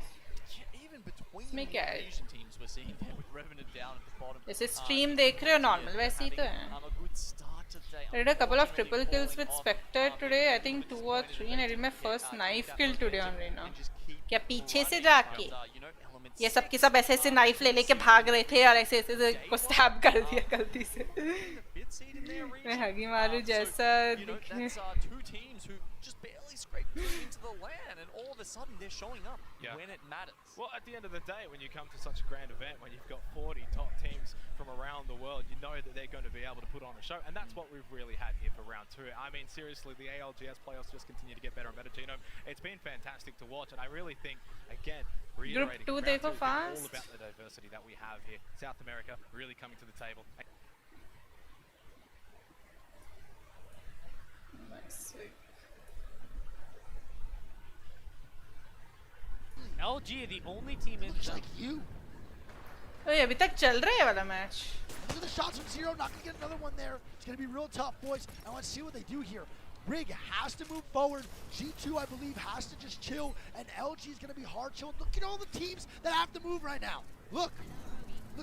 Yeah, even between इसमें the क्या है? Asian teams we're seeing there with Revenant down at the bottom. जैसे stream देख रहे हो normal वैसे ही तो है. A good start today. I did a couple of triple kills with Spectre today. I think 2 or 3, and I did my first knife kill today on Reina. क्या पीछे से जाके ये सब के सब ऐसे ऐसे नाइफ ले लेके भाग रहे थे और ऐसे ऐसे को स्टैब कर दिया गलती से. fifth seed in their region. मैं हगी मारू जैसा दिखे. That's two teams who just barely scraped through into the LAN, and all of a sudden they're showing up when it matters. Well, at the end of the day, when you come to such a grand event, when you've got 40 top teams from around the world, you know that they're going to be able to put on a show, and that's what we've really had here for round 2. I mean, seriously, the ALGS playoffs just continue to get better and better. Genome, it's been fantastic to watch, and I really think, again, reiterating, Group 2 round देखो 2 is fast. all about the diversity that we have here. South America really coming to the table. LG are the only team in. Looks like you. ओए अभी तक चल रहा है वाला match. Look at the shots from Zero, not gonna get another one there. It's gonna be real tough, boys. And let's see what they do here. Rig has to move forward. G2, I believe, has to just chill, and LG is gonna be hard chill. Look at all the teams that have to move right now. Look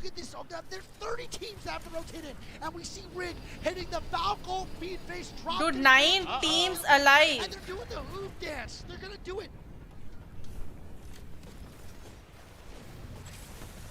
at this. There's 30 teams that have to rotate in, and we see Rig hitting the Falco feed face drop. Dude, 9 teams alive. And they're doing the oof dance. They're gonna do it.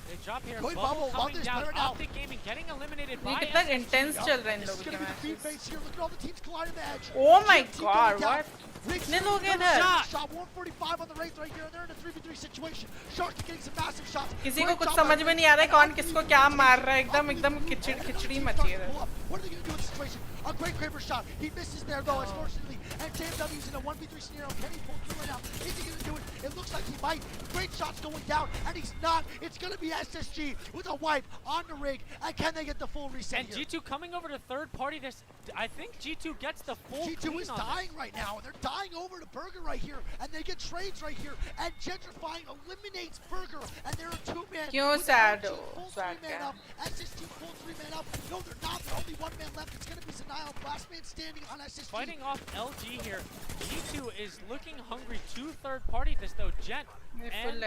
They drop here. Going Bubble Bubble, coming love this down. player now. Optic Gaming getting eliminated ये by कितना SSG. intense चल रहा है इन This is लोगों gonna के be the feed matches. face here. Look at all the teams colliding the edge. Oh my GT god, going down. what? Riggs कितने लोग हैं another इधर? shot 145 on the Wraith right here, and they're in a 3v3 situation. Sharks are getting some massive shots. किसी को Great कुछ job समझ by में नहीं आ रहा है कौन किसको क्या मार रहा है. एकदम खिचड़ी मची है. What are they going to do in this situation? A great Kraber shot. He misses there though, unfortunately. And JMW's in a 1v3 scenario. Can he pull through right now? Is he going to do it? It looks like he might. Great shots going down, and he's not. It's going to be SSG with a wipe on the Rig. And can they get the full reset And here? G2 coming over to third party. This, I think G2 gets the full. G2 is clean on dying this. right now. They're dying over to Burger right here, and they get trades right here. And Gentrifying eliminates Burger, and they're a 2-man. क्यों with sad LG हो? full Sad 3-man क्या? up. SSG full 3-man up. No, they're not. They're only 1-man left. It's going to be Zanile, last man standing on SSG. Fighting off LG here. G2 is looking hungry to third party this though. Gent and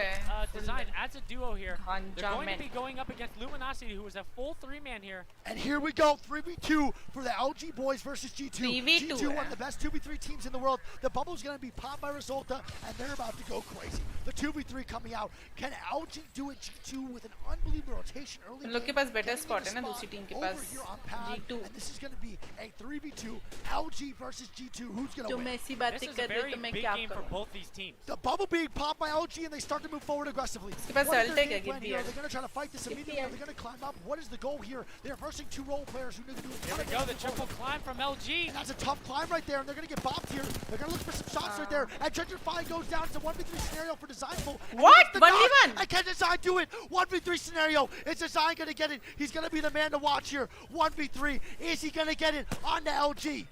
Design as a duo here. They're going to be going up against Luminosity, who is a full 3-man here. And here we go, 3v2 for the LG boys versus G2. 3v2, G2, one of the best 2v3 teams in the world. The bubble's going to be popped by Resulta, and they're about to go crazy. The 2v3 coming out. Can LG do it? G2 with an unbelievable rotation early. उन लोग के पास better spot है ना दूसरी team के पास. Over here on pad, G2. and this is going to be a 3v2 LG versus G2. Who's going to तुम win? ऐसी बातें This is कर a रहे हो very तो मैं big क्या game for करूं? both these teams. The bubble being popped by LG, and they start to move forward aggressively. इसके पास What is ult their है game क्या? plan Give here? me Are they going to try to fight this immediately? Are they going to climb up? What is the goal here? They are versing 2 role players who need to do Here we go, the triple climb from LG. And that's a tough climb right there, and they're going to get bopped here. They're going to look for some shots right there. And Gentrify goes down. It's a 1v3 scenario for Designful. What? 1v1? And can Design do it? 1v3 scenario. Is Design going to get it? He's going to be the man to watch here. 1v3. Is he going to get it on the LG?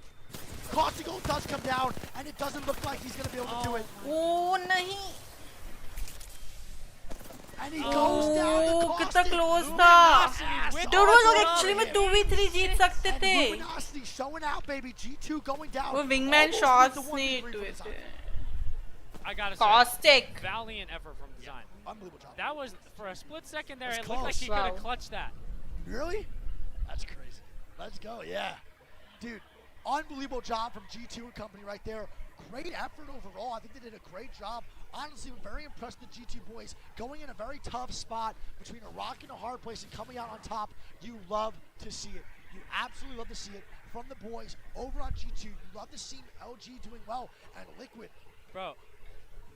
Crossing goal does come down, and it doesn't look like he's going to be able to do it. Oh नहीं. And he goes down to कितना Caustic. close था. Luminosity Dude वो लोग with actually में him. 2v3 जीत सकते And थे. Luminosity showing out, baby. G2 going down. वो wingman Almost shots with the नहीं 1v3 हुए for थे. I gotta Caustic. say, valiant effort from Design. Unbelievable job. That was, for a split second there, That's it looked like close. he could have Wow. clutched that. Really? That's crazy. Let's go, yeah. Dude, unbelievable job from G2 and company right there. Great effort overall. I think they did a great job. Honestly, I'm very impressed with the G2 boys. Going in a very tough spot between a rock and a hard place and coming out on top. You love to see it. You absolutely love to see it from the boys over on G2. You love to see LG doing well and Liquid. Bro,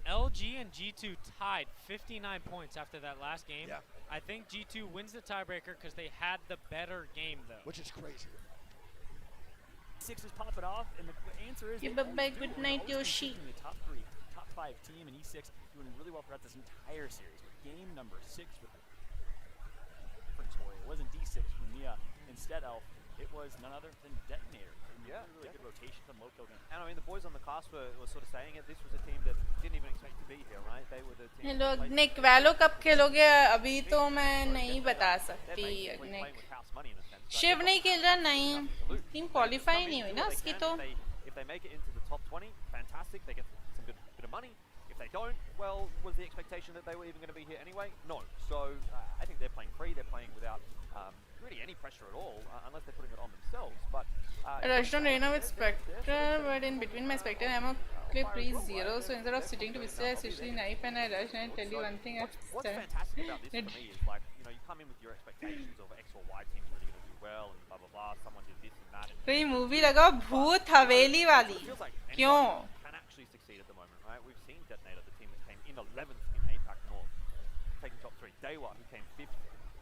LG and G2 tied 59 points after that last game. Yeah. I think G2 wins the tiebreaker because they had the better game, though. Which is crazy. Sixers pop it off, and the answer is Yeah, bye-bye, good night, Yoshi. The top 3, top 5 team in E6 doing really well throughout this entire series. Game number 6 with a different story. It wasn't D6 from Mia. Instead, Elf, it was none other than Detonator. Yeah, really good rotation from low kill game. And I mean, the boys on the cast were sort of saying it. This was a team that didn't even expect to be here, right? They were the team. Hello Nick Valo कब खेलोगे अभी तो मैं नहीं बता सकती निक शिव नहीं खेल रहा नहीं टीम क्वालिफाई नहीं हुई ना उसकी तो If they make it into the top 20, fantastic. They get some good bit of money. If they don't, well, was the expectation that they were even going to be here anyway? No. So I think they're playing free. They're playing without really any pressure at all, unless they're putting it on themselves. But rushed on arena with Spectre, but in between my Spectre ammo clip reached 0, so instead of sitting to whistle, I switched the knife and I rushed. And I tell you one thing, what's fantastic about this for me is, like, you know, you come in with your expectations of X or Y team's really going to do well and blah blah blah. Someone did this and that. And कोई movie लगाओ भूत हवेली वाली क्यों can actually succeed at the moment, right? We've seen Detonator, the team that came in 11th in APAC North, taking top 3. Dewa, who came 5th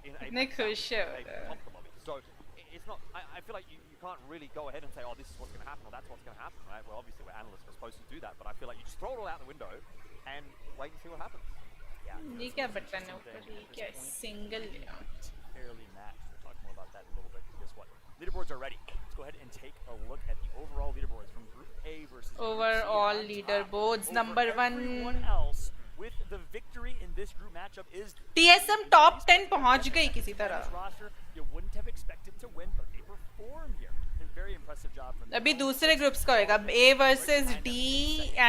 in APAC South, top the lobby. So it's not. I feel like you can't really go ahead and say, oh, this is what's going to happen or that's what's going to happen, right? Well, obviously we're analysts, we're supposed to do that, but I feel like you just throw it all out the window and wait and see what happens. ये क्या button है ऊपर ये क्या single Fairly matched. We'll talk more about that in a little bit. Guess what? Leaderboards are ready. Let's go ahead and take a look at the overall leaderboards from Group A versus overall leaderboards number 1 everyone else with the victory in this group matchup is TSM top 10 पहुंच गई किसी तरह roster you wouldn't have expected to win, but they performed here. A very impressive job from them. अभी दूसरे groups का होएगा A versus D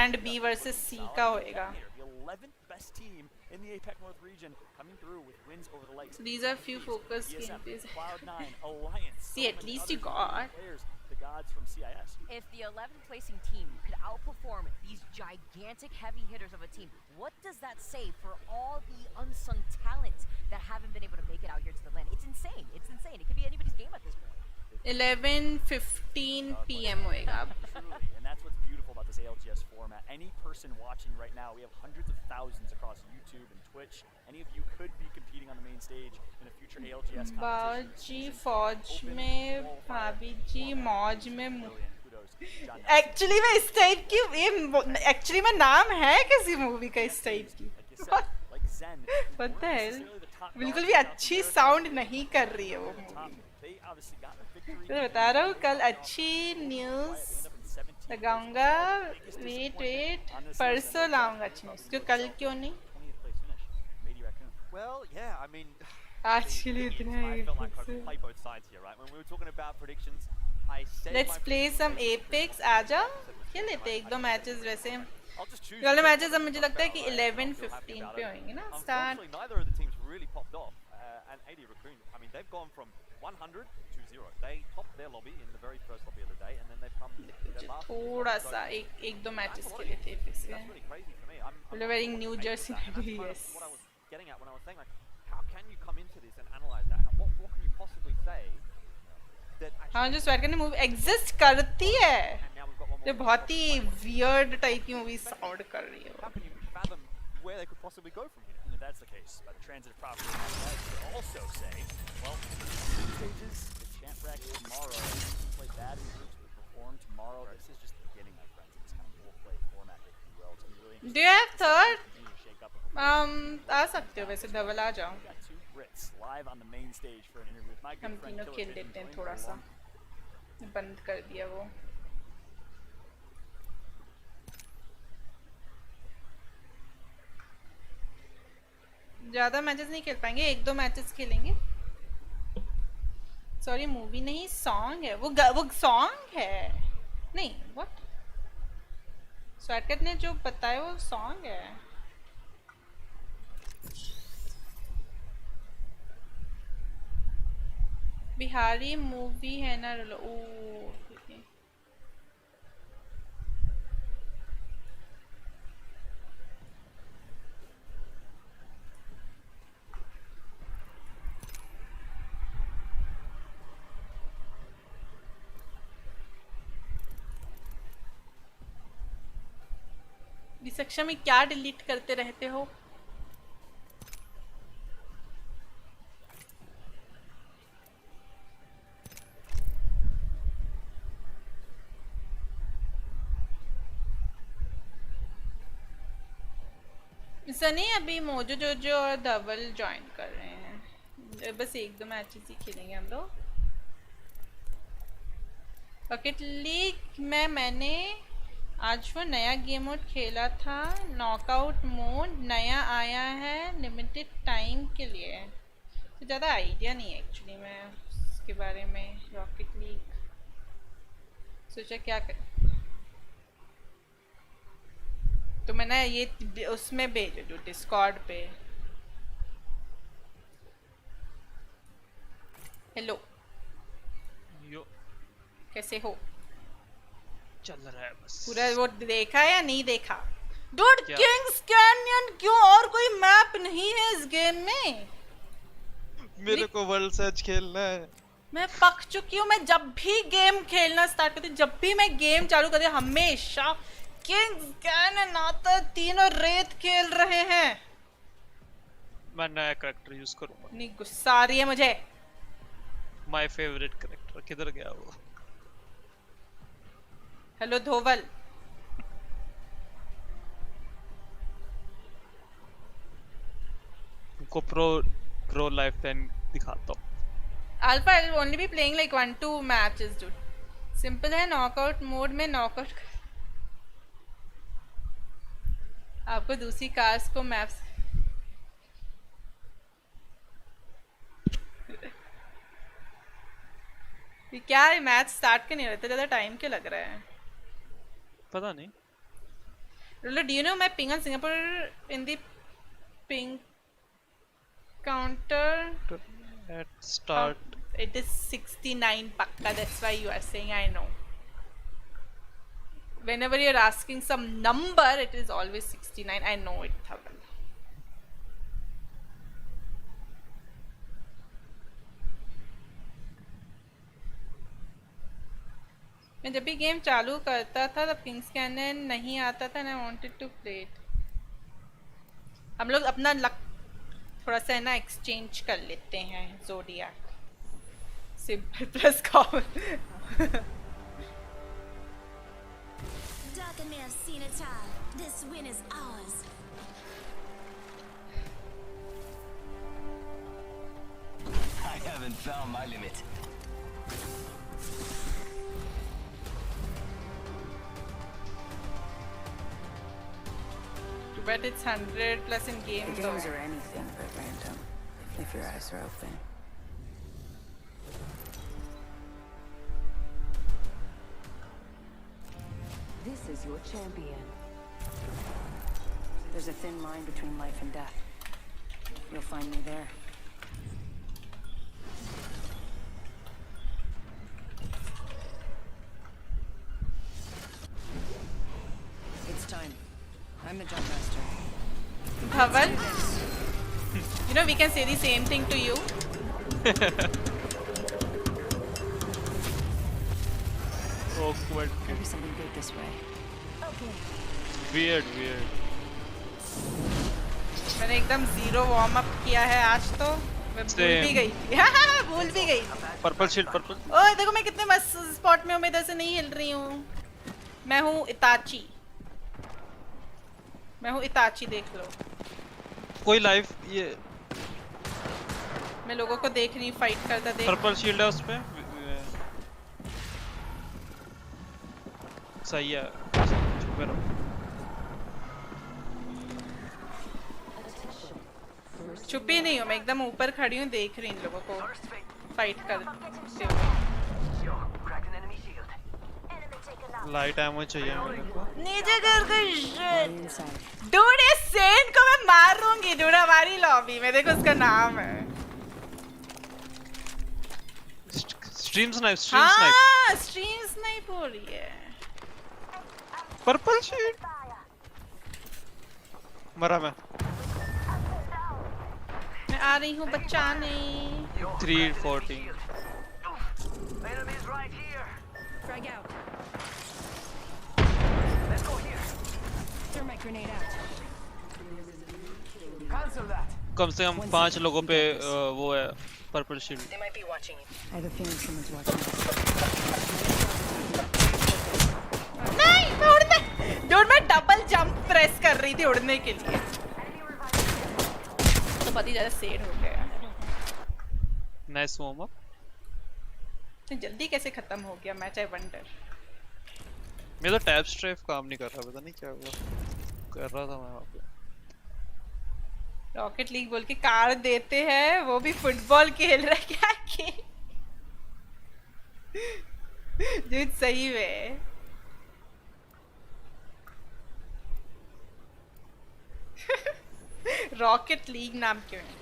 and B versus C का होएगा. The 11th best team in the APAC North region coming through with wins over the likes. So these are few focus games. Cloud9, Alliance. See, at least you got. Players, the gods from CIS. If the 11th placing team could outperform these gigantic heavy hitters of a team, what does that say for all the unsung talent that haven't been able to make it out here to the LAN? It's insane. It's insane. It could be anybody's game at this point. 11:15 PM होएगा. Truly, and that's what's beautiful about this ALGS format. Any person watching right now, we have hundreds of thousands across YouTube and Twitch. Any of you could be competing on the main stage in a future ALGS competition. बाजी फौज में भाभी जी मौज में actually में इस type की ये एक्चुअली में नाम है किसी मूवी का इस टाइप की What the hell? बिल्कुल भी अच्छी साउंड नहीं कर रही है वो मूवी. तो बता रहा हूँ कल अच्छी न्यूज़ लगाऊंगा. वेट परसों लाऊंगा अच्छी न्यूज़. क्यों कल क्यों नहीं? Well, yeah, I mean, आज के लिए इतना I felt like I could play both sides here, right? When we were talking about predictions, I said Let's play some Apex. आजा खेल लेते एक दो मैचेस वैसे. ये वाले मैचेस अब मुझे लगता है कि 11:15 पे होंगे ना start. Unfortunately, neither of the teams really popped off. And AD Raccoon, I mean, they've gone from 100 to 0. They topped their lobby in the very first lobby of the day, and then they've come their last. थोड़ा सा एक दो matches खेले थे Apex के. That's really crazy for me. I'm wearing New Jersey. Yes. What I was getting at when I was saying, like, how can you come into this and analyze that? What can you possibly say? हाँ जो sweat करने movie exist करती है. ये बहुत ही weird type की movie sound कर रही है. How can you fathom where they could possibly go from here? And if that's the case, by the transitive property, I could also say, well, stages, the champ rack tomorrow, play bad in groups, but perform tomorrow. This is just the beginning, my friends. It's kind of full play format, if you will. It's gonna be really interesting. Do you have third? आ सकते हो वैसे double आ जाओ. Brits live on the main stage for an interview with my good हम friend तीनों खेल लेते हैं थोड़ा सा. बंद कर दिया वो. ज़्यादा मैचेस नहीं खेल पाएंगे. एक दो मैचेस खेलेंगे. सॉरी मूवी नहीं सॉन्ग है वो सॉन्ग है नहीं. व्हाट स्वैटकट ने जो बताया वो सॉन्ग है. बिहारी मूवी है ना. ओ इस कक्षा में क्या डिलीट करते रहते हो? सनी अभी मोजो जोजो और धवल ज्वाइन कर रहे हैं. बस एक दो मैचेस ही खेलेंगे हम लोग. पॉकेट लीग में मैंने आज वो नया गेम मोड खेला था. नॉकआउट मोड नया आया है लिमिटेड टाइम के लिए. तो ज़्यादा आइडिया नहीं है एक्चुअली मैं उसके बारे में. रॉकेट लीग सोचा क्या कर. तो मैंने ये उसमें भेजो जो डिस्कॉर्ड पे. हेलो यो कैसे हो? चल रहा है बस. पूरा वो देखा या नहीं देखा? डूड किंग्स कैनियन क्यों और कोई मैप नहीं है इस गेम में? मेरे को वर्ल्ड सर्च खेलना है। मैं पक चुकी हूँ। मैं जब भी गेम खेलना स्टार्ट करती हूँ, जब भी मैं गेम चालू करती हूँ, हमेशा किंग्स कैन नाता तीनों रेत खेल रहे हैं। मैं नया कैरेक्टर यूज करूंगा। नहीं गुस्सा आ रही है मुझे। माय फेवरेट कैरेक्टर किधर गया वो? हेलो धोवल। को प्रो लाइफ टाइम दिखाता हूँ। Alpha, I will only be playing like 1-2 matches, dude. Simple है, नॉकआउट मोड में नॉकआउट। आपको दूसरी कार्स को मैप्स ये क्या है? मैच स्टार्ट के नहीं रहते, ज़्यादा टाइम के लग रहा है। पता नहीं। Rolo, do you know my ping on Singapore in the ping counter? At start. It is 69 pakka, that's why you are saying I know. Whenever you're asking some number, it is always 69. I know it, Dhaval. मैं जब भी game चालू करता था तब Kings cannon नहीं आता था and I wanted to play it. हम लोग अपना लक थोड़ा सा है ना एक्सचेंज कर लेते हैं zodiac simple plus common. Darker may have seen a time. This win is ours. I haven't found my limit. But it's 100 plus in game The though. games are anything but random, if your eyes are open. This is your champion. There's a thin line between life and death. You'll find me there. It's time. I'm the jump master. Dhaval, you know we can say the same thing to you. Awkward. Maybe something good this way. Okay. Weird. मैंने एकदम zero warm up किया है आज तो मैं भूल भी गई थी. भूल भी गई. Purple shield purple. ओए देखो मैं कितने मस्त स्पॉट में हूँ. मैं इधर से नहीं हिल रही हूँ. मैं हूँ इताची. देख लो. कोई लाइव ये मैं लोगों को देख रही फाइट करता देख. पर्पल शील्ड है उस पे. सही है. चुप रहो. छुपी नहीं हूँ मैं एकदम ऊपर खड़ी हूँ देख रही इन लोगों को फाइट करते हुए. लाइट एमो चाहिए मेरे को. नीचे कर डूड ये सेंट को मैं मारूंगी. डूड हमारी लॉबी में देखो उसका नाम है. Stream snipe. हाँ स्ट्रीम स्नाइप हो रही है. पर्पल शील्ड मरा मैं आ रही हूँ बचाने. 314. Frag out. Let's go here. Thermite grenade out. Cancel that. कम से कम 5 लोगों पे वो है purple shield. They might be watching you. I have a feeling someone's watching us. नहीं मैं उड़ने. डूड मैं डबल जंप प्रेस कर रही थी उड़ने के लिए तो बहुत ही ज़्यादा सेड हो गया. Nice warm up. जल्दी कैसे खत्म हो गया मैच. I wonder. मेरा तो टैब स्ट्राइफ काम नहीं कर रहा. पता नहीं क्या हुआ. कर रहा था मैं वहाँ पे. रॉकेट लीग बोल के कार देते हैं. वो भी फुटबॉल खेल रहा है क्या के. दुड सही में. रॉकेट लीग नाम क्यों है.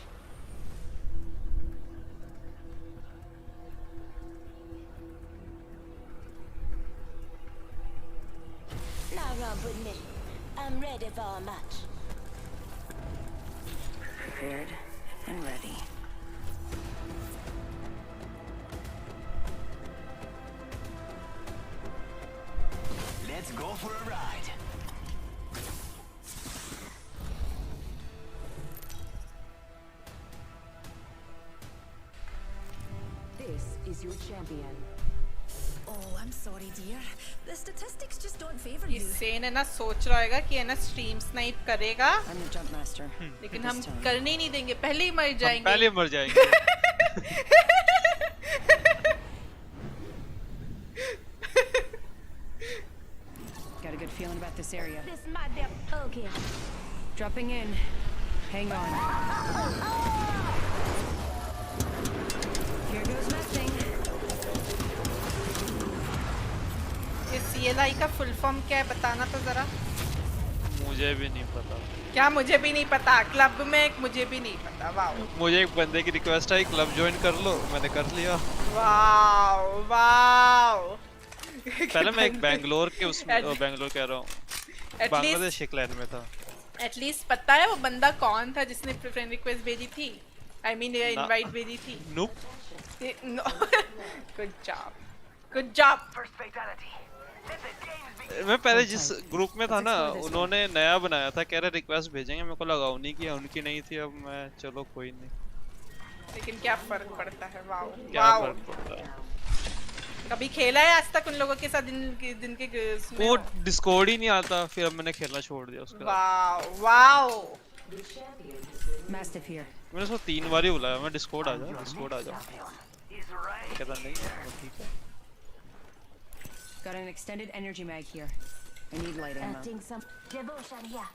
Now run with me. I'm ready for a match. Prepared and ready. for a ride. This is your champion. Oh, I'm sorry, dear. The statistics just don't favor ये you. सेन है ना सोच रहा होगा कि है ना स्ट्रीम स्नाइप करेगा I'm the jump master. लेकिन हम करने ही नहीं देंगे पहले ही मर जाएंगे पहले मर जाएंगे Got a good feeling about this area. This might be a okay. Dropping in. Hang on. Here goes nothing. ये CLI का फुल फॉर्म क्या है बताना तो जरा मुझे भी नहीं पता क्या मुझे भी नहीं पता क्लब में मुझे भी नहीं पता वाओ मुझे एक बंदे की रिक्वेस्ट आई क्लब ज्वाइन कर लो मैंने कर लिया वाओ वाओ पहले मैं एक बैंगलोर के उसमें बैंगलोर कह रहा हूँ बांग्लादेश के क्लैन में था एटलीस्ट पता है वो बंदा कौन था जिसने फ्रेंड रिक्वेस्ट भेजी थी आई मीन इनवाइट भेजी थी नूब गुड जॉब मैं पहले जिस ग्रुप में था ना उन्होंने नया बनाया था कह रहे रिक्वेस्ट भेजेंगे मेरे को लगा उन्हीं की उनकी नहीं थी अब मैं चलो कोई नहीं लेकिन क्या फर्क पड़ता है वाओ क्या फर्क पड़ता है कभी खेला है आज तक उन लोगों के साथ दिन के वो डिस्कॉर्ड ही नहीं आता फिर अब मैंने खेलना छोड़ दिया उसके वाओ वाओ Mastiff here. मैंने उसको 3 बार ही बुलाया मैं डिस्कॉर्ड आ जाओ कहता नहीं ठीक है Got an extended energy mag here. I need light ammo. Acting some devotion here.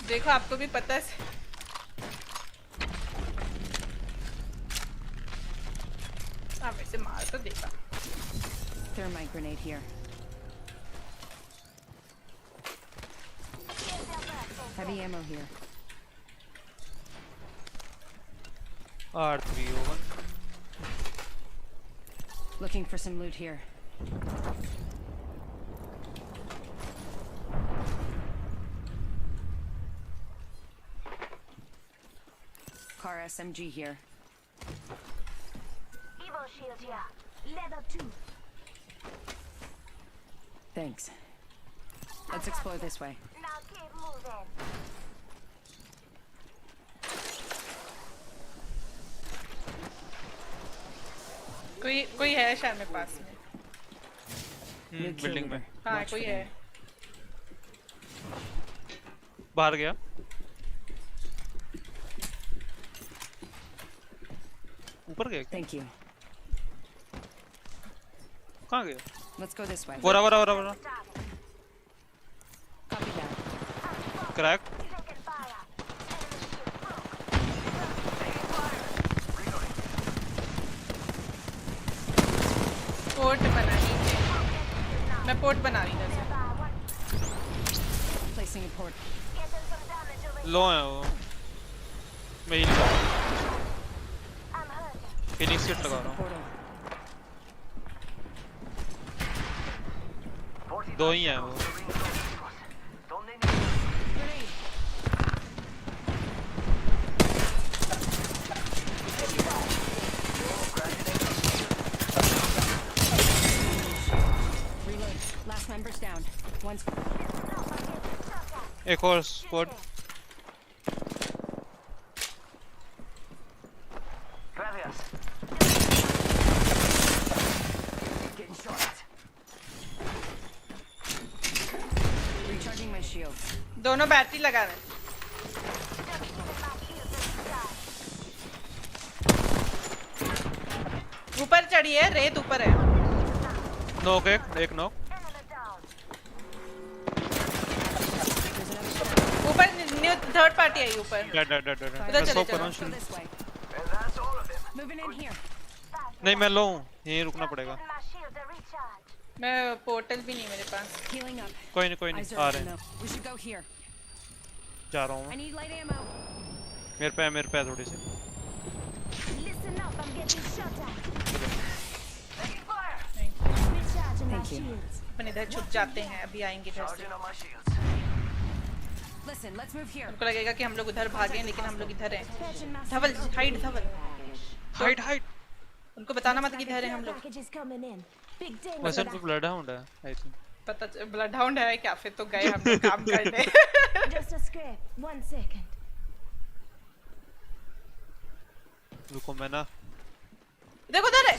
देखो आपको भी पता है हाँ वैसे मार तो देगा Thermite grenade here. Heavy ammo here. R301 Looking for some loot here. Car SMG here. Evo shield here. Leather too. Thanks. Let's explore this way. Now keep moving. कोई है शायद मेरे पास में बिल्डिंग में हाँ कोई है बाहर गया ऊपर गया Thank you. कहाँ गया Let's go this way. बरा Copy that. क्रैक पोर्ट बनानी है मैं पोर्ट बना रही हूँ Placing a port. लो है वो मैं ही लगा फिनिक्स किट लगा रहा हूँ 2 ही हैं वो Last member's down. One's एक और स्क्वाड recharging my shield. दोनों बैटरी लगा रहे हैं ऊपर चढ़ी है रेत ऊपर है नॉक एक नॉक ऊपर न्यू थर्ड पार्टी आई ऊपर डेड मैं स्मोक कर रहा हूँ Moving in here. नहीं मैं लो हूँ यहीं रुकना पड़ेगा मैं पोर्टल भी नहीं मेरे पास Healing up. कोई नहीं आ रहे हैं We should go here. जा रहा हूँ I मैं need light ammo. मेरे पे है थोड़ी सी Listen up, I'm getting shot at. Thank you. अपन इधर छुप जाते हैं अभी आएंगे इधर से Listen, let's move here. हमको लगेगा कि हम लोग उधर भागे लेकिन हम लोग इधर हैं धवल हाइड धवल हाइड उनको बताना मत किधर है हम लोग। वैसे उनको ब्लड हाउंड है आई थिंक। पता ब्लड हाउंड है क्या? फिर तो गए हम लोग काम करने। Just a scrap. 1 second. रुको मैं ना देखो उधर है।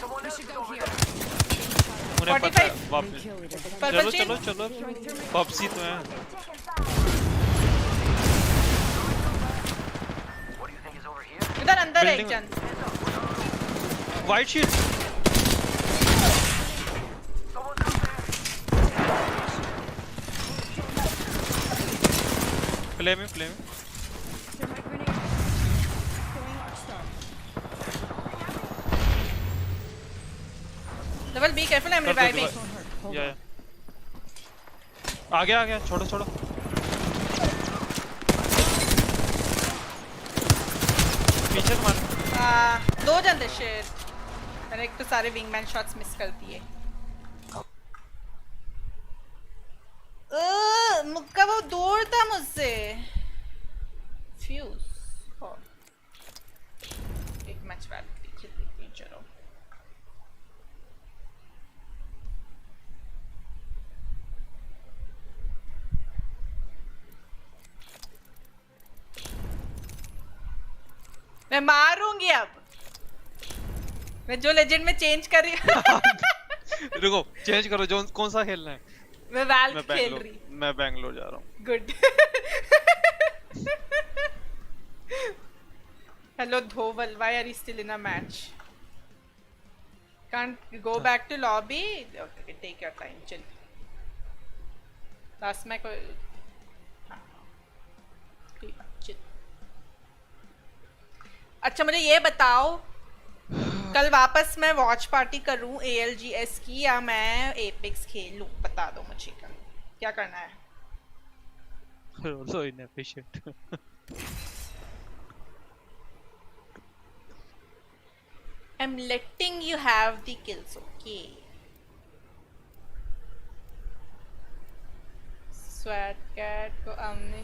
उन्हें पता है वापस। पर्पल चलो चलो चलो पबजी तो है। इधर अंदर है एक जन। वाइट शीट प्ले में level be careful, I am reviving. या आ गया छोड़ो पीछे मार। 2 जन थे शिट। मैंने एक तो सारे विंगमैन शॉट्स मिस कर दिए। मुक्का वो दूर था मुझसे। फ्यूज एक मैच बाद पीछे देखते हैं। चलो मैं मारूंगी अब। मैं जो लेजेंड में चेंज कर रही हूँ। रुको चेंज करो जो कौन सा खेलना है। मैं वैल्व खेल रही। मैं बैंगलोर जा रहा हूँ। गुड। हेलो धोवल, why are you still in a match? Can't go back to lobby? Okay, take your time. Chill. Last में कोई chill. अच्छा मुझे ये बताओ कल वापस मैं वॉच पार्टी करूं ALGS की या मैं एपेक्स खेल लूं? बता दो मुझे क्या करना है। So inefficient. I'm letting you have the kills, okay? Swat cat को हमने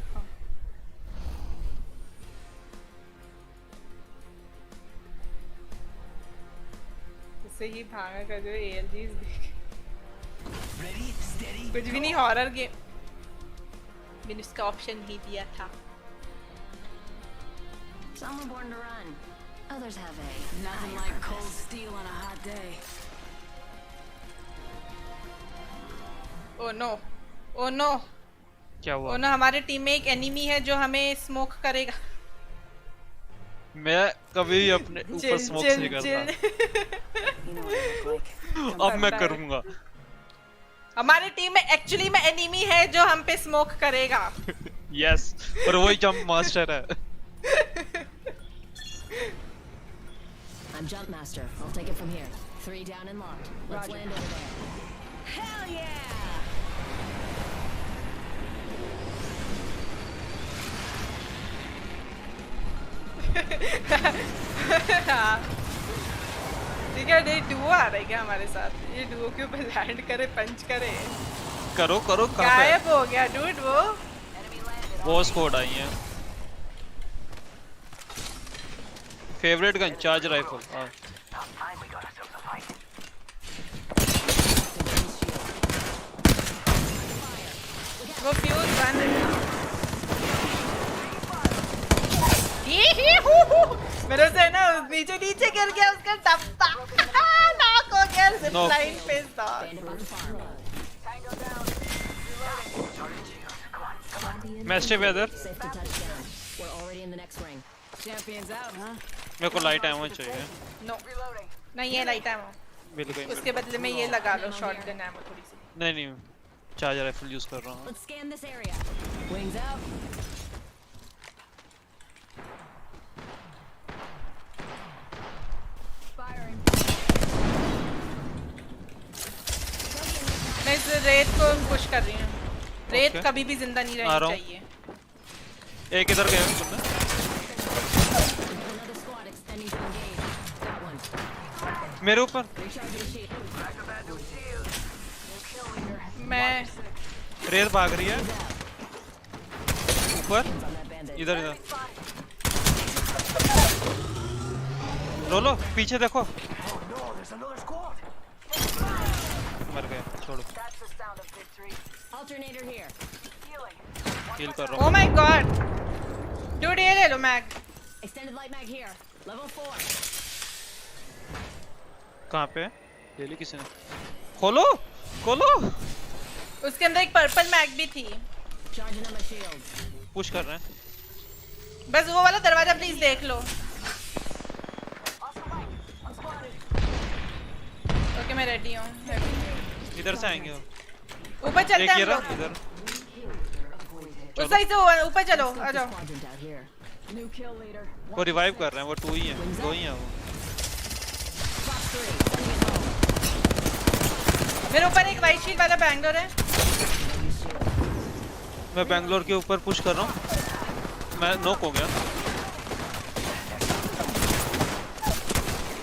से ही भागा कर जो ALGs देख। कुछ भी नहीं, हॉरर गेम मैंने उसका ऑप्शन ही दिया था। Some are born to run. Others have a nothing like cold steel on a hot day. Oh no! Oh no! क्या हुआ? Oh no! हमारे टीम में एक एनिमी है जो हमें स्मोक करेगा। मैं कभी अपने ऊपर स्मोक नहीं करता। अब मैं करूँगा। हमारी टीम में एक्चुअली में एनिमी है जो हम पे स्मोक करेगा। यस, पर वही जंप मास्टर है। I'm jump master. I'll take it from here. 3 down and locked. Let's land over there. Hell yeah! ठीक है, ये डुओ आ रहा है क्या हमारे साथ? ये डुओ के ऊपर लैंड करे, पंच करे। करो गायब हो गया डूड वो स्क्वाड आई है। Favourite gun charge rifle. वो फ्यूज बन मेरे से ना नीचे गिर गया उसका टप्पा। नॉक हो गया लाइन पे मैस्टे वेदर मेरे को लाइट एमो चाहिए। नो नहीं ये लाइट एमो उसके बदले में ये लगा लो शॉटगन एमो थोड़ी सी। नहीं चार्ज राइफल यूज कर रहा हूँ। मैं इस रेत को पुश कर रही हूँ। रेत कभी भी जिंदा नहीं रहनी चाहिए। एक इधर गया तुमने। मेरे ऊपर मैं रेत भाग रही है ऊपर इधर रोलो पीछे देखो मर गए छोड़ो Alternator here. हील कर रहा Oh my god. Dude ये ले लो mag. Extended light mag here. Level 4. कहाँ पे है ले ली किसी ने खोलो खोलो उसके अंदर एक पर्पल मैग भी थी Charging on my shields. Push कर रहे हैं बस वो वाला दरवाजा प्लीज देख लो ओके मैं रेडी हूँ इधर से आएंगे वो ऊपर चलते हैं हम लोग इधर उस साइड से ऊपर चलो आ जाओ वो रिवाइव कर रहे हैं वो 2 ही हैं 2 ही हैं वो मेरे ऊपर एक वाइट शील्ड वाला बैंगलोर है मैं बैंगलोर के ऊपर पुश कर रहा हूँ मैं नॉक हो गया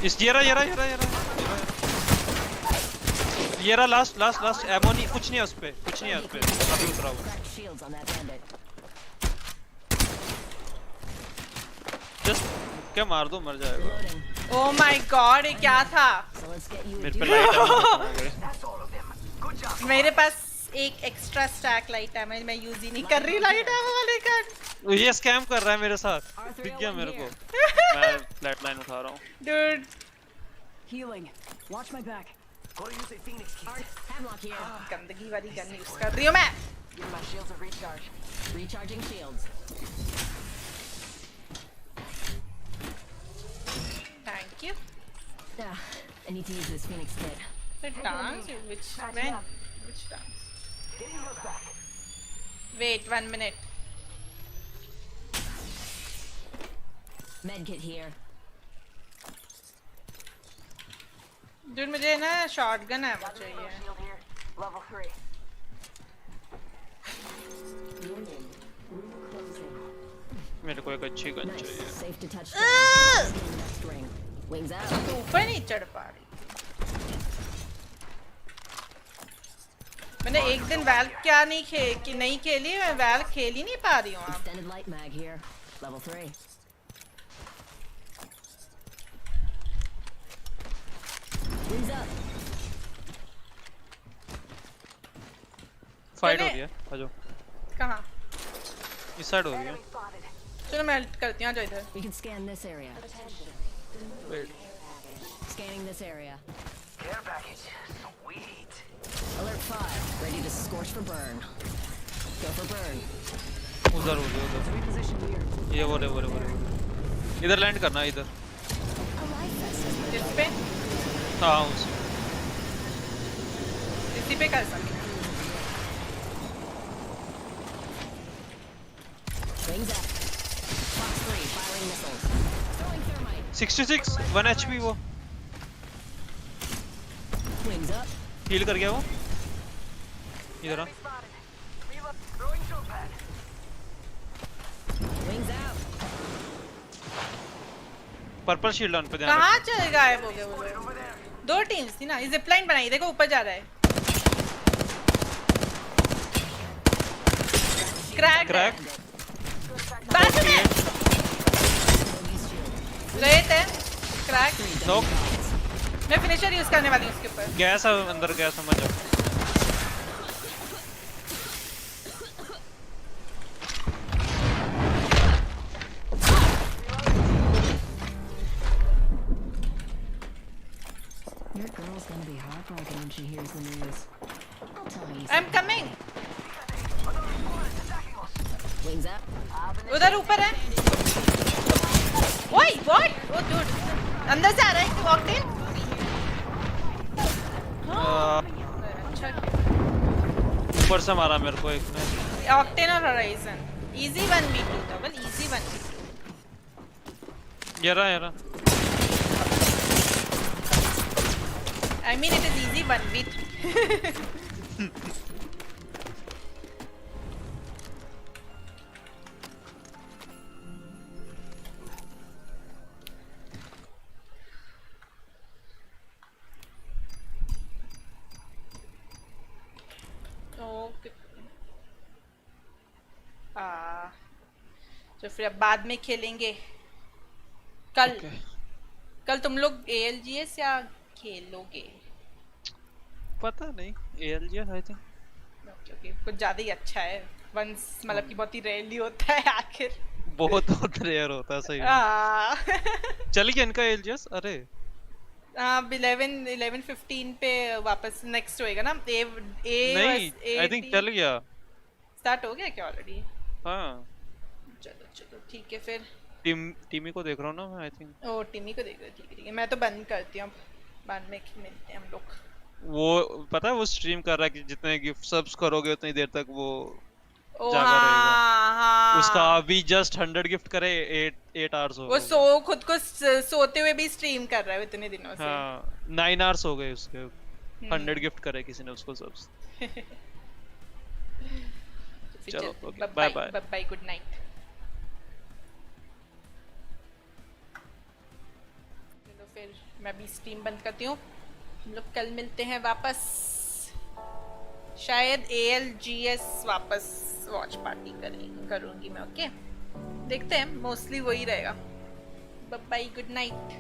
इस ये रहा लास्ट एमो नहीं कुछ नहीं है उस पे अभी उतरा हुआ जस्ट क्या मार दो मर जाएगा ओह माय गॉड ये क्या था मेरे पे लाइट मेरे पास एक एक्स्ट्रा स्टैक लाइट है मैं यूज ही नहीं कर रही लाइट है वाले का ये स्कैम कर रहा है मेरे साथ दिख गया मेरे को मैं फ्लैट लाइन उठा रहा हूँ dude Healing. Watch my back. Go to use a Phoenix kit. Hemlock here. गंदगी वाली गन यूज कर रही हूँ मैं Give my shields a recharge. Recharging shields. thank you I need to use this Phoenix kit. the dance which dance wait 1 minute Medkit here. dude मुझे ना shotgun है चाहिए Level 3. मेरे को एक अच्छी गन चाहिए Safe to touch. Next ring. Wings out. ऊपर नहीं चढ़ पा रही मैंने एक दिन वैल क्या नहीं खेली मैं वैल खेल ही नहीं पा रही हूँ Extended light mag here. Level 3. Wings up. Fight हो रही है आ जाओ कहाँ इस साइड हो रही है चलो मैं हेल्प करती हूँ आ जाओ इधर We can scan this area. Wait Scanning this area. Care package. Sweet. Alert 5. Ready to scorch for burn. Go for burn. उधर हो गया उधर ये वो रे इधर लैंड करना इधर इस पे हाँ उसी इसी पे कर सकते Wings up. Fox 3 firing missiles. Throwing thermite. 66 1 HP वो Wings up. हील कर गया वो इधर आ Wings out. Purple shield on पे ध्यान कहाँ चले गायब हो गए वो लोग 2 टीम्स थी ना ये जिप लाइन बनाई देखो ऊपर जा रहा है क्रैक बाजू में रेत है क्रैक नॉक मैं फिनिशर यूज करने वाली हूँ उसके ऊपर गैस अंदर गैस समझ जाओ Your girl's gonna be heartbroken when she hears the news. I'll tell you. I'm coming. Wings up. उधर ऊपर है ओए व्हाट ओ डूड अंदर से आ रहा है वॉक इन ऊपर से मारा मेरे को एक ने ऑक्टेन और horizon easy 1v2 double easy 1v2 ये रहा I mean it is easy 1v2 तो फिर अब बाद में खेलेंगे कल कल तुम लोग ALGS या खेलोगे? पता नहीं, ALGS आई थिंक। ओके, कुछ ज़्यादा ही अच्छा है। वंस मतलब कि बहुत ही रेयरली होता है आखिर। बहुत रेयर होता है सही में। चल गया इनका ALGS? अरे 11-15 पे वापस नेक्स्ट होएगा ना। नहीं, आई थिंक चल गया। स्टार्ट हो गया क्या ऑलरेडी? हाँ चलो चलो ठीक है फिर। टीमी को देख रहा हूँ ना मैं, आई थिंक। ओ टीमी को देख रहे हो, ठीक है मैं तो बंद करती हूँ, बाद में मिलते हैं हम लोग। वो पता है वो स्ट्रीम कर रहा है कि जितने गिफ्ट सब्स करोगे उतनी देर तक वो जागा रहेगा। उसका अभी जस्ट 100 गिफ्ट करे 8 आवर्स हो वो खुद को सोते हुए भी स्ट्रीम कर रहा है इतने दिनों से। हाँ 9 आवर्स हो गए उसके। 100 गिफ्ट करे किसी ने उसको सब्स। चलो okay bye bye bye, good night. चलो फिर मैं भी स्ट्रीम बंद करती हूँ, हम लोग कल मिलते हैं वापस। शायद ALGS वापस वॉच पार्टी करूँगी मैं। ओके देखते हैं, मोस्टली वही रहेगा। Bye bye, good night.